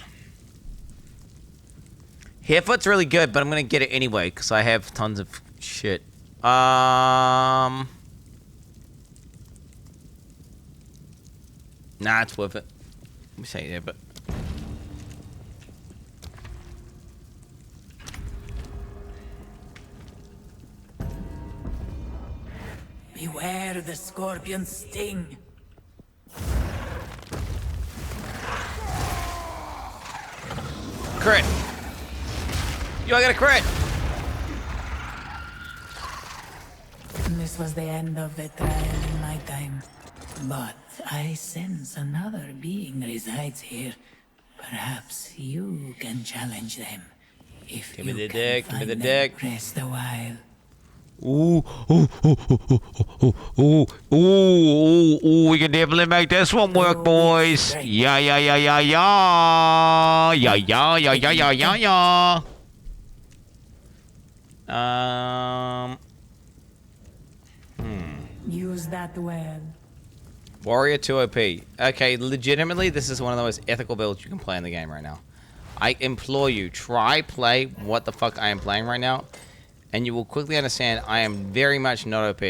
Hairfoot's really good, but I'm gonna get it anyway, because I have tons of shit. Nah, it's worth it. Let me say yeah, but... Beware the scorpion's sting. Crit! Yo, I got a crit! This was the end of the trial in my time. But I sense another being resides here. Perhaps you can challenge them. If Give me you the can dick, give me find the them, dick. Rest a while. Ooh, ooh, ooh, ooh, ooh, ooh, ooh, ooh, ooh, we can definitely make this one work, boys. Yeah, yeah, yeah, yeah, yeah. Yeah, yeah, yeah, yeah, yeah, yeah, yeah. Use that well. Warrior 2 OP. Okay, legitimately, this is one of the most ethical builds you can play in the game right now. I implore you, try play what the fuck I am playing right now, and you will quickly understand I am very much not OP.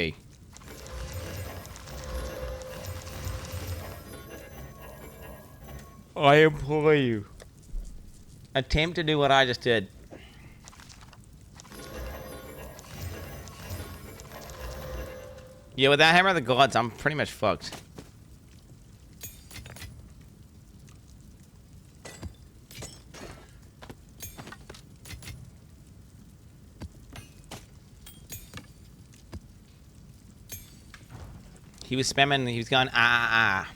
I implore you. Attempt to do what I just did. Yeah, without Hammer of the Gods, I'm pretty much fucked. He was spamming, he was going, ah.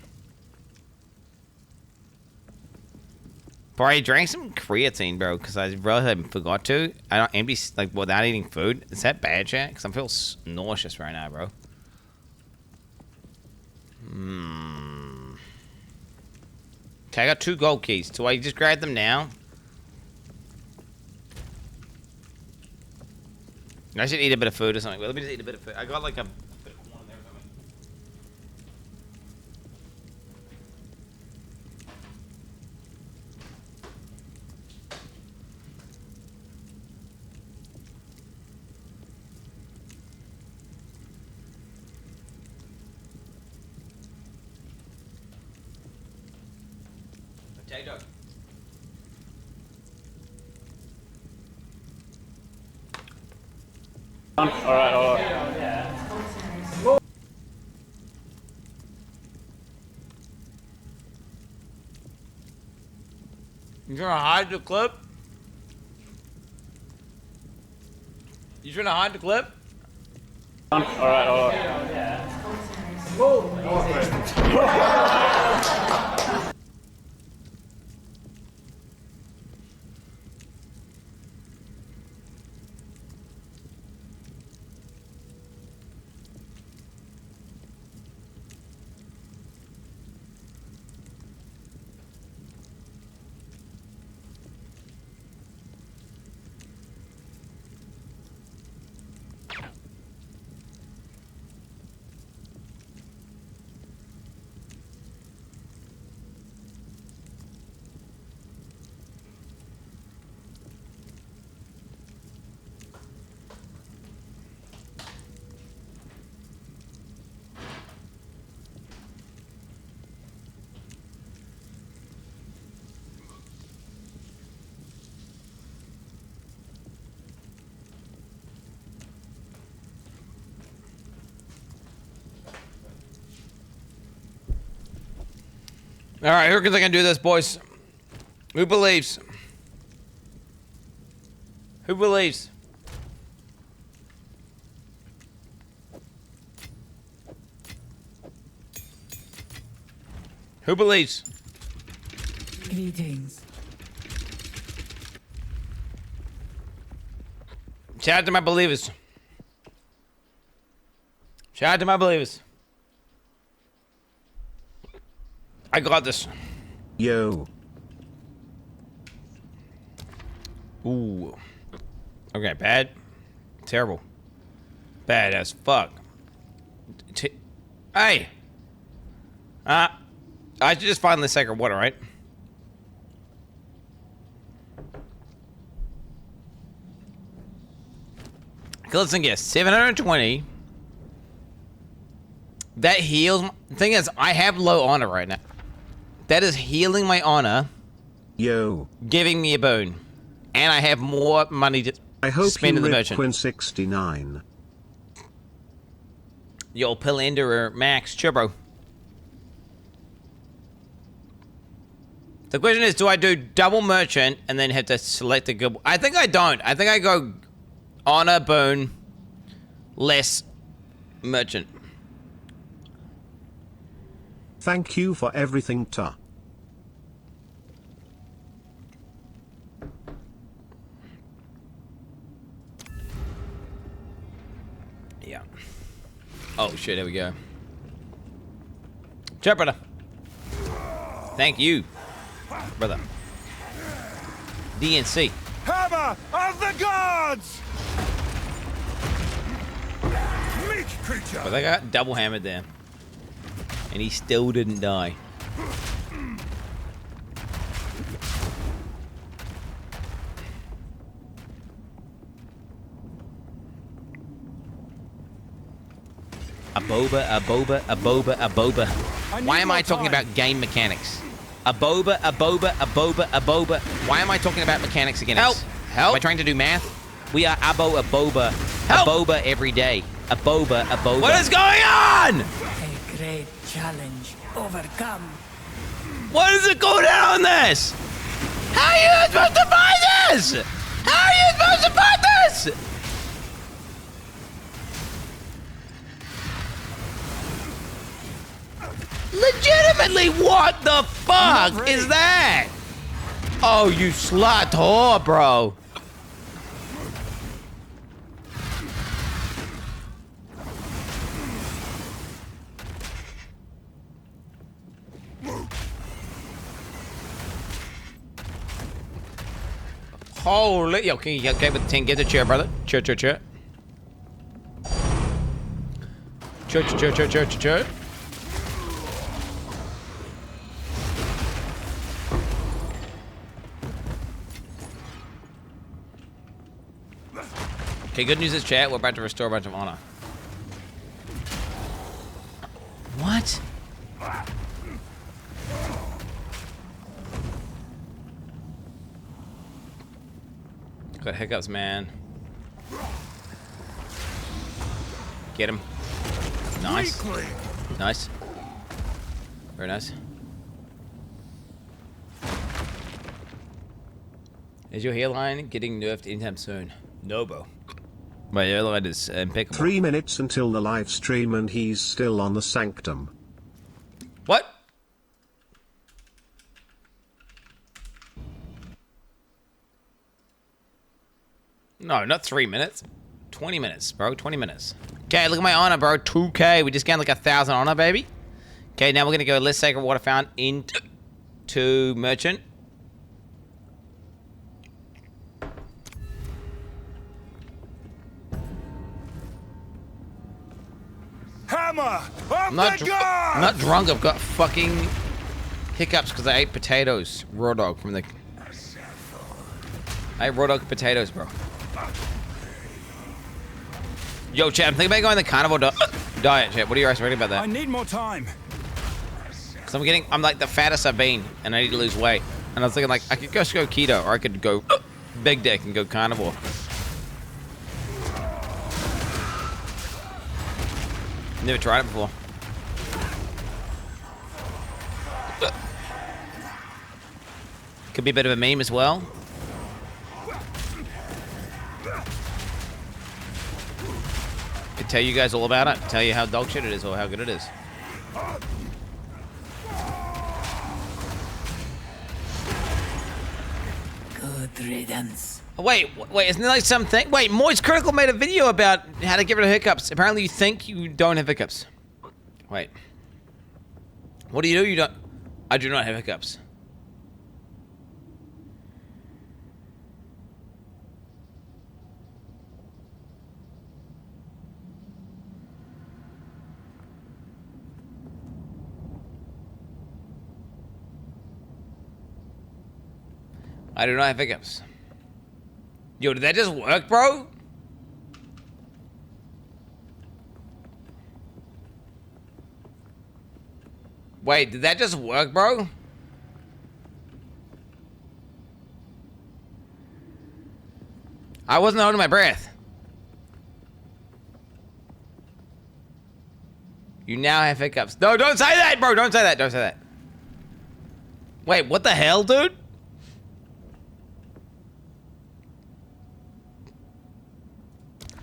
Bro, I drank some creatine, bro, because I realized I forgot to. I don't empty, like, without eating food. Is that bad, chat? Because I feel nauseous right now, bro. Okay, I got 2 gold keys. Do I just grab them now? I should eat a bit of food or something. Well, let me just eat a bit of food. I got like a bit of corn there or something. Potato. Alright. You trying to hide the clip? You trying to hide the clip? Alright. All right, who thinks I can do this, boys? Who believes? Who believes? Who believes? Greetings. Shout out to my believers. Shout out to my believers. I got this. Yo. Ooh. Okay, bad. Terrible. Bad as fuck. Hey! I should just find the sacred water, right? Okay, let's guess. 720. That heals. The thing is, I have low honor right now. That is healing my honor. Yo. Giving me a boon. And I have more money to I hope spend you in the rip merchant. Quin69. Yo, Pillander Max. Sure, bro. The question is, do I do double merchant and then have to select a good... I think I don't. I think I go honor, boon, less merchant. Thank you for everything, Ta. Yeah. Oh, shit. Here we go. Ciao, brother. Thank you, brother. DNC. Hammer of the gods! Meek creature! But I got double hammered there. And he still didn't die. A boba. Why am I talking about game mechanics? A boba. Why am I talking about mechanics again? Help! Am I trying to do math? We are a boba. A boba every day. A boba. What is going on? A great challenge overcome. What is it going down on this? How are you supposed to find this? How are you supposed to find this? Legitimately, what the fuck is that? Oh, you slut whore, bro. Holy, yo, can you get with the 10? Get the chair, brother. Chair. Chair. Okay, good news is, chat, we're about to restore a bunch of honor. What? Got hiccups, man. Get him. Nice. Nice. Very nice. Is your hairline getting nerfed anytime soon? No, bro. My hairline is impeccable. 3 minutes until the live stream and he's still on the sanctum. What? No, not 3 minutes. 20 minutes, bro. 20 minutes. Okay, look at my honor, bro. 2K. We just gained like 1,000 honor, baby. Okay, now we're gonna go less sacred water found into merchant. Hammer I'm not drunk. I've got fucking hiccups because I ate potatoes. Raw dog from the. I ate raw dog potatoes, bro. Yo, chat, I'm thinking about going the carnivore diet, chat. What are you guys ready about that? I need more time. Because I'm like the fattest I've been, and I need to lose weight. And I was thinking, like, I could just go keto, or I could go big dick and go carnivore. Never tried it before. Could be a bit of a meme as well. Could tell you guys all about it. Tell you how dog shit it is or how good it is. Good riddance. Oh, wait, isn't there like something? Wait, Moist Critical made a video about how to get rid of hiccups. Apparently you think you don't have hiccups. Wait. What do? You don't. I do not have hiccups. I do not have hiccups. Yo, did that just work, bro? Wait, did that just work, bro? I wasn't holding my breath. You now have hiccups. No, don't say that, bro. Don't say that. Don't say that. Wait, what the hell, dude?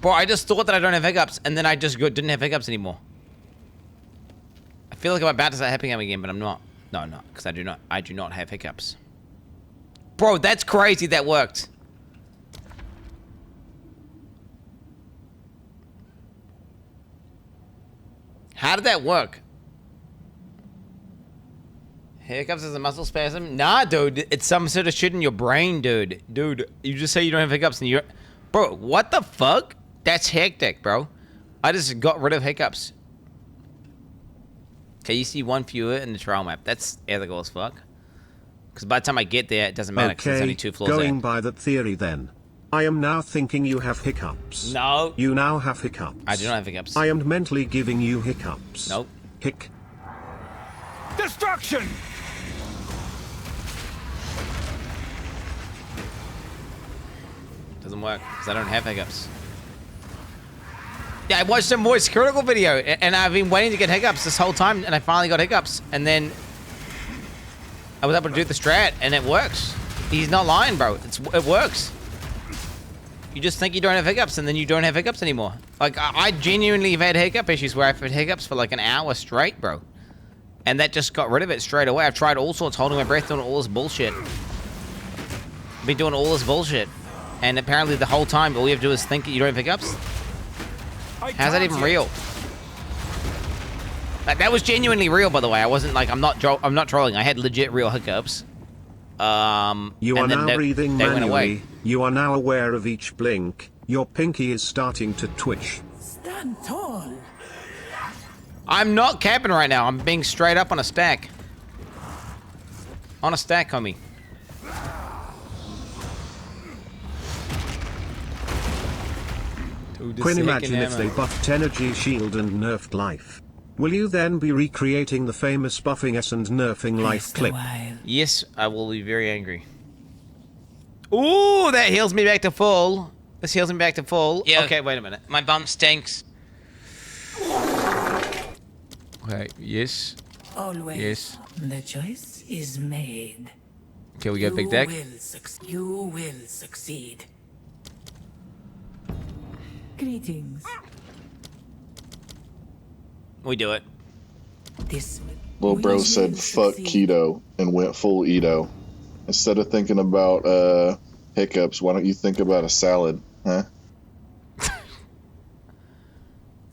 Bro, I just thought that I don't have hiccups, and then I just didn't have hiccups anymore. I feel like I'm about to start hiccuping again, but I'm not. No, I'm not, because I do not have hiccups. Bro, that's crazy that worked. How did that work? Hiccups is a muscle spasm? Nah, dude, it's some sort of shit in your brain, dude. Dude, you just say you don't have hiccups, and you're... Bro, what the fuck? That's hectic, bro. I just got rid of hiccups. Okay, you see one fewer in the trial map. That's ethical as fuck. Because by the time I get there, it doesn't matter because there's only 2 floors going there. by that theory then. I am now thinking you have hiccups. No. You now have hiccups. I do not have hiccups. I am mentally giving you hiccups. Nope. Hic. Destruction! Doesn't work because I don't have hiccups. Yeah, I watched a Moist Critical video and I've been waiting to get hiccups this whole time and I finally got hiccups and then I was able to do the strat and it works. He's not lying, bro. It works. You just think you don't have hiccups and then you don't have hiccups anymore. Like, I genuinely have had hiccup issues where I've had hiccups for like an hour straight, bro. And that just got rid of it straight away. I've tried all sorts, holding my breath, doing all this bullshit. Been doing all this bullshit. And apparently the whole time, all you have to do is think you don't have hiccups. How's that even real? Like, that was genuinely real, by the way. I wasn't like, I'm not trolling. I had legit real hiccups. You are now breathing manually. You are now aware of each blink. Your pinky is starting to twitch. Stand tall. I'm not capping right now. I'm being straight up on a stack. On a stack, homie. Quinn, imagine if they buffed energy shield and nerfed life. Will you then be recreating the famous buffing S and nerfing life clip? Yes, I will be very angry. Ooh, that heals me back to full. This heals me back to full. Yeah. Okay, wait a minute. My bum stinks. Okay, yes. Always. Yes. The choice is made. Okay, we got big deck. You will succeed. Greetings. We do it. This Little bro said fuck keto and went full Edo. Instead of thinking about hiccups, why don't you think about a salad, huh?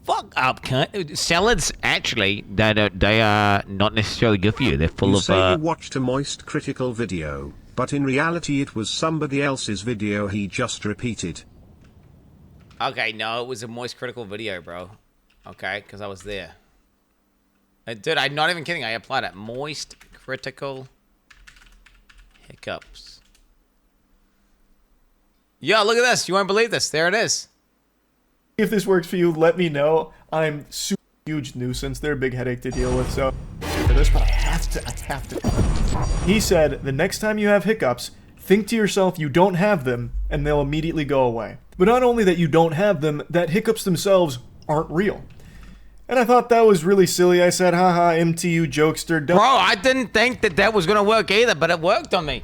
Fuck up, cunt. Salads, actually, they are not necessarily good for you. They're full You of, say you watched a Moist Critical video, but in reality it was somebody else's video he just repeated. Okay, no, it was a Moist Critical video, bro. Okay, because I was there. Dude, I'm not even kidding. I applied it. Moist Critical Hiccups. Yo, look at this. You won't believe this. There it is. If this works for you, let me know. I'm super huge nuisance. They're a big headache to deal with, so for this, but I have to. He said, the next time you have hiccups, think to yourself you don't have them, and they'll immediately go away. But not only that you don't have them, that hiccups themselves aren't real. And I thought that was really silly. I said, haha, MTU jokester. Bro, I didn't think that was going to work either, but it worked on me.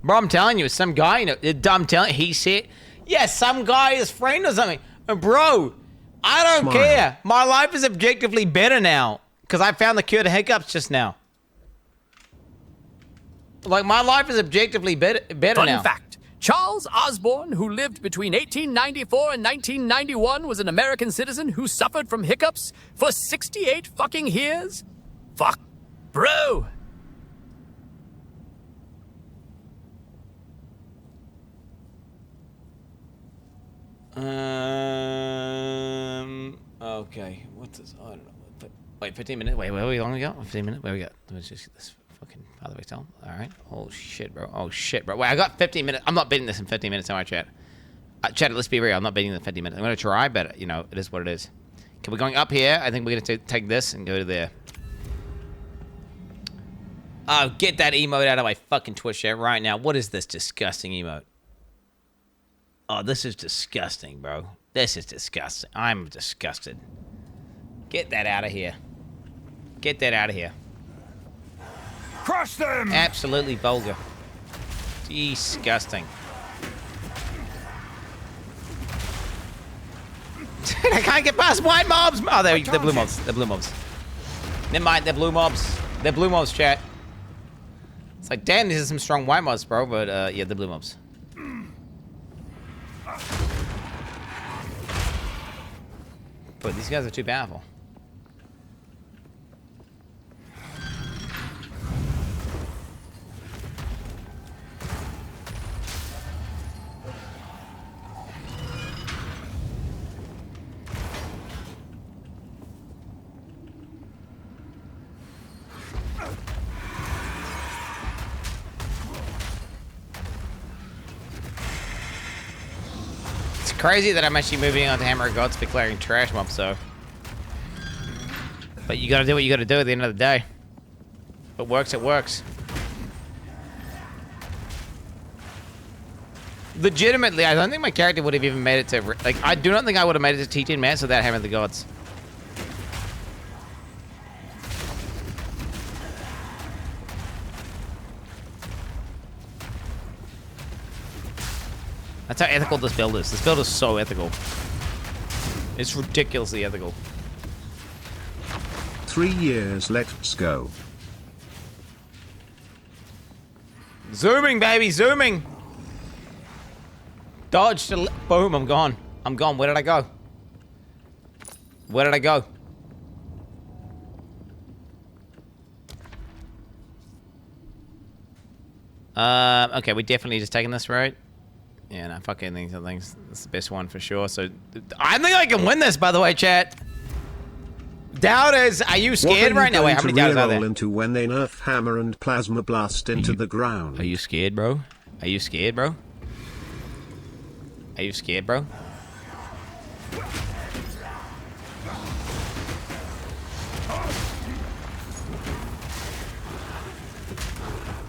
Bro, I'm telling you, some guy, I'm telling you, he said, yeah, some guy is friend or something. And bro, I don't care. My life is objectively better now because I found the cure to hiccups just now. Like, my life is objectively better now. Fun fact. Charles Osborne, who lived between 1894 and 1991, was an American citizen who suffered from hiccups for 68 fucking years? Fuck, bro. Okay. What's this? I don't know. Wait, 15 minutes? Wait, where we long ago? 15 minutes? Where we got? Let's just get this fucking Father Exile. Alright. Oh shit, bro. Oh shit, bro. Wait, I got 15 minutes. I'm not beating this in 15 minutes, am I, chat? Chat, let's be real. I'm not beating the 15 minutes. I'm gonna try, but, you know, it is what it is. Okay, we're going up here. I think we're gonna take this and go to there. Oh, get that emote out of my fucking Twitch chat right now. What is this disgusting emote? Oh, this is disgusting, bro. This is disgusting. I'm disgusted. Get that out of here. Get that out of here. Crush them! Absolutely vulgar. Disgusting. I can't get past white mobs! Oh, they're blue mobs. They're blue mobs. Never mind, they're blue mobs. They're blue mobs, chat. It's like, damn, these are some strong white mobs, bro, but, yeah, they're blue mobs. But these guys are too powerful. It's crazy that I'm actually moving on to Hammer of Gods for clearing trash mobs, so. But you gotta do what you gotta do at the end of the day. If it works, it works. Legitimately, I don't think my character would have even made it to, like, I do not think I would have made it to T10 Mass without Hammer of the Gods. That's how ethical this build is. This build is so ethical. It's ridiculously ethical. 3 years, let's go. Zooming, baby, zooming! Dodge to boom, I'm gone. I'm gone. Where did I go? Where did I go? Okay, we're definitely just taking this route. Yeah, no, fucking things. I think it's the best one for sure. So, I think I can win this, by the way, chat. Doubters, are you scared right now? Wait, how many doubters are there? Into when they nerf Hammer and Plasma Blast into the ground. Are you scared, bro? Are you scared, bro? Are you scared, bro?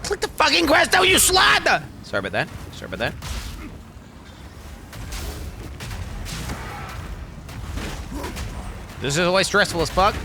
Click the fucking Questo, you slut! Sorry about that. Sorry about that. This is always stressful as fuck.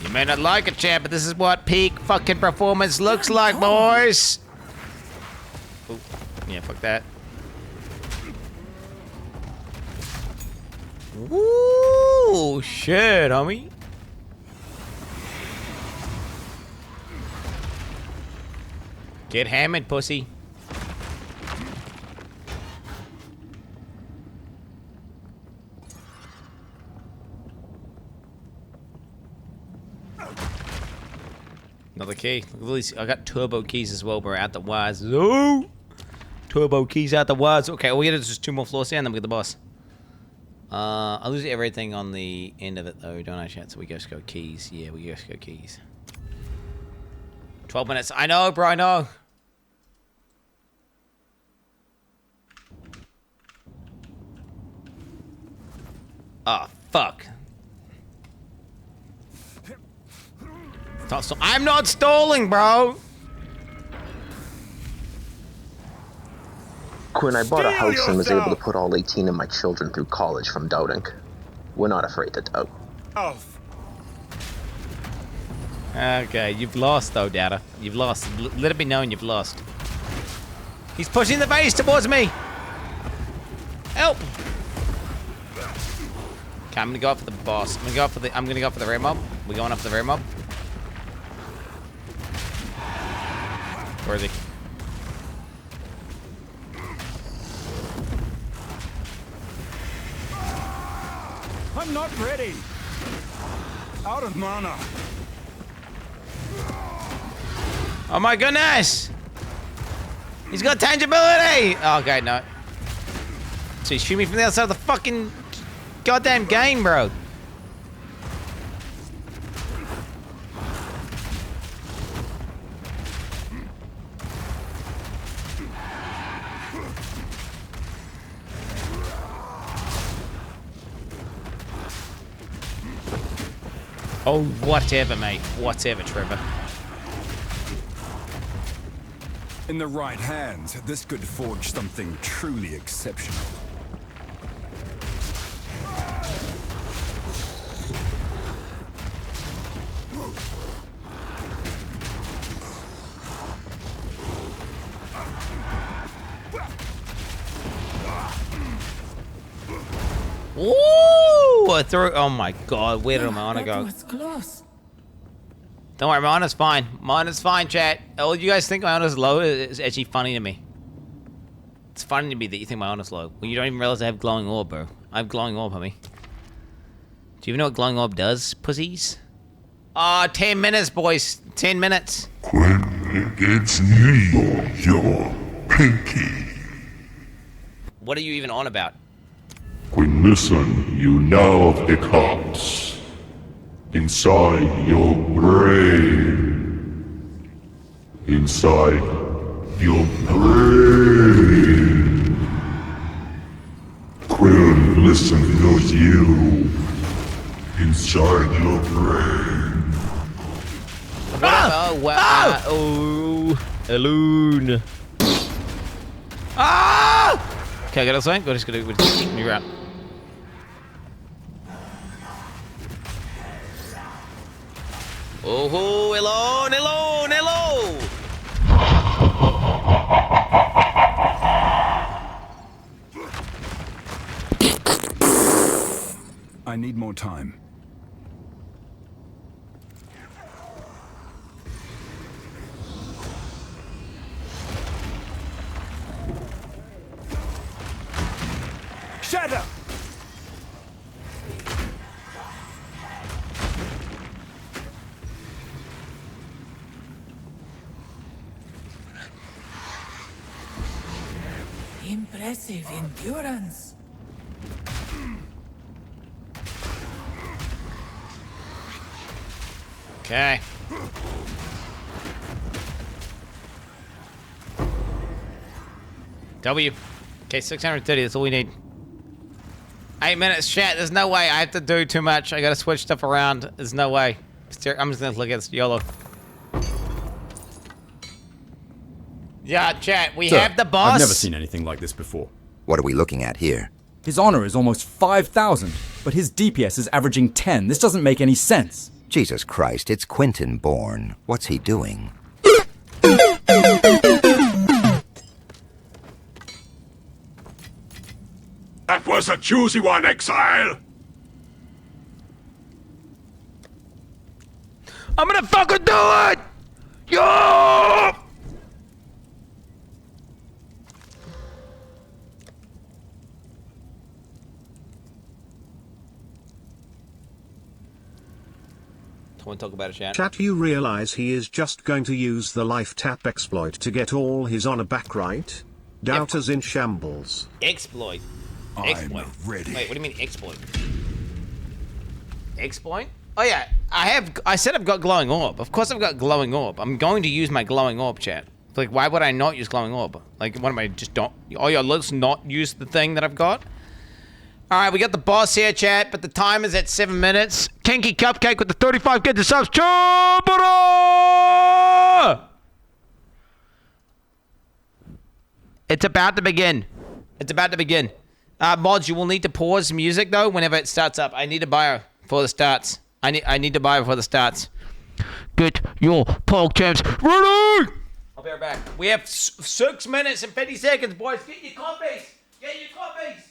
You may not like it, champ, but this is what peak fucking performance looks like, boys. Ooh, yeah, fuck that. Woo, shit, homie. Get hammered, pussy. Another key. Look at these. I got turbo keys as well, bro. Out the wires. Ooh! Turbo keys out the wires. Okay, all we get is just 2 more floors down, then we get the boss. I lose everything on the end of it, though, don't I, chat? So we just go keys. Yeah, we just go keys. 12 minutes. I know, bro, I know. Oh, fuck. I'm not stalling, bro. Quinn, I bought a house and was able to put all 18 of my children through college from doubting. We're not afraid to doubt. Okay, you've lost, though, Data. You've lost. Let it be known you've lost. He's pushing the base towards me. Help. Okay, I'm gonna go up for the boss. I'm gonna go for the rare mob. We're going up for the rare mob. Where is he? I'm not ready. Out of mana. Oh my goodness! He's got tangibility! Oh, okay, no. So he's shooting me from the outside of the fucking goddamn game, bro. Oh, whatever, mate. Whatever, Trevor. In the right hands, this could forge something truly exceptional. Woo! I threw. Oh my god, where did my honor go? Was close. Don't worry, my honor's fine. My honor's fine, chat. All you guys think my honor's low is actually funny to me. It's funny to me that you think my honor's low. When you don't even realize I have glowing orb, bro. I have glowing orb, homie. Do you even know what glowing orb does, pussies? Ah, 10 minutes, boys. 10 minutes. Quinn, it's me, your pinky. What are you even on about? Quinn, listen, you now have hiccups inside your brain. Inside your brain. Quinn, listen to you. Inside your brain. Oh, wow. Oh, Alone. Ah! Okay, I got something. We're just gonna keep me around. Oh, hello, hello, hello. I need more time. Shadow! impressive endurance. Okay. W. Okay, 630, that's all we need. 8 minutes, chat. There's no way I have to do too much. I gotta switch stuff around. There's no way. I'm just gonna look at this YOLO. Yeah, chat, we Sir, have the boss. I've never seen anything like this before. What are we looking at here? His honor is almost 5,000, but his DPS is averaging 10. This doesn't make any sense. Jesus Christ, it's Quentin Bourne. What's he doing? That was a juicy one, Exile! I'm gonna fucking do it! Yo! Someone talk about it, chat. Chat, you realize he is just going to use the life tap exploit to get all his honor back, right? Doubters in shambles. Exploit. Exploit. Ready. Wait, what do you mean exploit? Exploit? Oh yeah, I said I've got glowing orb. Of course I've got glowing orb. I'm going to use my glowing orb, chat. Like, why would I not use glowing orb? Like, what am I just don't? Oh yeah, let's not use the thing that I've got. All right, we got the boss here, chat, but the time is at 7 minutes. Kinky Cupcake with the 35 get the subs. It's about to begin. It's about to begin. Mods, you will need to pause music though whenever it starts up. I need a bio for the starts. I need to buy before the starts. Get your pog champs ready! I'll be right back. We have 6 minutes and 50 seconds, boys. Get your copies. Get your copies.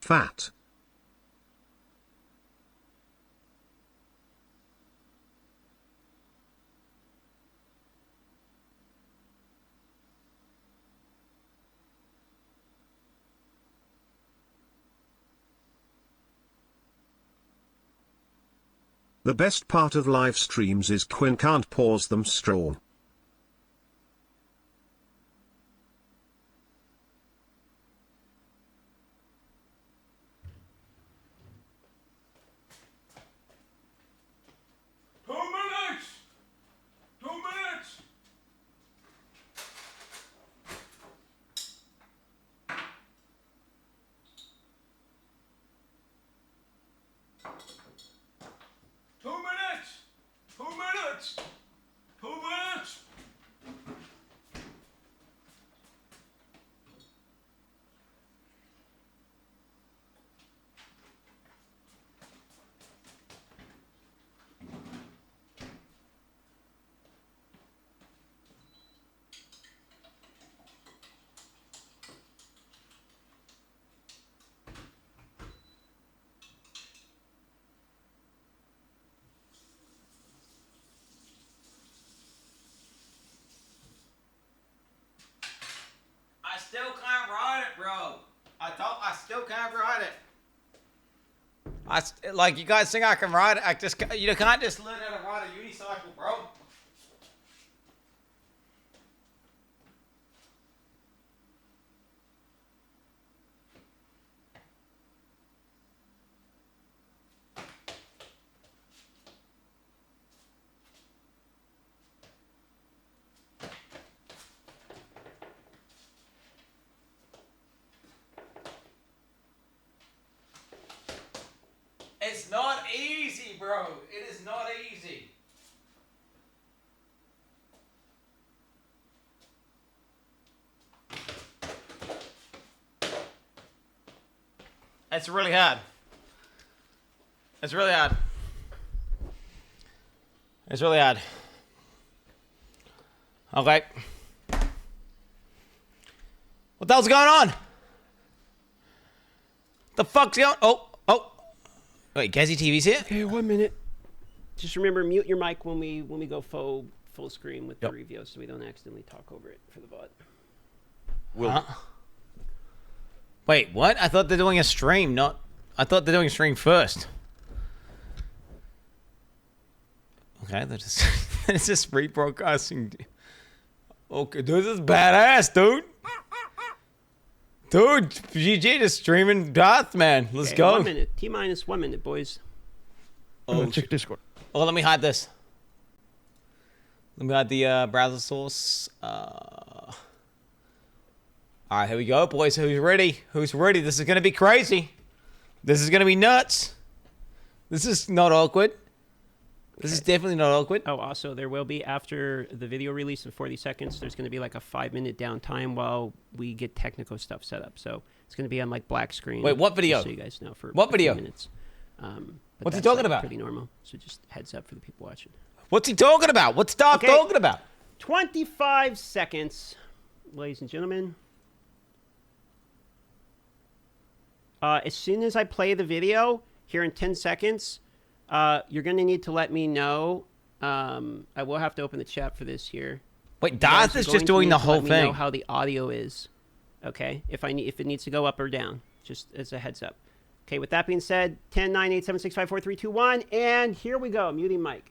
Fat. The best part of live streams is Quinn can't pause them straw. I still can't ride it, bro. I still can't ride it. Like, you guys think I can ride it? You can't just learn how to ride a unicycle, bro. It's not easy, bro. It is not easy. It's really hard. It's really hard. It's really hard. Okay. What the hell's going on? The fuck's going on? Oh. Wait, Gazzy TV's here? Okay, 1 minute. Just remember, mute your mic when we go full screen with the review, so we don't accidentally talk over it for the VOD. Wait, what? I thought they're doing a stream, not... I thought they're doing a stream first. Okay, they're just... it's just rebroadcasting. Okay, this is badass, dude. Dude, GG just streaming Darth, man. Let's go. 1 minute. T-minus 1 minute, boys. Oh, check Discord. Oh, let me hide this. Let me hide the browser source. All right, here we go, boys. Who's ready? Who's ready? This is going to be crazy. This is going to be nuts. This is not awkward. This is definitely not awkward. Oh, also, there will be, after the video release in 40 seconds, there's going to be like a 5-minute downtime while we get technical stuff set up. So it's going to be on like black screen. Wait, what video? Just so you guys know, for what video? Minutes. But what's he that's, talking like, about? Pretty normal. So just heads up for the people watching. What's he talking about? What's Darth talking about? 25 seconds, ladies and gentlemen. As soon as I play the video, here in 10 seconds, you're going to need to let me know. I will have to open the chat for this here. Wait, Darth is just doing the whole thing. Let me know how the audio is. Okay, if it needs to go up or down, just as a heads up. Okay, with that being said, 10, 9, 8, 7, 6, 5, 4, 3, 2, 1, and here we go. Muting mic.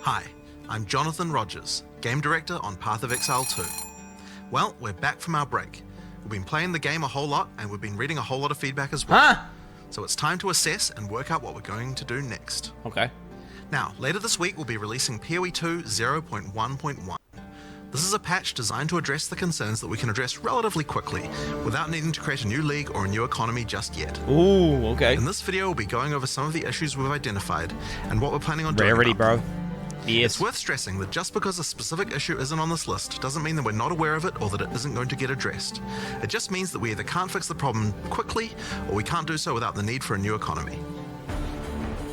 Hi, I'm Jonathan Rogers, Game Director on Path of Exile 2. Well, we're back from our break. We've been playing the game a whole lot, and we've been reading a whole lot of feedback as well. So it's time to assess and work out what we're going to do next. Okay. Now, later this week, we'll be releasing PoE 2 0.1.1. This is a patch designed to address the concerns that we can address relatively quickly, without needing to create a new league or a new economy just yet. Ooh, okay. In this video, we'll be going over some of the issues we've identified, and what we're planning on doing Rarity, about bro. them. Yes. It's worth stressing that just because a specific issue isn't on this list doesn't mean that we're not aware of it or that it isn't going to get addressed. It just means that we either can't fix the problem quickly or we can't do so without the need for a new economy.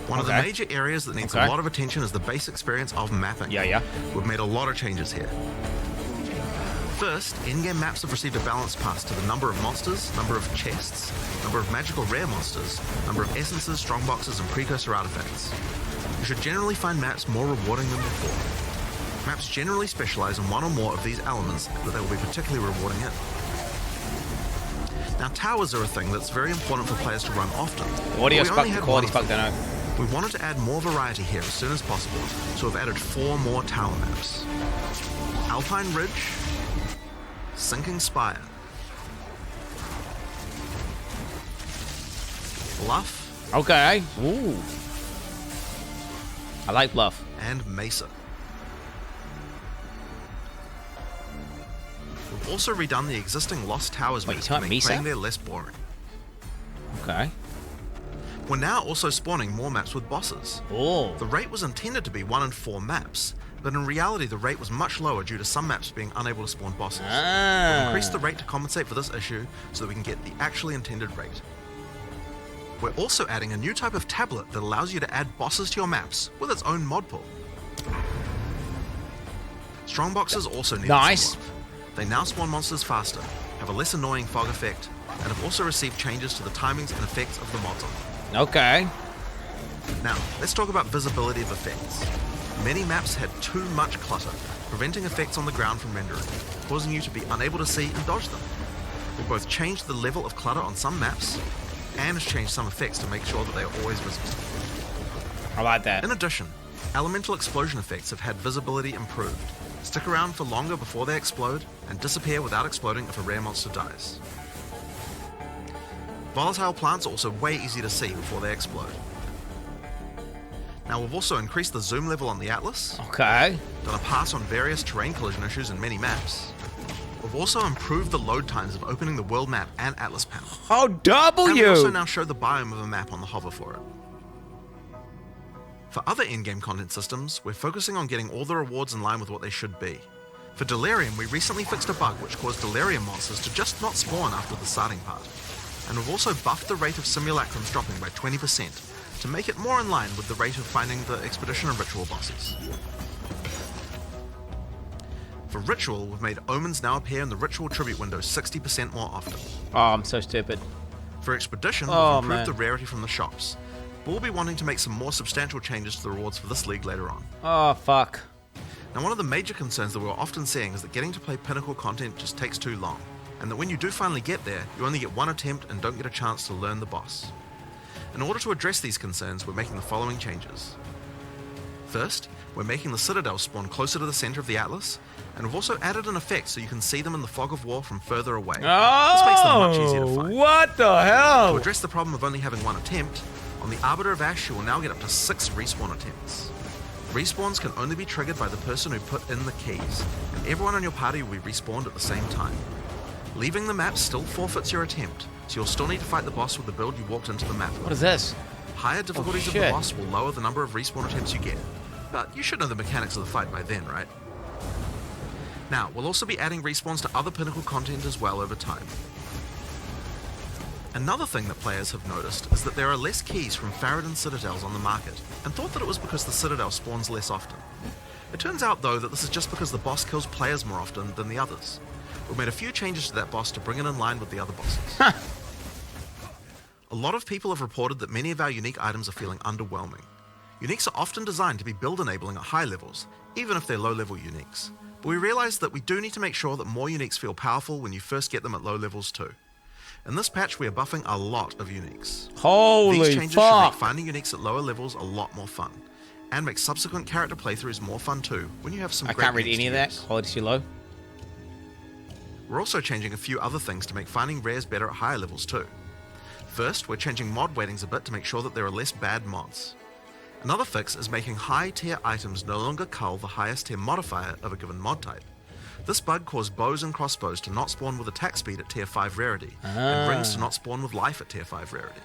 One of the major areas that needs a lot of attention is the base experience of mapping. Yeah. We've made a lot of changes here. First, in-game maps have received a balance pass to the number of monsters, number of chests, number of magical rare monsters, number of essences, strongboxes, and precursor artifacts. You should generally find maps more rewarding than before. Maps generally specialize in one or more of these elements that they will be particularly rewarding in. Now, towers are a thing that's very important for players to run often. Audio spec, quality spec, don't know. We wanted to add more variety here as soon as possible, so we've added 4 more tower maps. Alpine Ridge, Sinking Spire, Bluff. Okay. Ooh. I like Bluff. And Mesa. We've also redone the existing Lost Towers maps to make playing there less boring. Okay. We're now also spawning more maps with bosses. Oh. The rate was intended to be 1 in 4 maps, but in reality the rate was much lower due to some maps being unable to spawn bosses. We've increased the rate to compensate for this issue so that we can get the actually intended rate. We're also adding a new type of tablet that allows you to add bosses to your maps with its own mod pool. Strongboxes also need some love. They now spawn monsters faster, have a less annoying fog effect, and have also received changes to the timings and effects of the mods on them. Okay. Now, let's talk about visibility of effects. Many maps had too much clutter, preventing effects on the ground from rendering, causing you to be unable to see and dodge them. We've both changed the level of clutter on some maps, and has changed some effects to make sure that they are always visible. I like that. In addition, elemental explosion effects have had visibility improved. Stick around for longer before they explode, and disappear without exploding if a rare monster dies. Volatile plants are also way easy to see before they explode. Now we've also increased the zoom level on the Atlas. Okay. Done a pass on various terrain collision issues in many maps. We've also improved the load times of opening the world map and Atlas panel. Oh, W! And we also now show the biome of a map on the hover for it. For other in-game content systems, we're focusing on getting all the rewards in line with what they should be. For Delirium, we recently fixed a bug which caused Delirium monsters to just not spawn after the starting part. And we've also buffed the rate of simulacrums dropping by 20% to make it more in line with the rate of finding the Expedition and Ritual bosses. For Ritual, we've made Omens now appear in the Ritual Tribute window 60% more often. Oh, I'm so stupid. For Expedition, we've improved the rarity from the shops, but we'll be wanting to make some more substantial changes to the rewards for this league later on. Oh, fuck. Now, one of the major concerns that we're often seeing is that getting to play Pinnacle content just takes too long, and that when you do finally get there, you only get one attempt and don't get a chance to learn the boss. In order to address these concerns, we're making the following changes. First, we're making the Citadel spawn closer to the center of the Atlas, and we've also added an effect so you can see them in the fog of war from further away. This makes them much easier to find. What the hell? To address the problem of only having one attempt, on the Arbiter of Ash you will now get up to 6 respawn attempts. Respawns can only be triggered by the person who put in the keys, and everyone in your party will be respawned at the same time. Leaving the map still forfeits your attempt, so you'll still need to fight the boss with the build you walked into the map with. What is this? Higher difficulties of the boss will lower the number of respawn attempts you get, but you should know the mechanics of the fight by then, right? Now, we'll also be adding respawns to other Pinnacle content as well over time. Another thing that players have noticed is that there are less keys from Faradin Citadels on the market, and thought that it was because the Citadel spawns less often. It turns out though that this is just because the boss kills players more often than the others. We've made a few changes to that boss to bring it in line with the other bosses. A lot of people have reported that many of our unique items are feeling underwhelming. Uniques are often designed to be build enabling at high levels, even if they're low level uniques. But we realize that we do need to make sure that more uniques feel powerful when you first get them at low levels too. In this patch, we are buffing a lot of uniques. Holy These changes fuck. should make finding uniques at lower levels a lot more fun, and make subsequent character playthroughs more fun too, when you have some I great can't read uniques any to of that. use. Quality's too low. We're also changing a few other things to make finding rares better at higher levels too. First, we're changing mod weightings a bit to make sure that there are less bad mods. Another fix is making high tier items no longer cull the highest tier modifier of a given mod type. This bug caused bows and crossbows to not spawn with attack speed at tier 5 rarity, and rings to not spawn with life at tier 5 rarity.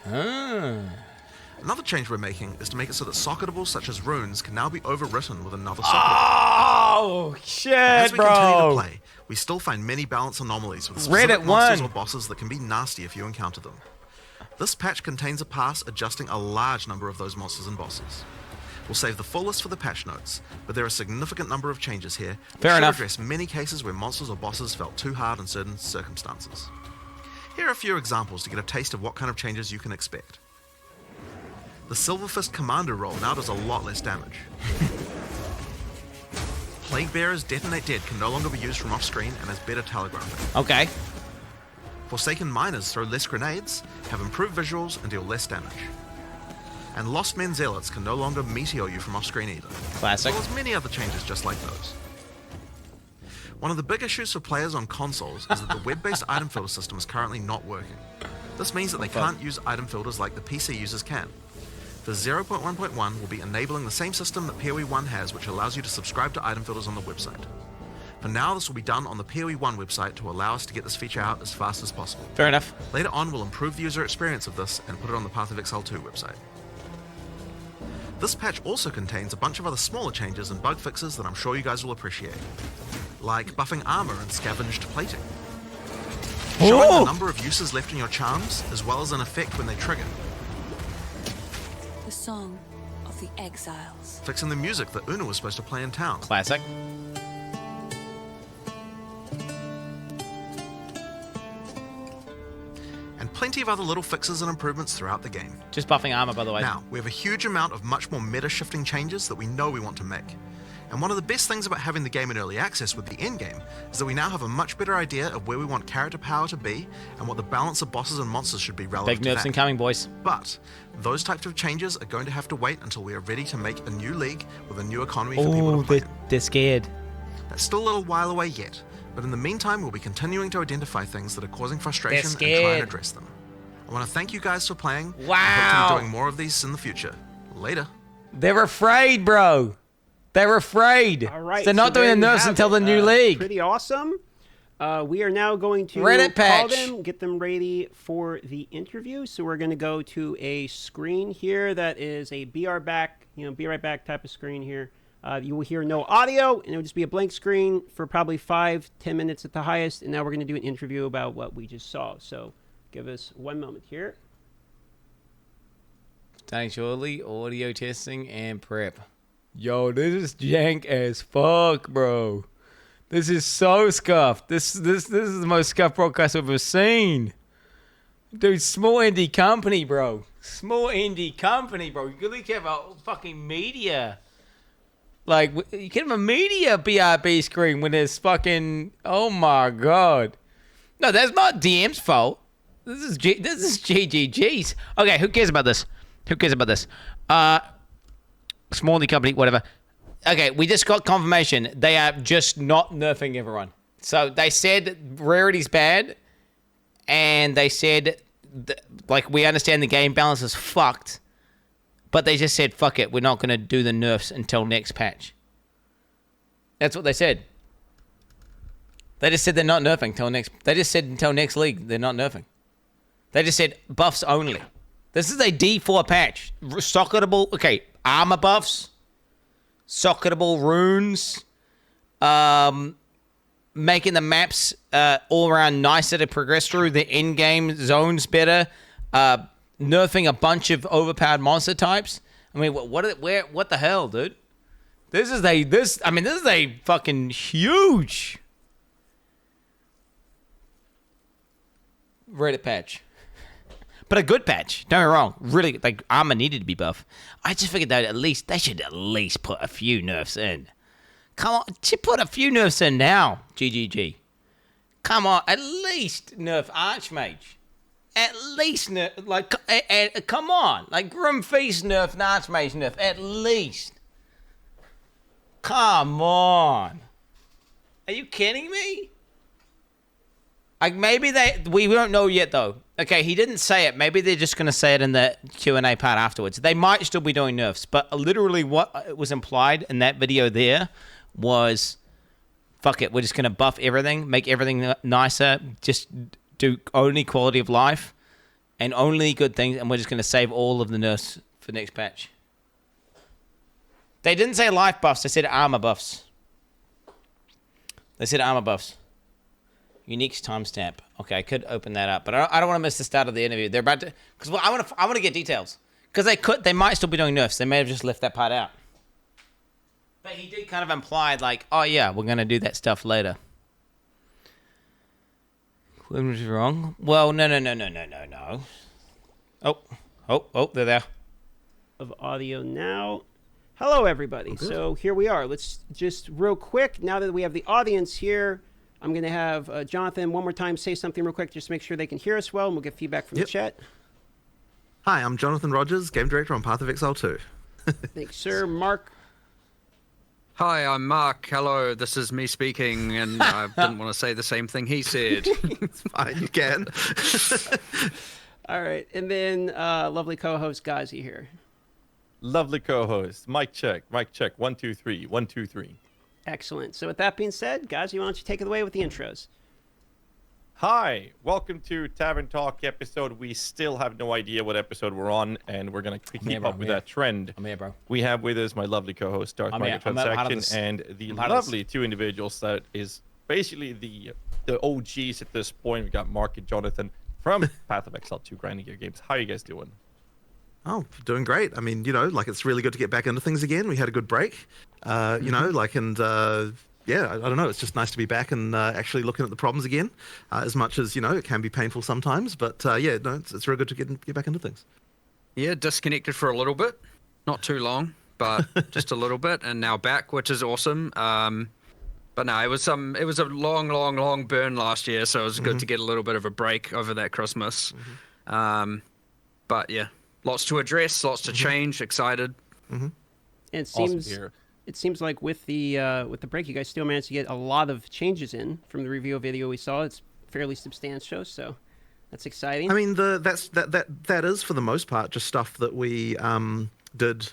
Another change we're making is to make it so that socketables such as runes can now be overwritten with another socketable. Oh, shit, As we bro. continue to play, we still find many balance anomalies with specific Reddit monsters won. or bosses that can be nasty if you encounter them. This patch contains a pass adjusting a large number of those monsters and bosses. We'll save the full list for the patch notes, but there are a significant number of changes here Fair which should enough. address many cases where monsters or bosses felt too hard in certain circumstances. Here are a few examples to get a taste of what kind of changes you can expect. The Silver Fist Commander roll now does a lot less damage. Plague Bearers Detonate Dead can no longer be used from off-screen and has better telegraphing. Okay. Forsaken Miners throw less grenades, have improved visuals, and deal less damage. And Lost Men Zealots can no longer meteor you from off-screen either. Classic. As well as many other changes just like those. One of the big issues for players on consoles is that the web-based item filter system is currently not working. This means that they can't use item filters like the PC users can. For 0.1.1, we'll be enabling the same system that PoE 1 has, which allows you to subscribe to item filters on the website. For now, this will be done on the PoE 1 website to allow us to get this feature out as fast as possible. Fair enough. Later on, we'll improve the user experience of this and put it on the Path of Exile 2 website. This patch also contains a bunch of other smaller changes and bug fixes that I'm sure you guys will appreciate, like buffing armor and scavenged plating, showing the number of uses left in your charms, as well as an effect when they trigger, The Song of the Exiles. fixing the music that Una was supposed to play in town. Classic. And plenty of other little fixes and improvements throughout the game. Just buffing armor, by the way. Now, we have a huge amount of much more meta-shifting changes that we know we want to make. And one of the best things about having the game in early access with the endgame is that we now have a much better idea of where we want character power to be and what the balance of bosses and monsters should be relative Big to nerfs that. incoming, boys. But those types of changes are going to have to wait until we are ready to make a new league with a new economy for people to play. They're scared. That's still a little while away yet, but in the meantime, we'll be continuing to identify things that are causing frustration and try scared. and address them. I want to thank you guys for playing. Wow. I hope to be doing more of these in the future. Later. They're afraid, bro. They're afraid. All right, They're not so doing the there you nerfs have until it. the new league. Pretty awesome. We are now going to Reddit call patch. them, get them ready for the interview. So we're going to go to a screen here that is a be right back type of screen here. You will hear no audio, and it will just be a blank screen for probably 5-10 minutes at the highest. And now we're going to do an interview about what we just saw. So give us 1 moment here. Starting shortly, audio testing and prep. Yo, this is jank as fuck, bro. This is so scuffed. This is the most scuffed broadcast I've ever seen. Dude, small indie company, bro. Small indie company, bro. You really care about fucking media. Like, you can have a media BRB screen when there's fucking... Oh, my God. No, that's not DM's fault. This is GGG's. Okay, who cares about this? Who cares about this? Small indie company, whatever. Okay, we just got confirmation. They are just not nerfing everyone. So they said rarity's bad, and they said, like, we understand the game balance is fucked, but they just said, fuck it, we're not going to do the nerfs until next patch. That's what they said. They just said they're not nerfing until next... They just said until next league, they're not nerfing. They just said buffs only. This is a D4 patch. Socketable... Okay, armor buffs, socketable runes, making the maps all around nicer to progress through, the in-game zones better, nerfing a bunch of overpowered monster types. I mean, what the hell, dude? This is a fucking huge Reddit patch. But a good patch. Don't get me wrong. Really, like, armor needed to be buff. I just figured that they should at least put a few nerfs in. Come on, just put a few nerfs in now, GGG. Come on, at least nerf Archmage. At least nerf, like, come on. Like, Grim Feast nerf and Archmage nerf, at least. Come on. Are you kidding me? Like, maybe we don't know yet, though. Okay, he didn't say it. Maybe they're just going to say it in the Q&A part afterwards. They might still be doing nerfs, but literally what was implied in that video there was, fuck it, we're just going to buff everything, make everything nicer, just do only quality of life and only good things, and we're just going to save all of the nerfs for next patch. They didn't say life buffs, they said armor buffs. They said armor buffs. Unique timestamp. Okay, I could open that up, but I don't want to miss the start of the interview. They're about to, because I want to get details. Because they might still be doing nerfs. They may have just left that part out. But he did kind of imply, like, oh yeah, we're going to do that stuff later. What was wrong? Well, no. Oh, they're there. Of audio now. Hello, everybody. So here we are. Let's just real quick, now that we have the audience here, I'm going to have Jonathan one more time say something real quick just to make sure they can hear us well, and we'll get feedback from the chat. Hi, I'm Jonathan Rogers, Game Director on Path of Exile 2. Thanks, sir. Mark. Hi, I'm Mark. Hello, this is me speaking, and I didn't want to say the same thing he said. It's fine, you can. All right, and then lovely co-host Gazi here. Lovely co-host. Mic check. 1, 2, 3. 1, 2, 3. Excellent. So with that being said, Gazi, why don't you take it away with the intros? Hi, welcome to Tavern Talk episode. We still have no idea what episode we're on, and we're going to keep up with that trend. I'm here, bro. We have with us my lovely co-host, Darth Market Transaction, and the lovely two individuals that is basically the OGs at this point. We got Mark and Jonathan from Path of Exile 2 Grinding Gear Games. How are you guys doing? Oh, doing great. I mean, like, it's really good to get back into things again. We had a good break, yeah, I don't know. It's just nice to be back and actually looking at the problems again, as much as, it can be painful sometimes. But, it's real good to get back into things. Yeah, disconnected for a little bit. Not too long, but just a little bit. And now back, which is awesome. But no, it was a long burn last year, so it was good to get a little bit of a break over that Christmas. But, yeah, lots to address, lots to change, excited. And it seems... Awesome. It seems like with the break, you guys still managed to get a lot of changes in from the review video we saw. It's fairly substantial, so that's exciting. I mean, that is for the most part just stuff that we did,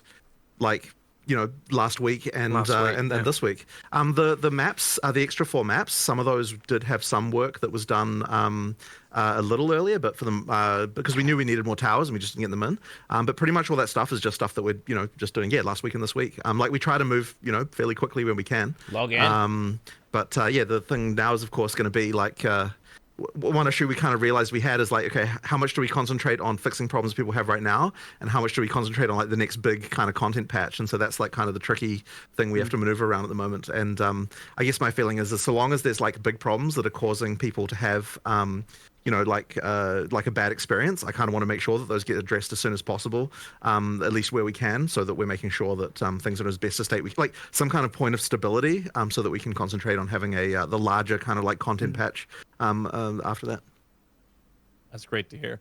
like, last week and this week. The maps, the extra 4 maps, some of those did have some work that was done a little earlier, but for them because we knew we needed more towers and we just didn't get them in. But pretty much all that stuff is just stuff that we're just doing last week and this week. Like, we try to move fairly quickly when we can. Log in. But the thing now is of course going to be like. One issue we kind of realized we had is like, okay, how much do we concentrate on fixing problems people have right now, and how much do we concentrate on like the next big kind of content patch? And so that's like kind of the tricky thing we have to maneuver around at the moment. And I guess my feeling is that so long as there's like big problems that are causing people to have like a bad experience, I kind of want to make sure that those get addressed as soon as possible, at least where we can, so that we're making sure that things are in as best a state. We like some kind of point of stability, so that we can concentrate on having the larger kind of like content patch after that. That's great to hear.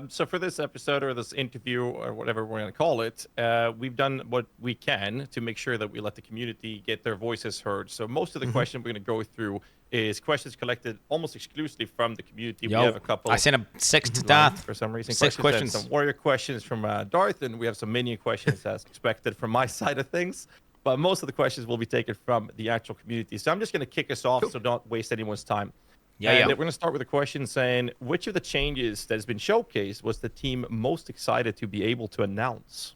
So for this episode or this interview or whatever we're going to call it, we've done what we can to make sure that we let the community get their voices heard. So most of the questions we're going to go through is questions collected almost exclusively from the community. Yo, we have a couple. I sent him 6 to Darth for some reason. 6 questions. Some warrior questions from Darth, and we have some minion questions as expected from my side of things. But most of the questions will be taken from the actual community. So I'm just going to kick us off, so don't waste anyone's time. We're going to start with a question saying, which of the changes that has been showcased was the team most excited to be able to announce?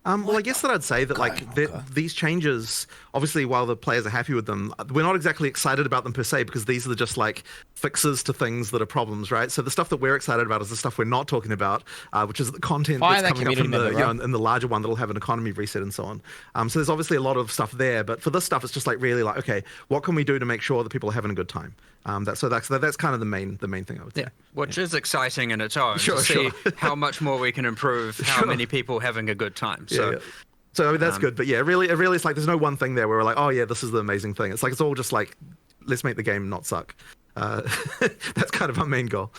Well, I guess that I'd say that these changes, obviously, while the players are happy with them, we're not exactly excited about them per se, because these are just like fixes to things that are problems, right? So the stuff that we're excited about is the stuff we're not talking about, which is the content that's coming up in the larger one that'll have an economy reset and so on. So there's obviously a lot of stuff there, but for this stuff, it's just like really like, okay, what can we do to make sure that people are having a good time? That's kind of the main thing I would say. Yeah, which is exciting in its own. To see how much more we can improve, how many people having a good time. So, So I mean, that's good, but yeah, really, it's like there's no one thing there where we're like, oh yeah, this is the amazing thing. It's like it's all just like, let's make the game not suck. That's kind of our main goal.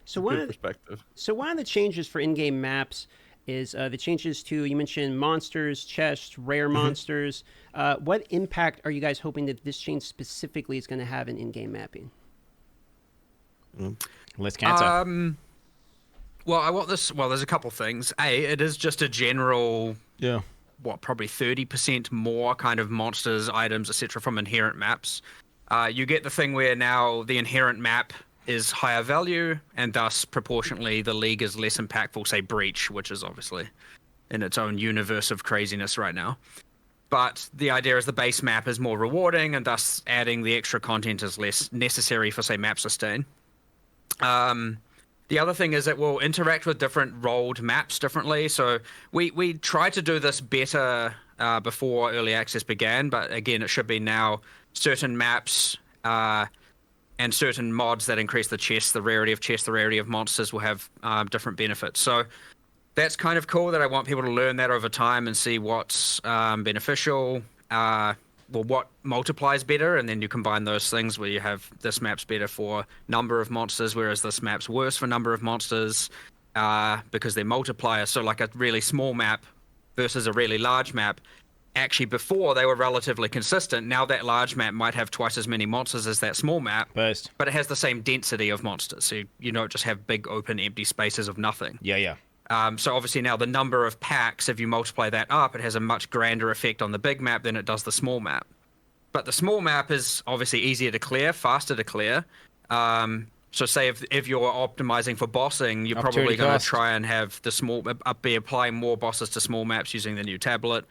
So one of the changes for in-game maps is the changes to, you mentioned monsters, chests, rare monsters. What impact are you guys hoping that this change specifically is going to have in in-game mapping? Let's cancel. Well, I want this. Well, there's a couple things. It is just a general. Yeah. Probably 30% more kind of monsters, items, etc. from inherent maps. You get the thing where now the inherent map is higher value, and thus proportionately the league is less impactful. Say Breach, which is obviously in its own universe of craziness right now. But the idea is the base map is more rewarding, and thus adding the extra content is less necessary for, say, map sustain. The The other thing is it will interact with different rolled maps differently. So we tried to do this better before early access began, but again, it should be now. Certain maps and certain mods that increase the chests, the rarity of chests, the rarity of monsters will have different benefits. So that's kind of cool that I want people to learn that over time and see what's beneficial, well, what multiplies better, and then you combine those things where you have this map's better for number of monsters, whereas this map's worse for number of monsters because they're multipliers. So like a really small map versus a really large map, actually before they were relatively consistent. Now that large map might have twice as many monsters as that small map, but it has the same density of monsters. So you don't just have big open empty spaces of nothing. Yeah. So obviously now the number of packs, if you multiply that up, it has a much grander effect on the big map than it does the small map. But the small map is obviously easier to clear, faster to clear. So say if you're optimizing for bossing, you're probably going to try and have the small be applying more bosses to small maps using the new tablet.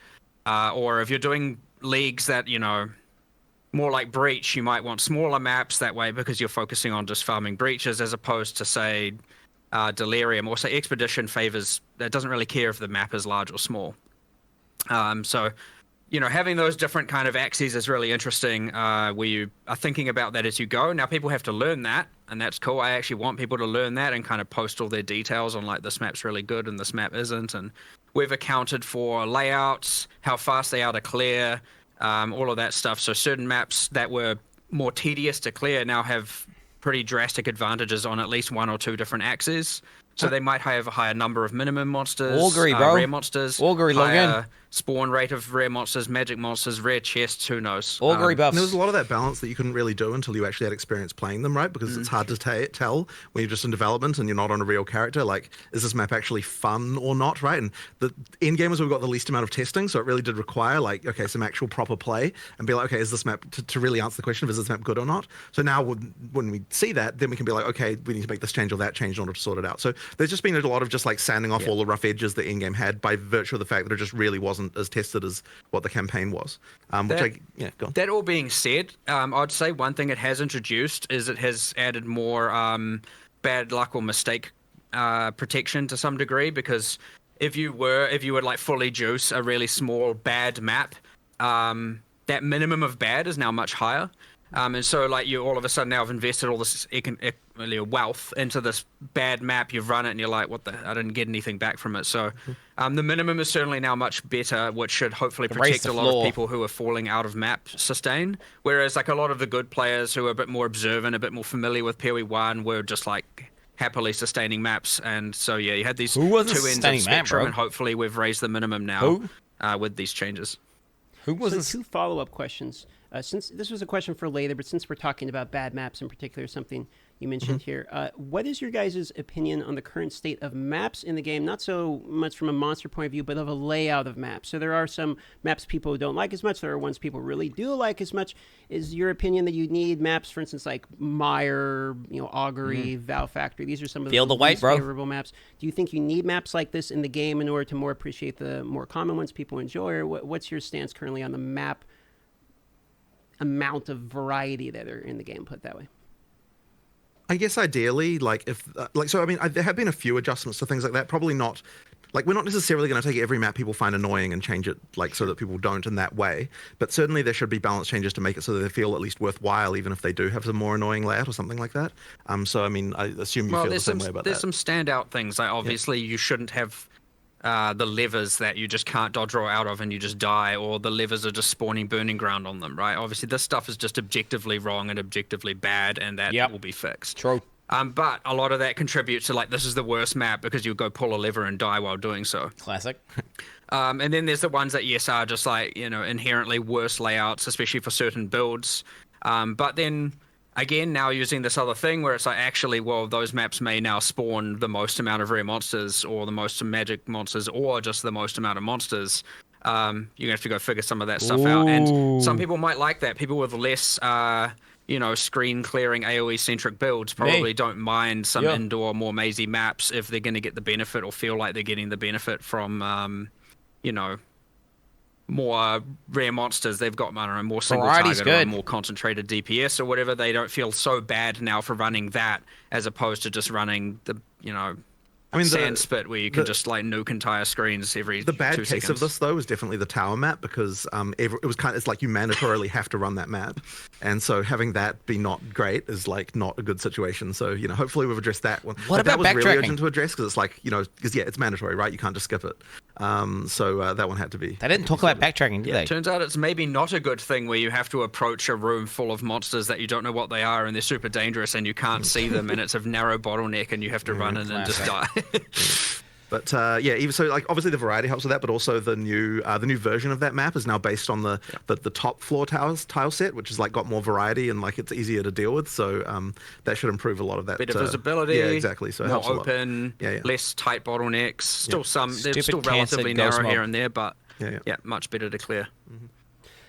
Or if you're doing leagues that, more like Breach, you might want smaller maps that way because you're focusing on just farming breaches as opposed to, say, Delirium. Or say Expedition favors, that doesn't really care if the map is large or small. So, having those different kind of axes is really interesting where you are thinking about that as you go. Now, people have to learn that, and that's cool. I actually want people to learn that and kind of post all their details on, like, this map's really good and this map isn't. And we've accounted for layouts, how fast they are to clear, all of that stuff. So certain maps that were more tedious to clear now have pretty drastic advantages on at least one or two different axes. So they might have a higher number of minimum monsters, Augury, bro. rare monsters, Augury, log in. Spawn rate of rare monsters, magic monsters, rare chests, who knows. Augury buffs. And there was a lot of that balance that you couldn't really do until you actually had experience playing them, right? Because it's hard to tell when you're just in development and you're not on a real character. Like, is this map actually fun or not, right? And the end game is we've got the least amount of testing, so it really did require, like, okay, some actual proper play and be like, okay, is this map, to really answer the question of is this map good or not? So now when we see that, then we can be like, okay, we need to make this change or that change in order to sort it out. So there's just been a lot of just like sanding off all the rough edges the in-game had by virtue of the fact that it just really wasn't as tested as what the campaign was. Go on. That all being said, I'd say one thing it has introduced is it has added more bad luck or mistake protection to some degree, because if you would like fully juice a really small bad map, that minimum of bad is now much higher. And so, like, you all of a sudden now have invested all this wealth into this bad map. You've run it, and you're like, "What the? I didn't get anything back from it." So, the minimum is certainly now much better, which should hopefully protect a lot of people who are falling out of map sustain. Whereas, like, a lot of the good players who are a bit more observant, a bit more familiar with PoE1, were just like happily sustaining maps. And so, yeah, you had these two ends of the spectrum, and hopefully we've raised the minimum now with these changes. Two follow-up questions. Since this was a question for later, but since we're talking about bad maps in particular, something you mentioned here, what is your guys' opinion on the current state of maps in the game? Not so much from a monster point of view, but of a layout of maps. So there are some maps people don't like as much. There are ones people really do like as much. Is your opinion that you need maps, for instance, like Mire, Augury, Vow Factory? These are some of the least favorable maps. Do you think you need maps like this in the game in order to more appreciate the more common ones people enjoy? Or what's your stance currently on the map amount of variety that are in the game, put that way? I guess ideally, like if there have been a few adjustments to things like that. Probably not, like, we're not necessarily going to take every map people find annoying and change it like so that people don't in that way. But certainly there should be balance changes to make it so that they feel at least worthwhile, even if they do have some more annoying layout or something like that. So I mean, I assume you feel the same way about that. There's some standout things. Like obviously you shouldn't have the levers that you just can't dodge roll out of and you just die, or the levers are just spawning burning ground on them, right? Obviously this stuff is just objectively wrong and objectively bad, and that will be fixed. True. But a lot of that contributes to, like, this is the worst map because you'll go pull a lever and die while doing so. Classic. And then there's the ones that, yes, are just like, inherently worse layouts, especially for certain builds. But then again, now using this other thing where it's like, actually, well, those maps may now spawn the most amount of rare monsters or the most magic monsters or just the most amount of monsters. You're going to have to go figure some of that stuff out. And some people might like that. People with less, screen clearing AoE centric builds probably don't mind some indoor, more mazy maps if they're going to get the benefit or feel like they're getting the benefit from, more rare monsters. They've got, I don't know, more single Variety's target or good. more concentrated DPS or whatever. They don't feel so bad now for running that as opposed to just running the, you know, sand spit where you can just like nuke entire screens every The bad 2 case seconds. of this though is definitely the tower map because it's like you mandatorily have to run that map, and so having that be not great is like not a good situation. So you know, hopefully we've addressed that one. What But that about was really backtracking? urgent to address because it's like, you know, because it's mandatory, right? You can't just skip it. So that one had to be. They didn't talk about backtracking, did they? Turns out it's maybe not a good thing where you have to approach a room full of monsters that you don't know what they are and they're super dangerous and you can't see them and it's a narrow bottleneck and you have to run in and just die. But yeah, even so, like obviously the variety helps with that, but also the new version of that map is now based on the top floor tile set, which is like got more variety and like it's easier to deal with. So that should improve a lot of that. Better visibility. Yeah, exactly. So it more helps a lot. open, less tight bottlenecks. Still some, they're Stupid still cancer relatively ghost narrow mob. here and there, but yeah, much better to clear.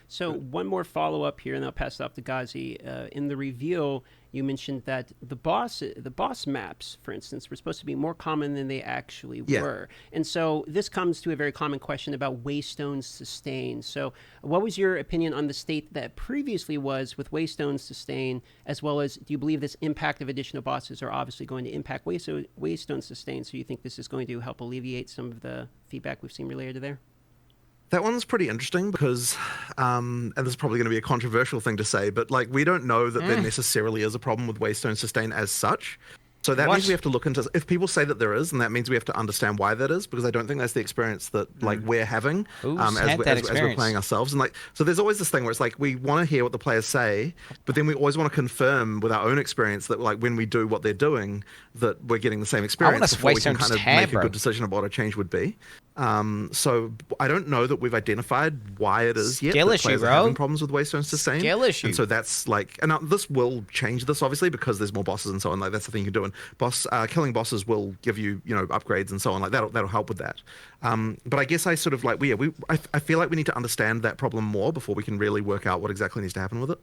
So one more follow-up here, and I'll pass it off to Ghazi. In the reveal, you mentioned that the boss maps, for instance, were supposed to be more common than they actually were. And so this comes to a very common question about Waystone's sustain. So what was your opinion on the state that previously was with Waystone's sustain, as well as do you believe this impact of additional bosses are obviously going to impact Waystone's sustain? So you think this is going to help alleviate some of the feedback we've seen related to there? That one's pretty interesting because, and this is probably going to be a controversial thing to say, but like we don't know that there necessarily is a problem with Waystone Sustain as such. So that means we have to look into, if people say that there is, and that means we have to understand why that is, because I don't think that's the experience that like we're having as we're playing ourselves. And like, so there's always this thing where it's like we want to hear what the players say, but then we always want to confirm with our own experience that like when we do what they're doing, that we're getting the same experience before we can kind of make a good decision about what a change would be. So I don't know that we've identified why it is yet that players are having problems with Waystone Sustain. Skill issue. And so that's like, and this will change this obviously because there's more bosses and so on. Like that's the thing you can do. And killing bosses will give you, you know, upgrades and so on. Like that'll help with that. But I guess I sort of like, I feel like we need to understand that problem more before we can really work out what exactly needs to happen with it.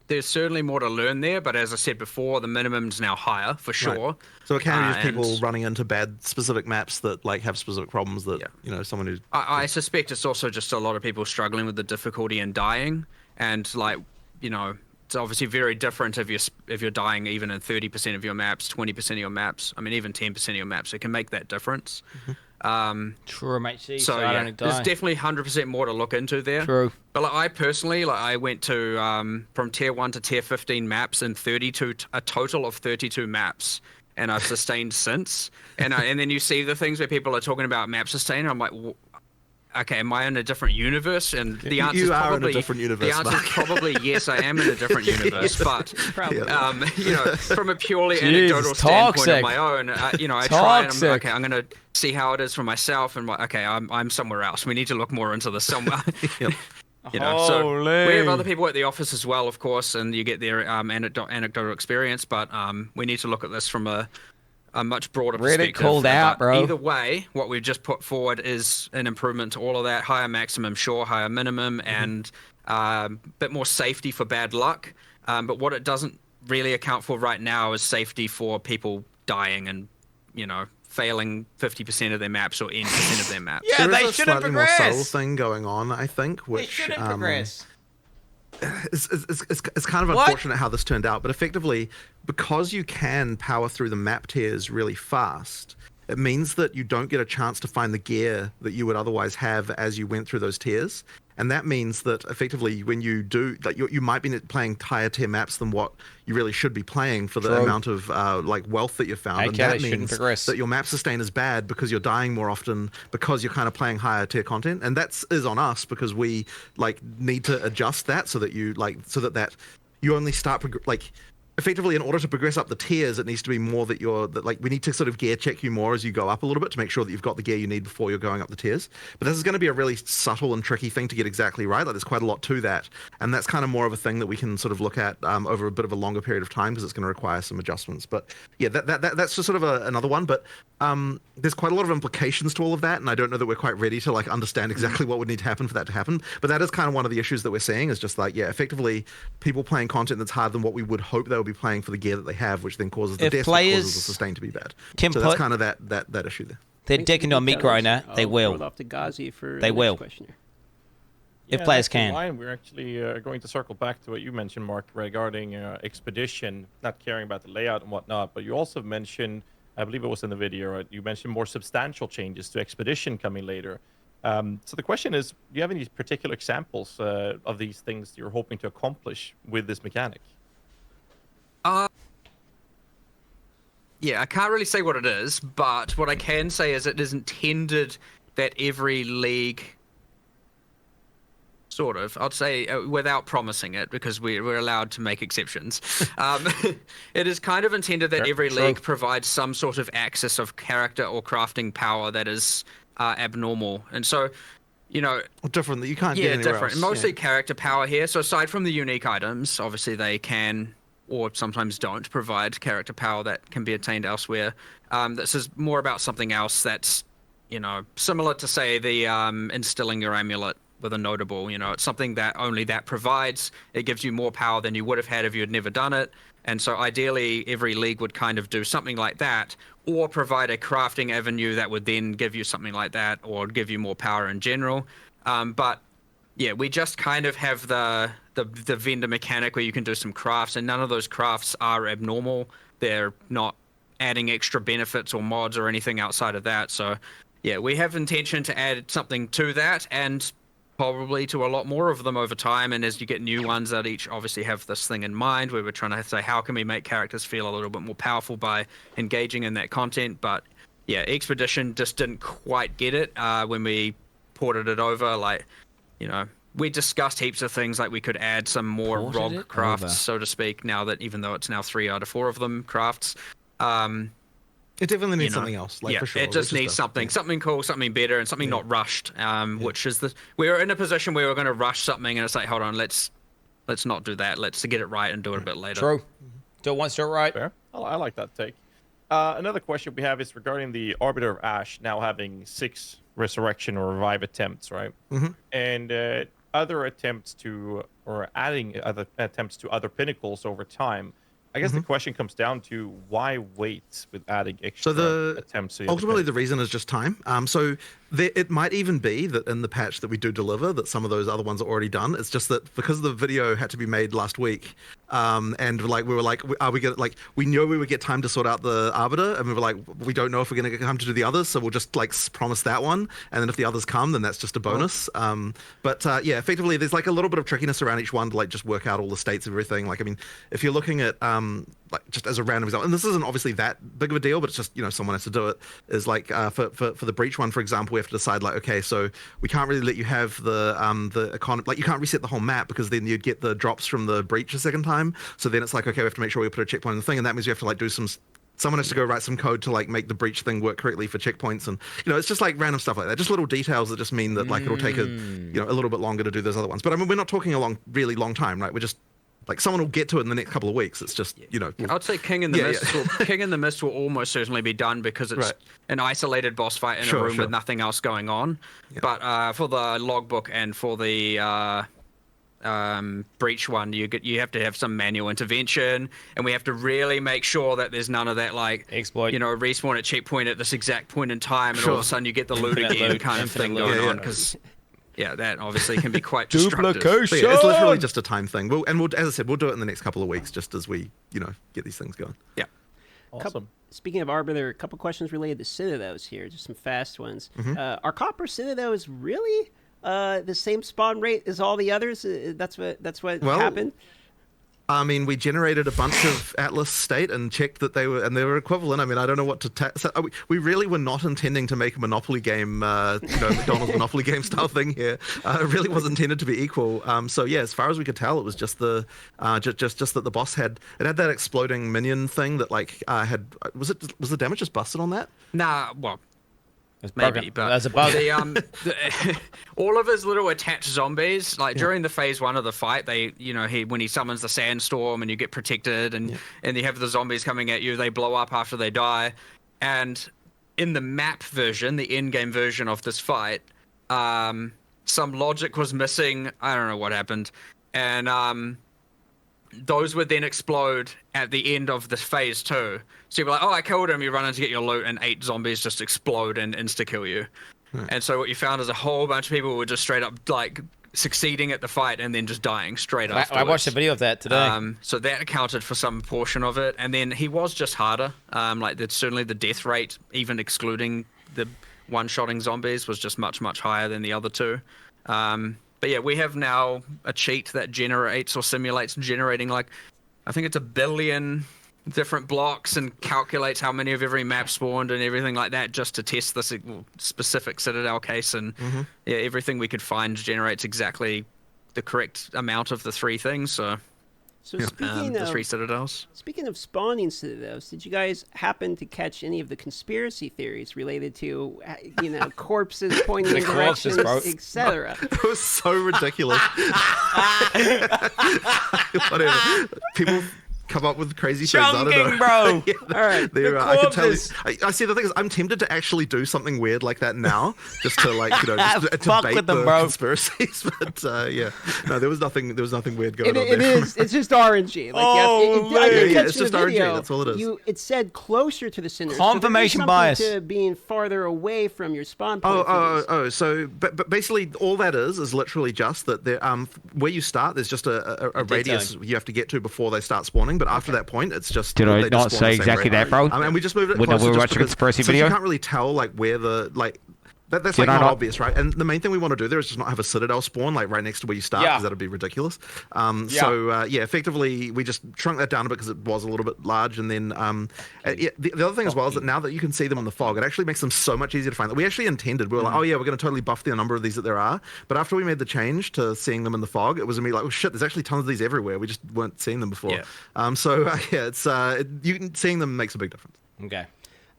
There's certainly more to learn there, but as I said before, the minimum's now higher for sure. Right. So it can be just people running into bad specific maps that like have specific problems that you know someone who's. I suspect it's also just a lot of people struggling with the difficulty in dying, and like you know, it's obviously very different if you're dying even in 30% of your maps, 20% of your maps. I mean, even 10% of your maps. It can make that difference. True, mate. See, so I yeah, don't there's die. definitely 100% more to look into there. True. But like, I personally, like, I went to from tier 1 to tier 15 maps in a total of 32 maps, and I've sustained since. And then you see the things where people are talking about map sustain. I'm like, okay, am I in a different universe? And the answer is probably in a different universe. The answer is probably yes, I am in a different universe. But you know, from a purely anecdotal standpoint of my own, you know, I try and I'm going to see how it is for myself, and okay, I'm somewhere else. We need to look more into this somewhere. You know, so we have other people at the office as well, of course, and you get their anecdotal experience. But we need to look at this from a much broader perspective. Called out, bro. Either way, what we've just put forward is an improvement to all of that. Higher maximum, sure. Higher minimum, and a bit more safety for bad luck. But what it doesn't really account for right now is safety for people dying and, you know, failing 50% of their maps or 80% of their maps. Yeah, there they is a shouldn't slightly more progress. subtle thing going on, I think, which They shouldn't progress. It's kind of unfortunate how this turned out, but effectively, because you can power through the map tiers really fast, it means that you don't get a chance to find the gear that you would otherwise have as you went through those tiers. And that means that effectively when you do, like you might be playing higher tier maps than what you really should be playing for the amount of like wealth that you found. And that means that your map sustain is bad because you're dying more often because you're kind of playing higher tier content. And that is on us because we like need to adjust that so that you like, so that you only start like, effectively, in order to progress up the tiers, it needs to be more that we need to sort of gear check you more as you go up a little bit to make sure that you've got the gear you need before you're going up the tiers. But this is going to be a really subtle and tricky thing to get exactly right. Like there's quite a lot to that. And that's kind of more of a thing that we can sort of look at over a bit of a longer period of time because it's going to require some adjustments. But yeah, that's just sort of another one. But there's quite a lot of implications to all of that. And I don't know that we're quite ready to like understand exactly what would need to happen for that to happen. But that is kind of one of the issues that we're seeing is just like, yeah, effectively people playing content that's harder than what we would hope they would be playing for the gear that they have, which then causes the death, which causes the sustain to be bad. So that's kind of that issue there. They're digging on meat grinder. They will. Off to Ghazi for they will. Question here. if players that's can. in line. We're actually going to circle back to what you mentioned, Mark, regarding Expedition, not caring about the layout and whatnot, but you also mentioned, I believe it was in the video, right? You mentioned more substantial changes to Expedition coming later. So the question is, do you have any particular examples of these things you're hoping to accomplish with this mechanic? Yeah, I can't really say what it is, but what I can say is it is intended that every league, sort of, I'd say without promising it, because we're allowed to make exceptions. It is kind of intended that every league provides some sort of access of character or crafting power that is abnormal. And so, you know... different, that you can't get anywhere different. else. Mostly character power here. So aside from the unique items, obviously they can... or sometimes don't provide character power that can be attained elsewhere. This is more about something else that's, you know, similar to, say, the instilling your amulet with a notable. You know, it's something that only that provides. It gives you more power than you would have had if you had never done it. And so ideally, every league would kind of do something like that, or provide a crafting avenue that would then give you something like that, or give you more power in general. But yeah, we just kind of have the vendor mechanic where you can do some crafts, and none of those crafts are abnormal. They're not adding extra benefits or mods or anything outside of that. So yeah, we have intention to add something to that, and probably to a lot more of them over time. And as you get new ones that each obviously have this thing in mind, where we're trying to say, how can we make characters feel a little bit more powerful by engaging in that content? But yeah, Expedition just didn't quite get it when we ported it over. Like, you know, we discussed heaps of things, like we could add some more ROG crafts, so to speak, now that, even though it's now 3 out of 4 of them crafts. It definitely needs something else, like, yeah, for sure. it just needs something cool, something better, and something not rushed. Which is we're in a position where we're going to rush something, and it's like, hold on, let's not do that. Let's get it right and do it a bit later. True. Do it once, do it right. Fair. I like that take. Another question we have is regarding the Arbiter of Ash now having 6 resurrection or revive attempts, right? And other attempts to, or adding other attempts to other pinnacles over time. I guess the question comes down to, why wait with adding extra attempts? To Ultimately, the reason is just time. So it might even be that in the patch that we do deliver, that some of those other ones are already done. It's just that because the video had to be made last week, and like we were like, are we gonna, like, we knew we would get time to sort out the Arbiter, and we were like, we don't know if we're going to get time to do the others, so we'll just like promise that one, and then if the others come, then that's just a bonus. But yeah, effectively, there's like a little bit of trickiness around each one to like just work out all the states of everything. Like, I mean, if you're looking at like just as a random example, and this isn't obviously that big of a deal, but it's just, you know, someone has to do it, is like for the breach one, for example, we have to decide, like, okay, so we can't really let you have the economy, like, you can't reset the whole map, because then you'd get the drops from the breach a second time. So then it's like, okay, we have to make sure we put a checkpoint in the thing, and that means you have to like do someone has to go write some code to like make the breach thing work correctly for checkpoints, and, you know, it's just like random stuff like that, just little details that just mean that like it'll take a little bit longer to do those other ones. But I mean, we're not talking a really long time, right? We're just like, someone will get to it in the next couple of weeks. It's just, you know. I'd say King in the Mist. King in the Mist will almost certainly be done, because it's an isolated boss fight in a room with nothing else going on. But for the logbook and for the breach one, you have to have some manual intervention, and we have to really make sure that there's none of that, like, exploit, you know, respawn at checkpoint at this exact point in time, and all of a sudden you get the loot again kind of thing going on, because yeah, that obviously can be quite destructive. So yeah, it's literally just a time thing. We'll, as I said, we'll do it in the next couple of weeks, just as we, you know, get these things going. Yeah. Awesome. Speaking of Arbiter, a couple questions related to Citadels here, just some fast ones. Are Copper Citadels really the same spawn rate as all the others? That's what happened? I mean, we generated a bunch of Atlas state and checked that they were equivalent. I mean, I don't know what to so we really were not intending to make a Monopoly game, you know, McDonald's Monopoly game style thing here. It really was intended to be equal. So yeah, as far as we could tell, it was just the just that the boss had that exploding minion thing that like was the damage just busted on that? Nah, well, Maybe, but that's a bug. All of his little attached zombies, like during the phase 1 of the fight, they, you know, when he summons the sandstorm and you get protected, and you have the zombies coming at you, they blow up after they die. And in the map version, the in-game version of this fight, some logic was missing. I don't know what happened, and those would then explode at the end of this phase 2. So you're like, oh, I killed him. You run in to get your loot, and 8 zombies just explode and insta-kill you. And so what you found is a whole bunch of people would just straight up like succeeding at the fight and then just dying straight afterwards. I watched a video of that today. So that accounted for some portion of it, and then he was just harder. Like certainly the death rate, even excluding the one-shotting zombies, was just much higher than the other two. But yeah, we have now a cheat that generates or simulates generating like, I think it's 1 billion different blocks and calculates how many of every map spawned and everything like that just to test this specific Citadel case. And yeah, everything we could find generates exactly the correct amount of the 3 things. So speaking the of 3 Citadels. Speaking of spawning Citadels, did you guys happen to catch any of the conspiracy theories related to, corpses pointing in directions, etc.? It was so ridiculous. Whatever. People come up with crazy things. I don't know. Bro. All right. I can tell you. I see. The thing is, I'm tempted to actually do something weird like that now, just to to bait with them, the bro. conspiracies. But yeah, no, there was nothing weird going on. It's just RNG. Like, it's just RNG. That's all it is. It said closer to the center. Confirmation bias. To being farther away from your spawn point. So but basically all that is literally just that there, where you start, there's just a radius you have to get to before they start spawning. But after that point, it's just. Did I not say exactly that, bro? And we just moved it when closer we were just watching a because, conspiracy since video. you can't really tell where the that's Did I not not- obvious, right? And the main thing we want to do there is just not have a Citadel spawn right next to where you start, because that'd be ridiculous. So effectively we just shrunk that down a bit because it was a little bit large. And then the other thing as well is that now that you can see them in the fog, it actually makes them so much easier to find. We actually intended, we were like, oh yeah, we're going to totally buff the number of these that there are. But after we made the change to seeing them in the fog, it was immediately like, oh shit, there's actually tons of these everywhere. We just weren't seeing them before. It's seeing them makes a big difference.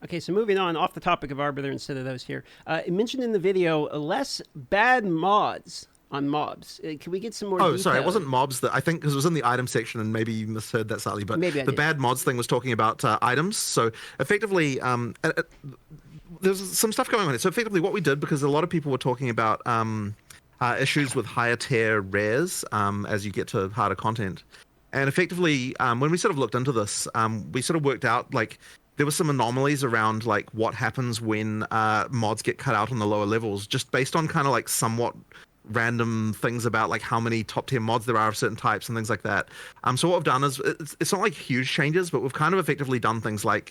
Okay, so moving on, off the topic of Arbiter instead of those here. It mentioned in the video less bad mods on mobs. Can we get some more detail? Sorry, it wasn't mobs. That I think, because it was in the item section, and maybe you misheard that slightly, but maybe I the did. bad mods thing was talking about items. So effectively, there's some stuff going on here. So effectively what we did, because a lot of people were talking about issues with higher tier rares as you get to harder content. And effectively, when we sort of looked into this, we sort of worked out, there were some anomalies around what happens when mods get cut out on the lower levels, just based on kind of somewhat random things about how many top tier mods there are of certain types and things like that. So what we've done is it's not huge changes, but we've kind of effectively done things I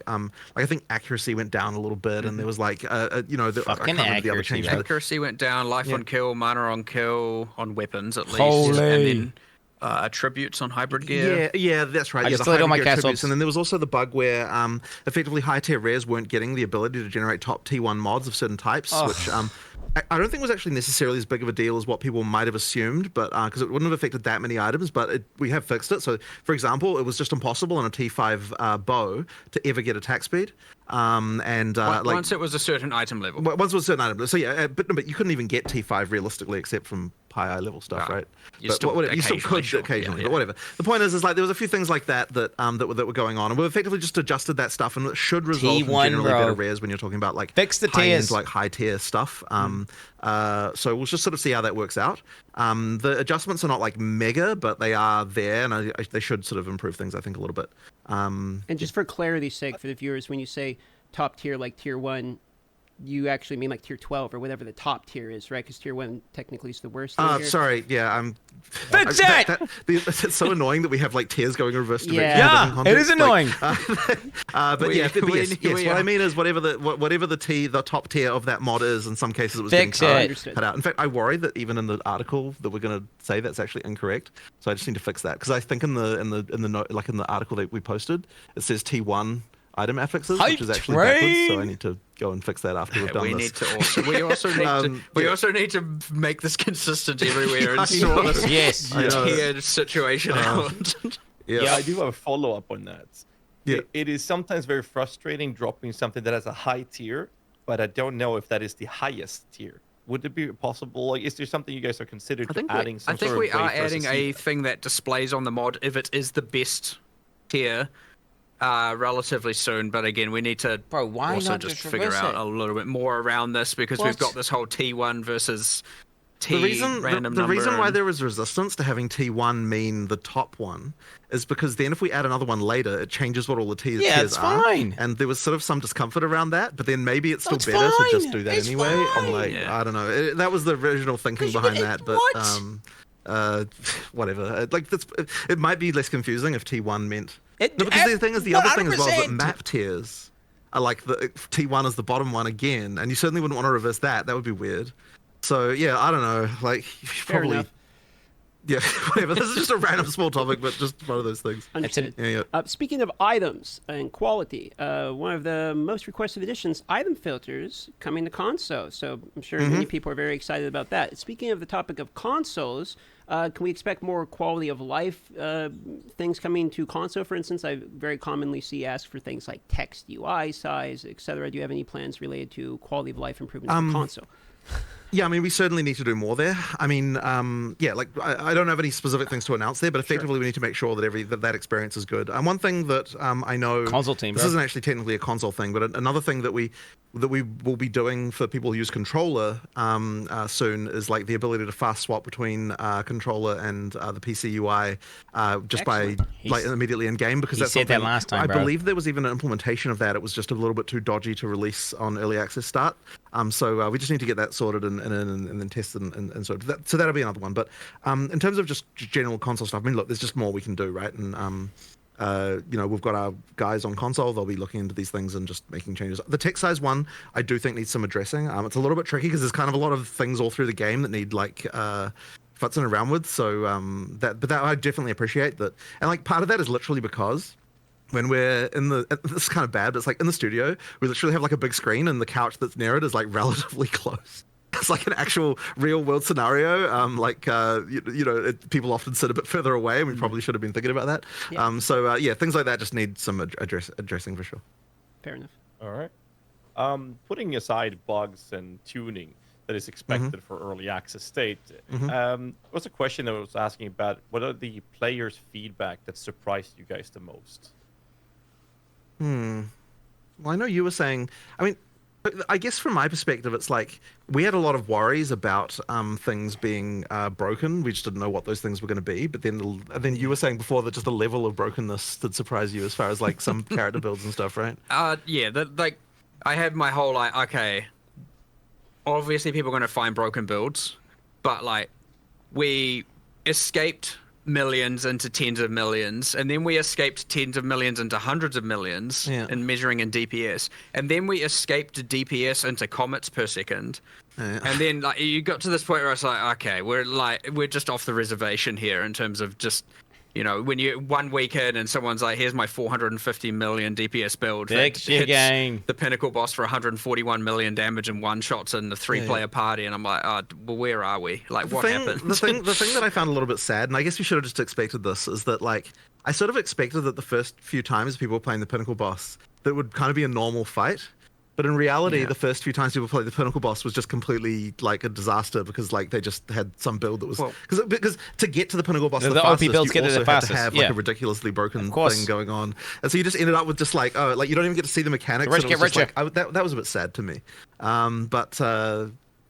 think accuracy went down a little bit, and there was fucking accuracy. Accuracy went down, life on kill, mana on kill, on weapons at least, Holy. and then attributes on hybrid gear. Yeah, that's right. I Yeah, just the deleted all my hybrid gear attributes. castles. And then there was also the bug where effectively high tier rares weren't getting the ability to generate top T1 mods of certain types, which I don't think was actually necessarily as big of a deal as what people might have assumed, but because it wouldn't have affected that many items, but we have fixed it. So, for example, it was just impossible on a T5 bow to ever get attack speed. Once it was a certain item level. Once it was a certain item level. So yeah, but you couldn't even get T5 realistically except from high level stuff, right? You still could occasionally, but whatever. The point is there was a few things like that were going on, and we effectively just adjusted that stuff, and it should result in generally better rares when you're talking about fix the tiers, high tier stuff. So we'll just sort of see how that works out. The adjustments are not mega, but they are there, and they should sort of improve things, I think, a little bit. And just for clarity's sake for the viewers, when you say top tier, tier 1, you actually mean tier 12 or whatever the top tier is, right? Because tier 1 technically is the worst. Sorry, yeah, I'm. Fix it! It's so annoying that we have tiers going in reverse direction. Yeah, it is annoying. But yes, what I mean is whatever the top tier of that mod is, in some cases it was getting cut out. In fact, I worry that even in the article that we're going to say that's actually incorrect. So I just need to fix that, because I think in the article that we posted, it says T1 item affixes, which is actually backwards. So I need to go and fix that after we've done this. We also need to make this consistent everywhere and sort this tiered situation out. Yeah, I do have a follow-up on that. Yeah. It is sometimes very frustrating dropping something that has a high tier, but I don't know if that is the highest tier. Would it be possible? Is there something you guys are considering adding? I think we are adding a thing that displays on the mod if it is the best tier relatively soon. But again, we need to also just figure out a little bit more around this, because we've got this whole T1 versus T the reason random the number. reason why and- there is resistance to having T1 mean the top one is because then if we add another one later, it changes what all the tiers it's are. fine. And there was sort of some discomfort around that, but then maybe it's still It's better to just fine. do that It's anyway. fine. I'm like, I don't know. That was the original thinking behind that, but whatever. It might be less confusing if T1 meant. No, because the thing is, the other thing as well is that 100%. map tiers are like the T1 is the bottom one again, and you certainly wouldn't want to reverse that. That would be weird. So yeah, I don't know. Like probably. enough. Yeah, whatever. This is just a random small topic, but just one of those things. Understood. Yeah. Speaking of items and quality, one of the most requested additions, item filters, coming to console. So I'm sure many people are very excited about that. Speaking of the topic of consoles, can we expect more quality of life things coming to console? For instance, I very commonly see asked for things like text UI size, etc. Do you have any plans related to quality of life improvements for console? Yeah, I mean, we certainly need to do more there. I mean, yeah, like I don't have any specific things to announce there, but effectively we need to make sure that that experience is good. And one thing that I know, Console team, this bro. isn't actually technically a console thing, but another thing that we will be doing for people who use controller soon is like the ability to fast swap between controller and the PC UI just by like immediately in game, because he that's said that something last time, I bro. believe there was even an implementation of that. It was just a little bit too dodgy to release on early access start. So we just need to get that sorted and then test and so that'll be another one. But in terms of just general console stuff, I mean, look, there's just more we can do, right? And you know, we've got our guys on console. They'll be looking into these things and just making changes. The text size one, I do think needs some addressing. It's a little bit tricky because there's kind of a lot of things all through the game that need like futzing around with. So that I definitely appreciate that. And like part of that is literally because when we're in the, this is kind of bad, but it's like in the studio, we literally have like a big screen and the couch that's near it is like relatively close. It's like an actual real world scenario. You know, people often sit a bit further away, and we probably should have been thinking about that. Yeah. Yeah, things like that just need some addressing for sure. Fair enough. All right. Putting aside bugs and tuning that is expected for early access state, what's a question that I was asking about? What are the players' feedback that surprised you guys the most? Well, I know you were saying, I mean, I guess from my perspective, it's like we had a lot of worries about things being broken. We just didn't know what those things were going to be. But then you were saying before that just the level of brokenness that surprised you as far as like some character builds and stuff, right? Yeah, like I had my whole like, okay, obviously people are going to find broken builds, but like we escaped millions into tens of millions, and then we escaped tens of millions into hundreds of millions in measuring in DPS, and then we escaped DPS into comets per second, and then like you got to this point where it's like, okay, we're just off the reservation here in terms of just, you know, when you 1 week in and someone's like, here's my 450 million DPS build that hits the pinnacle boss for 141 million damage and one shots in the 3-player party, and I'm like, well, where are we? Like, what happened? The thing that I found a little bit sad, and I guess we should have just expected this, is that like I sort of expected that the first few times people were playing the pinnacle boss, that would kind of be a normal fight. But in reality, the first few times people played the pinnacle boss was just completely like a disaster, because like they just had some build that was because to get to the pinnacle boss the fastest, you also had to have like a ridiculously broken thing going on, and so you just ended up with just like like you don't even get to see the mechanics. Rich get richer. Like, that was a bit sad to me. Well,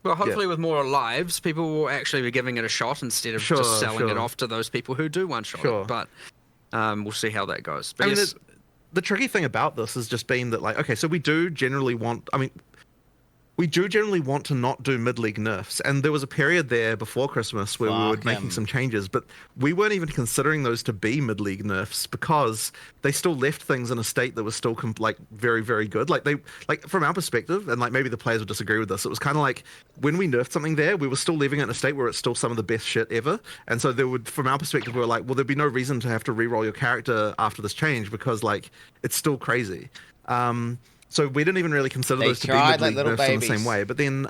hopefully with more lives, people will actually be giving it a shot instead of just selling it off to those people who do one-shot it. But we'll see how that goes. But I mean, the tricky thing about this has just been that, like, okay, so we do generally want to not do mid-league nerfs, and there was a period there before Christmas where we were making some changes, but we weren't even considering those to be mid-league nerfs because they still left things in a state that was still like very, very good. Like from our perspective, and like maybe the players would disagree with this, it was kind of like when we nerfed something there, we were still leaving it in a state where it's still some of the best shit ever. And so from our perspective, we were like, well, there'd be no reason to have to re-roll your character after this change because like it's still crazy. So we didn't even really consider those to be mid-league nerfs in the same way. But then,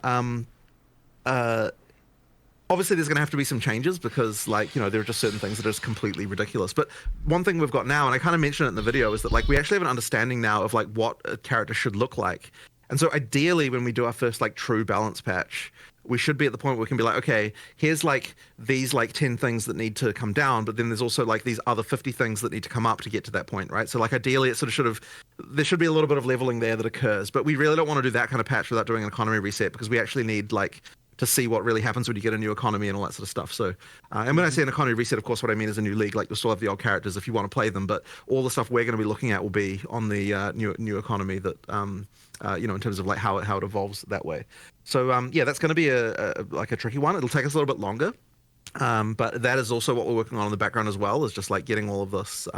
obviously, there's going to have to be some changes because, like, you know, there are just certain things that are just completely ridiculous. But one thing we've got now, and I kind of mentioned it in the video, is that, like, we actually have an understanding now of, like, what a character should look like. And so ideally, when we do our first, like, true balance patch, we should be at the point where we can be like, okay, here's like these like 10 things that need to come down, but then there's also like these other 50 things that need to come up to get to that point, right? So like ideally it sort of there should be a little bit of leveling there that occurs, but we really don't want to do that kind of patch without doing an economy reset, because we actually need like to see what really happens when you get a new economy and all that sort of stuff. So, and when I say an economy reset, of course, what I mean is a new league. Like, you'll still have the old characters if you want to play them, but all the stuff we're going to be looking at will be on the new economy that, you know, in terms of like how it evolves that way. So, yeah, that's going to be a tricky one. It'll take us a little bit longer. But that is also what we're working on in the background as well, is just like getting all of this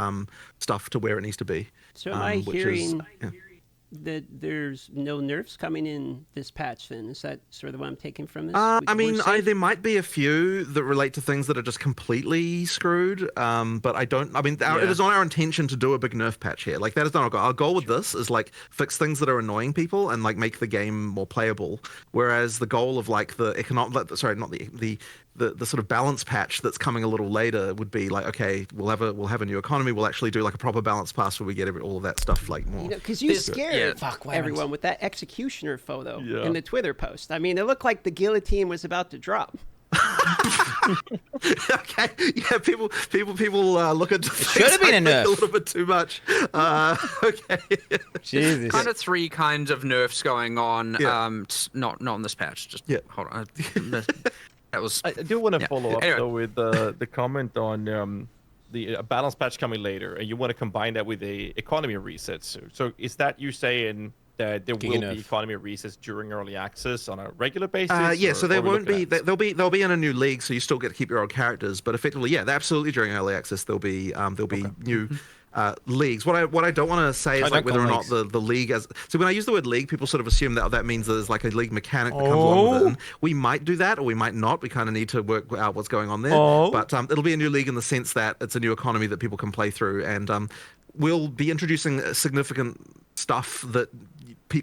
stuff to where it needs to be. So am I hearing that there's no nerfs coming in this patch then? Is that sort of what I'm taking from this? I mean, there might be a few that relate to things that are just completely screwed, but it is not our intention to do a big nerf patch here. Like, that is not our goal. Our goal with this is like fix things that are annoying people and like make the game more playable. Whereas the goal of like the the sort of balance patch that's coming a little later would be like, okay, we'll have a new economy. We'll actually do like a proper balance pass where we get all of that stuff like more. Because you scared everyone with that executioner photo in the Twitter post. I mean, it looked like the guillotine was about to drop. Okay, yeah, people look at should have been a nerf a little bit too much. Okay, Jesus. Kind of three kinds of nerfs going on. Not on this patch. Just hold on. That was. I do want to follow up though with the comment on the balance patch coming later, and you want to combine that with a economy reset. So is that you saying that there will be economy resets during early access on a regular basis? Yeah, so there won't be. They'll be in a new league, so you still get to keep your old characters. But effectively, yeah, absolutely during early access there'll be new. Leagues. What I don't want to say is like whether or not the league as. So when I use the word league, people sort of assume that means that there's like a league mechanic that comes along with it. And we might do that, or we might not. We kind of need to work out what's going on there. But it'll be a new league in the sense that it's a new economy that people can play through, and we'll be introducing significant stuff that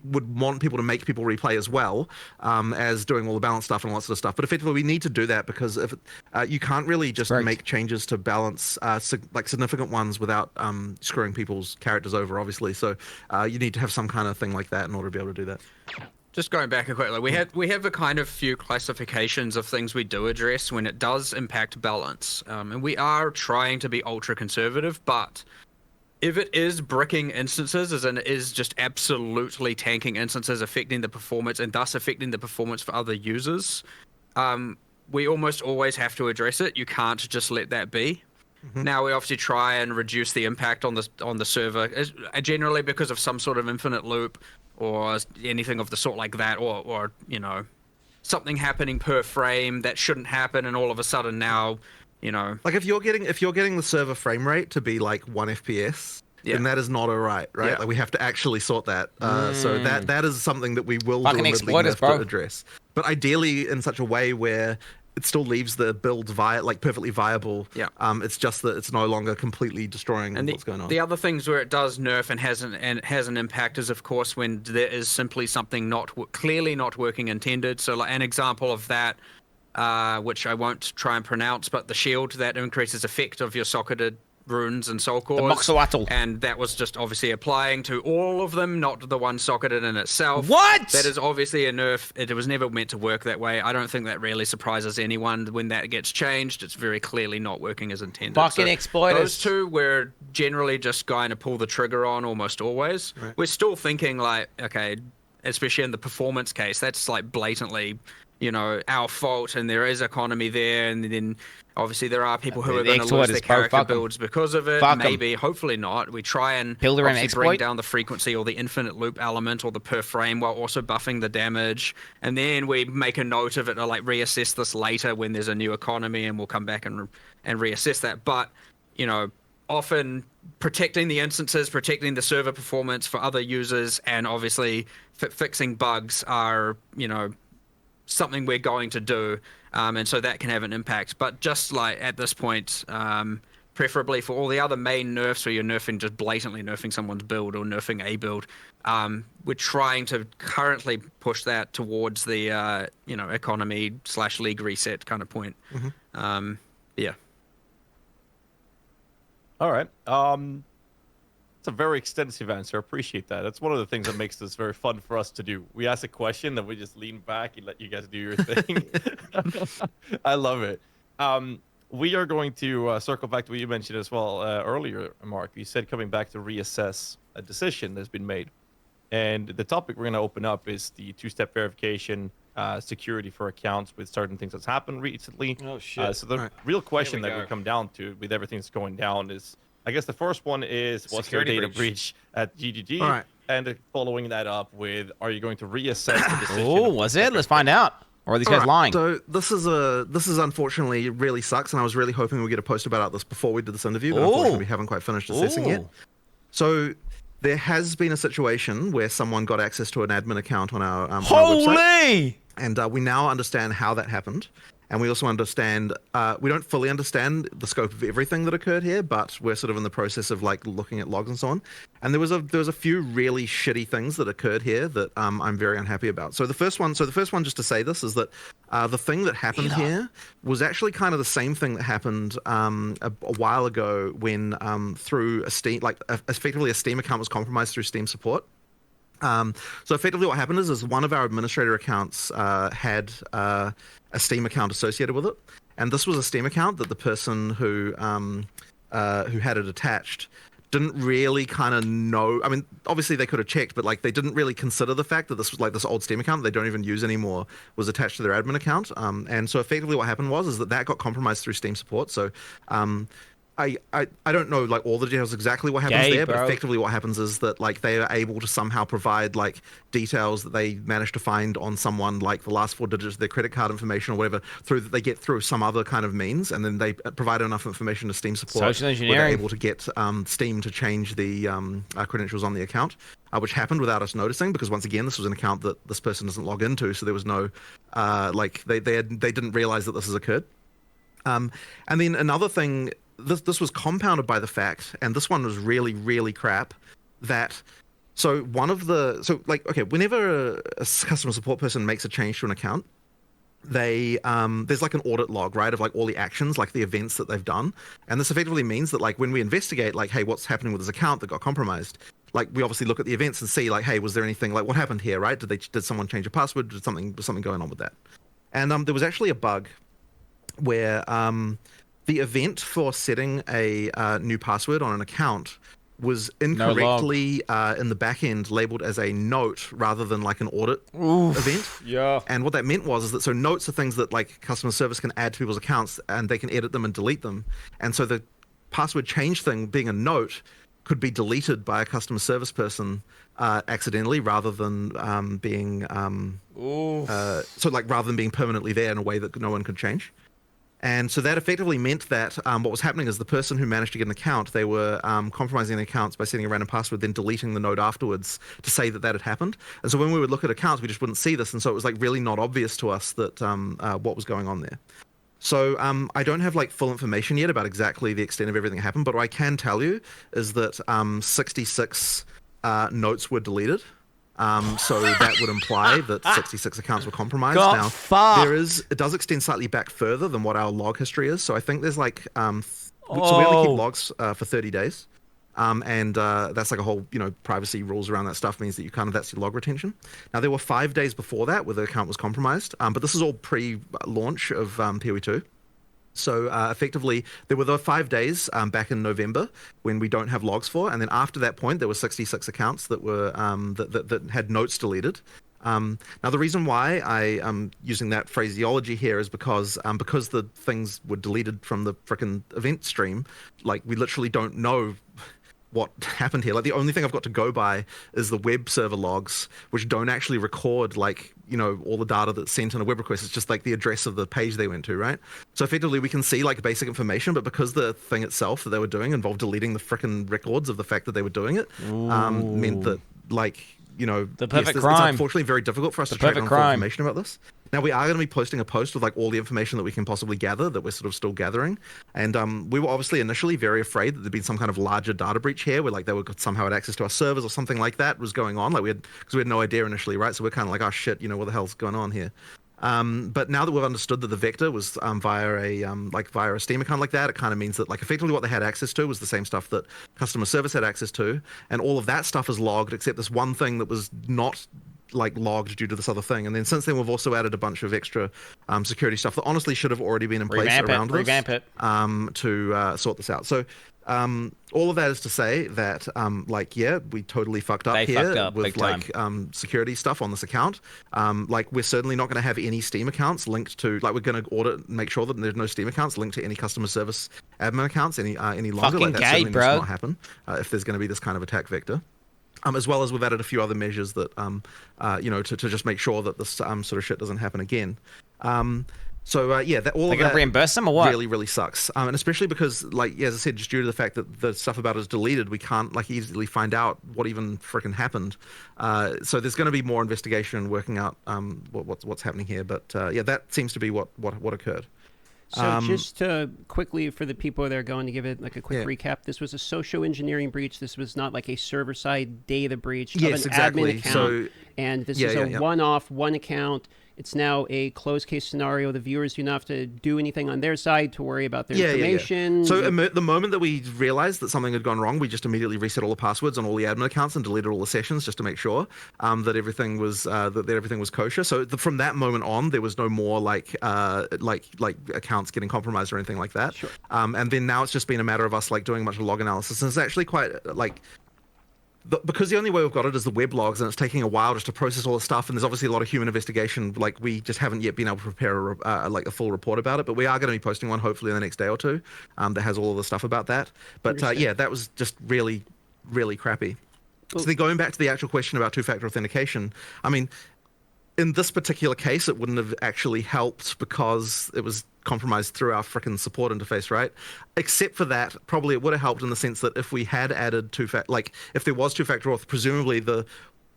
would want people to make people replay as well as doing all the balance stuff and all that sort of stuff. But effectively, we need to do that because if you can't really just make changes to balance like significant ones without screwing people's characters over, obviously. So you need to have some kind of thing like that in order to be able to do that. Just going back quickly, we have a kind of few classifications of things we do address when it does impact balance, and we are trying to be ultra conservative, but if it is bricking instances, as in it is just absolutely tanking instances, affecting the performance and thus affecting the performance for other users, we almost always have to address it. You can't just let that be. Now we obviously try and reduce the impact on the server, generally because of some sort of infinite loop or anything of the sort like that, or you know, something happening per frame that shouldn't happen, and all of a sudden now. You know, like if you're getting the server frame rate to be like 1 FPS, then that is not alright, right? Yeah. Like we have to actually sort that. So that is something that we will Fucking do exploiters, bro. to address. But ideally in such a way where it still leaves the build perfectly viable. Yeah. It's just that it's no longer completely destroying what's going on. The other things where it does nerf and has an impact is, of course, when there is simply something clearly not working intended. So, like an example of that. Which I won't try and pronounce, but the shield that increases effect of your socketed runes and soul cores. The Moxawatl. And that was just obviously applying to all of them, not the one socketed in itself. What? That is obviously a nerf. It was never meant to work that way. I don't think that really surprises anyone when that gets changed. It's very clearly not working as intended. Fucking exploiters. Those two we're generally just going to pull the trigger on almost always. Right. We're still thinking like, okay, especially in the performance case, that's like blatantly, you know, our fault, and there is economy there, and then obviously there are people who are going to lose their character builds because of it. Maybe, hopefully not. We try and bring down the frequency or the infinite loop element or the per frame while also buffing the damage, and then we make a note of it to like reassess this later when there's a new economy, and we'll come back and reassess that. But you know, often protecting the instances, protecting the server performance for other users, and obviously fixing bugs are, you know, something we're going to do, and so that can have an impact. But just like at this point, preferably for all the other main nerfs where you're just blatantly nerfing someone's build or nerfing a build, we're trying to currently push that towards the you know, economy / league reset kind of point. Yeah. All right. It's a very extensive answer. I appreciate that. That's one of the things that makes this very fun for us to do. We ask a question, then we just lean back and let you guys do your thing. I love it. We are going to circle back to what you mentioned as well earlier, Mark. You said coming back to reassess a decision that's been made. And the topic we're going to open up is the two-step verification security for accounts with certain things that's happened recently. Oh shit! So the real question that would come down to with everything that's going down is, I guess the first one is, what's the data breach at GGG? All right. And following that up with, are you going to reassess the decision? Oh, was it? Let's find out. Or are these guys lying? So this is unfortunately really sucks, and I was really hoping we'd get a post about this before we did this interview, but unfortunately we haven't quite finished assessing yet. So there has been a situation where someone got access to an admin account on our website, and we now understand how that happened. And we also understand, we don't fully understand the scope of everything that occurred here, but we're sort of in the process of like looking at logs and so on. And there was a few really shitty things that occurred here that I'm very unhappy about. So the first one, just to say this, is that the thing that happened here was actually kind of the same thing that happened a while ago when through a Steam, effectively a Steam account was compromised through Steam support. So effectively what happened is one of our administrator accounts had a Steam account associated with it. And this was a Steam account that the person who had it attached didn't really kind of know. I mean, obviously they could have checked, but like they didn't really consider the fact that this was like this old Steam account that they don't even use anymore was attached to their admin account. And so effectively what happened was that got compromised through Steam support. So I don't know like all the details exactly what happens there, but effectively what happens is that like they are able to somehow provide like details that they managed to find on someone, like the last 4 digits of their credit card information or whatever, through that they get through some other kind of means, and then they provide enough information to Steam support Social engineering. where they're able to get Steam to change the credentials on the account, which happened without us noticing, because once again this was an account that this person doesn't log into, so there was no like they didn't realize that this has occurred. And then another thing. This was compounded by the fact, and this one was really, really crap, that whenever a customer support person makes a change to an account, they there's like an audit log, right, of like all the actions, like the events that they've done. And this effectively means that like when we investigate like, hey, what's happening with this account that got compromised, like we obviously look at the events and see like, hey, was there anything, like what happened here, right? Did someone change a password? Was something going on with that? And there was actually a bug where the event for setting a new password on an account was incorrectly in the back end labeled as a note rather than like an audit event. Yeah. And what that meant was that notes are things that like customer service can add to people's accounts, and they can edit them and delete them. And so the password change thing being a note could be deleted by a customer service person accidentally, rather than being rather than being permanently there in a way that no one could change. And so that effectively meant that what was happening is the person who managed to get an account, they were compromising the accounts by setting a random password, then deleting the node afterwards to say that had happened. And so when we would look at accounts, we just wouldn't see this. And so it was like really not obvious to us that what was going on there. So I don't have like full information yet about exactly the extent of everything that happened, but what I can tell you is that 66 notes were deleted. So that would imply that 66 accounts were compromised. It does extend slightly back further than what our log history is. So I think there's like, so we only keep logs for 30 days. And that's like a whole, privacy rules around that stuff means that that's your log retention. Now there were 5 days before that where the account was compromised, but this is all pre-launch of PoE2. So effectively, there were the 5 days back in November when we don't have logs for, and then after that point, there were 66 accounts that were that had notes deleted. Now the reason why I am using that phraseology here is because the things were deleted from the frickin' event stream, like we literally don't know what happened here. Like the only thing I've got to go by is the web server logs, which don't actually record like, all the data that's sent in a web request. It's just like the address of the page they went to, right? So effectively we can see like basic information, but because the thing itself that they were doing involved deleting the frickin' records of the fact that they were doing it, meant that like, the perfect it's crime. Unfortunately very difficult for us to track down information about this. Now we are going to be posting a post with like all the information that we can possibly gather that we're sort of still gathering. And we were obviously initially very afraid that there'd been some kind of larger data breach here where like they would somehow had access to our servers or something like that was going on. Like because we had no idea initially, right? So we're kind of like, oh shit, what the hell's going on here? But now that we've understood that the vector was via a Steam account like that, it kind of means that like effectively what they had access to was the same stuff that customer service had access to, and all of that stuff is logged except this one thing that was not like logged due to this other thing. And then since then we've also added a bunch of extra security stuff that honestly should have already been in place around this to sort this out. So all of that is to say that, like, yeah, we totally fucked up They here fucked up, with big time. like security stuff on this account. Like, we're certainly not going to have any Steam accounts linked to. Like, we're going to audit, make sure that there's no Steam accounts linked to any customer service admin accounts any longer. Fucking like, that gay, certainly bro. must not happen if there's going to be this kind of attack vector. As well as we've added a few other measures that, you know, to just make sure that this sort of shit doesn't happen again. So yeah, that all They're of gonna that reimburse them or what? really sucks, and especially because, like, as I said, just due to the fact that the stuff about it is deleted, we can't like easily find out what even freaking happened. So there's going to be more investigation and working out what's happening here. But yeah, that seems to be what occurred. So just to quickly, for the people that are going to give it like a quick recap, this was a social engineering breach. This was not like a server-side data breach of an admin account. So, and this is a one-off, one account. It's now a closed case scenario. The viewers do not have to do anything on their side to worry about their information. So the moment that we realized that something had gone wrong, we just immediately reset all the passwords on all the admin accounts and deleted all the sessions just to make sure that everything was kosher. So from that moment on, there was no more like accounts getting compromised or anything like that. Sure. And then now it's just been a matter of us like doing a bunch of log analysis. And it's actually quite like. Because the only way we've got it is the web logs, and it's taking a while just to process all the stuff, and there's obviously a lot of human investigation. Like, we just haven't yet been able to prepare a full report about it, but we are going to be posting one hopefully in the next day or two that has all of the stuff about that. But yeah, that was just really, really crappy. So then going back to the actual question about two-factor authentication, I mean, in this particular case, it wouldn't have actually helped because it was compromised through our frickin' support interface, right? Except for that, probably it would have helped in the sense that if we had added if there was two-factor auth, presumably the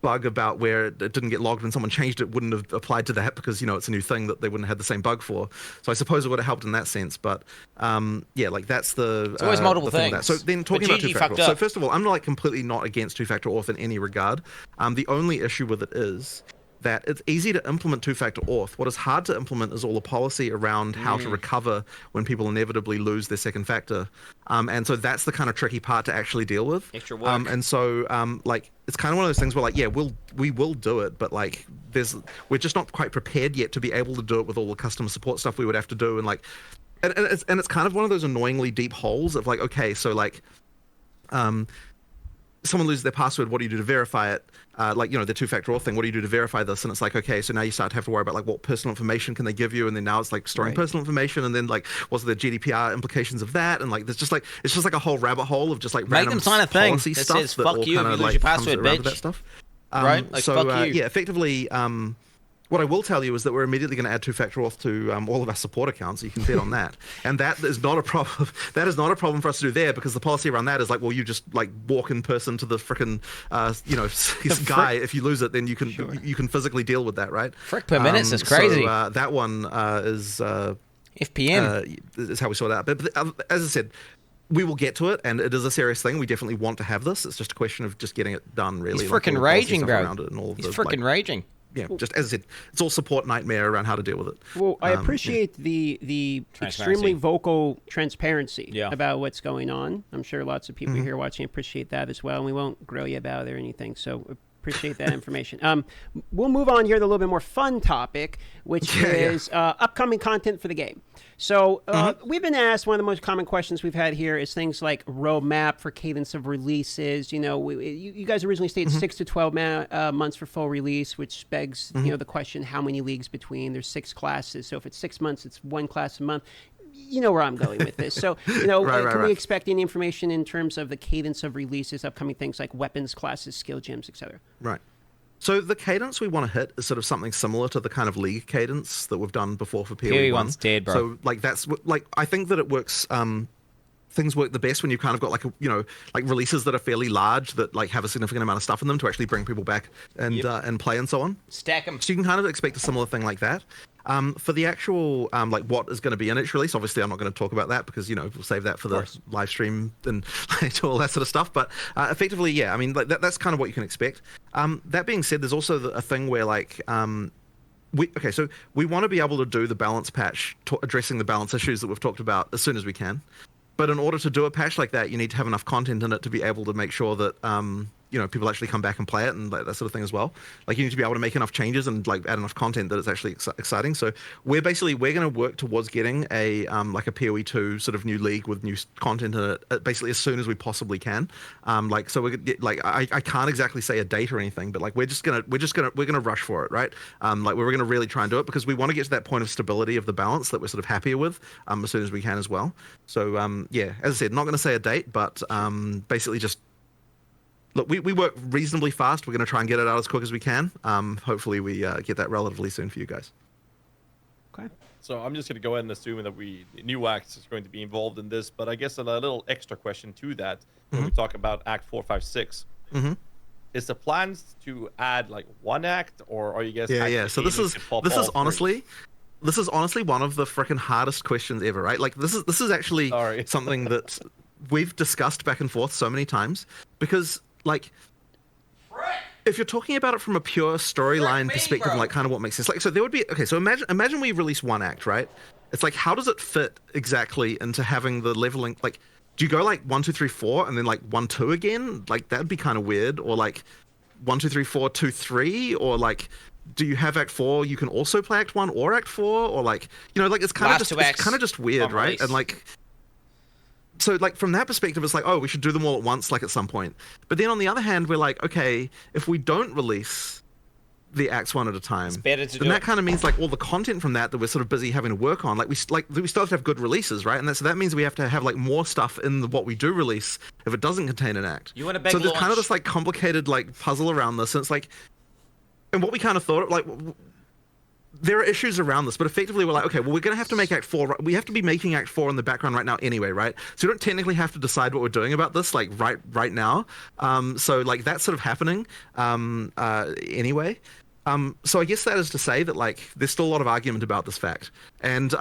bug about where it didn't get logged when someone changed it wouldn't have applied to that because, you know, it's a new thing that they wouldn't have had the same bug for. So I suppose it would have helped in that sense. But yeah, like that's the. It's always multiple the thing things. So then talking about two-factor auth. So first of all, I'm like completely not against two-factor auth in any regard. The only issue with it is that it's easy to implement two-factor auth. What is hard to implement is all the policy around how to recover when people inevitably lose their second factor. And so that's the kind of tricky part to actually deal with. Extra work. And so like, it's kind of one of those things where like, yeah, we will do it, but like we're just not quite prepared yet to be able to do it with all the customer support stuff we would have to do. And like, and it's kind of one of those annoyingly deep holes of like, okay, so like, someone loses their password, what do you do to verify it? Like, you know, the two-factor auth thing, what do you do to verify this? And it's like, okay, so now you start to have to worry about like what personal information can they give you, and then now it's like storing personal information, and then like what's the GDPR implications of that? And like there's just like it's just like a whole rabbit hole of just like Make random them sign a thing policy that stuff says that fuck all you if kinda, you lose like, your comes password, around to bitch. that stuff. Right? Like, so fuck you. yeah, effectively what I will tell you is that we're immediately going to add two-factor auth to all of our support accounts. You can bet on that. And that is not a problem. That is not a problem for us to do there because the policy around that is like, well, you just like walk in person to the frickin' you know, guy. If you lose it, then you can physically deal with that, right? Frick per minute is crazy. So that one is FPM is how we sort it out. But as I said, we will get to it, and it is a serious thing. We definitely want to have this. It's just a question of just getting it done, really. He's like, freaking all the policy raging, stuff bro. around it and all of He's the, freaking raging. Yeah, just as I said, it's all support nightmare around how to deal with it. Well, I appreciate the extremely vocal transparency about what's going on. I'm sure lots of people here watching appreciate that as well, and we won't grill you about it or anything. So appreciate that information. We'll move on here to a little bit more fun topic, which is upcoming content for the game. So we've been asked, one of the most common questions we've had here is things like roadmap for cadence of releases. You know, you guys originally stated 6 to 12 months for full release, which begs you know, the question, how many leagues between? There's 6 classes. So if it's 6 months, it's 1 class a month. You know where I'm going with this. So, you know, can we expect any information in terms of the cadence of releases, upcoming things like weapons classes, skill gems, etc.? Right. So the cadence we want to hit is sort of something similar to the kind of league cadence that we've done before for PoE 1's dead, bro. So like that's like I think that it works. Things work the best when you've kind of got like you know, like releases that are fairly large that like have a significant amount of stuff in them to actually bring people back and play and so on. Stack them. So you can kind of expect a similar thing like that. For the actual like what is going to be in each release, obviously I'm not going to talk about that because, you know, we'll save that for the live stream and all that sort of stuff. But effectively, yeah, I mean, like that's kind of what you can expect. That being said, there's also a thing where like so we want to be able to do the balance patch addressing the balance issues that we've talked about as soon as we can. But in order to do a patch like that, you need to have enough content in it to be able to make sure that people actually come back and play it and like that sort of thing as well. Like, you need to be able to make enough changes and like add enough content that it's actually exciting. So we're going to work towards getting a like a PoE2 sort of new league with new content in it basically as soon as we possibly can. Like, so we're like, I can't exactly say a date or anything, but like we're gonna rush for it, right? Like we're gonna really try and do it because we want to get to that point of stability of the balance that we're sort of happier with as soon as we can as well. So yeah, as I said, not going to say a date, but basically just look, we work reasonably fast. We're going to try and get it out as quick as we can. Hopefully we get that relatively soon for you guys. Okay. So I'm just going to go ahead and assume that new acts is going to be involved in this, but I guess a little extra question to that when we talk about Act 4, 5, 6. Is the plans to add like one act, or are you guys? Yeah. So this is honestly one of the freaking hardest questions ever, right? Like this is actually something that we've discussed back and forth so many times because like if you're talking about it from a pure storyline perspective, like kind of what makes sense, like so there would be so imagine we release one act, right? It's like, how does it fit exactly into having the leveling? Like, do you go like 1, 2, 3, 4 and then like 1, 2 again? Like that'd be kind of weird. Or like 1, 2, 3, 4, 2, 3, or like do you have Act 4 you can also play Act 1 or Act 4, or like like it's kind of just weird, right? And like so like from that perspective it's like, oh, we should do them all at once like at some point. But then on the other hand we're like, okay, if we don't release the acts one at a time, it's better to then that kind of means like all the content from that we're sort of busy having to work on, we still have to have good releases, right? And so that means we have to have like more stuff in what we do release if it doesn't contain an act. You want a big so there's launch. kind of this like complicated like puzzle around this, and it's like, and what we kind of thought like there are issues around this, but effectively we're like, okay, well, we're going to have to make Act 4. We have to be making Act 4 in the background right now anyway, right? So we don't technically have to decide what we're doing about this, like, right now. So, like, that's sort of happening anyway. So I guess that is to say that, like, there's still a lot of argument about this fact. And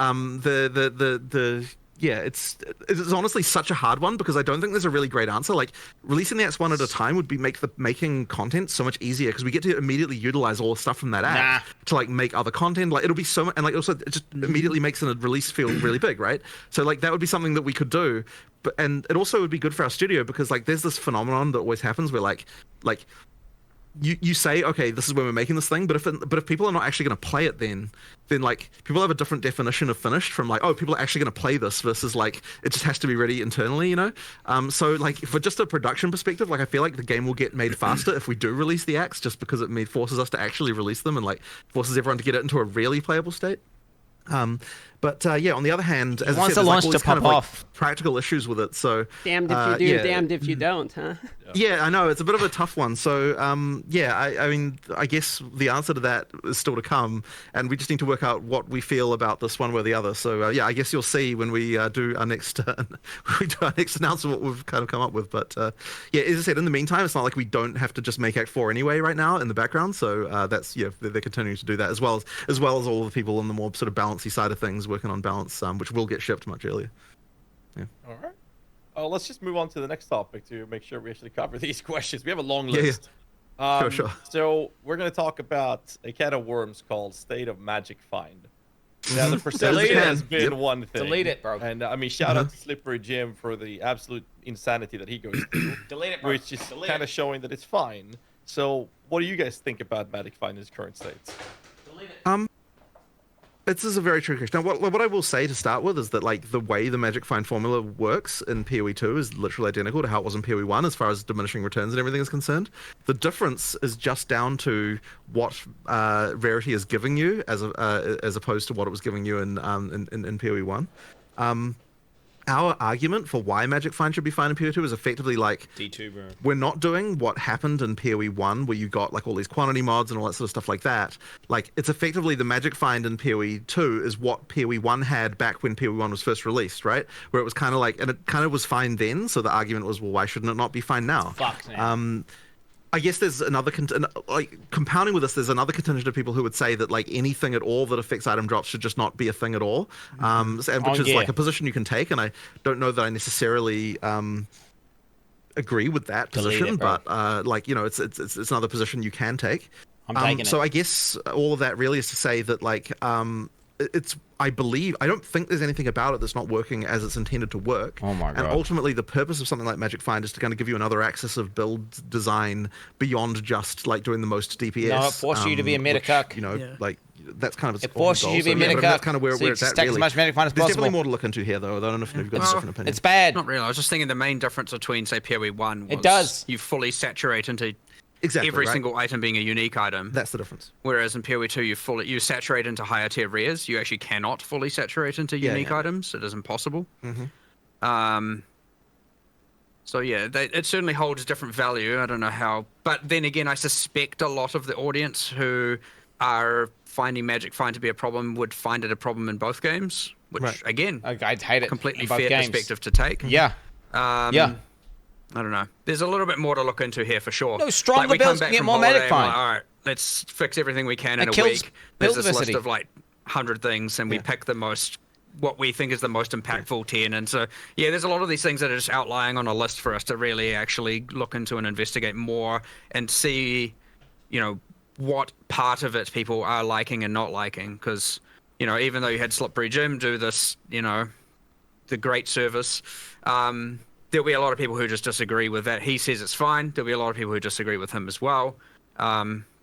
it's honestly such a hard one because I don't think there's a really great answer. Like, releasing the acts one at a time would make making content so much easier because we get to immediately utilize all the stuff from that act to like make other content. Like, it'll be so much, and like also it just immediately makes a release feel really big, right? So like that would be something that we could do, and it also would be good for our studio because like there's this phenomenon that always happens where like you say, okay, this is when we're making this thing, but if people are not actually going to play it, then like people have a different definition of finished from like, oh, people are actually going to play this versus like it just has to be ready internally, you know. So like for just a production perspective, like I feel like the game will get made faster if we do release the acts, just because it forces us to actually release them and like forces everyone to get it into a really playable state. But yeah, on the other hand, as I said, there's like all these kind of like practical issues with it. So damned if you do, damned if you don't, huh? Yeah, I know it's a bit of a tough one. So yeah, I mean, I guess the answer to that is still to come, and we just need to work out what we feel about this one way or the other. So yeah, I guess you'll see when we do our next announcement what we've kind of come up with. But yeah, as I said, in the meantime, it's not like we don't have to just make Act 4 anyway right now in the background. So that's they're continuing to do that as well as all the people on the more sort of balancey side of things working on balance, which will get shipped much earlier. Yeah. All right. Let's just move on to the next topic to make sure we actually cover these questions. We have a long list. Sure. So we're going to talk about a can of worms called State of Magic Find. Now, the percentage has been one thing. Delete it, bro. And I mean, shout out to Slippery Jim for the absolute insanity that he goes through. Delete it, bro. Which is kind of showing that it's fine. So what do you guys think about Magic Find in its current state? Delete it. This is a very tricky question. Now, what I will say to start with is that like the way the Magic Find formula works in PoE 2 is literally identical to how it was in PoE 1 as far as diminishing returns and everything is concerned. The difference is just down to what Rarity is giving you as opposed to what it was giving you in PoE 1. Our argument for why Magic Find should be fine in PoE 2 is effectively like D2, bro. We're not doing what happened in PoE 1 where you got like all these quantity mods and all that sort of stuff like that. Like it's effectively the Magic Find in PoE 2 is what PoE 1 had back when PoE 1 was first released, right? Where it was kind of like, and it kind of was fine then. So the argument was, well, why shouldn't it not be fine now? Fuck, man. I guess there's another like compounding with this. There's another contingent of people who would say that like anything at all that affects item drops should just not be a thing at all, which is like a position you can take. And I don't know that I necessarily agree with that position, but like it's another position you can take. I'm taking it. So I guess all of that really is to say that like I don't think there's anything about it that's not working as it's intended to work. Oh my god. And ultimately, the purpose of something like Magic Find is to kind of give you another axis of build design beyond just like doing the most DPS. No, it forces you to be a meta cuck. You know, like that's kind of its It forces goal. you to be a meta cuck. That's kind of where So you it's at, stack as really. much Magic Find as There's possible. definitely more to look into here, though. I don't know if you've got a different opinion. It's bad. Not really. I was just thinking the main difference between, say, PoE 1 was It does. you fully saturate into Exactly, every right. single item being a unique item. That's the difference. Whereas in PoE 2, you saturate into higher tier rares. You actually cannot fully saturate into unique items. It is impossible. So yeah, it certainly holds different value. I don't know how, but then again, I suspect a lot of the audience who are finding Magic Find to be a problem would find it a problem in both games, which again, I'd hate it. Completely in both fair games. perspective to take. Yeah. Yeah. I don't know. There's a little bit more to look into here for sure. No, stronger we come builds back get from more holiday Magic and we're Find. like, all right, let's fix everything we can in It a kills week. There's this buildability. list of like 100 things, and we pick the most, what we think is the most impactful 10. And so, yeah, there's a lot of these things that are just outlying on a list for us to really actually look into and investigate more and see, you know, what part of it people are liking and not liking. Because, you know, even though you had Slippery Jim do this, you know, the great service, there'll be a lot of people who just disagree with that. He says it's fine. There'll be a lot of people who disagree with him as well.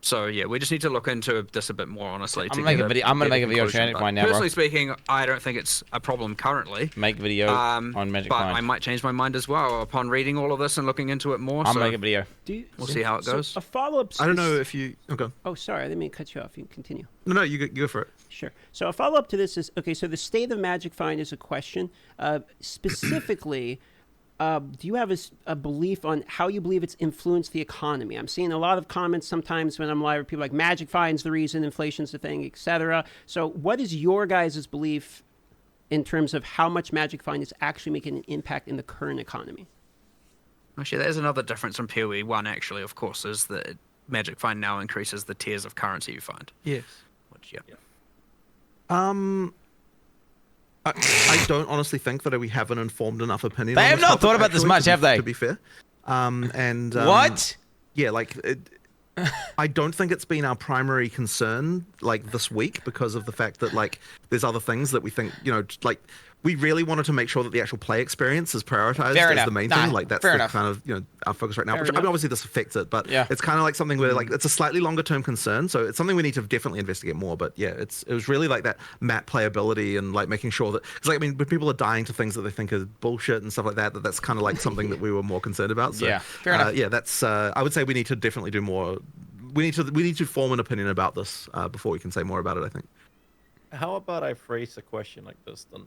So yeah, we just need to look into this a bit more honestly. I'm gonna make a video on Magic Find now, bro. Personally speaking, I don't think it's a problem currently. Make a video on Magic but Find. I might change my mind as well upon reading all of this and looking into it more. I'll so make a video. We'll see how it goes. So a follow-up. I don't know if you. Okay. Oh, sorry, I didn't mean to cut you off. You can continue. No, you go for it. Sure. So a follow-up to this is okay. So the state of Magic Find is a question. Specifically, do you have a belief on how you believe it's influenced the economy? I'm seeing a lot of comments sometimes when I'm live where people are like Magic Find's the reason, inflation's the thing, etc. So what is your guys' belief in terms of how much Magic Find is actually making an impact in the current economy? Actually, there's another difference from PoE 1, actually, of course, is that Magic Find now increases the tiers of currency you find. Yes. Which, yeah. I don't honestly think that we have an informed enough opinion. They on have this not topic, thought about this actually, much, have they? To be fair. What? Yeah, like I don't think it's been our primary concern like this week because of the fact that like there's other things that we think, you know, like we really wanted to make sure that the actual play experience is prioritized Fair as enough. the main Nah, thing. Like that's fair the enough. kind of, you know, our focus right now. Fair Which I mean, enough. obviously this affects it, but Yeah. it's kind of like something where like it's a slightly longer term concern. So it's something we need to definitely investigate more. But yeah, it was really like that map playability and like making sure that because like I mean, when people are dying to things that they think are bullshit and stuff like that, that's kind of like something that we were more concerned about. So Yeah, fair enough. yeah, that's I would say we need to definitely do more. We need to form an opinion about this before we can say more about it, I think. How about I phrase a question like this then?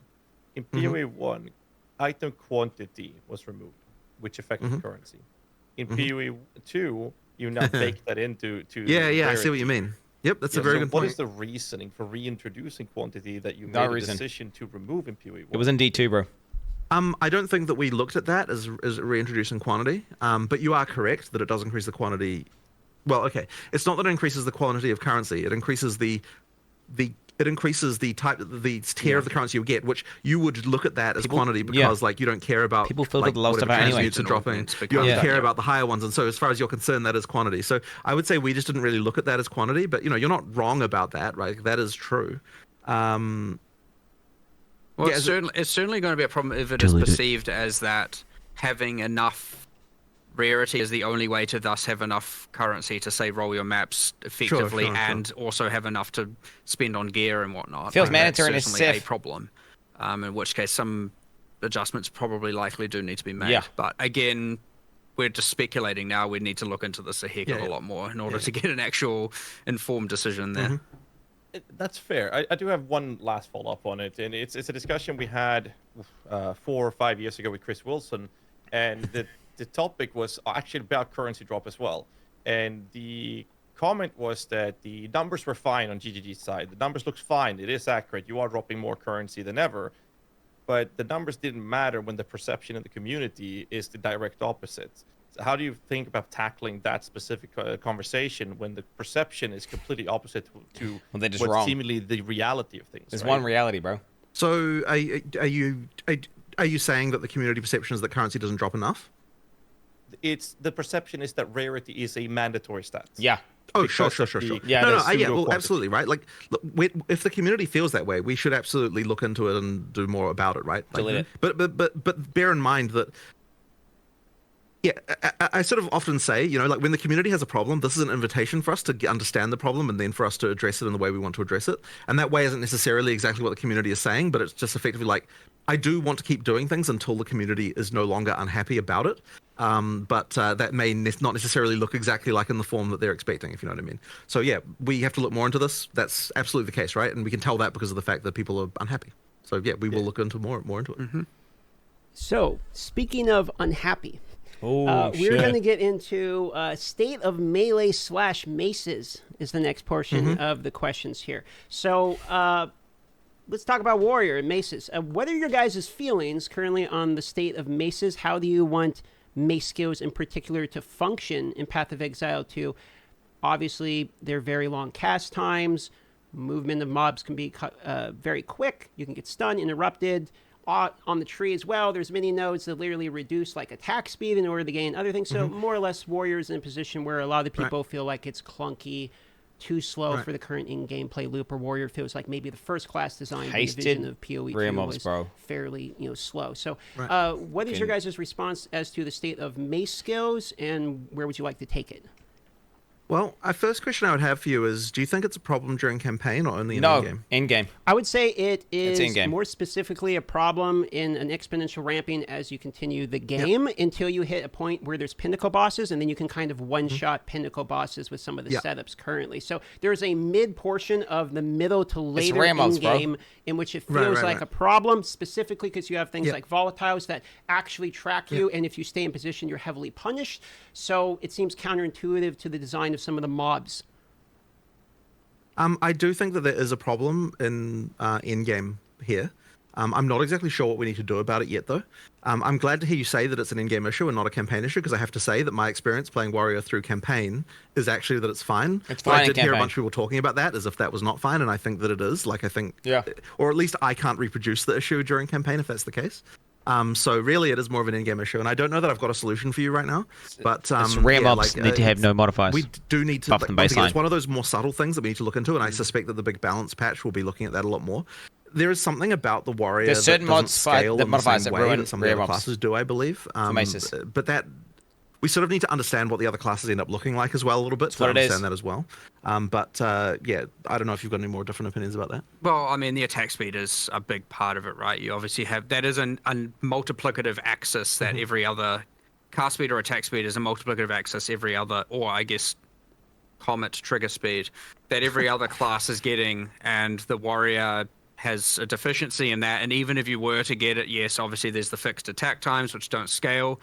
In Mhm. PoE 1, item quantity was removed, which affected Mhm. currency. In Mhm. PoE 2, you now bake that into Yeah, I see what rarity. you mean. Yep, that's a Yeah, very so good what point. is the reasoning for reintroducing quantity that you No made a reason. decision to remove in PoE 1? It was in D2, bro. I don't think that we looked at that as reintroducing quantity. But you are correct that it does increase the quantity. Well, okay, it's not that it increases the quantity of currency. It increases the type, the tier of the currency you get, which you would look at that as quantity because like you don't care about People filter like, the lowest whatever of it anyway. units are dropping. It's You only Yeah. care about the higher ones, and so as far as you're concerned, that is quantity. So I would say we just didn't really look at that as quantity, but you know, you're not wrong about that, right? That is true. Well, Yeah, it's certainly going to be a problem if it is perceived as that having enough rarity is the only way to thus have enough currency to say roll your maps effectively sure. and also have enough to spend on gear and whatnot. Feels That's mandatory in a certainly a Civ. problem. In which case some adjustments probably likely do need to be made. Yeah. But again, we're just speculating now. We need to look into this a heck of a lot more in order to get an actual informed decision there. That's fair. I do have one last follow-up on it, and it's a discussion we had 4 or 5 years ago with Chris Wilson, and the topic was actually about currency drop as well. And the comment was that the numbers were fine on GGG's side. The numbers looks fine. It is accurate. You are dropping more currency than ever. But the numbers didn't matter when the perception in the community is the direct opposite. So how do you think about tackling that specific conversation when the perception is completely opposite to they're just what's wrong. seemingly the reality of things? There's right? one reality, bro. So are you saying that the community perception is that currency doesn't drop enough? It's the perception is that rarity is a mandatory stat. Yeah. Oh, sure. Yeah, Well, absolutely, right? Like, look, if the community feels that way, we should absolutely look into it and do more about it, right? Like, but bear in mind that, yeah, I sort of often say, you know, like when the community has a problem, this is an invitation for us to understand the problem and then for us to address it in the way we want to address it. And that way isn't necessarily exactly what the community is saying, but it's just effectively like, I do want to keep doing things until the community is no longer unhappy about it. But that may not necessarily look exactly like in the form that they're expecting, if you know what I mean. So yeah, we have to look more into this. That's absolutely the case, right? And we can tell that because of the fact that people are unhappy. So yeah, we will look into more into it. So speaking of unhappy, we're going to get into state of melee / maces is the next portion of the questions here. So let's talk about warrior and maces. What are your guys' feelings currently on the state of maces? How do you want mace skills in particular to function in Path of Exile 2? Obviously, they're very long cast times. Movement of mobs can be very quick. You can get stunned, interrupted. On the tree as well, there's many nodes that literally reduce like attack speed in order to gain other things. So more or less, warriors in a position where a lot of the people feel like it's clunky, too slow for the current in-gameplay loop, or warrior feels like maybe the first class design division of PoE2 was fairly slow. So what is your guys' response as to the state of mace skills, and where would you like to take it? Well, our first question I would have for you is, do you think it's a problem during campaign or only in in-game? In-game. I would say it is more specifically a problem in an exponential ramping as you continue the game until you hit a point where there's pinnacle bosses, and then you can kind of one-shot pinnacle bosses with some of the setups currently. So there's a mid-portion of the middle to later in-game in which it feels like a problem, specifically because you have things like volatiles that actually track you, and if you stay in position, you're heavily punished. So it seems counterintuitive to the design of some of the mobs. I do think that there is a problem in game here. I'm not exactly sure what we need to do about it yet, though. I'm glad to hear you say that it's an in-game issue and not a campaign issue, because I have to say that my experience playing Warrior through campaign is actually that it's fine. It's fine. I did hear a bunch of people talking about that as if that was not fine, and I think that it is. Like, I think, or at least I can't reproduce the issue during campaign if that's the case. So really, it is more of an in-game issue, and I don't know that I've got a solution for you right now. But RAM mobs need to have no modifiers. We do need to. Buff them baseline. It's one of those more subtle things that we need to look into, and I suspect that the big balance patch will be looking at that a lot more. There is something about the warrior There's certain that doesn't mods scale that in the modifies same that way ruin that some of the other classes do, I believe. But that we sort of need to understand what the other classes end up looking like as well a little bit to understand that as well. Yeah, I don't know if you've got any more different opinions about that. Well, I mean, the attack speed is a big part of it, right? You obviously have that is a multiplicative axis that every other cast speed or attack speed is a multiplicative axis every other, or I guess comet trigger speed that every other class is getting, and the warrior has a deficiency in that. And even if you were to get it, yes, obviously there's the fixed attack times which don't scale.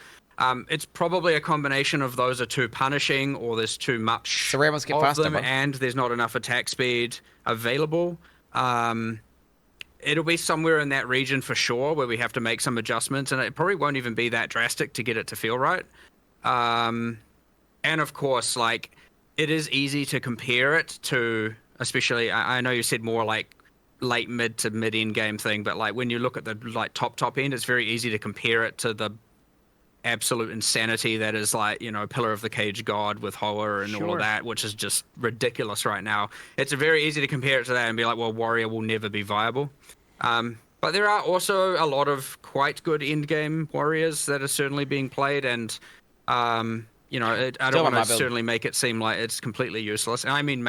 It's probably a combination of those are too punishing, or there's too much of them, and there's not enough attack speed available. It'll be somewhere in that region for sure where we have to make some adjustments, and it probably won't even be that drastic to get it to feel right. And of course, like, it is easy to compare it to, especially, I know you said more like late mid to mid end game thing, but like when you look at the like top end, it's very easy to compare it to the absolute insanity that is, like, you know, Pillar of the Cage God with Hoa and all of that, which is just ridiculous right now. It's very easy to compare it to that and be like, well, Warrior will never be viable. But there are also a lot of quite good end game warriors that are certainly being played, and you know, I don't want to certainly make it seem like it's completely useless. And I mean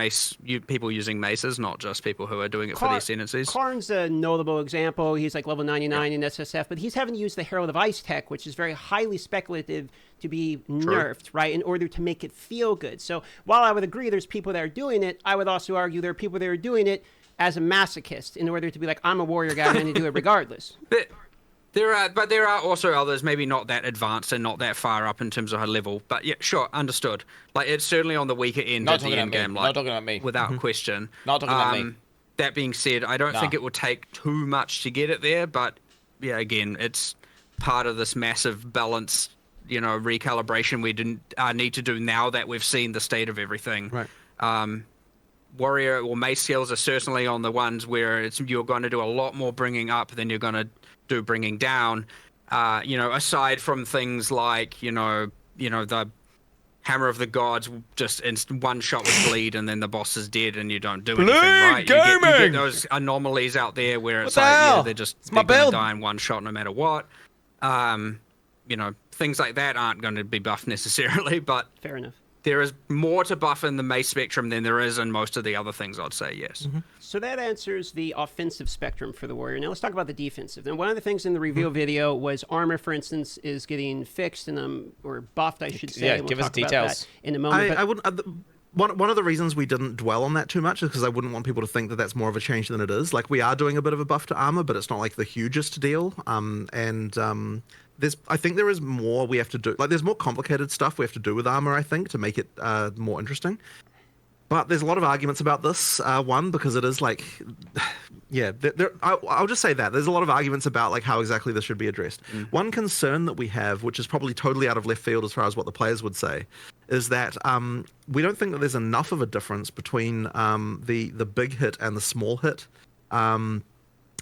people using maces, not just people who are doing it for the ascendancies. Karn's a notable example. He's like level 99 in SSF, but he's having to use the Herald of Ice tech, which is very highly speculative to be nerfed, right, in order to make it feel good. So while I would agree there's people that are doing it, I would also argue there are people that are doing it as a masochist in order to be like, I'm a warrior guy and I need to do it regardless. There are also others, maybe not that advanced and not that far up in terms of her level. But yeah, sure, understood. Like, it's certainly on the weaker end of the end game. Like, not talking about me. Without question. Not talking about me. That being said, I don't think it will take too much to get it there. But yeah, again, it's part of this massive balance, you know, recalibration we need to do now that we've seen the state of everything. Right. Warrior or mace skills are certainly on the ones where you're going to do a lot more bringing up than you're going to do bringing down, you know, aside from things like, you know, the Hammer of the Gods just in one shot with bleed, and then the boss is dead, and you don't do anything right. You get those anomalies out there where it's like, they're gonna die in one shot no matter what. You know, things like that aren't going to be buffed necessarily, but fair enough. There is more to buff in the Mace spectrum than there is in most of the other things, I'd say, yes. So that answers the offensive spectrum for the Warrior. Now let's talk about the defensive. Now, one of the things in the reveal video was armor, for instance, is getting fixed and or buffed, I should say. Yeah, we'll give us talk about details. that in a moment. I wouldn't. One of the reasons we didn't dwell on that too much is because I wouldn't want people to think that that's more of a change than it is. Like, we are doing a bit of a buff to armor, but it's not like the hugest deal. I think there is more we have to do. Like, there's more complicated stuff we have to do with armor, I think, to make it more interesting. But there's a lot of arguments about this. One, because it is like, yeah, I'll just say that. There's a lot of arguments about like how exactly this should be addressed. One concern that we have, which is probably totally out of left field as far as what the players would say, is that we don't think that there's enough of a difference between the big hit and the small hit.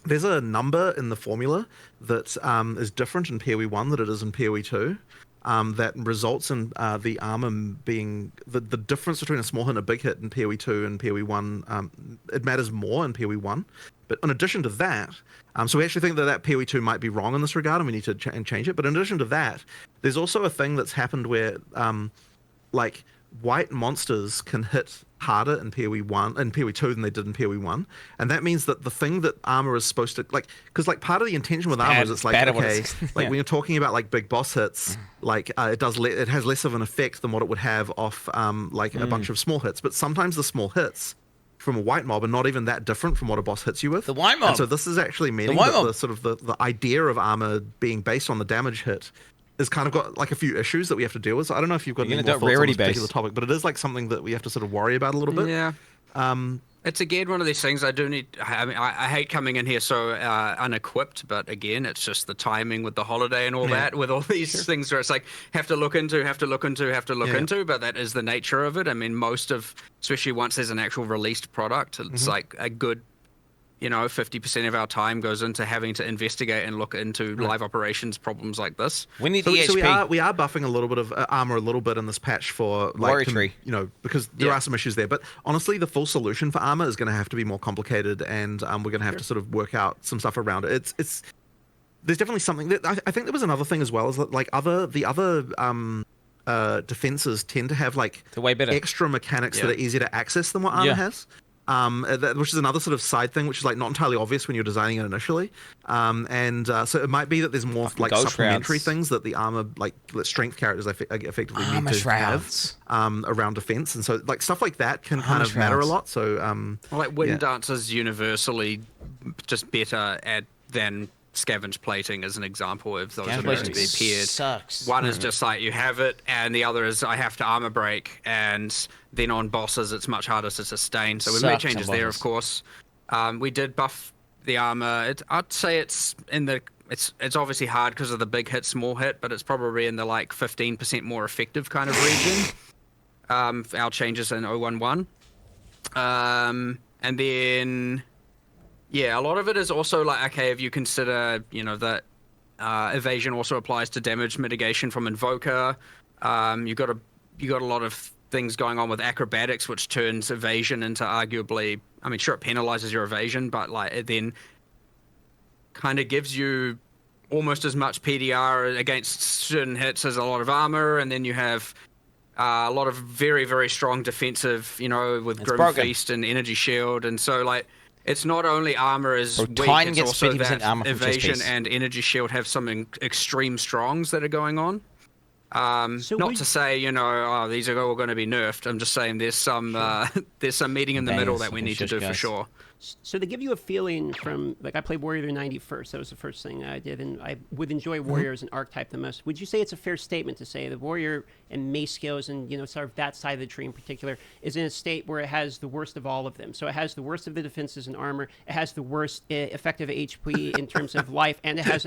There's a number in the formula that is different in PoE 1 than it is in PoE 2 that results in the armor being... The difference between a small hit and a big hit in PoE 2 and PoE 1, it matters more in PoE 1. But in addition to that, so we actually think that PoE 2 might be wrong in this regard and we need to change it. But in addition to that, there's also a thing that's happened where like white monsters can hit harder in PoE 1 and PoE 2 than they did in PoE 1, and that means that the thing that armor is supposed to like, because like part of the intention with armor is it's like, okay, like when you're talking about like big boss hits, like it has less of an effect than what it would have off like a bunch of small hits, but sometimes the small hits from a white mob are not even that different from what a boss hits you with. The white mob. And so this is actually meaning that the sort of the idea of armor being based on the damage hit is kind of got like a few issues that we have to deal with. So I don't know if you've got any more thoughts on this particular topic, but it is like something that we have to sort of worry about a little bit. Yeah. It's again one of these things I do need. I mean, I hate coming in here so unequipped, but again, it's just the timing with the holiday and all that, with all these things where it's like have to look into. But that is the nature of it. I mean, especially once there's an actual released product, it's like a good, 50% of our time goes into having to investigate and look into live operations problems like this. We need so EHP. we are buffing a little bit of armor a little bit in this patch for like because there are some issues there. But honestly, the full solution for armor is going to have to be more complicated, and we're going to have to sort of work out some stuff around it. It's there's definitely something that I think there was another thing as well, is that like the other defenses tend to have like extra mechanics that are easier to access than what armor has. Which is another sort of side thing, which is like not entirely obvious when you're designing it initially. So it might be that there's more like supplementary things that the armor, like the strength characters effectively need to have around defense. And so like stuff like that can kind of matter a lot. So like Wind Dance is universally just better than Scavenge Plating as an example of those abilities to be appeared. Sucks. One is just like you have it, and the other is I have to armor break, and then on bosses it's much harder to sustain. So we made changes there, of course. We did buff the armor. I'd say it's obviously hard because of the big hit, small hit, but it's probably in the like 15% more effective kind of region. Our changes in 011. And then yeah, a lot of it is also like, okay, if you consider, that evasion also applies to damage mitigation from Invoker. You got a lot of things going on with acrobatics, which turns evasion into arguably, I mean, sure, it penalizes your evasion, but like it then kind of gives you almost as much PDR against certain hits as a lot of armor, and then you have a lot of very, very strong defensive, with Grim Feast and Energy Shield, and so like. It's not only armor is weak, it's also that evasion and energy shield have some extreme strongs that are going on. Not to say, these are all going to be nerfed. I'm just saying there's some meeting in the middle that we need to do for sure. So to give you a feeling from, like, I played Warrior 90 first. That was the first thing I did, and I would enjoy Warrior as an archetype the most. Would you say it's a fair statement to say the Warrior and Mace skills and, sort of that side of the tree in particular is in a state where it has the worst of all of them? So it has the worst of the defenses and armor, it has the worst effective HP in terms of life, and it has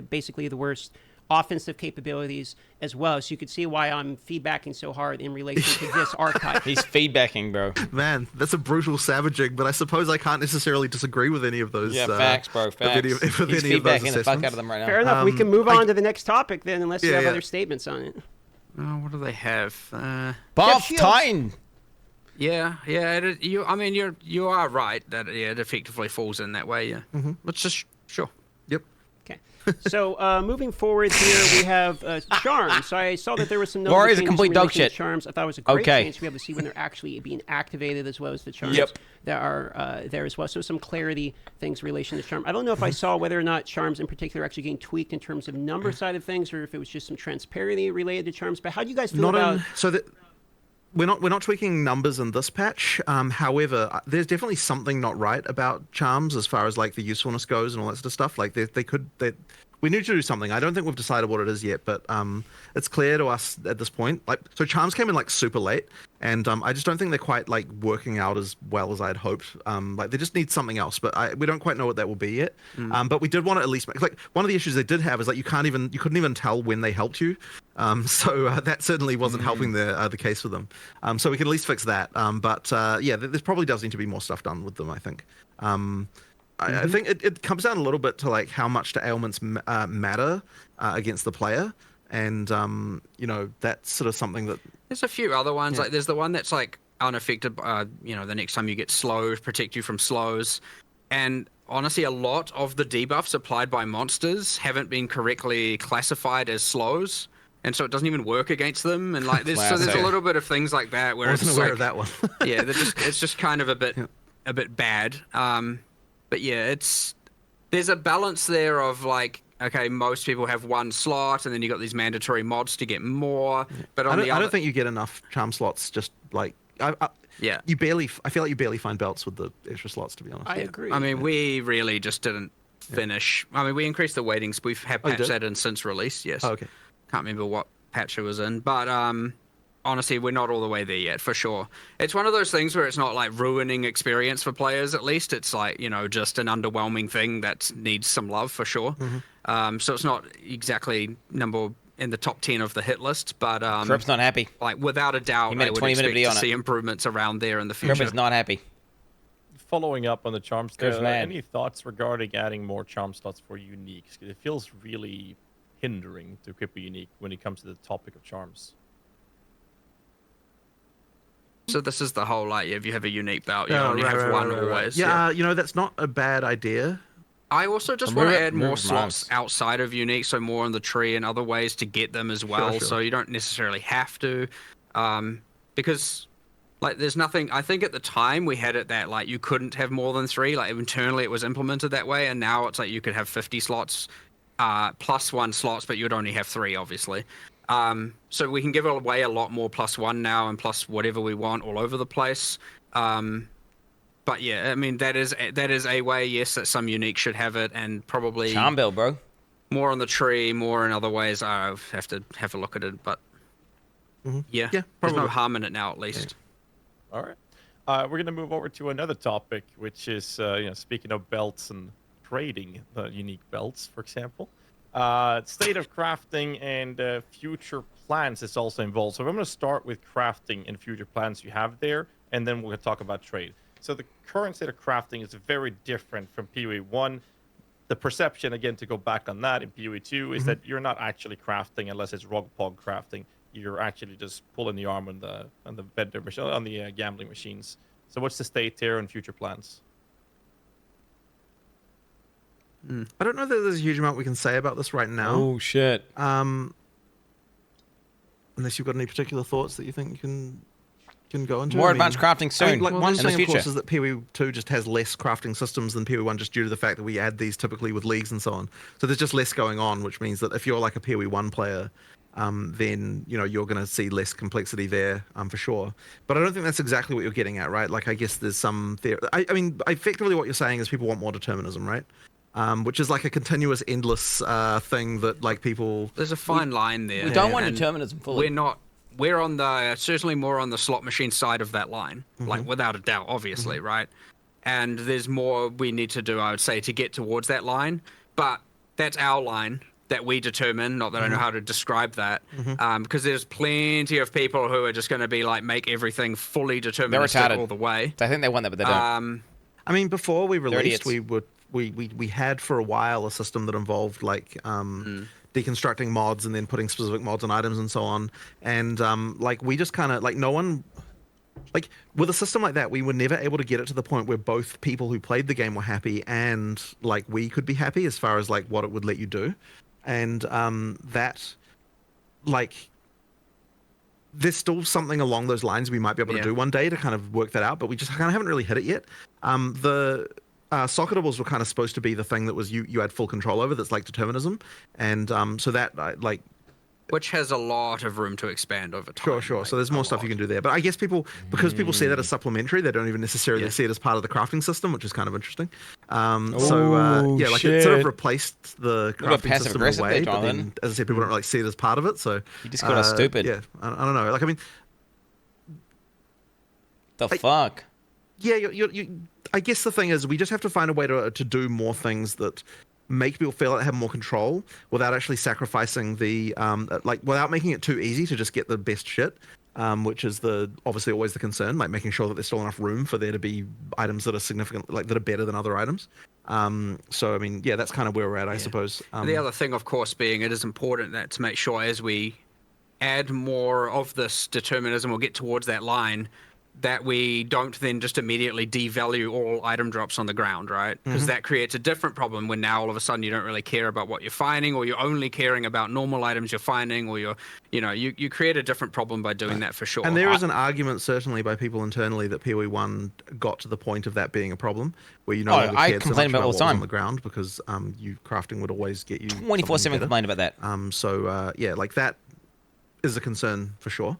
basically the worst offensive capabilities as well. So you could see why I'm feedbacking so hard in relation to this archetype. He's feedbacking, bro. Man, that's a brutal savaging, but I suppose I can't necessarily disagree with any of those. Yeah, facts, bro, facts. He's feedbacking the fuck out of them right now. Fair enough. We can move on to the next topic then, unless you have other statements on it. what do they have? Buff Titan. Yeah. I mean, you are right that it effectively falls in that way. Yeah. Let's just sure. Yep. Okay. So moving forward here, we have charms. So I saw that there was some Warrior's a notifications complete in dog relation to shit. charms. I thought it was a great Okay. chance to be able to see when they're actually being activated, as well as the charms Yep. that are there as well. So some clarity things in relation to charm. I don't know if I saw whether or not charms in particular are actually getting tweaked in terms of number side of things, or if it was just some transparency related to charms. But how do you guys feel about? We're not tweaking numbers in this patch. However, there's definitely something not right about charms as far as like the usefulness goes and all that sort of stuff. Like we need to do something. I don't think we've decided what it is yet, but it's clear to us at this point. Like, so charms came in like super late, and I just don't think they're quite like working out as well as I'd hoped. Like they just need something else, but we don't quite know what that will be yet. But we did want to at least make, like, one of the issues they did have is like you couldn't even tell when they helped you. So that certainly wasn't helping the case for them. So we can at least fix that. But yeah, there probably does need to be more stuff done with them, I think. I think it comes down a little bit to like how much the ailments matter against the player, and you know, that's sort of something that There's a few other ones. Like there's the one that's like unaffected. You know, the next time you get slows, protect you from slows, and honestly, a lot of the debuffs applied by monsters haven't been correctly classified as slows. And so it doesn't even work against them, and like there's a little bit of things like that where I wasn't it's aware like, of that one. yeah, it's just kind of a bit bad. But yeah, there's a balance there of like, okay, most people have one slot, and then you got these mandatory mods to get more. But I don't think you get enough charm slots. Just like I feel like you barely find belts with the extra slots, to be honest. I agree. I mean, we really just didn't finish. I mean, we increased the weightings. We've had patched that in since release. Yes. Oh, okay. Can't remember what patch it was in, but honestly, we're not all the way there yet, for sure. It's one of those things where it's not like ruining experience for players, at least. It's like, you know, just an underwhelming thing that needs some love, for sure. So it's not exactly in the top 10 of the hit list, but Crip's not happy. Like, without a doubt, He made I a would 20-minute expect video to on see it. improvements around there in the future. Crip is not happy. Following up on the charms, Crip's mad. any thoughts regarding adding more charm slots for uniques? 'Cause it feels really hindering to equip a unique when it comes to the topic of charms. So this is the whole, like, if you have a unique belt, you only have one always. Yeah, you know, that's not a bad idea. I also just want to add more slots outside of unique, so more on the tree and other ways to get them as well. Sure. So you don't necessarily have to, because like there's nothing. I think at the time we had it that like you couldn't have more than 3. Like internally it was implemented that way, and now it's like you could have 50 slots, plus 1 slots, but you'd only have 3, obviously. So we can give away a lot more +1 now and plus whatever we want all over the place. But yeah, I mean that is a way, yes, that some unique should have it, and probably Charm belt, bro. More on the tree, more in other ways. I have to have a look at it, but yeah, there's no harm in it now, at least. All right, we're gonna move over to another topic, which is you know, speaking of belts and trading the unique belts, for example. State of crafting and future plans is also involved. So I'm going to start with crafting and future plans you have there, and then we're going to talk about trade. So the current state of crafting is very different from PoE 1. The perception, again, to go back on that in PoE 2, is that you're not actually crafting unless it's Rogpog crafting. You're actually just pulling the arm on the vendor machine, on the gambling machines. So what's the state here and future plans? I don't know that there's a huge amount we can say about this right now. Oh shit. Unless you've got any particular thoughts that you think you can go into. More advanced crafting soon. Like Well, one in the thing, of future. course, is that PoE 2 just has less crafting systems than PoE 1, just due to the fact that we add these typically with leagues and so on. So there's just less going on, which means that if you're like a PoE 1 player, then you know you're going to see less complexity there, for sure. But I don't think that's exactly what you're getting at, right? Like I guess there's some theory. I mean, effectively what you're saying is people want more determinism, right? Which is like a continuous, endless thing that like people. There's a fine line there. We don't want and determinism fully. We're on the certainly more on the slot machine side of that line, like without a doubt, obviously, right? And there's more we need to do, I would say, to get towards that line. But that's our line that we determine. Not that I know how to describe that, because there's plenty of people who are just going to be like make everything fully deterministic all the way. I think they want that, but they don't. I mean, before we released, idiots. we had for a while a system that involved like deconstructing mods and then putting specific mods on items and so on. And like we just kind of like no one. Like, with a system like that, we were never able to get it to the point where both people who played the game were happy and, like, we could be happy as far as, like, what it would let you do. And that, like, there's still something along those lines we might be able to do one day to kind of work that out, but we just kind of haven't really hit it yet. The socketables were kind of supposed to be the thing that was you had full control over, that's like determinism. And so that, like... Which has a lot of room to expand over time. Sure. So there's more stuff you can do there. But I guess because people see that as supplementary, they don't even necessarily see it as part of the crafting system, which is kind of interesting. Yeah, like it sort of replaced the crafting system in a way. But then, as I said, people don't really see it as part of it. So you just got stupid. Yeah, I don't know. Like, I mean, fuck. Yeah, I guess the thing is, we just have to find a way to do more things that make people feel like they have more control without actually sacrificing the without making it too easy to just get the best shit, which is obviously always the concern, like making sure that there's still enough room for there to be items that are significant, like that are better than other items. So I mean, yeah, that's kind of where we're at, I suppose. The other thing, of course, being it is important that to make sure as we add more of this determinism or get towards that line, that we don't then just immediately devalue all item drops on the ground, right? Because that creates a different problem when now all of a sudden you don't really care about what you're finding, or you're only caring about normal items you're finding, or you create a different problem by doing that for sure. And there is an argument certainly by people internally that PoE1 got to the point of that being a problem, where you no longer cared so much about what was on the ground, because you crafting would always get you 24/7 complain about that. Yeah, like that is a concern for sure.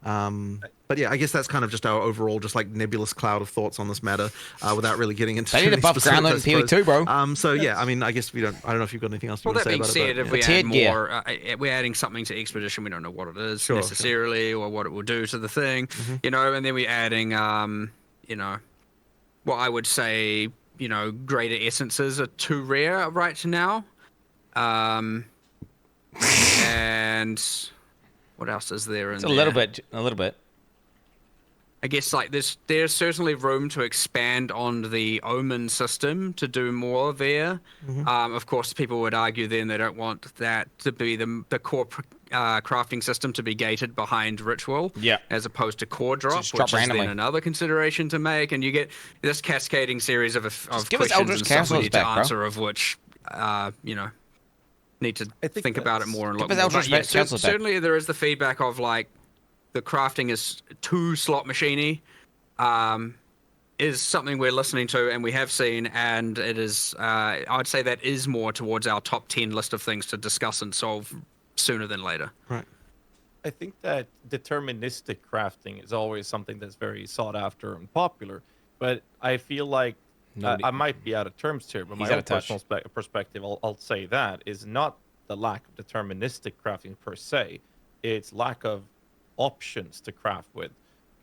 But yeah, I guess that's kind of just our overall, just like nebulous cloud of thoughts on this matter, without really getting into. They need to buff ground load in PoE2, bro. So yeah, I mean, I guess I don't know if you've got anything else to say about it. Well, that being said, if we add more, we're adding something to Expedition, we don't know what it is necessarily, or what it will do to the thing, and then we're adding, what I would say, greater essences are too rare right now, and what else is there in there? A little bit. I guess like there's certainly room to expand on the Omen system to do more there. Of course, people would argue then they don't want that to be the core crafting system to be gated behind ritual, as opposed to core drop, which is then another consideration to make, and you get this cascading series of questions and stuff we need to answer, of which need to think about it more and look more. But certainly there is the feedback of like the crafting is too slot machiney, is something we're listening to and we have seen, and it is I'd say that is more towards our top 10 list of things to discuss and solve sooner than later. Right. I think that deterministic crafting is always something that's very sought after and popular, but I feel like I might be out of terms here, but my own personal perspective, I'll say that, is not the lack of deterministic crafting per se, it's lack of options to craft with.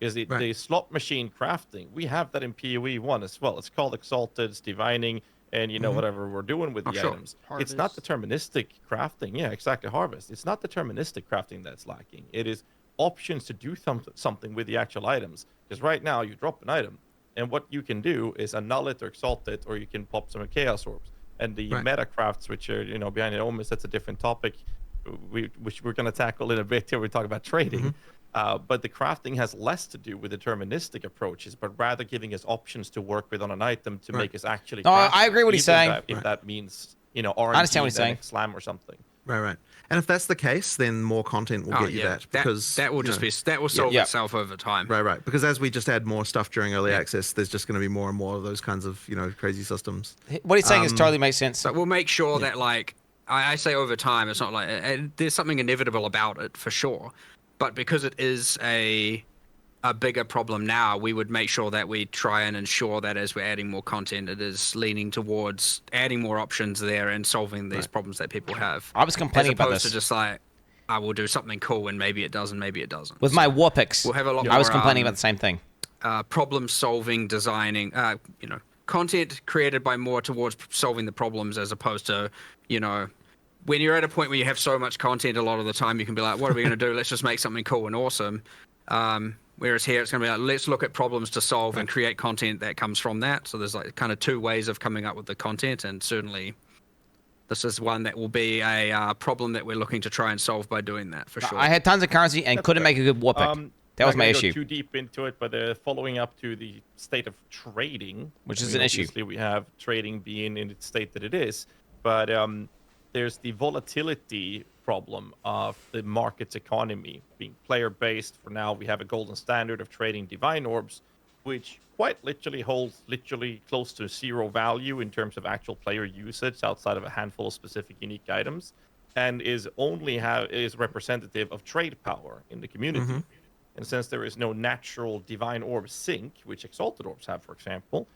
Because the slot machine crafting, we have that in PoE1 as well. It's called Exalted, it's divining, and whatever we're doing with the items. Harvest. It's not deterministic crafting. Yeah, exactly, harvest. It's not deterministic crafting that's lacking. It is options to do something with the actual items. Because right now, you drop an item, and what you can do is annul it or exalt it, or you can pop some chaos orbs. And the meta crafts, which are behind the omens, that's a different topic, which we're going to tackle in a bit here. We talk about trading, but the crafting has less to do with deterministic approaches, but rather giving us options to work with on an item to make us actually. No, I agree what he's saying. If that means RNG, I understand what he's saying. Slam or something. Right. And if that's the case, then more content will get you that, because that will solve itself over time. Right. Because as we just add more stuff during early access, there's just going to be more and more of those kinds of crazy systems. What he's saying is totally makes sense. But we'll make sure that like I say over time, it's not like there's something inevitable about it for sure, but because it is a bigger problem now, we would make sure that we try and ensure that as we're adding more content, it is leaning towards adding more options there and solving these problems that people have. I was complaining about this. As opposed to just like, I will do something cool and maybe it does and maybe it doesn't. With my war picks, we'll have a lot more, I was complaining about the same thing. Problem solving, designing, content created by more towards solving the problems, as opposed to, when you're at a point where you have so much content, a lot of the time you can be like, what are we going to do? Let's just make something cool and awesome. Whereas here it's going to be like, let's look at problems to solve and create content that comes from that. So there's like kind of two ways of coming up with the content, and certainly This is one that will be a problem that we're looking to try and solve by doing that, for sure. I had tons of currency and couldn't make a good war pick. That was my issue. Go too deep into it, but following up to the state of trading, which is an issue. Obviously, we have trading being in its state that it is, but there's the volatility problem of the market's economy being player-based. For now, we have a golden standard of trading divine orbs, which quite literally holds close to zero value in terms of actual player usage outside of a handful of specific unique items, and is representative of trade power in the community. And since there is no natural divine orb sink, which exalted orbs have, for example,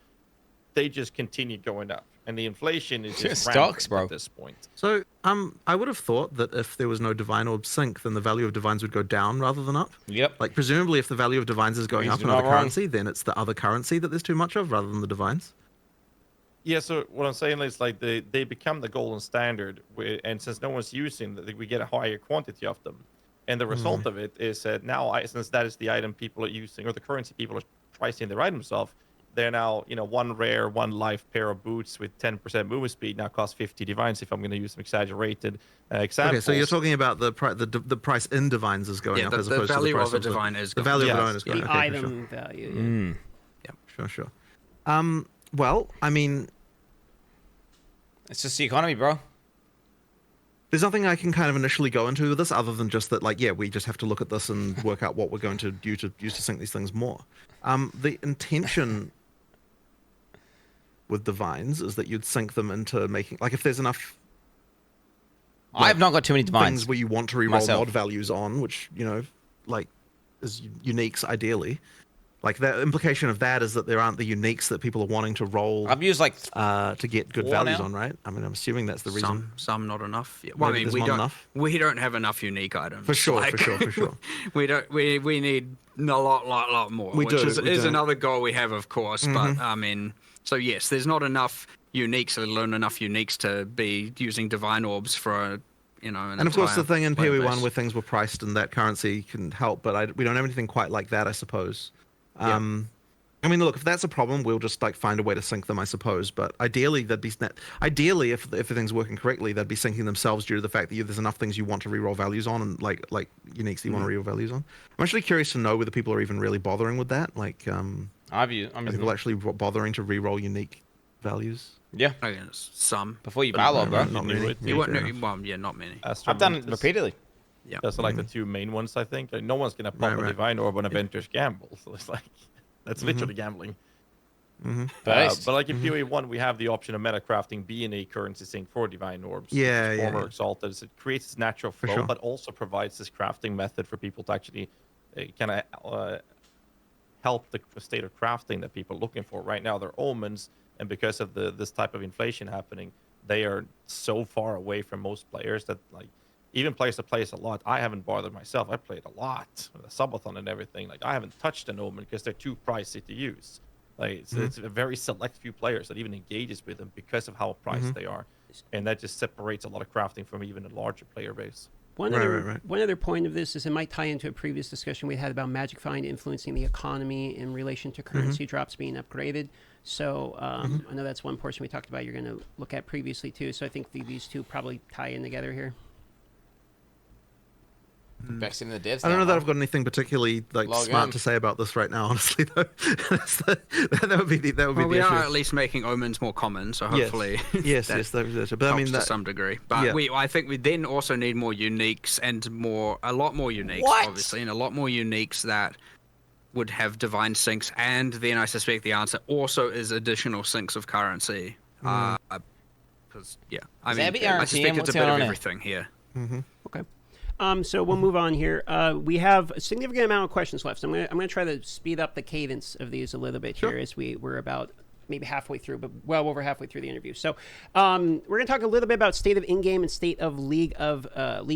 they just continue going up, and the inflation is just stocks, bro, at this point. So, I would have thought that if there was no divine orb sink, then the value of divines would go down rather than up. Yep. Like, presumably, if the value of divines is going up in another currency, then it's the other currency that there's too much of rather than the divines. Yeah, so what I'm saying is, like, they become the golden standard, and since no one's using them, we get a higher quantity of them. And the result of it is that now, since that is the item people are using, or the currency people are pricing their items off, they're now, one rare, one life pair of boots with 10% movement speed now costs 50 divines if I'm going to use some exaggerated examples. Okay, so you're talking about the price in divines is going up as opposed to the price of a divine is going up. The value up. of a divine is going up. The item value. Yeah, sure. Well, I mean... It's just the economy, bro. There's nothing I can kind of initially go into with this other than just that, like, yeah, we just have to look at this and work out what we're going to use to sync these things more. The intention with divines is that you'd sync them into making, like, if there's enough... I have not got too many divines. Things where you want to reroll mod values on, which, like, is uniques ideally. Like, the implication of that is that there aren't the uniques that people are wanting to roll. I've used, like, to get good values on, right? I mean, I'm assuming that's the reason. Some not enough. Yeah. Well, I mean, we don't have enough unique items. For sure, for sure. We need a lot more. Which is another goal we have, of course. But I mean, so yes, there's not enough uniques, let alone enough uniques to be using divine orbs for an and of course, the thing in player PoE1 base. where things were priced and that currency can help, but we don't have anything quite like that, I suppose. I mean, look, if that's a problem, we'll just like find a way to sync them, I suppose. But ideally, ideally, if everything's working correctly, they'd be syncing themselves due to the fact that there's enough things you want to reroll values on, and like uniques that you want to reroll values on. I'm actually curious to know whether people are even really bothering with that. Like, are people actually bothering to reroll unique values? Yeah, I guess some before you battle, bro. Not many. Not many. I've done it repeatedly. Yeah, those are like the two main ones, I think. Like, no one's gonna pop a divine orb on Avengers gamble, so it's like that's literally gambling. But like in PoE1, we have the option of metacrafting being a currency sink for divine orbs. Former exalted. So it creates this natural flow, but also provides this crafting method for people to actually kind of help the state of crafting that people are looking for. Right now, they're omens, and because of this type of inflation happening, they are so far away from most players that like. Even players that play us a lot, I haven't bothered myself. I played a lot with a subathon and everything. Like, I haven't touched an omen because they're too pricey to use. Like, it's a very select few players that even engages with them because of how priced they are, and that just separates a lot of crafting from even a larger player base. One other point of this is it might tie into a previous discussion we had about Magic Find influencing the economy in relation to currency drops being upgraded. So I know that's one portion we talked about you're going to look at previously too. So I think these two probably tie in together here. Vexing the devs. I don't know that I've got anything particularly smart to say about this right now, honestly. Though that would be the we issue. are at least making omens more common, so hopefully yes, but I mean to some degree. But I think we then also need more uniques and a lot more uniques, obviously, and a lot more uniques that would have divine sinks. And then I suspect the answer also is additional sinks of currency. Because I mean, I suspect it's a bit of everything here. Okay. So we'll move on here. We have a significant amount of questions left. So I'm gonna try to speed up the cadence of these a little bit here as we're about maybe halfway through, but well over halfway through the interview. So we're gonna talk a little bit about state of in-game and state of league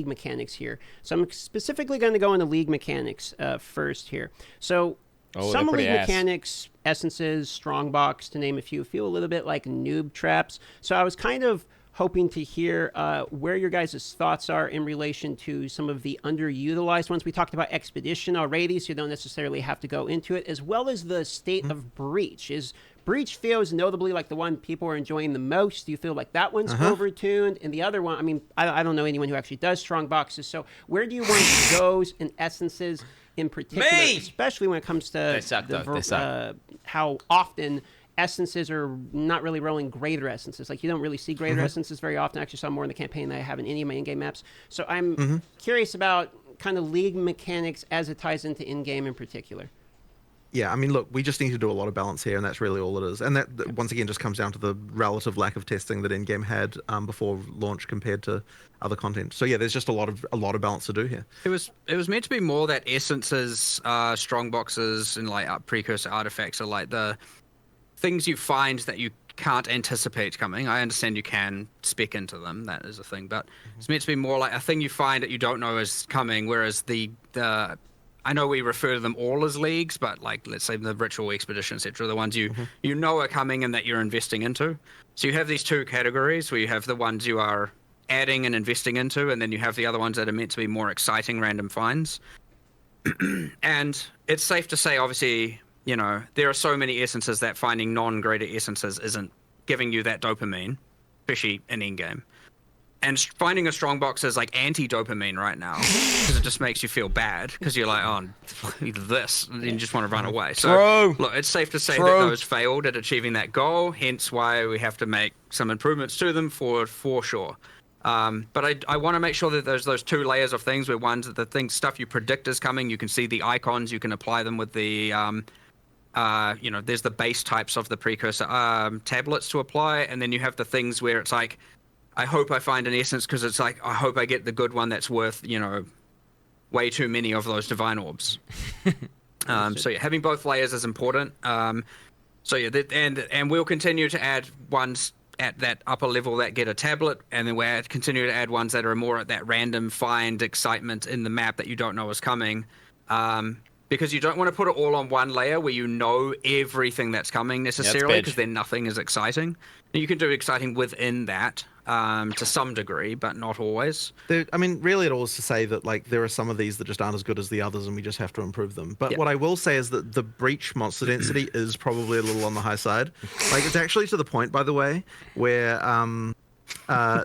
mechanics here. So I'm specifically going to go into league mechanics first here. So some league mechanics, essences, strongbox, to name a few, feel a little bit like noob traps. So I was kind of hoping to hear where your guys' thoughts are in relation to some of the underutilized ones. We talked about Expedition already, so you don't necessarily have to go into it, as well as the State of Breach. Is Breach feels notably like the one people are enjoying the most. Do you feel like that one's overtuned? And the other one, I mean, I don't know anyone who actually does strong boxes. So where do you want those and essences in particular, especially when it comes to how often essences are not really rolling greater essences. Like, you don't really see greater essences very often. I actually saw more in the campaign than I have in any of my in-game maps. So I'm curious about kind of league mechanics as it ties into in-game in particular. Yeah, I mean, look, we just need to do a lot of balance here, and that's really all it is. And that, once again, just comes down to the relative lack of testing that in-game had before launch compared to other content. So yeah, there's just a lot of balance to do here. It was meant to be more that essences, strong boxes, and like precursor artifacts are like the things you find that you can't anticipate coming. I understand you can spec into them, that is a thing, but it's meant to be more like a thing you find that you don't know is coming, whereas the I know we refer to them all as leagues, but like, let's say the ritual expedition, etc., the ones you know are coming and that you're investing into. So you have these two categories where you have the ones you are adding and investing into, and then you have the other ones that are meant to be more exciting random finds. And it's safe to say, obviously, you know, there are so many essences that finding non-greater essences isn't giving you that dopamine, especially in in-game. And finding a strong box is like anti-dopamine right now, because it just makes you feel bad, because you're like, oh, this, and you just want to run away. So, look, it's safe to say that those failed at achieving that goal, hence why we have to make some improvements to them for sure. But I want to make sure that there's those two layers of things, where one's the stuff you predict is coming, you can see the icons, you can apply them with the, you know, there's the base types of the precursor tablets to apply, and then you have the things where it's like, I hope I find an essence, because it's like, I hope I get the good one that's worth, you know, way too many of those divine orbs. So yeah, having both layers is important. So yeah, and we'll continue to add ones at that upper level that get a tablet, and then we'll continue to add ones that are more at that random find excitement in the map that you don't know is coming. Because you don't want to put it all on one layer where you know everything that's coming necessarily, because then nothing is exciting. And you can do exciting within that to some degree, but not always. I mean, really it all is to say that like there are some of these that just aren't as good as the others, and we just have to improve them. But what I will say is that the breach monster density is probably a little on the high side. Like, it's actually to the point, by the way, where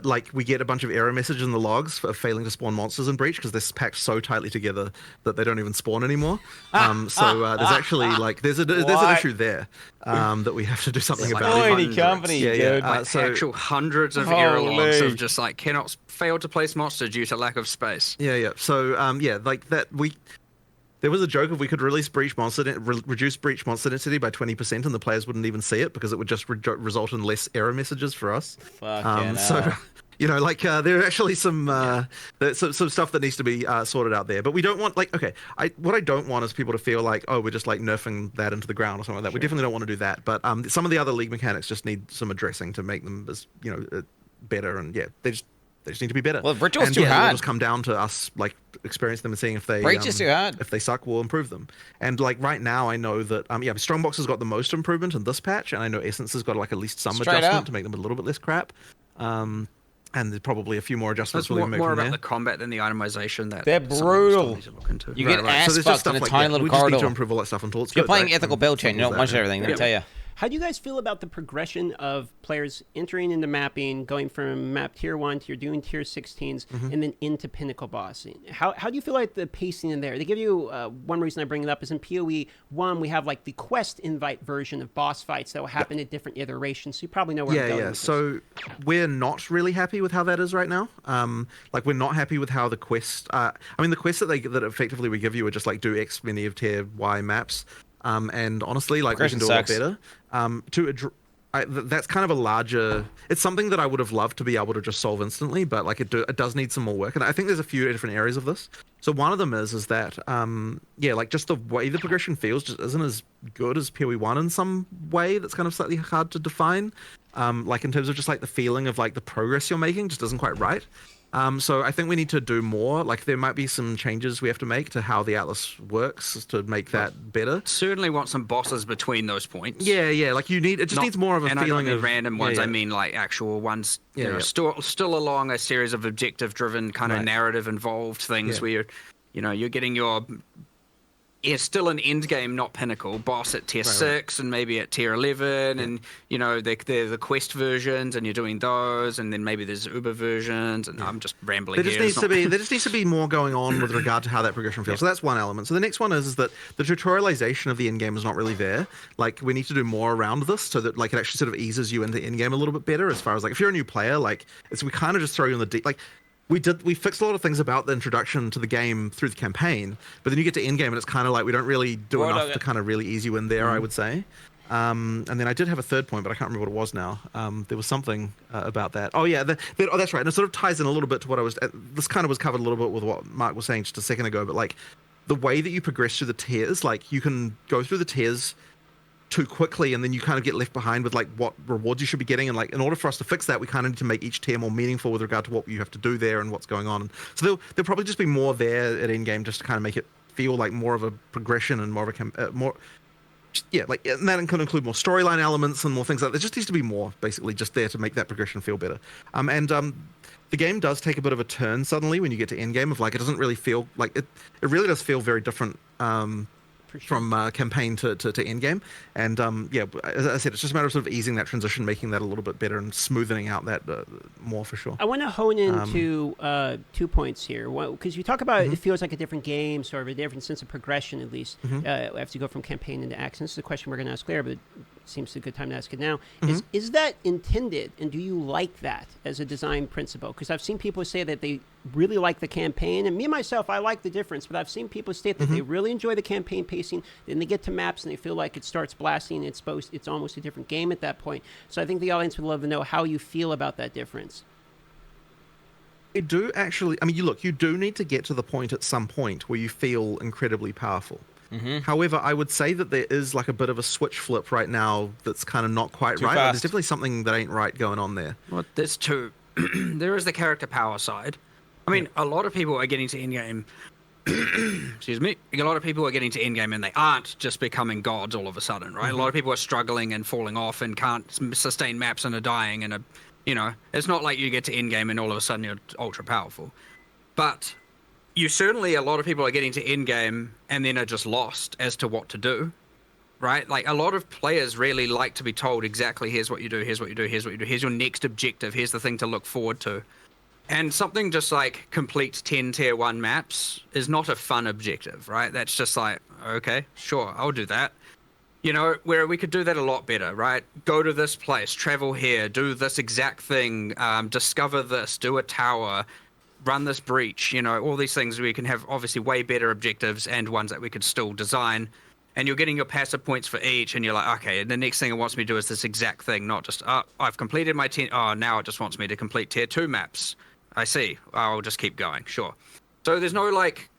like we get a bunch of error messages in the logs for failing to spawn monsters in breach, because they're packed so tightly together that they don't even spawn anymore. So there's actually like there's an issue there that we have to do something about. Company, dude. Like so actual hundreds of error logs of just like cannot fail to place monster due to lack of space. Yeah. So yeah, like that there was a joke if we could release breach monster reduce breach monster density by 20%, and the players wouldn't even see it, because it would just result in less error messages for us. So you know, like there are actually some stuff that needs to be sorted out there. But we don't want, like, okay, what I don't want is people to feel like, oh, we're just like nerfing that into the ground or something like that. We definitely don't want to do that. But some of the other league mechanics just need some addressing to make them, as you know, better. And yeah, they just need to be better. Well, ritual's too hard. It'll just come down to us like experiencing them and seeing if they breach is too hard. If they suck, we'll improve them. And like right now, I know that Strongbox has got the most improvement in this patch, and I know Essence has got like at least some adjustment to make them a little bit less crap. And there's probably a few more adjustments. It's more about the combat than the itemization. They're brutal. You get ass fucked in a tiny little corridor. We just need to improve all that stuff until it's You're good, playing right? ethical build chain. You don't munch everything. Let me tell you. How do you guys feel about the progression of players entering into mapping, going from map tier 1 to you're doing tier 16s, and then into pinnacle bossing? How do you feel like the pacing in there? They give you, one reason I bring it up is in PoE 1, we have like the quest invite version of boss fights that will happen at different iterations, so you probably know where I'm going with this. So we're not really happy with how that is right now. Like, we're not happy with how the quest, I mean, the quests that effectively we give you are just like do X many of tier Y maps. And honestly, like, we can do a lot better. That's kind of a larger. It's something that I would have loved to be able to just solve instantly, but like it does need some more work. And I think there's a few different areas of this. So one of them is that like just the way the progression feels just isn't as good as PoE 1 in some way. That's kind of slightly hard to define. Like in terms of just like the feeling of like the progress you're making just isn't quite right. So I think we need to do more. Like, there might be some changes we have to make to how the Atlas works to make that better. Certainly want some bosses between those points. Yeah. Like, it just needs more of a feeling. And I don't mean of random ones. I mean like actual ones. You know, still along a series of objective-driven kind of narrative-involved things where you're getting your it's still an end game, not pinnacle. Boss at tier 6 and maybe at tier 11, and you know they're the quest versions, and you're doing those, and then maybe there's Uber versions, and I'm just rambling. There just needs to be more going on with regard to how that progression feels. So that's one element. So the next one is that the tutorialization of the end game is not really there. Like we need to do more around this so that like it actually sort of eases you into end game a little bit better. As far as like if you're a new player, like we kind of just throw you in the deep. Like we fixed a lot of things about the introduction to the game through the campaign, but then you get to end game and it's kind of like we don't really do enough to kind of really ease you in there. I would say. And then I did have a third point, but I can't remember what it was now. There was something about that. Oh yeah, that's right. And it sort of ties in a little bit to what I was. This kind of was covered a little bit with what Mark was saying just a second ago. But like the way that you progress through the tiers, like you can go through the tiers too quickly, and then you kind of get left behind with like what rewards you should be getting. And like in order for us to fix that, we kind of need to make each tier more meaningful with regard to what you have to do there and what's going on. So there'll probably just be more there at end game just to kind of make it feel like more of a progression and more of a more. Yeah, like and that can include more storyline elements and more things like that. There just needs to be more, basically, just there to make that progression feel better. The game does take a bit of a turn suddenly when you get to end game. Of like, it doesn't really feel like it. It really does feel very different from campaign to end game. And yeah, as I said, it's just a matter of sort of easing that transition, making that a little bit better, and smoothing out that more for sure. I want to hone into 2 points here, because you talk about it feels like a different game, sort of a different sense of progression at least. As you go from campaign into action. This is a question we're going to ask later, but it seems a good time to ask it now. Is that intended, and do you like that as a design principle? Because I've seen people say that they really like the campaign, and me myself, I like the difference, but I've seen people state that they really enjoy the campaign pacing, then they get to maps and they feel like it starts blasting, it's almost a different game at that point. So I think the audience would love to know how you feel about that difference. I do actually, I mean, you do need to get to the point at some point where you feel incredibly powerful. However, I would say that there is like a bit of a switch flip right now that's kind of not quite right. Like, there's definitely something that ain't right going on there. Well, there's two. There is the character power side. I mean, a lot of people are getting to endgame. Excuse me. A lot of people are getting to endgame and they aren't just becoming gods all of a sudden, right? A lot of people are struggling and falling off and can't sustain maps and are dying, and it's not like you get to endgame and all of a sudden you're ultra powerful. But a lot of people are getting to endgame and then are just lost as to what to do, right? Like a lot of players really like to be told exactly, here's what you do, here's what you do, here's what you do, here's your next objective, here's the thing to look forward to. And something just like complete 10 tier 1 maps is not a fun objective, right? That's just like, okay, sure, I'll do that. Where we could do that a lot better, right? Go to this place, travel here, do this exact thing, discover this, do a tower, run this breach, all these things. We can have obviously way better objectives and ones that we could still design. And you're getting your passive points for each, and you're like, okay, the next thing it wants me to do is this exact thing, not just, I've completed my 10, now it just wants me to complete tier 2 maps. I see. I'll just keep going. Sure. So there's no like,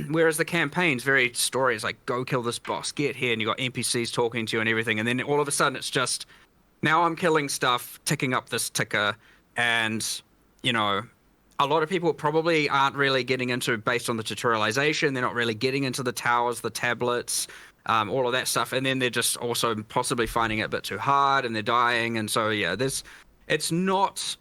whereas the campaign's very story. It's like, go kill this boss, get here, and you got NPCs talking to you and everything. And then all of a sudden it's just, now I'm killing stuff, ticking up this ticker. And, a lot of people probably aren't really getting into, based on the tutorialization, they're not really getting into the towers, the tablets, all of that stuff. And then they're just also possibly finding it a bit too hard and they're dying. And so, yeah, it's not,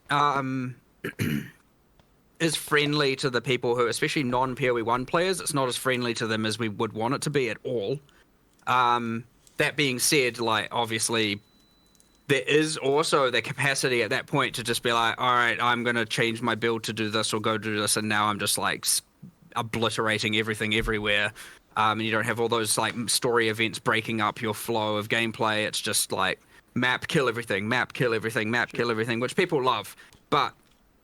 is friendly to the people who, especially non-PoE1 players, it's not as friendly to them as we would want it to be at all. That being said, like, obviously, there is also the capacity at that point to just be like, all right, I'm going to change my build to do this or go do this, and now I'm just, like, obliterating everything everywhere. And you don't have all those, like, story events breaking up your flow of gameplay. It's just, like, map, kill everything, map, kill everything, map, kill everything, which people love. But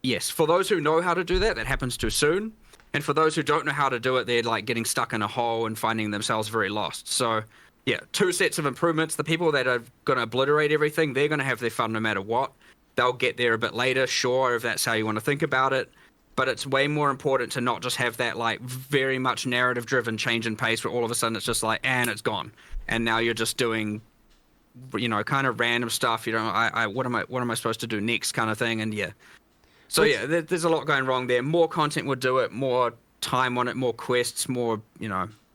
yes, for those who know how to do that, that happens too soon. And for those who don't know how to do it, they're like getting stuck in a hole and finding themselves very lost. So yeah, 2 sets of improvements. The people that are going to obliterate everything, they're going to have their fun no matter what. They'll get there a bit later, sure, if that's how you want to think about it. But it's way more important to not just have that like very much narrative driven change in pace where all of a sudden it's just like, and it's gone. And now you're just doing, kind of random stuff. What am I supposed to do next kind of thing? And yeah. So yeah, there's a lot going wrong there. More content would do it, more time on it, more quests, more,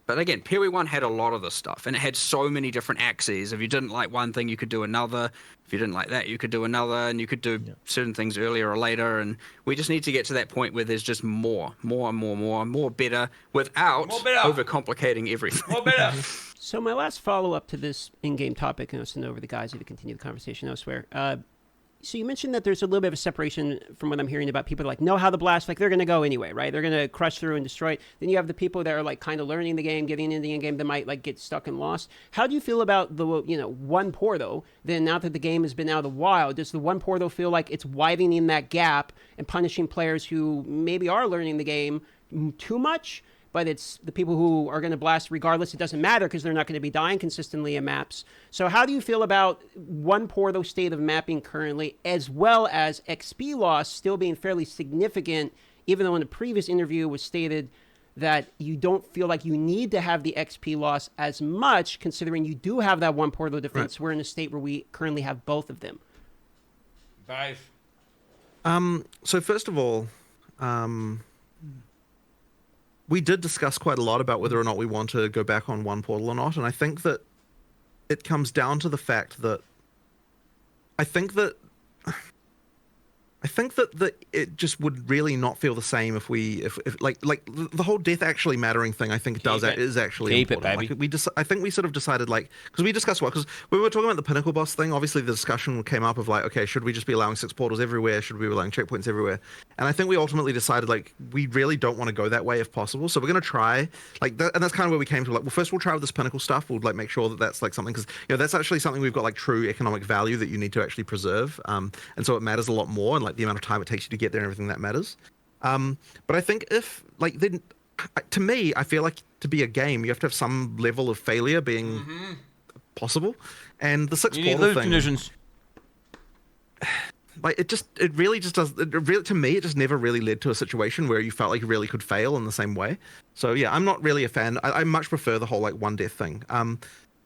But again, PoE1 had a lot of this stuff, and it had so many different axes. If you didn't like one thing, you could do another. If you didn't like that, you could do another, and you could do certain things earlier or later. And we just need to get to that point where there's just more better, without overcomplicating everything. More better. So my last follow-up to this in-game topic, and I'll send over the guys to continue the conversation elsewhere. So you mentioned that there's a little bit of a separation from what I'm hearing about people that like know how to blast, like they're going to go anyway, right? They're going to crush through and destroy it. Then you have the people that are like kind of learning the game, getting into the end game that might like get stuck and lost. How do you feel about the, one pour though? Then now that the game has been out of the wild, does the one pour though feel like it's widening that gap and punishing players who maybe are learning the game too much? But it's the people who are going to blast regardless. It doesn't matter because they're not going to be dying consistently in maps. So how do you feel about one pour though state of mapping currently, as well as XP loss still being fairly significant, even though in the previous interview was stated that you don't feel like you need to have the XP loss as much, considering you do have that one pour though defense. Right. We're in a state where we currently have both of them. Five. So first of all, we did discuss quite a lot about whether or not we want to go back on one portal or not, and I think that it comes down to the fact that I think that it just would really not feel the same if like the whole death actually mattering thing. I think is actually important. Like I think we sort of decided because we discussed because when we were talking about the pinnacle boss thing, obviously the discussion came up of okay, should we just be allowing 6 portals everywhere? Should we be allowing checkpoints everywhere? And I think we ultimately decided we really don't want to go that way if possible. So we're going to try and that's kind of where we came to well, first we'll try with this pinnacle stuff. We'll make sure that that's something because that's actually something we've got true economic value that you need to actually preserve. And so it matters a lot more, and the amount of time it takes you to get there and everything that matters. But I think if then to me, I feel like to be a game, you have to have some level of failure being possible. And the 6 portal thing, conditions. It really just does. To me, it just never really led to a situation where you felt like you really could fail in the same way. So yeah, I'm not really a fan. I much prefer the whole one death thing.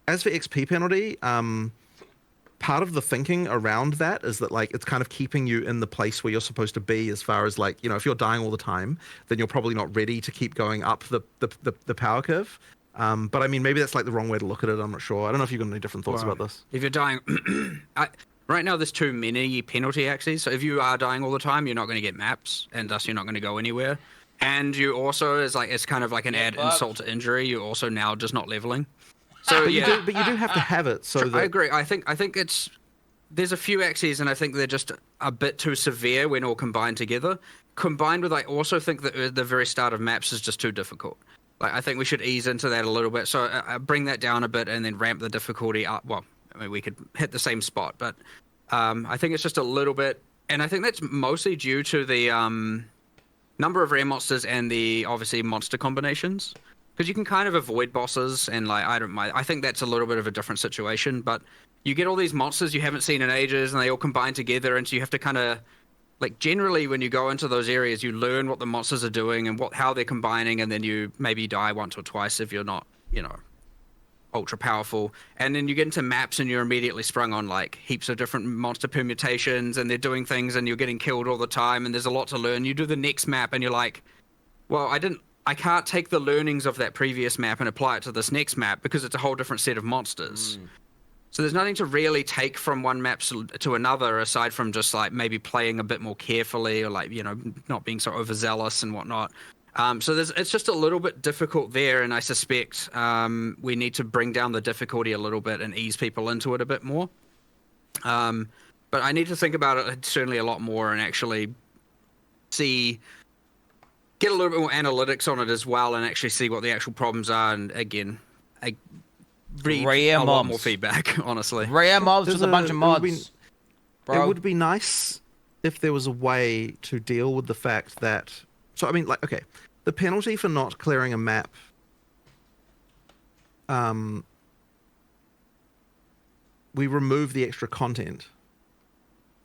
As for XP penalty, part of the thinking around that is that it's kind of keeping you in the place where you're supposed to be, as far as if you're dying all the time, then you're probably not ready to keep going up the power curve. But I mean, maybe that's the wrong way to look at it. I'm not sure. I don't know if you've got any different thoughts about this. If you're dying, right now there's too many penalty axes. So if you are dying all the time, you're not going to get maps, and thus you're not going to go anywhere. And you also it's kind of like an add insult to injury. You're also now just not leveling. So but you do have to have it. So I agree. I think there's a few axes, and I think they're just a bit too severe when all combined together. Combined with, I also think that the very start of maps is just too difficult. I think we should ease into that a little bit. So bring that down a bit and then ramp the difficulty up. Well, I mean, we could hit the same spot, but I think it's just a little bit, and I think that's mostly due to the number of rare monsters and the obviously monster combinations. Because you can kind of avoid bosses, and I don't mind. I think that's a little bit of a different situation, but you get all these monsters you haven't seen in ages, and they all combine together, and so you have to kind of generally when you go into those areas, you learn what the monsters are doing and how they're combining, and then you maybe die once or twice if you're not, ultra powerful. And then you get into maps, and you're immediately sprung on heaps of different monster permutations, and they're doing things, and you're getting killed all the time, and there's a lot to learn. You do the next map, and you're like, well, I can't take the learnings of that previous map and apply it to this next map because it's a whole different set of monsters. So there's nothing to really take from one map to another aside from just maybe playing a bit more carefully, or not being so overzealous and whatnot. So it's just a little bit difficult there, and I suspect we need to bring down the difficulty a little bit and ease people into it a bit more. But I need to think about it certainly a lot more and actually get a little bit more analytics on it as well, and actually see what the actual problems are. And again, I read a lot more feedback, honestly. Rare mobs with a bunch of mods. It would be nice if there was a way to deal with the fact that... So, I mean, okay, the penalty for not clearing a map... we remove the extra content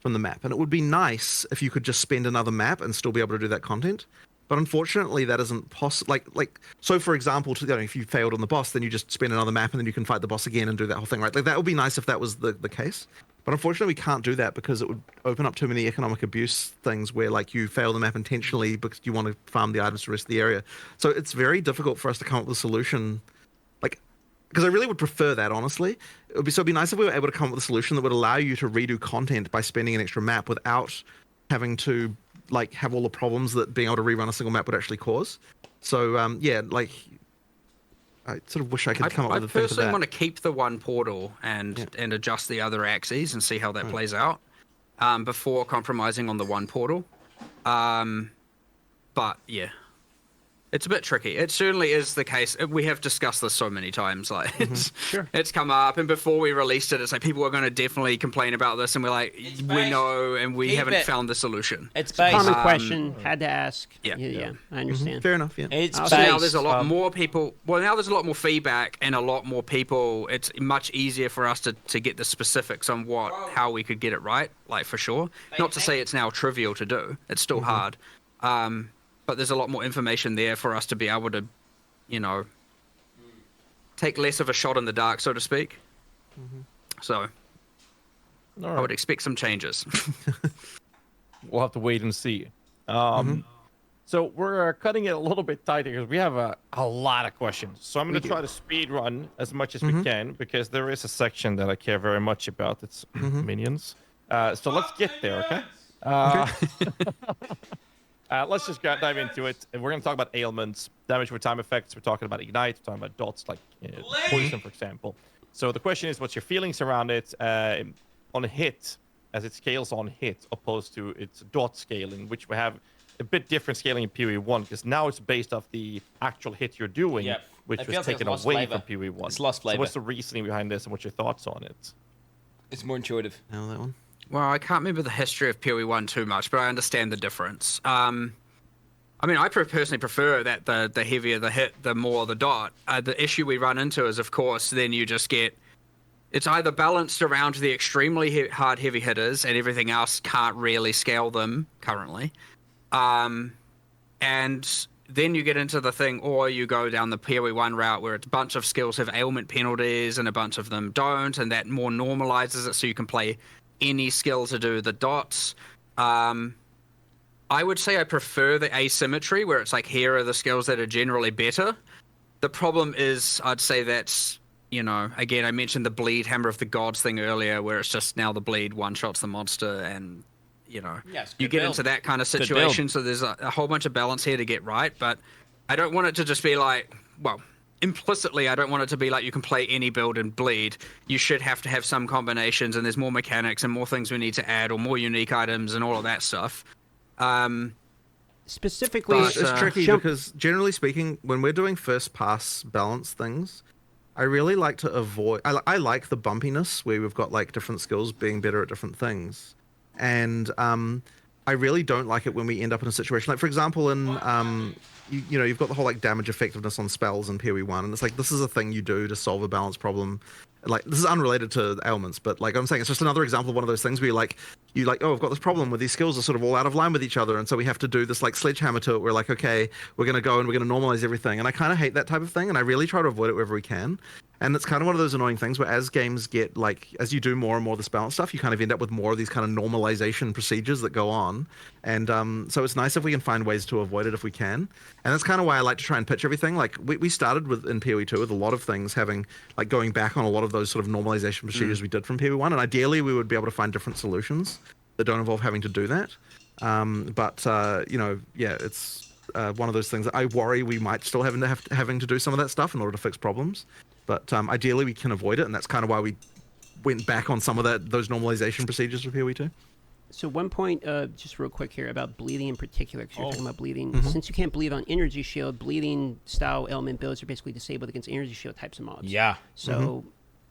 from the map. And it would be nice if you could just spend another map and still be able to do that content. But unfortunately, that isn't possible. So for example, if you failed on the boss, then you just spend another map and then you can fight the boss again and do that whole thing, right? That would be nice if that was the case. But unfortunately, we can't do that because it would open up too many economic abuse things where like you fail the map intentionally because you want to farm the items to the rest of the area. So it's very difficult for us to come up with a solution, like, because I really would prefer that, honestly. It'd be nice if we were able to come up with a solution that would allow you to redo content by spending an extra map without having to like have all the problems that being able to rerun a single map would actually cause. So yeah, like I sort of wish I could come up with a thing for that. I personally want to keep the one portal and adjust the other axes and see how that plays out before compromising on the one portal. But yeah, it's a bit tricky. It certainly is the case. We have discussed this so many times. Like it's come up, and before we released it, it's like people are going to definitely complain about this, and we're like, we know, and we haven't found the solution. It's a common question. Had to ask. Yeah, I understand. Fair enough. Yeah. It's so now there's a lot more people. Well, now there's a lot more feedback and a lot more people. It's much easier for us to get the specifics on how we could get it right. Like for sure. Not to say it's now trivial to do. It's still hard. But there's a lot more information there for us to be able to, you know, take less of a shot in the dark, so to speak. So I would expect some changes. We'll have to wait and see. So we're cutting it a little bit tighter because we have a lot of questions. So I'm going to try to speed run as much as we can because there is a section that I care very much about. It's minions. So let's get there, okay? Let's just dive into it. We're going to talk about ailments, damage with time effects. We're talking about ignite. We're talking about dots like poison, for example. So the question is, what's your feelings around it on a hit, as it scales on hit, opposed to its dot scaling, which we have a bit different scaling in PoE1 because now it's based off the actual hit you're doing, which was taken away from PoE1. It's lost flavor. So what's the reasoning behind this, and what's your thoughts on it? It's more intuitive. Know that one? Well, I can't remember the history of PoE1 too much, but I understand the difference. I mean, I personally prefer that the heavier the hit, the more the dot. The issue we run into is, of course, then you just get... It's either balanced around the extremely hard heavy hitters and everything else can't really scale them currently. And then you get into the thing, or you go down the PoE1 route where a bunch of skills have ailment penalties and a bunch of them don't, and that more normalizes it so you can play any skill to do the dots. I would say I prefer the asymmetry where it's like, here are the skills that are generally better. The problem is, I'd say that's, you know, again, I mentioned the bleed Hammer of the Gods thing earlier where it's just now the bleed one-shots the monster and, you know, you get into that kind of situation. So there's a whole bunch of balance here to get right, but I don't want it to just be like, well, implicitly, I don't want it to be like you can play any build and bleed. You should have to have some combinations, and there's more mechanics and more things we need to add, or more unique items and all of that stuff. Specifically, it's tricky because generally speaking, when we're doing first pass balance things, I really like to avoid. I like the bumpiness where we've got like different skills being better at different things, and I really don't like it when we end up in a situation like, for example, in you know, you've got the whole like damage effectiveness on spells in PoE1, and it's like this is a thing you do to solve a balance problem. Like, this is unrelated to ailments, but like I'm saying, it's just another example of one of those things where you like, oh, I've got this problem where these skills are sort of all out of line with each other, and so we have to do this like sledgehammer to it. We're like, okay, we're gonna go and we're gonna normalize everything, and I kind of hate that type of thing, and I really try to avoid it wherever we can. And it's kind of one of those annoying things where as games get like, as you do more and more of this balance stuff, you kind of end up with more of these kind of normalization procedures that go on. And so it's nice if we can find ways to avoid it if we can. And that's kind of why I like to try and pitch everything. Like we started with in PoE2 with a lot of things having like going back on a lot of those sort of normalization procedures we did from PoE1. And ideally we would be able to find different solutions that don't involve having to do that. You know, yeah, it's one of those things that I worry we might still having to do some of that stuff in order to fix problems. But ideally we can avoid it, and that's kind of why we went back on some of those normalization procedures for PoE2. So one point, just real quick here about bleeding in particular, because you're talking about bleeding. Since you can't bleed on energy shield, bleeding style element builds are basically disabled against energy shield types of mobs. Yeah. So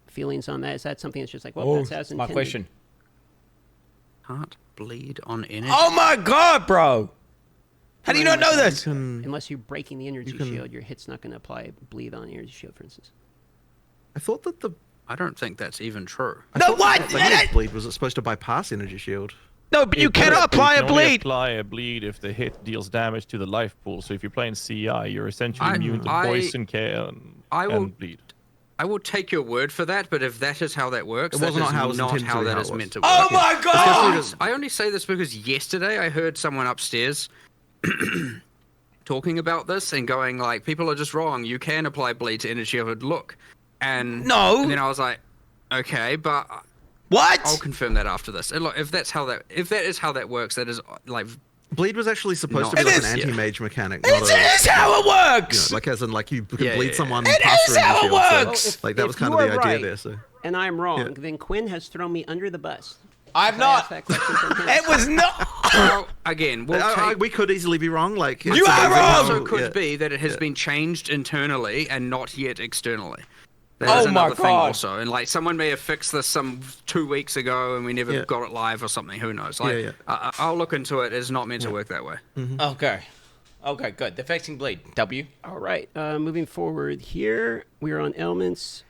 feelings on that? Is that something that's just like, well, that's as intended? My question. Can't bleed on energy. Oh my god, bro! How do you not know this? Unless you're breaking the energy shield, your hit's not going to apply bleed on energy shield, for instance. I thought that I don't think that's even true. No, what? Bleed was it supposed to bypass energy shield? No, but you cannot apply a bleed. Only apply a bleed if the hit deals damage to the life pool. So if you're playing CI, you're essentially immune to poison, care, and bleed. I will take your word for that, but if that is how that works, It that wasn't is how it was not intended how to be that how is it meant to was. work. Oh my god! I only say this because yesterday I heard someone upstairs talking about this and going like, people are just wrong. You can apply bleed to energy of a look. And then I was like, okay, but what? I'll confirm that after this. And look, if that is how that works, that is like bleed was actually supposed to be like an anti-mage mechanic. It is how it works. Like as in like you can Yeah, bleed yeah, someone. It past is their how it energy shield, works. So, like that was kind you of the are idea right, there. So. And I'm wrong, then Quinn has thrown me under the bus. I've not. It was not. Well, again, we could easily be wrong. Like it it's amazing how- also could yeah. be that it has been changed internally and not yet externally. That Oh is my another thing God. also, and like someone may have fixed this some 2 weeks ago and we never got it live or something. Who knows? Like, I'll look into it. It's not meant to work that way. Okay. Okay, good. Defecting bleed. W. All right. Moving forward here, we are on elements.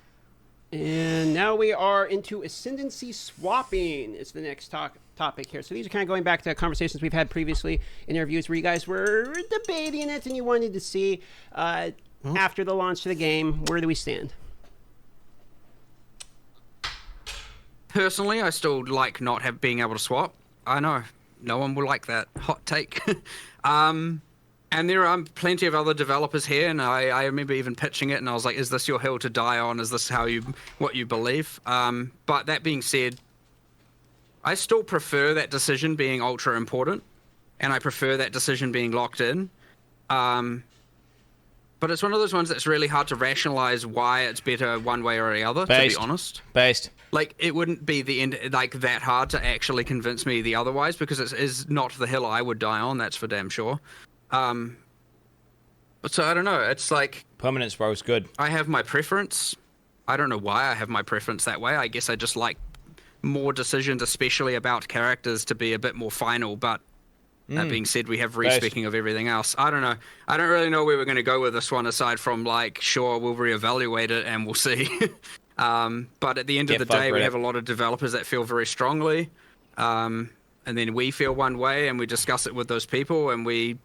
And now we are into ascendancy swapping. Is the next topic here. So these are kind of going back to conversations we've had previously in interviews where you guys were debating it and you wanted to see after the launch of the game, where do we stand? Personally, I still like not being able to swap. I know no one will like that hot take. And there are plenty of other developers here, and I remember even pitching it, and I was like, "Is this your hill to die on? Is this what you believe?" But that being said, I still prefer that decision being ultra important, and I prefer that decision being locked in. But it's one of those ones that's really hard to rationalize why it's better one way or the other. To be honest, like it wouldn't be the end like that hard to actually convince me the otherwise, because it is not the hill I would die on. That's for damn sure. But so I don't know. It's like permanence, bro, is good. I have my preference. I don't know why I have my preference that way. I guess I just like more decisions, especially about characters, to be a bit more final. But that being said, we have respeccing of everything else. I don't know. I don't really know where we're going to go with this one, aside from like, sure, we'll reevaluate it and we'll see. But at the end of the day, we have a lot of developers that feel very strongly. And then we feel one way and we discuss it with those people and we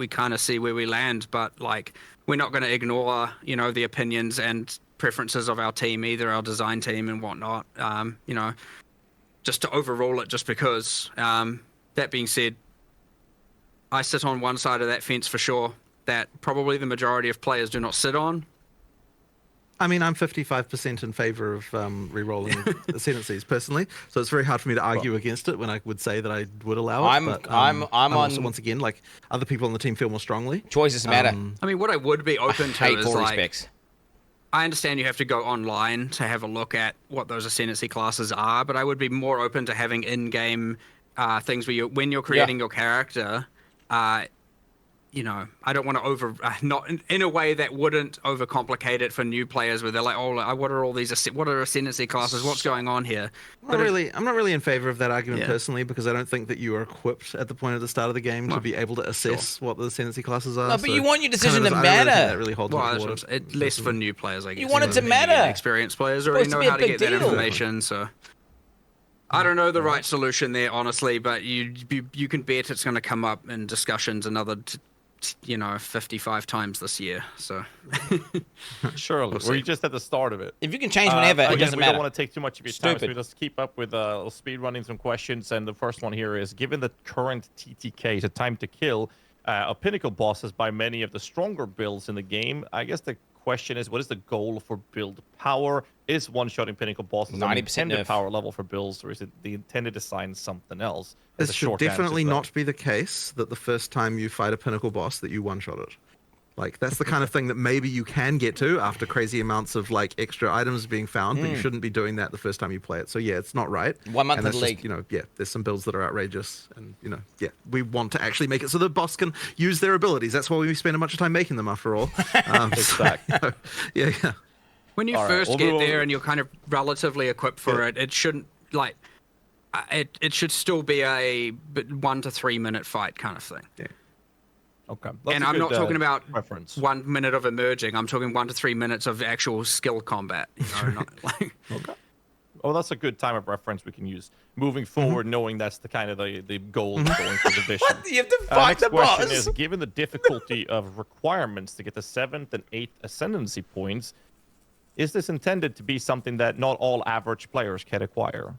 kind of see where we land, but like we're not going to ignore, the opinions and preferences of our team, either our design team and whatnot, just to overrule it just because. That being said, I sit on one side of that fence for sure that probably the majority of players do not sit on. I mean, I'm 55% in favor of re-rolling ascendancies personally, so it's very hard for me to argue against it when I would say that I would allow it. I'm also, on. once again, like other people on the team feel more strongly. Choices matter. I mean, what I would be open to is like, specs. I understand you have to go online to have a look at what those ascendancy classes are, but I would be more open to having in-game things where when you're creating your character. I don't want to not in a way that wouldn't overcomplicate it for new players where they're like, oh, what are all these, what are ascendancy classes? What's going on here? I'm not really in favor of that argument personally, because I don't think that you are equipped at the point of the start of the game to be able to assess what the ascendancy classes are. No, but you want your decision to I matter. don't really think that really holds water. Less for new players, I guess. You want it to matter. Experienced players already know how to get that information, so. I don't know the right solution there, honestly, but you can bet it's going to come up in discussions another 55 times this year. So surely we're just at the start of it. If you can change whenever, it doesn't matter. We don't want to take too much of your time, so we just keep up with speed running some questions. And the first one here is: given the current TTK, the time to kill of pinnacle bosses by many of the stronger builds in the game, I guess the question is, what is the goal for build power? Is one-shotting pinnacle bosses 90% intended power level for builds, or is it the intended to assign something else? This should definitely not be the case that the first time you fight a pinnacle boss that you one-shot it. Like, that's the kind of thing that maybe you can get to after crazy amounts of, like, extra items being found, but you shouldn't be doing that the first time you play it. So, yeah, it's not right. 1 month in of the league. There's some builds that are outrageous. And, we want to actually make it so the boss can use their abilities. That's why we spend a bunch of time making them, after all. Exactly. Yeah. When you first get there and you're kind of relatively equipped for it, it shouldn't, like, it should still be a 1 to 3 minute fight kind of thing. Yeah. Okay. And I'm not talking about 1 minute of emerging. I'm talking 1 to 3 minutes of actual skill combat. Not like. Okay. Oh, that's a good time of reference we can use moving forward, knowing that's the kind of the goal going for the mission. What? You have to fight the boss. Next question is: given the difficulty of requirements to get the 7th and 8th ascendancy points, Is this intended to be something that not all average players can acquire?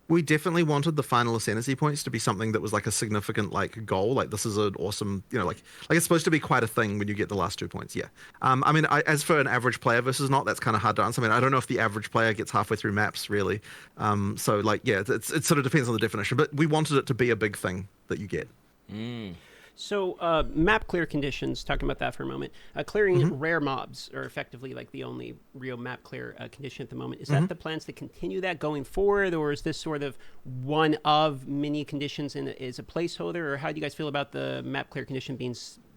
We definitely wanted the final ascendancy points to be something that was like a significant like goal. Like this is an awesome, like it's supposed to be quite a thing when you get the last 2 points. Yeah. I mean, as for an average player versus not, that's kind of hard to answer. I mean, I don't know if the average player gets halfway through maps really. So like, yeah, it sort of depends on the definition. But we wanted it to be a big thing that you get. So map clear conditions, talking about that for a moment. Clearing rare mobs are effectively like the only real map clear condition at the moment. Is that the plans to continue that going forward, or is this sort of one of many conditions and is a placeholder, or how do you guys feel about the map clear condition being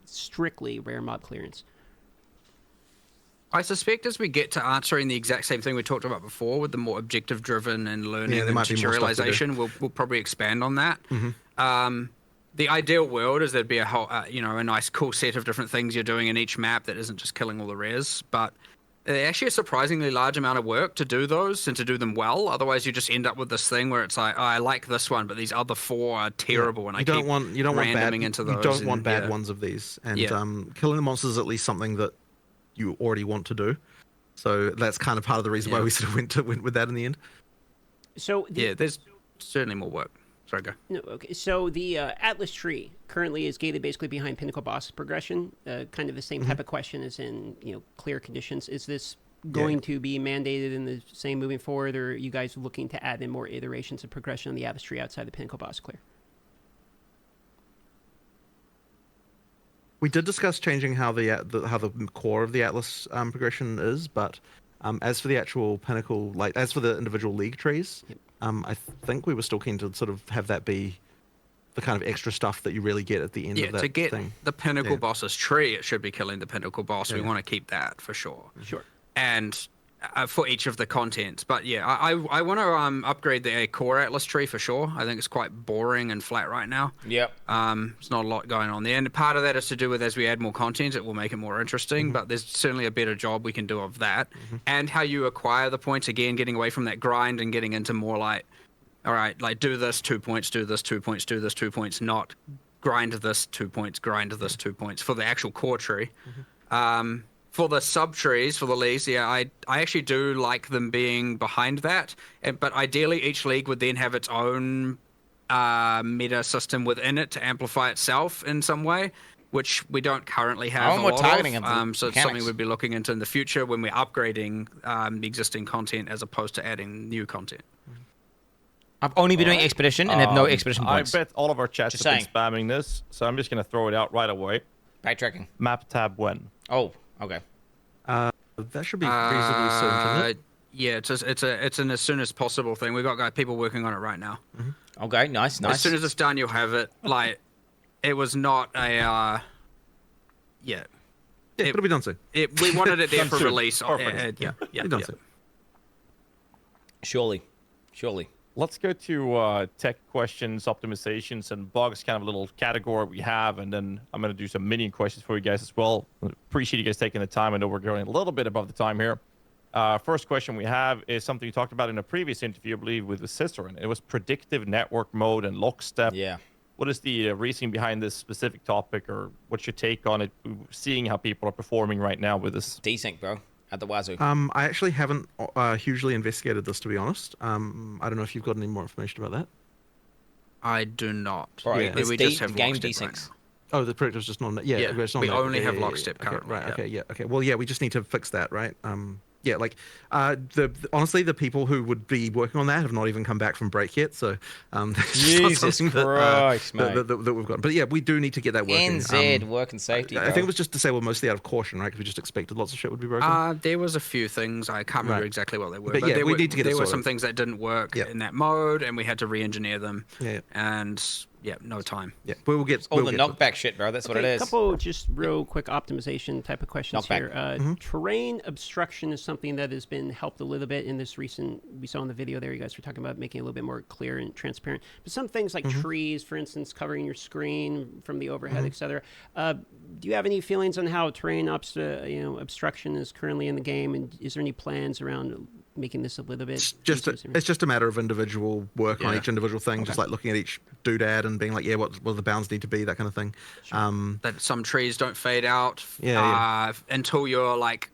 strictly rare mob clearance? I suspect as we get to answering the exact same thing we talked about before with the more objective driven and learning and tutorialization, we'll probably expand on that. The ideal world is there'd be a whole, a nice cool set of different things you're doing in each map that isn't just killing all the rares, but actually a surprisingly large amount of work to do those and to do them well. Otherwise, you just end up with this thing where it's like, oh, I like this one, but these other 4 are terrible, and I keep randoming into those. You don't want bad ones of these, and killing the monsters is at least something that you already want to do. So that's kind of part of the reason why we sort of went with that in the end. So there's certainly more work. Sorry, go. No, okay. So the Atlas tree currently is gated basically behind Pinnacle Boss progression. Kind of the same type of question as in clear conditions. Is this going to be mandated in the same moving forward, or are you guys looking to add in more iterations of progression on the Atlas tree outside the Pinnacle Boss clear? We did discuss changing how the core of the Atlas progression is, but as for the actual Pinnacle, as for the individual league trees. I think we were still keen to sort of have that be the kind of extra stuff that you really get at the end of that to get thing. the Pinnacle Boss's tree, it should be killing the Pinnacle Boss. We want to keep that for sure. Sure. And for each of the contents. But yeah, I want to upgrade the core Atlas tree for sure. I think it's quite boring and flat right now. Yep. There's not a lot going on there. And part of that is to do with as we add more content, it will make it more interesting. But there's certainly a better job we can do of that. And how you acquire the points, again, getting away from that grind and getting into more like, all right, like do this 2 points, do this 2 points, do this 2 points, not grind this 2 points, grind this 2 points for the actual core tree. For the sub-trees, for the leagues, I actually do like them being behind that. But ideally, each league would then have its own meta system within it to amplify itself in some way, which we don't currently have a lot targeting of. So it's something we'd be looking into in the future when we're upgrading the existing content as opposed to adding new content. I've only been doing Expedition and have no Expedition points. I bet all of our chats have been spamming this, so I'm just going to throw it out right away. Backtracking. Map tab when? Oh, okay. That should be reasonably soon, shouldn't it? Yeah, it's an as soon as possible thing. We've got people working on it right now. Okay, nice. As soon as it's done, you'll have it. Like, it was not a it'll be done soon. We wanted it there for release. Yeah, done soon. Surely. Let's go to tech questions, optimizations, and bugs, kind of a little category we have, and then I'm going to do some minion questions for you guys as well. Appreciate you guys taking the time. I know we're going a little bit above the time here. First question we have is something you talked about in a previous interview, I believe, with Cicerin. It was predictive network mode and lockstep. Yeah. What is the reasoning behind this specific topic, or what's your take on it, seeing how people are performing right now with this? Desync, bro. At the wazoo. I actually haven't hugely investigated this, to be honest. I don't know if you've got any more information about that. I do not. Right. We just have game lockstep desyncs. Right Oh, the predictor's just not. It's not we that. only have lockstep currently. Okay, okay. Well, we just need to fix that, right? Honestly, the people who would be working on that have not even come back from break yet, so Jesus Christ, mate. that we've got. But yeah, we do need to get that working. NZ work and safety. I think it was just disabled mostly out of caution, right? Because we just expected lots of shit would be broken. There was a few things I can't remember exactly what they were, but yeah, we need to get it there were sorted. some things that didn't work in that mode, and we had to re-engineer them. And no time. Yeah, we will get all the knockback shit, bro. That's what it is. A couple just real quick optimization type of questions here. Terrain obstruction is something that has been helped a little bit in this recent. We saw in the video there, you guys were talking about making it a little bit more clear and transparent. But some things like trees, for instance, covering your screen from the overhead, etc. Do you have any feelings on how terrain obstruction is currently in the game, and is there any plans around making this a little bit? It's just a matter of individual work on each individual thing, just like looking at each doodad and being like, what the bounds need to be, that kind of thing. That some trees don't fade out until you're like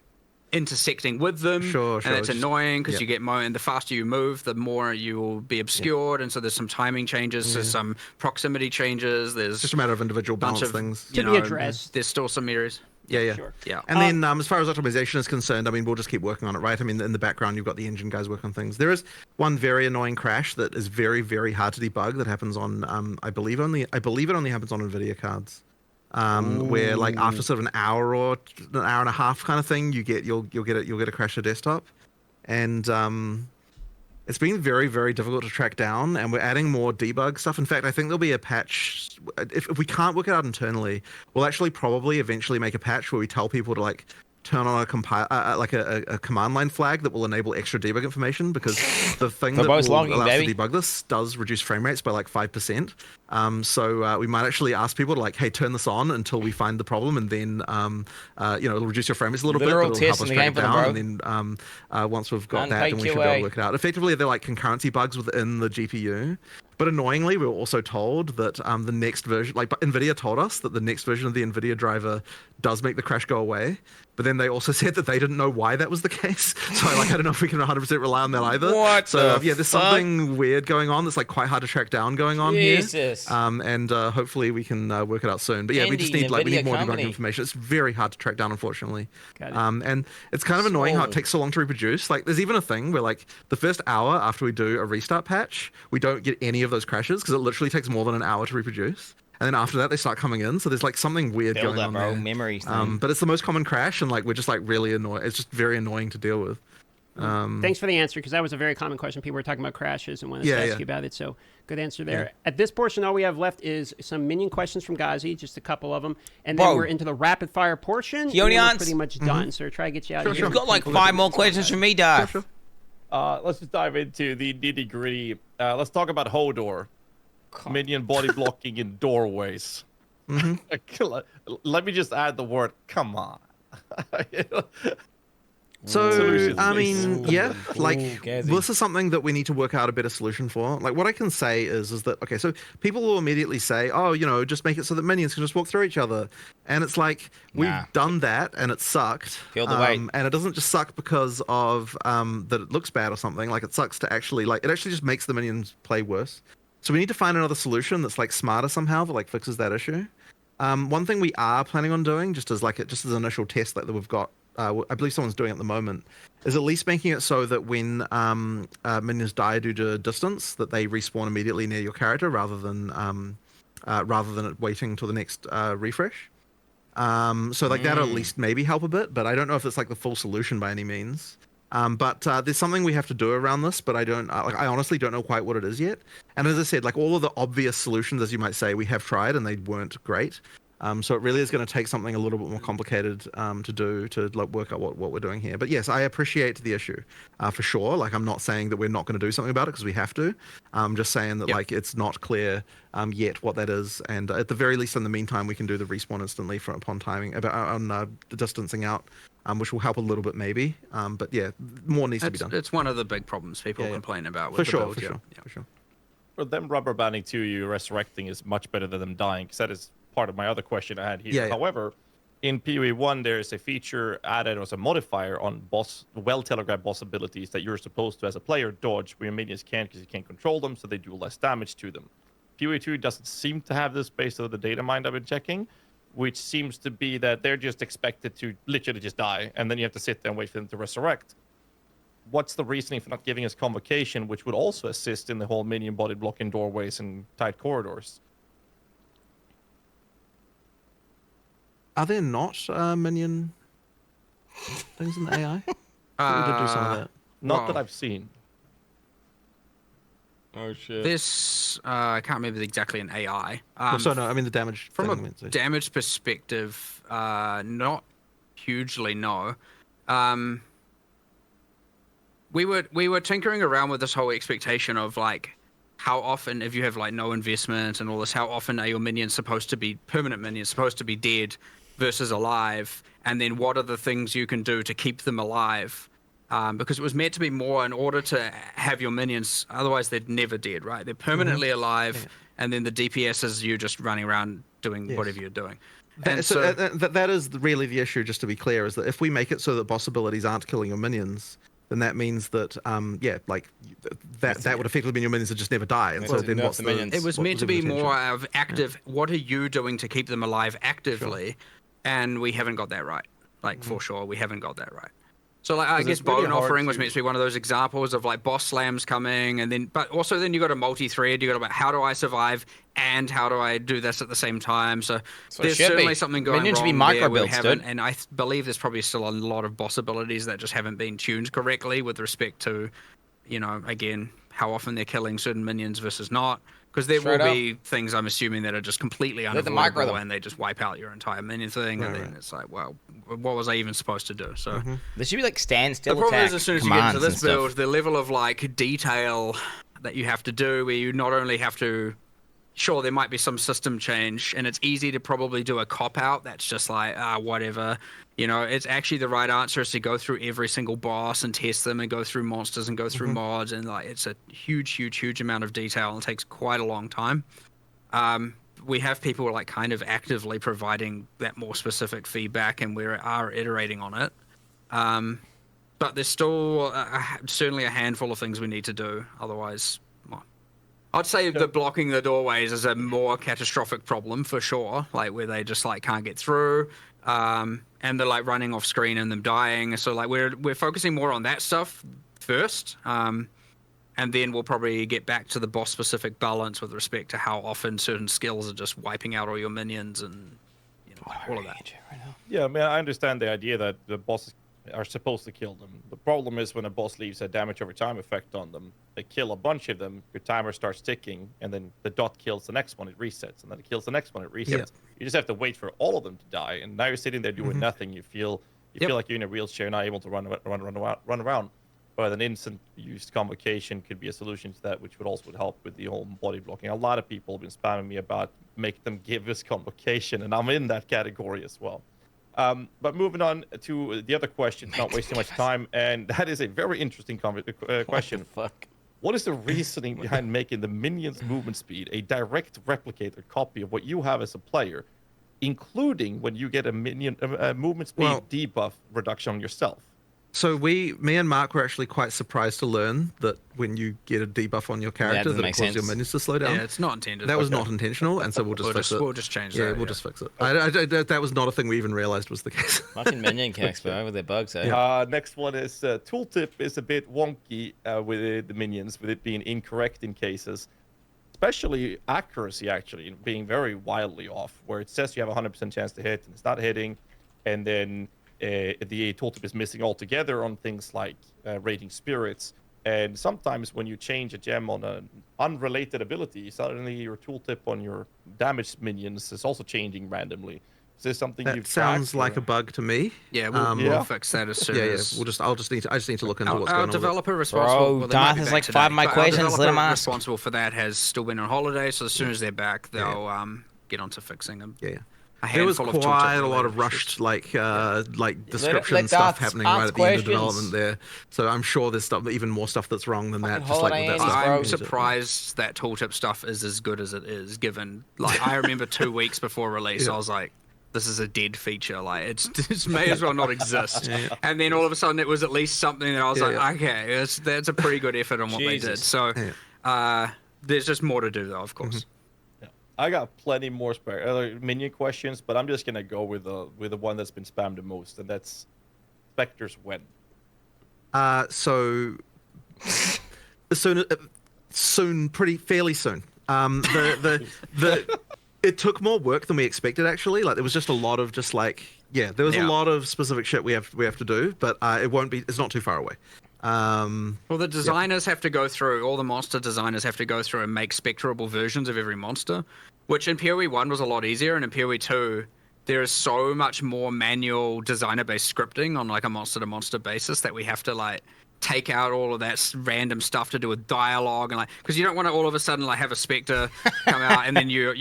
intersecting with them, Sure, and it's just- annoying because yep. you get more. And the faster you move, the more you will be obscured. And so there's some timing changes, there's some proximity changes. There's Just a matter of individual bunch balance of things. you To be know, addressed. There's still some areas. Yeah. Yeah. And then as far as optimization is concerned, I mean, we'll just keep working on it, right? I mean, in the background, you've got the engine guys working on things. There is one very annoying crash that is very, very hard to debug that happens on, I believe it only happens on NVIDIA cards. Where like after sort of an hour or an hour and a half kind of thing, you'll get a crash to desktop, and it's been very, very difficult to track down, and we're adding more debug stuff. In fact, I think there'll be a patch. If we can't work it out internally, we'll actually probably eventually make a patch where we tell people to like turn on a command line flag that will enable extra debug information, because the thing that will allow us to debug this does reduce frame rates by like 5%. So we might actually ask people to like, hey, turn this on until we find the problem, and then it'll reduce your frame rates a little bit, but it'll help us track it down. And then once we've got that, then we should be able to work it out. Effectively, they're like concurrency bugs within the GPU. But annoyingly, we were also told that the next version, like NVIDIA told us that the next version of the NVIDIA driver does make the crash go away. But then they also said that they didn't know why that was the case. So I don't know if we can 100% rely on that either. What so the there's fuck? something weird going on that's like quite hard to track down going on Jesus. here. And hopefully we can work it out soon. But yeah, we just need we need more debugging information. It's very hard to track down, unfortunately. And it's kind of annoying how it takes so long to reproduce. Like there's even a thing where like the first hour after we do a restart patch, we don't get any of those crashes because it literally takes more than an hour to reproduce. And then after that, they start coming in. So there's like something weird going on there. Memories. But it's the most common crash, and like we're just like really annoyed. It's just very annoying to deal with. Thanks for the answer, because that was a very common question. People were talking about crashes and wanted to ask you about it. So good answer there. Yeah. At this portion, all we have left is some minion questions from Ghazi, just a couple of them, and then we're into the rapid fire portion. He only and we're answers- pretty much done. So try to get you out of here. You've got like 5 more questions from me, Darth. Let's just dive into the nitty gritty. Let's talk about Hodor. Minion body blocking in doorways. Let me just add the word, come on. So, I mean, this is something that we need to work out a better solution for. Like, what I can say is that, okay, so people will immediately say, oh, just make it so that minions can just walk through each other. And it's like, we've done that, and it sucked. Feel the weight. And it doesn't just suck because of that it looks bad or something. Like, it sucks to actually, it actually just makes the minions play worse. So we need to find another solution that's, smarter somehow that, fixes that issue. One thing we are planning on doing, just as an initial test that we've got, I believe someone's doing at the moment, is at least making it so that when minions die due to distance, that they respawn immediately near your character rather than it waiting till the next refresh. So that'll at least maybe help a bit, but I don't know if it's the full solution by any means. But there's something we have to do around this, but I honestly don't know quite what it is yet. And as I said, all of the obvious solutions, as you might say, we have tried and they weren't great. So it really is going to take something a little bit more complicated to do to work out what we're doing here. But yes, I appreciate the issue for sure. I'm not saying that we're not going to do something about it because we have to. I'm just saying that it's not clear yet what that is. And at the very least, in the meantime, we can do the respawn instantly upon timing on the distancing out. Which will help a little bit maybe. But yeah, more needs to be done. It's one of the big problems people complain about with for the sure, build. For sure. For them rubber banding to you, resurrecting is much better than them dying, because that is part of my other question I had here. However, in PoE 1, there is a feature added as a modifier on well-telegraphed boss abilities that you're supposed to, as a player, dodge, where your minions can't because you can't control them, so they do less damage to them. PoE 2 doesn't seem to have this based on the data mine I've been checking, which seems to be that they're just expected to literally just die, and then you have to sit there and wait for them to resurrect. What's the reasoning for not giving us convocation, which would also assist in the whole minion body blocking doorways and tight corridors? Are there not minion things in the AI? We did do some of that. Not that I've seen. Oh shit. This I can't remember exactly an AI. So no, I mean the damage. From a damage perspective, not hugely. No. We were tinkering around with this whole expectation of how often, if you have no investment and all this, how often are your minions supposed to be permanent minions, supposed to be dead versus alive, and then what are the things you can do to keep them alive? Because it was meant to be more in order to have your minions, otherwise they're never dead, right? They're permanently alive, and then the DPS is you just running around doing whatever you're doing. That is really the issue, just to be clear, is that if we make it so that boss abilities aren't killing your minions, then that means that that would effectively mean your minions would just never die. And so then what's the It was meant to be more of active. What are you doing to keep them alive actively? Sure. And we haven't got that right. For sure, we haven't got that right. So I guess Bone Offering was meant to be one of those examples of boss slams coming, and but also then you got a multi-thread. You got how do I survive and how do I do this at the same time? So there's certainly something going wrong there we haven't, and I believe there's probably still a lot of boss abilities that just haven't been tuned correctly with respect to, again, how often they're killing certain minions versus not. Because there will be things, I'm assuming, that are just completely unavoidable and they just wipe out your entire minion thing, and then it's like, well, what was I even supposed to do? So there should be standstill. The problem is, as soon as you get into this build, the level of detail that you have to do, where you not only have to, sure, there might be some system change, and it's easy to probably do a cop out that's just whatever. It's actually the right answer is to go through every single boss and test them and go through monsters and go through mods, and it's a huge amount of detail and it takes quite a long time. We have people kind of actively providing that more specific feedback, and we are iterating on it. But there's still certainly a handful of things we need to do. Otherwise, I'd say that blocking the doorways is a more catastrophic problem for sure, where they just can't get through. And they're running off screen and them dying. So we're focusing more on that stuff first. And then we'll probably get back to the boss specific balance with respect to how often certain skills are just wiping out all your minions and all of that. Yeah, I mean, I understand the idea that the bosses are supposed to kill them. The problem is when a boss leaves a damage over time effect on them, they kill a bunch of them, your timer starts ticking, and then the dot kills the next one, it resets, and then it kills the next one, it resets. Yeah. You just have to wait for all of them to die, and now you're sitting there doing nothing. You feel like you're in a wheelchair, not able to run around. But an instant used convocation could be a solution to that, which would also help with the whole body blocking. A lot of people have been spamming me about make them give us convocation, and I'm in that category as well. But moving on to the other question, not wasting much time, and that is a very interesting question. What is the reasoning behind making the minion's movement speed a direct replicator copy of what you have as a player, including when you get a minion movement speed debuff reduction on yourself? So me and Mark were actually quite surprised to learn that when you get a debuff on your character, that it causes your minions to slow down. Yeah, it's not intended. That was not intentional, and so we'll just fix it. We'll just change that. Yeah, we'll just fix it. That was not a thing we even realized was the case. Fucking minion cacks, bro, with their bugs. Next one is tooltip is a bit wonky with the minions, with it being incorrect in cases. Especially accuracy, actually, being very wildly off, where it says you have a 100% chance to hit, and it's not hitting, and then the tooltip is missing altogether on things like raiding spirits, and sometimes when you change a gem on an unrelated ability, suddenly your tooltip on your damaged minions is also changing randomly. Is this something that sounds like a bug to me? Yeah, we'll fix that as soon as. I just need to look into what's going on. Our developer responsible. Bro, Darth has 5 of my questions. Let him ask. Responsible for that has still been on holiday, so as soon as they're back, they'll get onto fixing them. Yeah. There was quite a lot of rushed description stuff happening right at the end of development there. So I'm sure there's even more stuff that's wrong than that. Just like with that stuff. I'm surprised that tooltip stuff is as good as it is. Given I remember 2 weeks before release, I was like, this is a dead feature. It may as well not exist. And then all of a sudden, it was at least something that I was okay, that's a pretty good effort on what they did. So there's just more to do, though, of course. I got plenty more minion questions, but I'm just gonna go with the one that's been spammed the most, and that's Spectres when. So soon, fairly soon. It took more work than we expected, actually. There was just a lot of there was a lot of specific shit we have to do, but it's not too far away. Well, the designers have to go through, all the monster designers have to go through and make spectrable versions of every monster, which in PoE 1 was a lot easier, and in PoE 2, there is so much more manual designer-based scripting on a monster-to-monster basis that we have to take out all of that random stuff to do with dialogue and because you don't want to all of a sudden have a spectre come out and then you're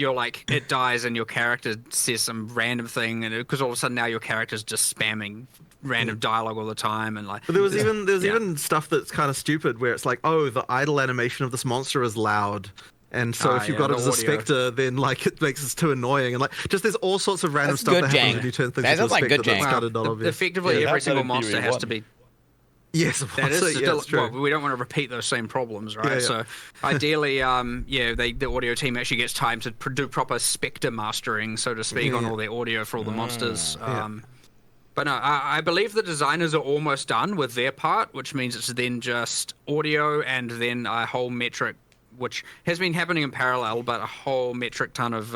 it dies and your character says some random thing, and because all of a sudden now your character's just spamming random dialogue all the time, and But there was even stuff that's kind of stupid where it's the idle animation of this monster is loud, And so if you've got it as a Spectre, then like it makes it too annoying, and like just there's all sorts of random stuff that happens when you turn things into a Spectre that's kind of not obvious. Effectively, every single monster has to be. Yes, that is yeah, well, we don't want to repeat those same problems, right? Yeah, yeah. So ideally, the audio team actually gets time to do proper Spectre mastering, so to speak, on all their audio for all the monsters. But no, I believe the designers are almost done with their part, which means it's then just audio and then a whole metric, which has been happening in parallel, but a whole metric ton of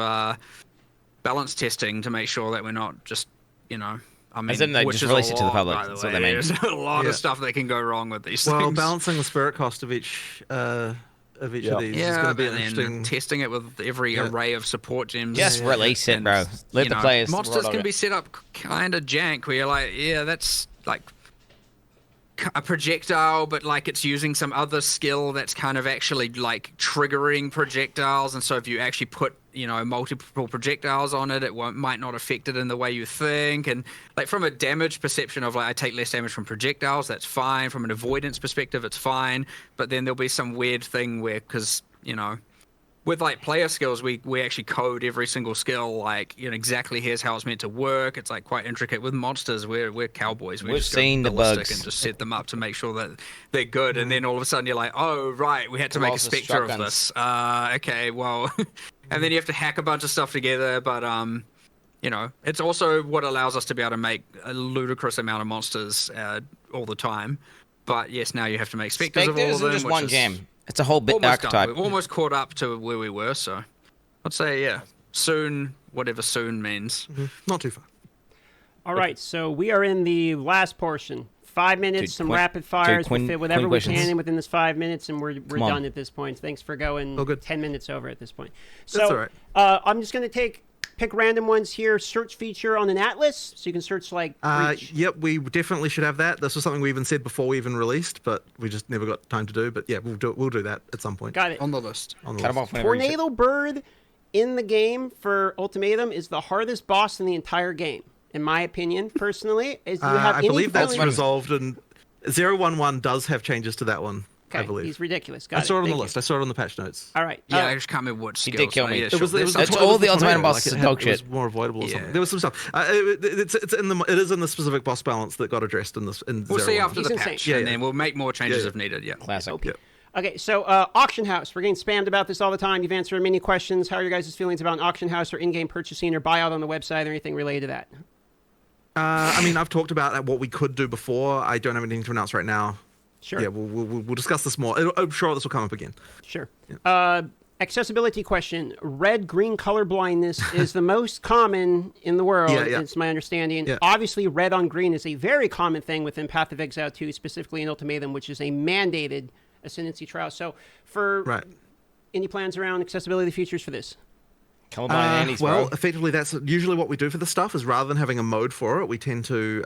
balance testing to make sure that we're not just, I mean, as in they just release it to the public. That's what they mean. There's a lot of stuff that can go wrong with these things. Well, balancing the spirit cost of each of these is going to be an interesting. Testing it with every array of support gems. Just release it, bro. Let the players. Monsters can be set up kind of jank, where you're like, that's like a projectile, but like it's using some other skill that's kind of actually like triggering projectiles, and so if you actually put multiple projectiles on it, it might not affect it in the way you think. And like from a damage perception of like I take less damage from projectiles, that's fine. From an avoidance perspective, it's fine. But then there'll be some weird thing where, because with like player skills, we actually code every single skill, like exactly here's how it's meant to work. It's like quite intricate. With monsters, we're cowboys. We've just seen the bugs and just set them up to make sure that they're good. And then all of a sudden you're like, oh right, we had to make a Spectre of this. Okay, well, and then you have to hack a bunch of stuff together. But it's also what allows us to be able to make a ludicrous amount of monsters all the time. But yes, now you have to make Spectres of all of them. Just one gem. It's a whole bit archetype. We've almost caught up to where we were, so I'd say soon, whatever soon means. Not too far. All right, so we are in the last portion. 5 minutes, some rapid fires. We'll fit whatever we can in within this 5 minutes, and we're done at this point. Thanks for going 10 minutes over at this point. So that's all right. I'm just going to pick random ones here. Search feature on an atlas, so you can search like. Yep, we definitely should have that. This was something we even said before we even released, but we just never got time to do. But yeah, we'll do that at some point. Got it on the list. Tornado Bird in the game for Ultimatum is the hardest boss in the entire game, in my opinion. Personally, I believe that's resolved, and 011 does have changes to that one. Okay, I believe he's ridiculous. I saw it on the list. I saw it on the patch notes. All right. Yeah, I just can't remember what he did kill me. Yeah, it was all the Ultimatum bosses like dog shit. It was more avoidable or something. There was some stuff. It is in the specific boss balance that got addressed in this. We'll see after the patch, and then we'll make more changes if needed. Yeah, classic. Okay, so auction house. We're getting spammed about this all the time. You've answered many questions. How are your guys' feelings about an auction house or in-game purchasing or buyout on the website or anything related to that? I mean, I've talked about what we could do before. I don't have anything to announce right now. Sure. Yeah, we'll discuss this more. I'm sure this will come up again. Sure. Yeah. Accessibility question. Red-green color blindness is the most common in the world. It's my understanding. Yeah. Obviously, red on green is a very common thing within Path of Exile 2, specifically in Ultimatum, which is a mandated ascendancy trial. So, for any plans around accessibility features for this? Well, effectively, that's usually what we do for the stuff. Is rather than having a mode for it, we tend to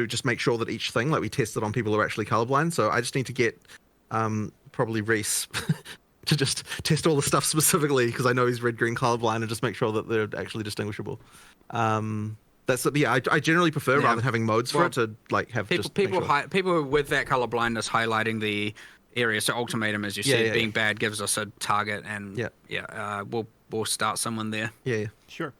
just make sure that each thing, like we test it on people who are actually colorblind. So I just need to get probably Reese to just test all the stuff specifically, because I know he's red-green colorblind, and just make sure that they're actually distinguishable. I generally prefer rather than having modes for it to like have people with that color blindness highlighting the area. So Ultimatum, as you said, being bad gives us a target, and we'll start someone there. Yeah. Sure.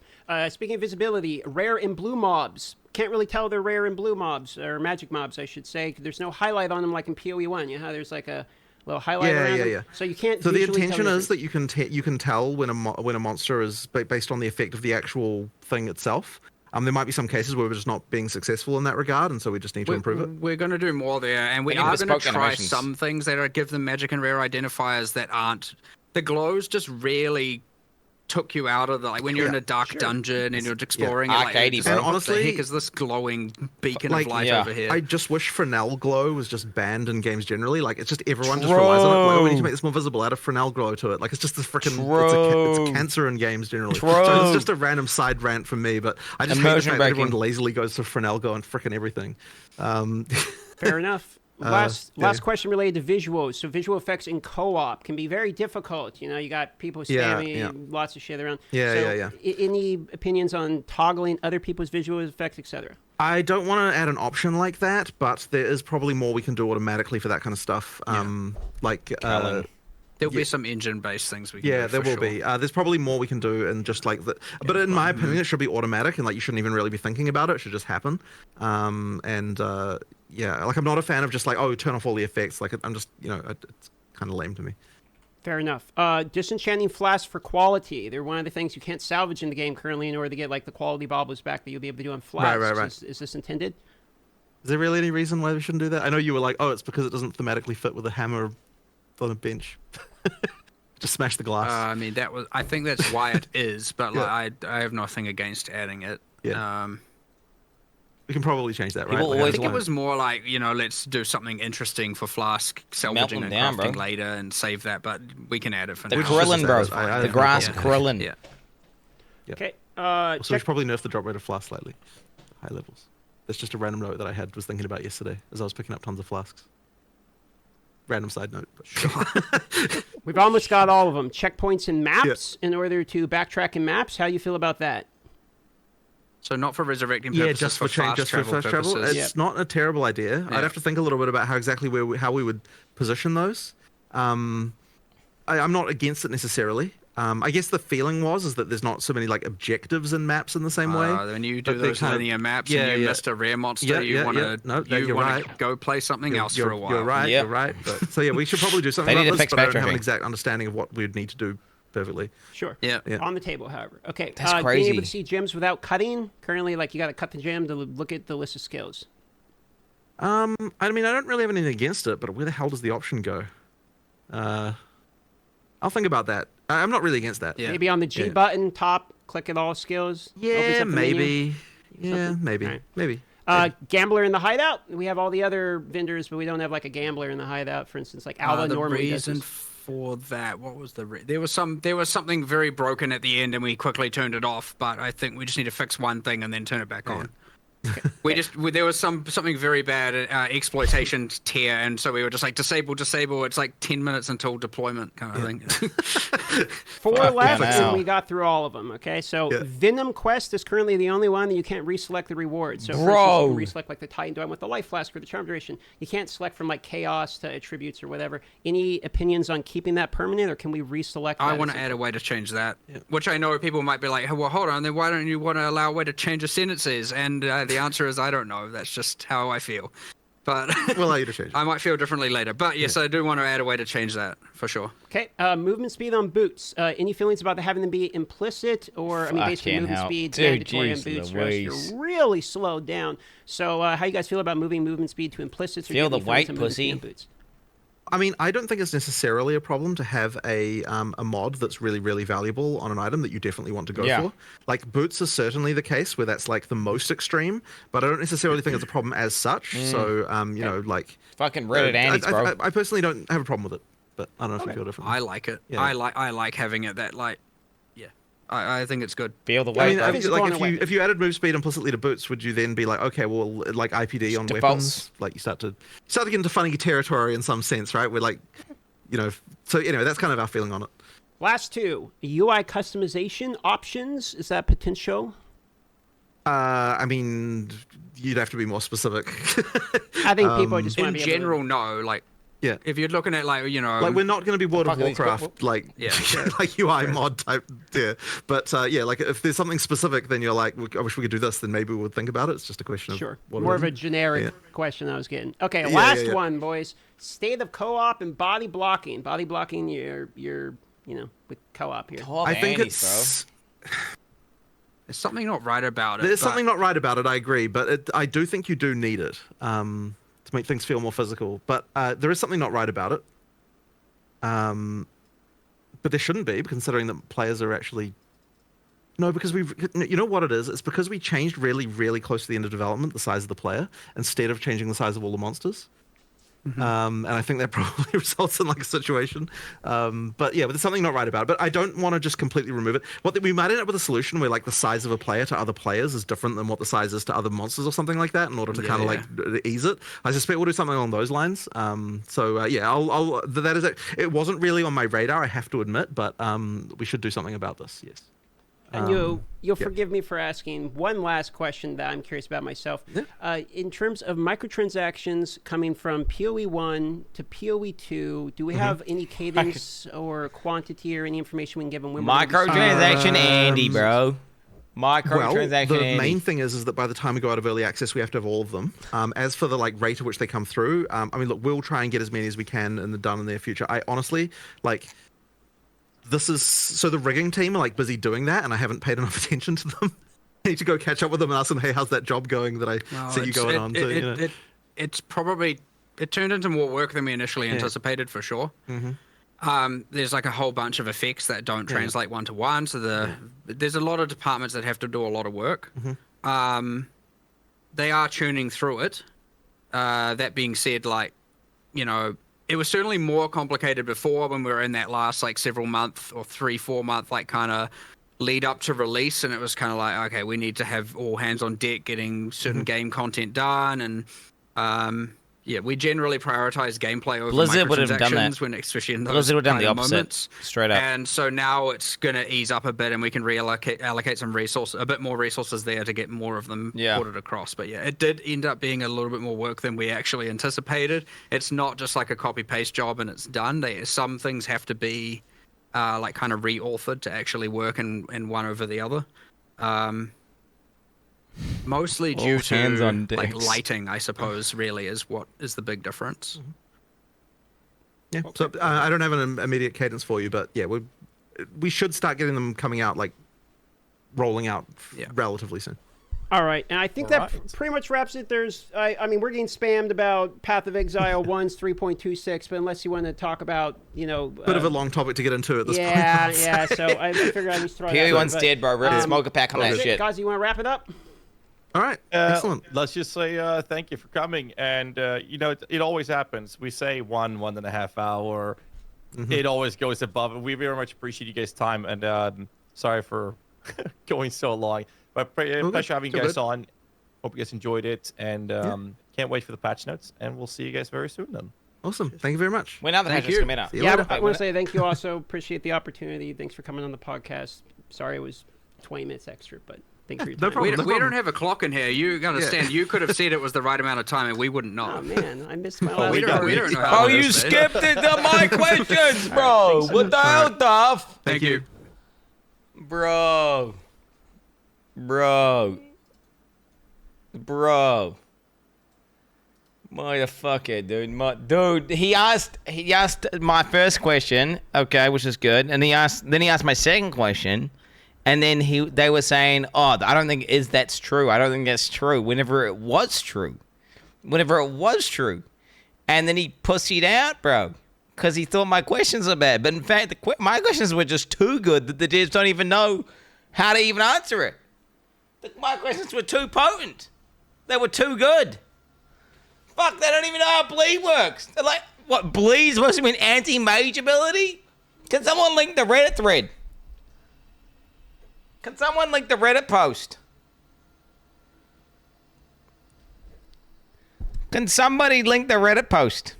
Speaking of visibility, rare and blue mobs. Can't really tell they're rare and blue mobs, or magic mobs, I should say. There's no highlight on them like in PoE1. You know how there's like a little highlight around them? So you can't. So the intention is that you can tell when a monster is based on the effect of the actual thing itself. There might be some cases where we're just not being successful in that regard, and so we just need to improve it. We're going to do more there, and we are going to try some things that give them magic and rare identifiers that aren't. The glows just really took you out of when you're in a dark dungeon and you're exploring it. And honestly, what the heck is this glowing beacon of light over here? I just wish Fresnel glow was just banned in games generally. Like, it's just everyone just relies on it. Like, we need to make this more visible. Add a Fresnel glow to it. Like, it's just this freaking it's a cancer in games generally. So it's just a random side rant from me, but I just hate the fact that everyone lazily goes to Fresnel glow and freaking everything. Fair enough. Last question related to visuals. So visual effects in co-op can be very difficult. You know, you got people spamming lots of shit around. Any opinions on toggling other people's visual effects, etc.? I don't want to add an option like that, but there is probably more we can do automatically for that kind of stuff. There'll be some engine-based things we can Yeah, do, there for will sure. be. There's probably more we can do, and just like that. But in my opinion, it should be automatic, and like you shouldn't even really be thinking about it. It should just happen. Yeah, like I'm not a fan of just like, oh, turn off all the effects. Like I'm just, it's kind of lame to me. Fair enough. Disenchanting flasks for quality. They're one of the things you can't salvage in the game currently in order to get like the quality baubles back that you'll be able to do on flasks. Right. Is this intended? Is there really any reason why we shouldn't do that? I know you were like, oh, it's because it doesn't thematically fit with a hammer on a bench. Just smash the glass. I mean, I think that's why it is, but like, I have nothing against adding it. Yeah. We can probably change that, right? I think it was more like, let's do something interesting for Flask, salvaging and crafting later and save that, but we can add it for the now. Krillin, bro. The grass Krillin. Yeah. Okay. So we should probably nerf the drop rate of Flask slightly. High levels. That's just a random note that I was thinking about yesterday as I was picking up tons of flasks. Random side note. But We've almost got all of them. Checkpoints and maps in order to backtrack in maps. How you feel about that? So not for resurrecting purposes, yeah, just for fast fast travel. It's not a terrible idea. Yeah. I'd have to think a little bit about how we would position those. I'm not against it necessarily. I guess the feeling is that there's not so many like objectives in maps in the same way. When you do those linear maps and you missed a rare monster, you want to go play something else for a while. You're right. You're right. But, so yeah, we should probably do something They need about to this, fix but I don't have an backtracking. exact understanding of what we would need to do perfectly. Sure. Yeah. On the table, however. Okay. That's Being crazy. able to see gems without cutting. Currently, like you got to cut the gem to look at the list of skills. I mean, I don't really have anything against it, but where the hell does the option go? I'll think about that. I'm not really against that. Maybe on the G button, top, click at all skills. Yeah, maybe. Yeah, Something? maybe. Right. Maybe. Gambler in the hideout. We have all the other vendors, but we don't have like a gambler in the hideout. For instance, like Alva the normally does reason this. for that, what was there was something very broken at the end, and we quickly turned it off. But I think we just need to fix one thing and then turn it back on. There was something very bad exploitation tier, and so we were just like disable. It's like 10 minutes until deployment kind of thing. 4 left, and we got through all of them. Okay, so Venom Quest is currently the only one that you can't reselect the reward. So for instance, you can reselect like the Titan Dome with the Life Flask or the Charm Duration. You can't select from like Chaos to Attributes or whatever. Any opinions on keeping that permanent, or can we reselect? I want to add a way to change that, which I know people might be like, well, hold on, then why don't you want to allow a way to change ascendancies? And the answer is I don't know. That's just how I feel. But we'll allow you to change it. I might feel differently later. But yes, I do want to add a way to change that for sure. Okay, movement speed on boots. Any feelings about having them be implicit, or I mean, basically movement speed mandatory on boots? You're really slowed down. So, how you guys feel about moving movement speed to implicit? Feel the weight, pussy. Boots? I mean, I don't think it's necessarily a problem to have a mod that's really, really valuable on an item that you definitely want to go for. Like, boots is certainly the case where that's like the most extreme, but I don't necessarily think it's a problem as such. So, you know, like... Fucking Reddit Andy's, bro. I personally don't have a problem with it, but I don't know if you feel differently. I like it. Yeah. I like having it that, like... I think it's good. Feel the I weight. mean, like if you added move speed implicitly to boots, would you then be like, okay, well, like IPD on weapons, like you start to get into funny territory in some sense, right? We're like, you know, so anyway, that's kind of our feeling on it. Last two, UI customization options. Is that potential? I mean, you'd have to be more specific. I think people just want in to be general, no, like. Yeah. If you're looking at like, you know, like we're not going to be World of Warcraft like like UI mod type but yeah, like if there's something specific, then you're like, I wish we could do this, then maybe we would think about it. It's just a question of what more of a generic question I was getting. Okay, last one, boys. State of co-op and body blocking. Body blocking, you're you know, with co-op here. I think it's there's something not right about it. There's something not right about it. I agree, but I do think you do need it. To make things feel more physical, but there is something not right about it. But there shouldn't be, considering that players are actually... No, because you know what it is? It's because we changed really, really close to the end of development the size of the player, instead of changing the size of all the monsters. And I think that probably results in like a situation. But yeah, but there's something not right about it. But I don't want to just completely remove it. We might end up with a solution where like the size of a player to other players is different than what the size is to other monsters or something like that, in order to kind of like ease it. I suspect we'll do something along those lines. Yeah, that is it. It wasn't really on my radar, I have to admit, but we should do something about this. Yes. And you'll forgive me for asking one last question that I'm curious about myself. In terms of microtransactions coming from PoE 1 to PoE 2, do we have any cadence or quantity or any information we can give them? Microtransaction Andy, bro. Microtransaction well, the Andy. main thing is that by the time we go out of early access, we have to have all of them. As for the rate at which they come through, I mean, look, we'll try and get as many as we can done in the near future. I honestly, this is so the rigging team are busy doing that, and I haven't paid enough attention to them. I need to go catch up with them and ask them, hey, how's that job going that I see you going on? It's probably turned into more work than we initially anticipated for sure. There's a whole bunch of effects that don't translate one to one, so there's a lot of departments that have to do a lot of work. They are tuning through it. That being said, it was certainly more complicated before when we were in that last several month or 3-4 month kind of lead up to release, and it was kind of okay, we need to have all hands on deck getting certain game content done, and we generally prioritize gamelay over Blizzard would have done that. when especially in those Blizzard would have done the opposite, moments. straight up. And so now it's going to ease up a bit, and we can allocate some resources, a bit more resources there to get more of them ported across. But it did end up being a little bit more work than we actually anticipated. It's not just a copy paste job and it's done. Some things have to be kind of re-authored to actually work in one over the other. Mostly due to lighting, I suppose, really is what is the big difference. Yeah, so I don't have an immediate cadence for you, but we should start getting them coming out, rolling out relatively soon. All right, and I think that pretty much wraps it. I mean, we're getting spammed about Path of Exile 1's 3.26, but unless you want to talk about, bit of a long topic to get into at this point. Yeah, so I figured I'd just throw PoE 1's dead, bro. Ready to smoke a pack on that shit. Guys, you want to wrap it up? All right, excellent. Let's just say thank you for coming. And, it always happens. We say 1.5 hour. It always goes above. We very much appreciate you guys' time. And sorry for going so long. But pleasure having you guys on. Hope you guys enjoyed it. And can't wait for the patch notes. And we'll see you guys very soon then. Awesome. Thank you very much. When other patches come in. I want to say thank you also. Appreciate the opportunity. Thanks for coming on the podcast. Sorry it was 20 minutes extra, but thanks for your time. We don't have a clock in here. You understand? You could have said it was the right amount of time, and we wouldn't know. Oh man, I missed my last. We don't know. How you skipped my questions, bro. What the hell, Duff? Thank you, bro. Motherfucker, dude. He asked my first question, okay, which is good, and then he asked my second question. And then they were saying, oh, I don't think that's true. I don't think that's true. Whenever it was true. And then he pussied out, bro. Because he thought my questions were bad. But in fact, my questions were just too good that the devs don't even know how to even answer it. My questions were too potent. They were too good. Fuck, they don't even know how bleed works. They're like, what, bleed's supposed to be an anti-mage ability? Can someone link the Reddit thread? Can someone link the Reddit post? Can somebody link the Reddit post?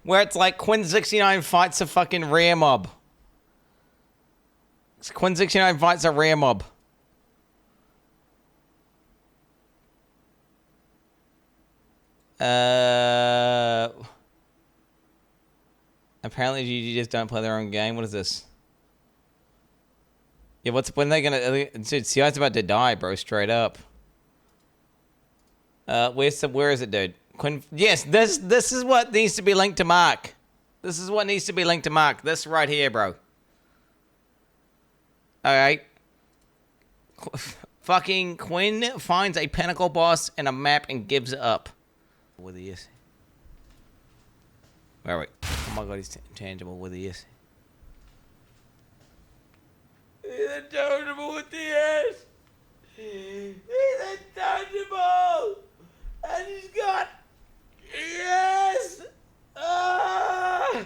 Where it's like Quin69 fights a fucking rare mob. Quin69 fights a rare mob. Apparently GG just don't play their own game. What is this? Yeah, when they gonna? Dude, CI's about to die, bro. Straight up. Where is it, dude? Yes, this is what needs to be linked to Mark. This is what needs to be linked to Mark. This right here, bro. All right. Fucking Quinn finds a pinnacle boss in a map and gives it up. With he is. Wait. Oh my god, he's intangible. With he is. He's intangible with the ass. He's intangible. And he's got... Yes! I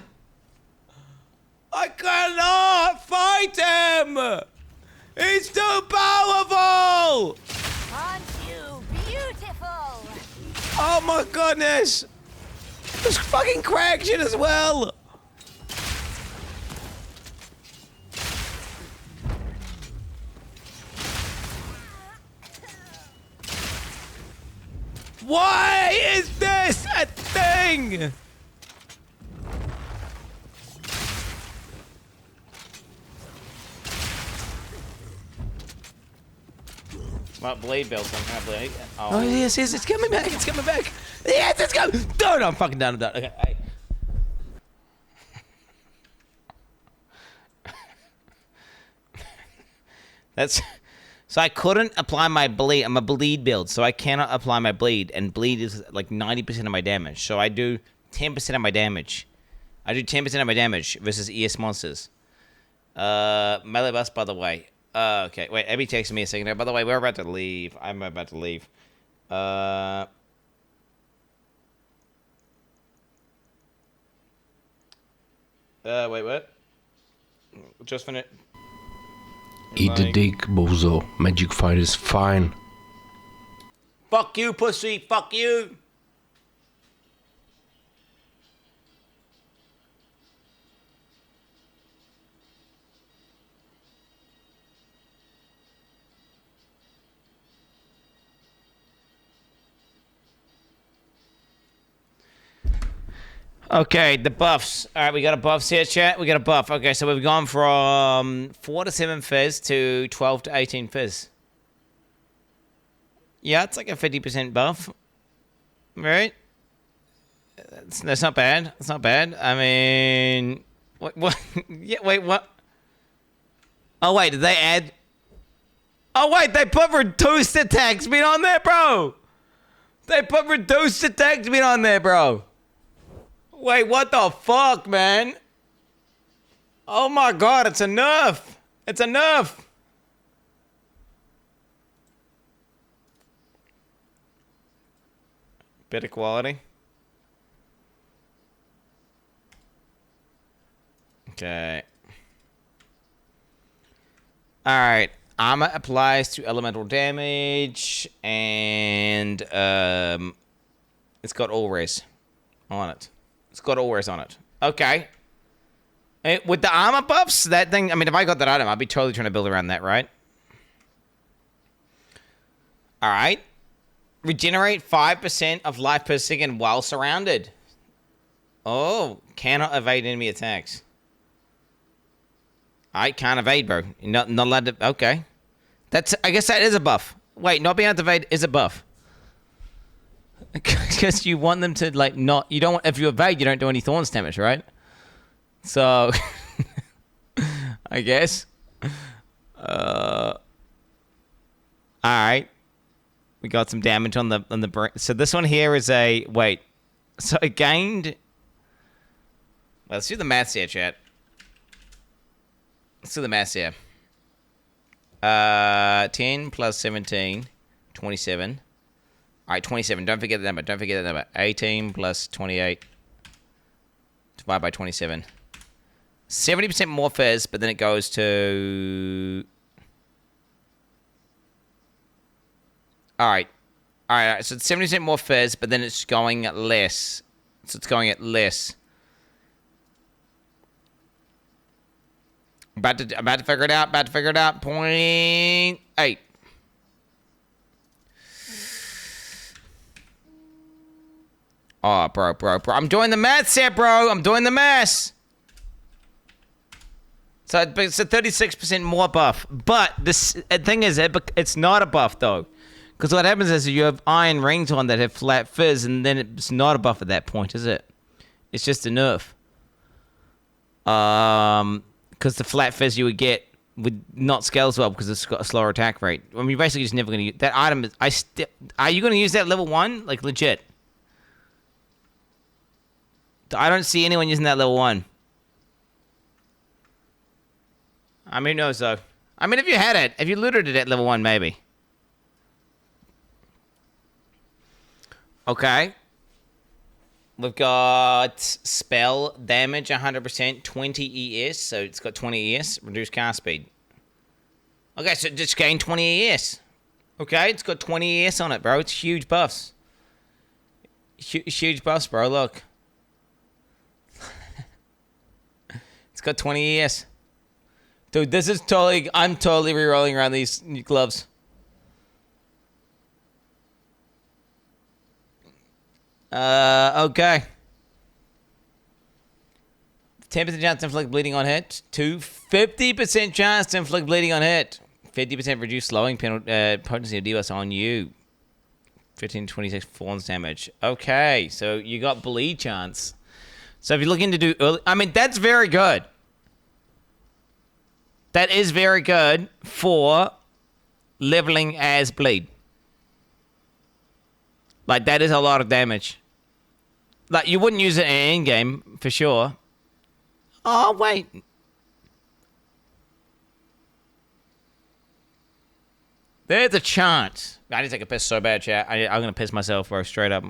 cannot fight him! He's too powerful! Aren't you beautiful? Oh my goodness! There's fucking crack shit as well! Why is this a thing? Well, blade build some kind of blade. Oh, yes, it's coming back. It's coming back. Yes, it's coming. No, I'm fucking done. I'm done. Okay. That's so I couldn't apply my bleed. I'm a bleed build, so I cannot apply my bleed, and bleed is like 90% of my damage. So I do 10% of my damage. I do 10% of my damage versus ES monsters. Melee bust, by the way. Okay, wait. Abby texted me a second ago. By the way, we're about to leave. I'm about to leave. Wait, what? Just finished. Eat the dick, bozo. Magic Fire is fine. Fuck you, pussy. Fuck you. Okay, the buffs. All right, we got a buff here, chat. We got a buff. Okay, so we've gone from 4 to 7 fizz to 12 to 18 fizz. Yeah, it's like a 50% buff. Right? That's not bad. That's not bad. I mean... What? Yeah, wait, what? Oh, wait, did they add... Oh, wait, they put reduced attack speed on there, bro! They put reduced attack speed on there, bro! Wait, what the fuck, man? Oh my god, it's enough! It's enough! Better quality. Okay. Alright. Armor applies to elemental damage, and it's got all res on it. It's got all res on it. Okay. With the armor buffs, that thing, I mean, if I got that item, I'd be totally trying to build around that, right? Alright. Regenerate 5% of life per second while surrounded. Oh, cannot evade enemy attacks. I can't evade, bro. You're not allowed to, okay. I guess that is a buff. Wait, not being able to evade is a buff. Because you want them to, like, not... You don't want... If you evade, you don't do any thorns damage, right? So... I guess. Alright. We got some damage on the brain. So this one here is a... Wait. So it gained... Well, let's do the maths here, chat. Let's do the maths here. 10 plus 17. 27. Alright, 27. Don't forget that number. Don't forget that number. 18 plus 28. Divided by 27. 70% more fizz, but then it goes to... Alright. Alright, so it's 70% more fizz, but then it's going at less. So it's going at less. About to figure it out. About to figure it out. 0.8. Oh, bro. I'm doing the maths here, bro. I'm doing the maths. So it's a 36% more buff. But the thing is, it's not a buff, though. Because what happens is you have iron rings on that have flat fizz, and then it's not a buff at that point, is it? It's just a nerf. Because the flat fizz you would get would not scale as well because it's got a slower attack rate. I mean, you're basically just never going to use... That item is... Are you going to use that level 1? Like, legit. I don't see anyone using that level 1. I mean, no, so. I mean, if you had it, if you looted it at level 1, maybe. Okay. We've got spell damage 100%, 20 ES, so it's got 20 ES, reduced cast speed. Okay, so just gain 20 ES. Okay, it's got 20 ES on it, bro. It's huge buffs. Huge buffs, bro, look. It's got 20 ES. Dude, this is totally... I'm totally re-rolling around these gloves. Okay. 10% chance to inflict bleeding on hit. 50% chance to inflict bleeding on hit. 50% reduced slowing potency of DOS on you. 15-26 falls damage. Okay, so you got bleed chance. So if you're looking to do early... I mean, that's very good. That is very good for leveling as bleed. Like, that is a lot of damage. Like, you wouldn't use it in in-game, for sure. Oh, wait. There's a chance. I need to take a piss so bad, chat. I'm going to piss myself, bro, straight up.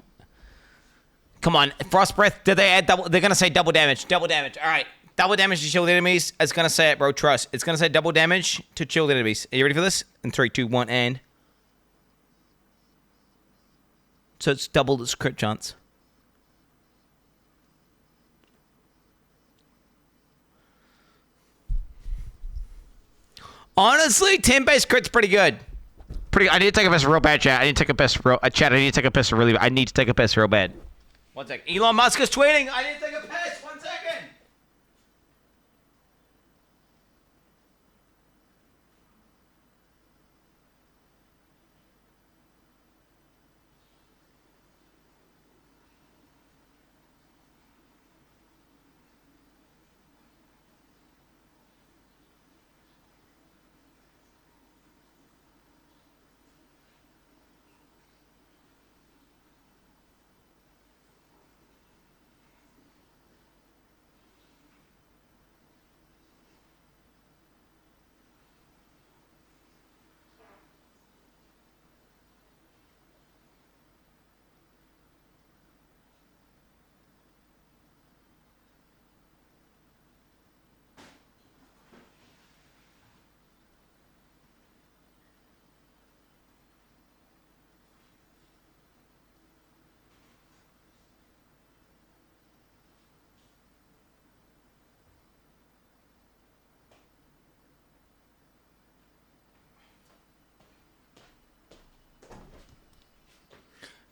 Come on. Frost Breath, did they add double? They're going to say double damage. Double damage. All right. Double damage to shield enemies. It's going to say it, bro. Trust. It's going to say double damage to shield enemies. Are you ready for this? In 3, 2, 1, and... So it's double the crit chance. Honestly, 10 base crit's pretty good. I need to take a piss real bad, chat. I need to take a piss real... chat, I need to take a piss really bad. I need to take a piss real bad. 1 second. Elon Musk is tweeting. I need to take a piss. 1 second.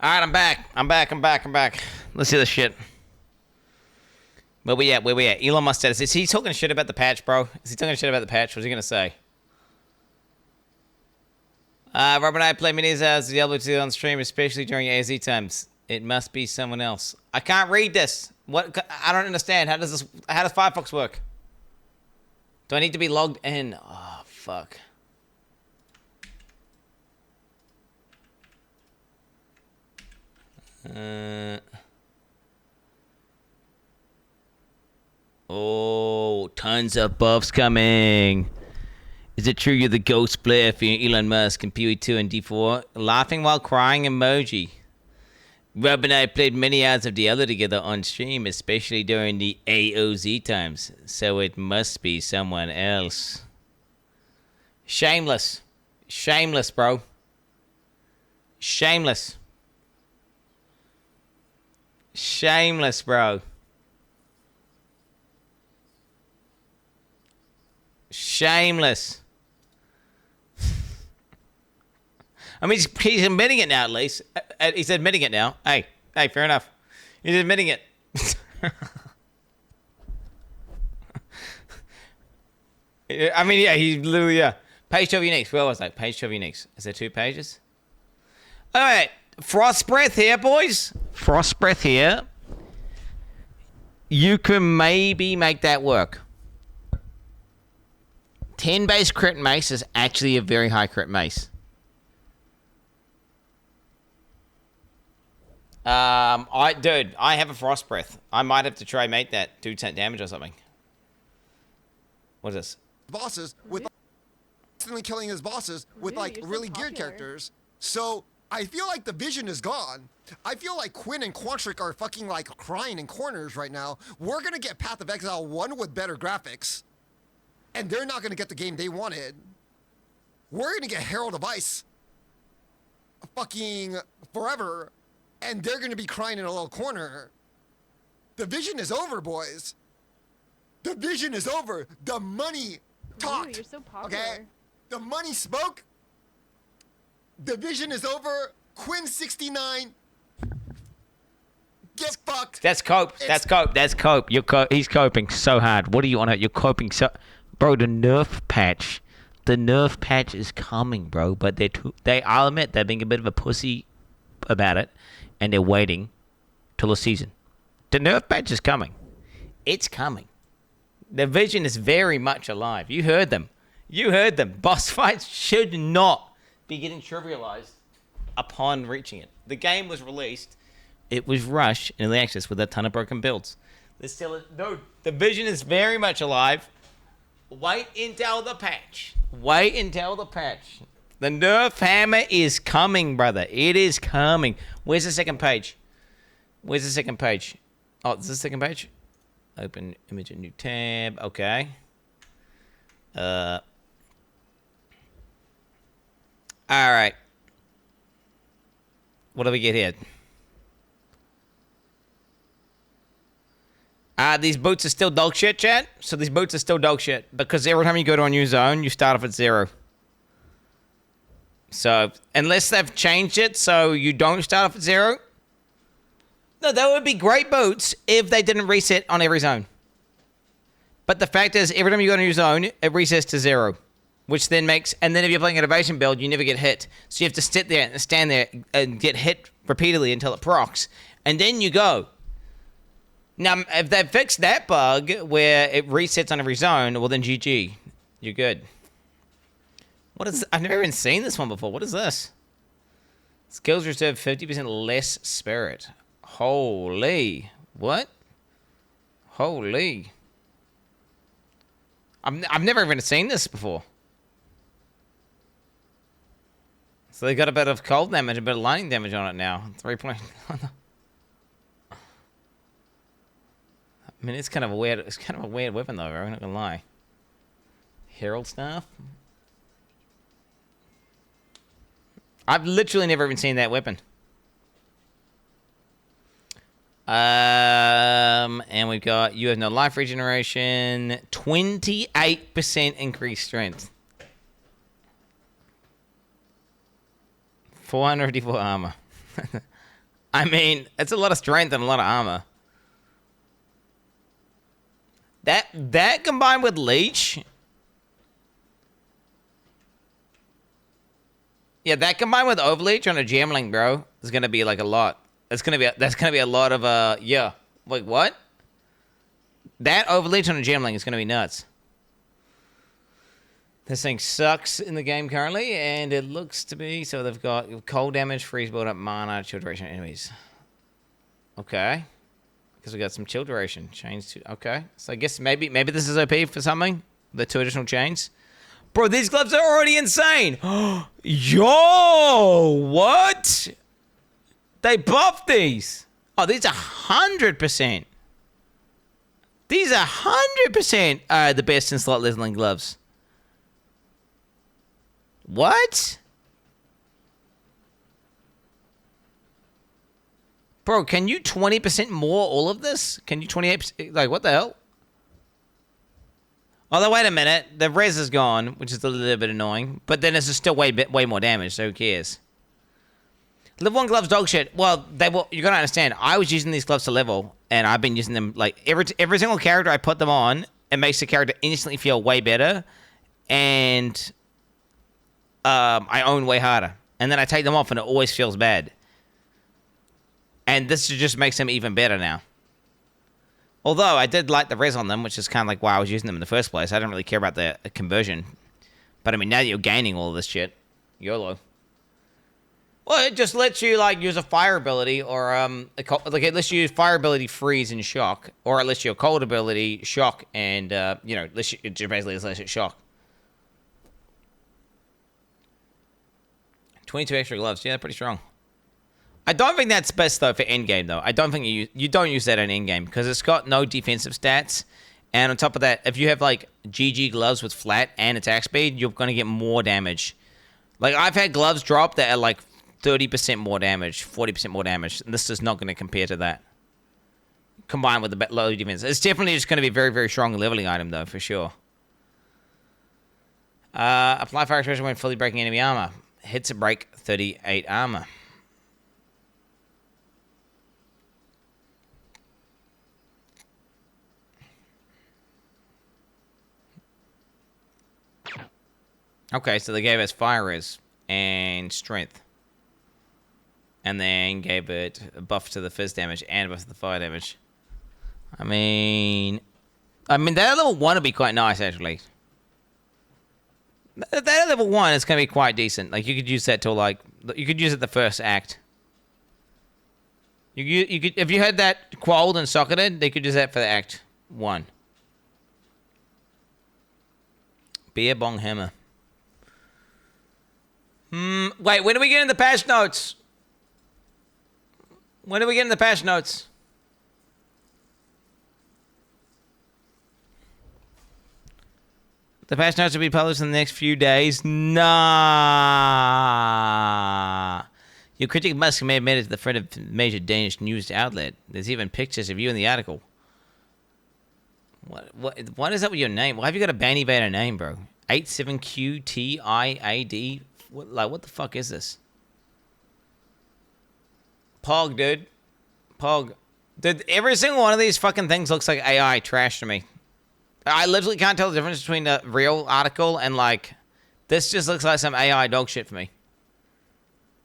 All right, I'm back. I'm back. Let's see this shit. Where we at? Elon Musk status. Is he talking shit about the patch, bro? Is he talking shit about the patch? What's he gonna say? Rob and I play minis as Diablo 2 on stream, especially during AZ times. It must be someone else. I can't read this. What? I don't understand. How does Firefox work? Do I need to be logged in? Oh, fuck. Oh, tons of buffs coming. Is it true you're the ghost player for Elon Musk and PoE2 and D4? Laughing while crying emoji. Rob and I played many hours of Diablo together on stream, especially during the AOZ times. So it must be someone else. Shameless. Shameless, bro. Shameless. Shameless, bro. Shameless. I mean, he's admitting it now, at least. He's admitting it now. Hey, fair enough. He's admitting it. I mean, yeah, he's literally, yeah. Page 12 uniques. Where was that? Page 12 uniques. Is there 2 pages? All right. Frost Breath here, boys. Frost Breath here. You can maybe make that work. 10 base crit mace is actually a very high crit mace. Dude, I have a Frost Breath. I might have to try make that 2% damage or something. What is this? Bosses with constantly killing his bosses with like really geared characters. So I feel like the vision is gone. I feel like Quinn and Quantric are fucking like crying in corners right now. We're gonna get Path of Exile 1 with better graphics. And they're not gonna get the game they wanted. We're gonna get Herald of Ice fucking forever. And they're gonna be crying in a little corner. The vision is over, boys. The vision is over. The money talked. You're so popular. Okay? The money spoke. The vision is over. Quin69 Get fucked. That's cope. That's cope. That's cope. He's coping so hard. What are you on it? You're coping so... Bro, the nerf patch. The nerf patch is coming, bro. But I'll admit, they're being a bit of a pussy about it. And they're waiting till the season. The nerf patch is coming. It's coming. The vision is very much alive. You heard them. You heard them. Boss fights should not be getting trivialized upon reaching it. The game was released. It was rushed in early access with a ton of broken builds. There's still no. The vision is very much alive. Wait until the patch. Wait until the patch. The nerf hammer is coming, brother. It is coming. Where's the second page? Where's the second page? Oh, this is the second page? Open image in new tab. Okay. All right. What do we get here? These boots are still dog shit, chat. So these boots are still dog shit because every time you go to a new zone, you start off at 0. So unless they've changed it so you don't start off at 0. No, that would be great boots if they didn't reset on every zone. But the fact is, every time you go to a new zone, it resets to 0. Which then makes... And then if you're playing an evasion build, you never get hit. So you have to sit there and stand there and get hit repeatedly until it procs. And then you go. Now, if they fixed that bug where it resets on every zone, well then GG. You're good. What is... I've never even seen this one before. What is this? Skills reserve 50% less spirit. Holy. What? Holy. I've never even seen this before. So they got a bit of cold damage, a bit of lightning damage on it now. 3 point. I mean, it's kind of a weird weapon though, bro. I'm not gonna lie. Herald staff. I've literally never even seen that weapon. And we've got, you have no life regeneration, 28% increased strength. 484 armor. I mean, it's a lot of strength and a lot of armor. That combined with leech. Yeah, that combined with overleech on a gemling, bro, is gonna be like a lot. That's gonna be a lot of yeah. Like what? That overleech on a gemling is gonna be nuts. This thing sucks in the game currently, and it looks to be so they've got cold damage, freeze build up, mana, chill duration enemies. Okay. Because we got some chill duration. Chains to okay. So I guess maybe this is OP for something. The 2 additional chains. Bro, these gloves are already insane. Yo, what? They buffed these. Oh, these are 100%. These are 100% the best in slot leveling gloves. What? Bro, can you 20% more all of this? Can you 28%? Like, what the hell? Although, wait a minute. The res is gone, which is a little bit annoying. But then it's still way more damage, so who cares? Level 1 gloves dog shit. Well, you gotta understand, I was using these gloves to level, and I've been using them, like, every single character I put them on, it makes the character instantly feel way better, and I own way harder. And then I take them off, and it always feels bad. And this just makes them even better now. Although, I did like the res on them, which is kind of like why I was using them in the first place. I didn't really care about the conversion. But, I mean, now that you're gaining all of this shit, YOLO. Well, it just lets you, like, use a fire ability or, like, it lets you use fire ability, freeze, and shock. Or it lets you a cold ability, shock, and, you know, it basically lets it shock. 22 extra gloves. Yeah, pretty strong. I don't think that's best, though, for endgame, though. I don't think you don't use that in endgame because it's got no defensive stats. And on top of that, if you have, like, GG gloves with flat and attack speed, you're going to get more damage. Like, I've had gloves drop that are, like, 30% more damage, 40% more damage. And this is not going to compare to that. Combined with the low defense. It's definitely just going to be a very, very strong leveling item, though, for sure. Apply fire expression when fully breaking enemy armor. Hits a break 38 armor. Okay, so they gave us fire res and strength. And then gave it a buff to the fizz damage and a buff to the fire damage. I mean that level 1 would be quite nice, actually. That level 1 is going to be quite decent. Like, you could use that till, like, you could use it the first act. You could, if you had that qualled and socketed, they could use that for the act 1. Beer bong hammer. Wait, when do we get in the patch notes? When do we get in the patch notes? The patch notes will be published in the next few days. Nah. Your critic must have made it to the front of major Danish news outlet. There's even pictures of you in the article. What is up with your name? Why have you got a Banny Vader name, bro? 87QTIAD. What the fuck is this? Pog, dude. Pog. Dude, every single one of these fucking things looks like AI trash to me. I literally can't tell the difference between a real article and, like, this just looks like some AI dog shit for me.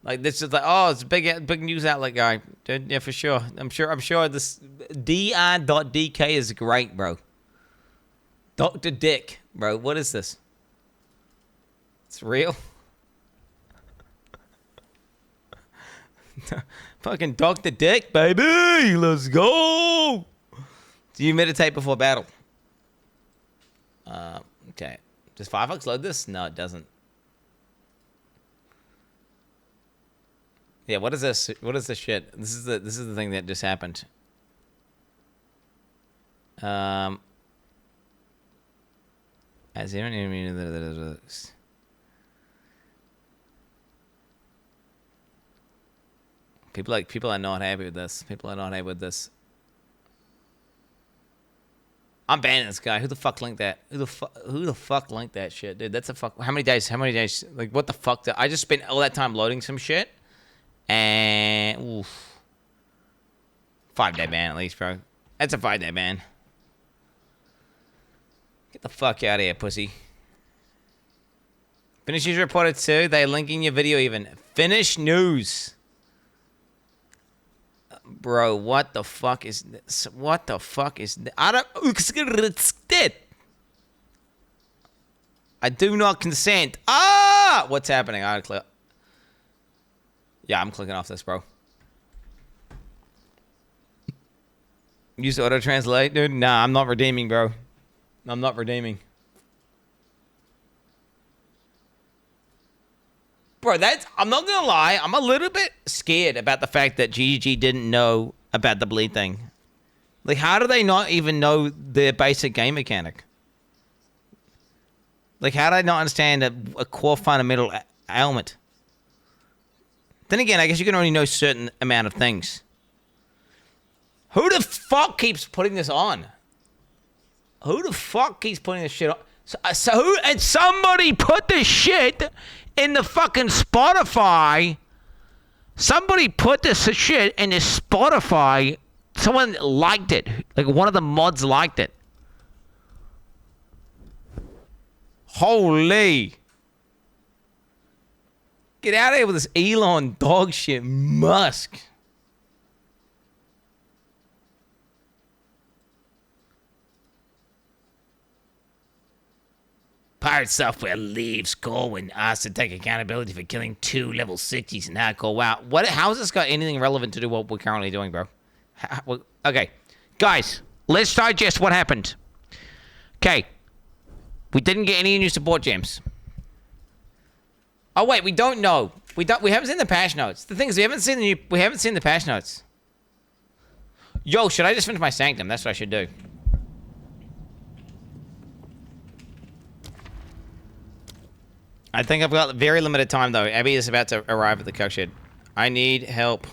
Like, this is like, oh, it's a big news outlet guy. Dude, yeah, for sure. I'm sure this dr.dk is great, bro. Dr. Dick, bro. What is this? It's real? Fucking Dr. Dick, baby! Let's go! Do you meditate before battle? Okay. Does Firefox load this? No, it doesn't. Yeah, what is this? What is this shit? This is the thing that just happened. As people are not happy with this. People are not happy with this. I'm banning this guy. Who the fuck linked that? Who the fuck linked that shit, dude? That's a fuck. How many days? Like, what the fuck? I just spent all that time loading some shit, and oof, 5-day ban at least, bro. That's a 5-day ban. Get the fuck out of here, pussy. Finish news reported too. They linking your video even. Finish news. Bro, what the fuck is this? What the fuck is this? I do not consent. Ah! What's happening? I click. Yeah, I'm clicking off this, bro. Use auto translate, dude. Nah, I'm not redeeming, bro. I'm not redeeming. Bro, I'm not gonna lie, I'm a little bit scared about the fact that GGG didn't know about the bleed thing. Like, how do they not even know the basic game mechanic? Like, how do they not understand a core fundamental element? Then again, I guess you can only know a certain amount of things. Who the fuck keeps putting this on? Who the fuck keeps putting this shit on? And somebody put this shit in the fucking Spotify. Somebody put this shit in the Spotify. Someone liked it. Like, one of the mods liked it. Holy. Get out of here with this Elon dog shit. Musk. Pirate Software leaves Corwin, asked to take accountability for killing 2 level 60s in hardcore. Wow. How has this got anything relevant to do what we're currently doing, bro? Okay. Guys, let's digest what happened. Okay. We didn't get any new support gems. Oh, wait, we don't know. We haven't seen the patch notes. The thing is, we haven't seen the patch notes. Yo, should I just finish my Sanctum? That's what I should do. I think I've got very limited time, though. Abby is about to arrive at the cook shed. I need help.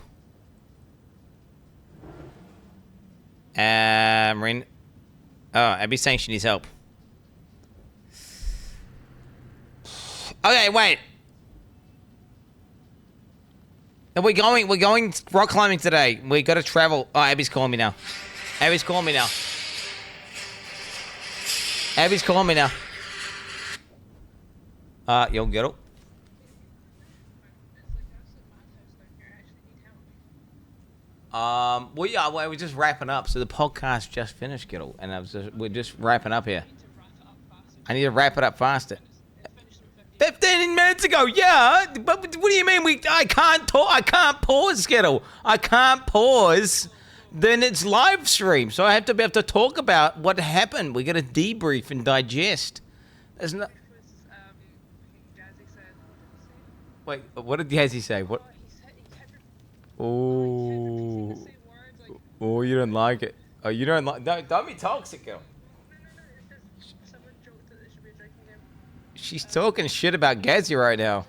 Marine. Oh, Abby's saying she needs help. Okay, wait. We're going rock climbing today. We got to travel. Oh, Abby's calling me now. Abby's calling me now. Abby's calling me now. Yo, get up. Well, yeah, well, we're just wrapping up. So the podcast just finished, Gittle, and we're just wrapping up here. I need to wrap it up faster. 15 minutes ago, yeah. But what do you mean? I can't talk. I can't pause, Skittle. I can't pause. Then it's live stream, so I have to be able to talk about what happened. We got to debrief and digest. There's no. Wait, what did Yazzie say? What? Oh, oh, you don't like it. Oh, you don't like. Don't be toxic, girl. She's talking shit about Gazzy right now.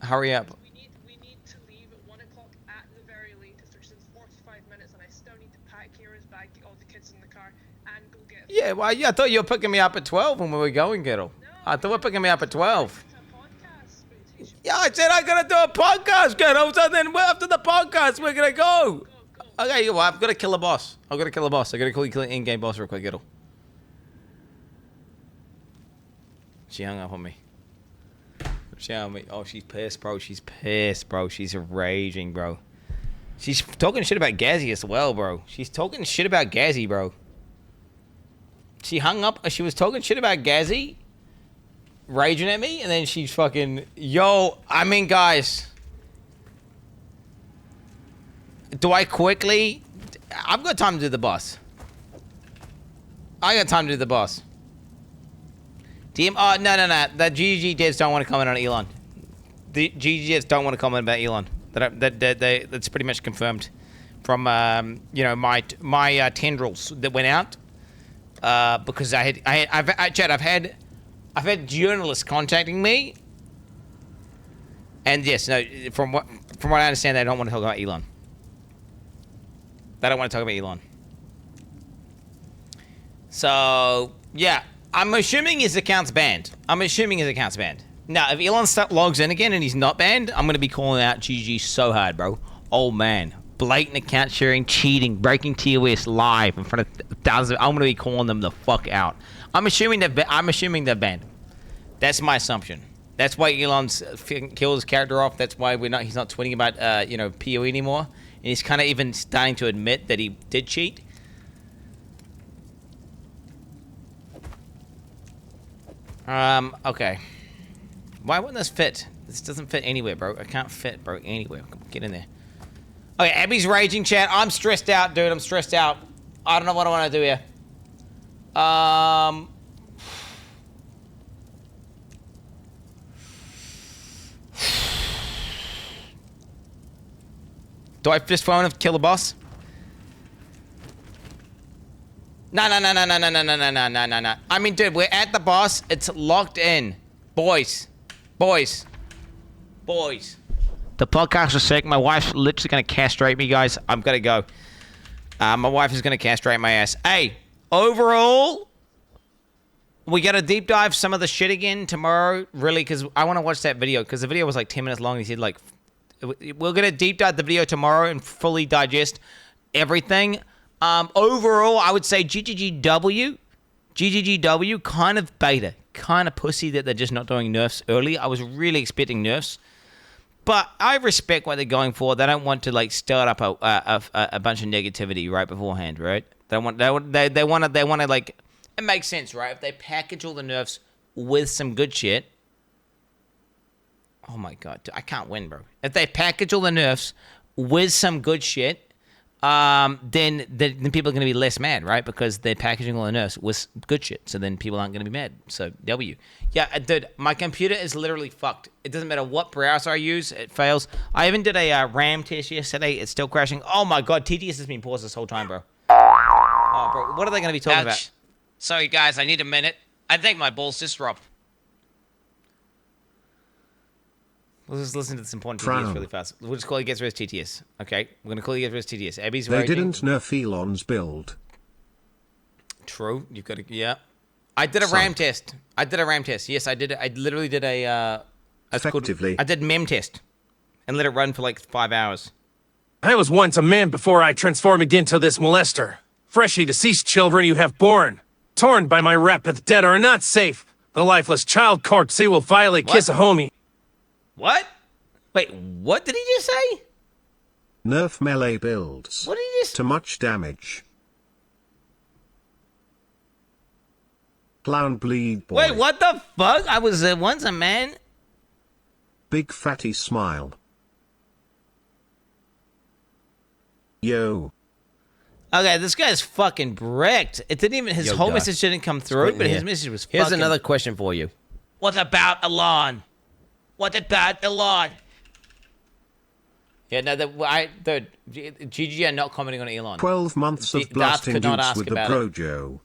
Hurry up. We need to leave at 1 o'clock at the very latest, which is 45 minutes, and I still need to pack Kira's bag, get all the kids in the car, and go get. Yeah, well, yeah, I thought you were picking me up at 12 when we were going, Gittle. No, I thought you were picking me up at 12. Yeah, I said I gotta do a podcast, Gittle. So then after the podcast, we're gonna go. Okay, well, I've got to kill a boss. I've got to kill a boss. I've got to kill an in-game boss real quick, Gittle. She hung up on me. She hung on me. Oh, she's pissed, bro. She's pissed, bro. She's raging, bro. She's talking shit about Gazzy as well, bro. She's talking shit about Gazzy, bro. She hung up. She was talking shit about Gazzy, raging at me, and then she's fucking... Yo, I mean, guys... Do I quickly... I've got time to do the boss. I got time to do the boss. DM... Oh, no. The GG devs don't want to comment on Elon. The GG devs don't want to comment about Elon. That's pretty much confirmed from, you know, my tendrils that went out. Because Chad, I've had journalists contacting me. And yes, no, from what I understand, they don't want to talk about Elon. They don't want to talk about Elon. So, yeah. I'm assuming his account's banned. Now, if Elon logs in again and he's not banned, I'm going to be calling out GG so hard, bro. Oh, man. Blatant account sharing, cheating, breaking TOS live in front of thousands. I'm going to be calling them the fuck out. I'm assuming they're banned. That's my assumption. That's why Elon's killed his character off. That's why he's not tweeting about, you know, PoE anymore. And he's kind of even starting to admit that he did cheat. Okay. Why wouldn't this fit? This doesn't fit anywhere, bro. I can't fit, bro, anywhere. Come on, get in there. Okay, Abby's raging, chat. I'm stressed out, dude. I'm stressed out. I don't know what I want to do here. Do I just phone him to kill the boss? No. I mean, dude, we're at the boss. It's locked in. Boys. The podcast is sick. My wife's literally going to castrate me, guys. I'm going to go. My wife is going to castrate my ass. Hey, overall, we got to deep dive some of the shit again tomorrow. Really, because I want to watch that video. Because the video was like 10 minutes long. He said, like... We're going to deep dive the video tomorrow and fully digest everything. Overall, I would say GGGW, kind of beta, kind of pussy that they're just not doing nerfs early. I was really expecting nerfs. But I respect what they're going for. They don't want to, like, start up a bunch of negativity right beforehand, right? They want to, like... It makes sense, right? If they package all the nerfs with some good shit... Oh my god, I can't win, bro. If they package all the nerfs with some good shit, then people are going to be less mad, right? Because they're packaging all the nerfs with good shit. So then people aren't going to be mad. So W. Yeah, dude, my computer is literally fucked. It doesn't matter what browser I use, it fails. I even did a RAM test yesterday. It's still crashing. Oh my god, TTS has been paused this whole time, bro. Oh, bro, what are they going to be talking about? Sorry, guys, I need a minute. I think my balls just dropped. Let's just listen to this important TTS really fast. We'll just call it Gets Res TTS. Okay? We're going to call it Gets Res TTS. Abby's They raging. didn't nerf Elon's build. True. You've got to... Yeah. I did a RAM test. Yes, I did. I literally did a... Effectively. I did mem test. And let it run for like 5 hours. I was once a man before I transformed into this molester. Freshly deceased children you have born. Torn by my rapid dead are not safe. The lifeless child corpse will violate kiss a homie. What? Wait, what did he just say? Nerf melee builds. What did he just... Too much damage. Clown bleed boy. Wait, what the fuck? I was once a man. Big fatty smile. Yo. Okay, this guy's fucking wrecked. It didn't even, his Yo, whole guy. message didn't come through, but his message was fucking... Here's another question for you. What about Elon? What about Elon? Yeah, no, GG are not commenting on Elon. 12 months of Darth blasting could not dudes ask with the about it. Brojo.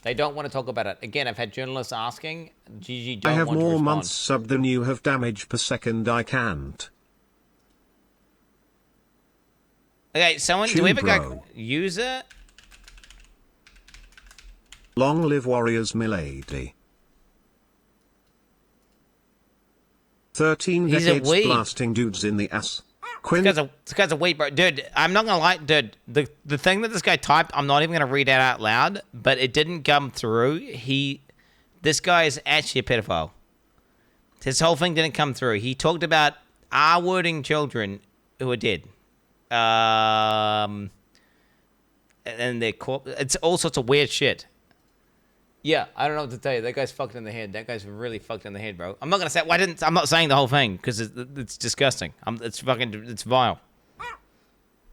They don't want to talk about it. Again, I've had journalists asking. GG don't I have want to more respond. months sub than you have damage per second. I can't. Okay, someone, do Chew, we have a guy, bro. user? Long live warriors, milady. 13 He's a decades weeb. blasting dudes in the ass. This guy's a weep, bro. Dude, I'm not gonna lie, dude. The thing that this guy typed, I'm not even gonna read out loud, but it didn't come through. This guy is actually a pedophile. His whole thing didn't come through. He talked about R-wording children who are dead. And they're it's all sorts of weird shit. Yeah, I don't know what to tell you. That guy's fucked in the head. That guy's really fucked in the head, bro. I'm not gonna say. I'm not saying the whole thing because it's disgusting. It's vile.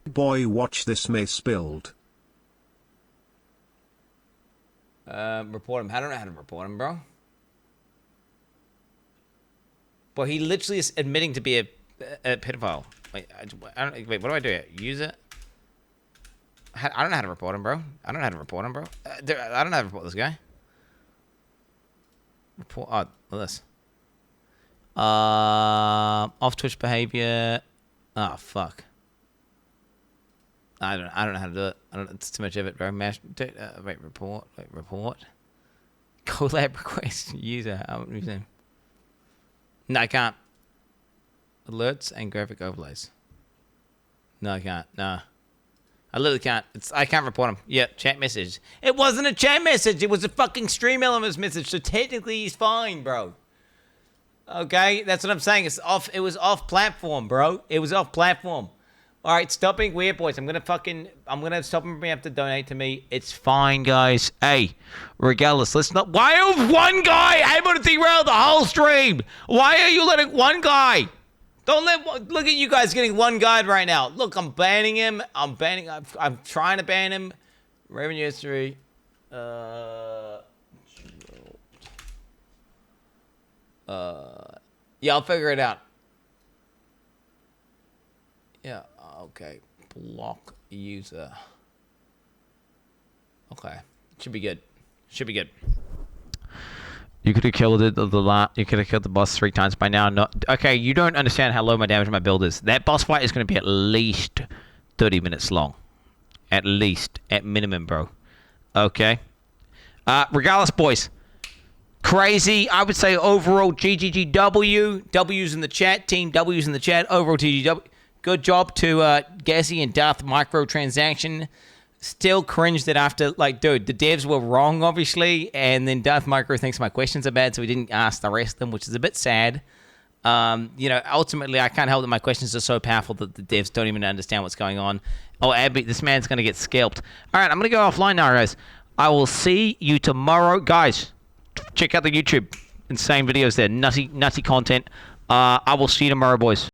Boy, watch this mess spilled. Report him. I don't know how to report him, bro. Boy, he literally is admitting to be a pedophile. Wait, wait, what do I do here? Use it? I don't know how to report him, bro. I don't know how to report him, bro. I don't know how to report this guy. Report. Oh, this. Off Twitch behavior. Oh fuck. I don't know how to do it. It's too much of it, bro. Wait, report. Wait, report. Collab request user. No, I can't. Alerts and graphic overlays. No, I can't. No. I literally can't. I can't report him. Yeah, chat message. It wasn't a chat message. It was a fucking Stream Elements message. So technically he's fine, bro. Okay, that's what I'm saying. It's off. It was off platform, bro. It was off platform. All right, stop being weird, boys. I'm gonna stop him from having to donate to me. It's fine, guys. Hey, regardless, let's not. Why is one guy able to derail the whole stream? Why are you letting one guy? Don't look at you guys getting one guide right now. Look, I'm banning him. I'm trying to ban him. Revenue history. Yeah, I'll figure it out. Yeah, okay. Block user. Okay. Should be good. Should be good. You could have killed it. You could have killed the boss 3 times by now. Okay, you don't understand how low my damage my build is. That boss fight is going to be at least 30 minutes long. At least. At minimum, bro. Okay. Regardless, boys. Crazy. I would say overall GGGW. W's in the chat. Team W's in the chat. Overall GGW. Good job to Gassy and Darth Microtransaction. Still cringe that after, like, dude, the devs were wrong, obviously, and then Darth Micro thinks my questions are bad, so he didn't ask the rest of them, which is a bit sad. You know, ultimately, I can't help that my questions are so powerful that the devs don't even understand what's going on. Oh, Abby, this man's going to get scalped. All right, I'm going to go offline now, guys. I will see you tomorrow. Guys, check out the YouTube. Insane videos there. Nutty content. I will see you tomorrow, boys.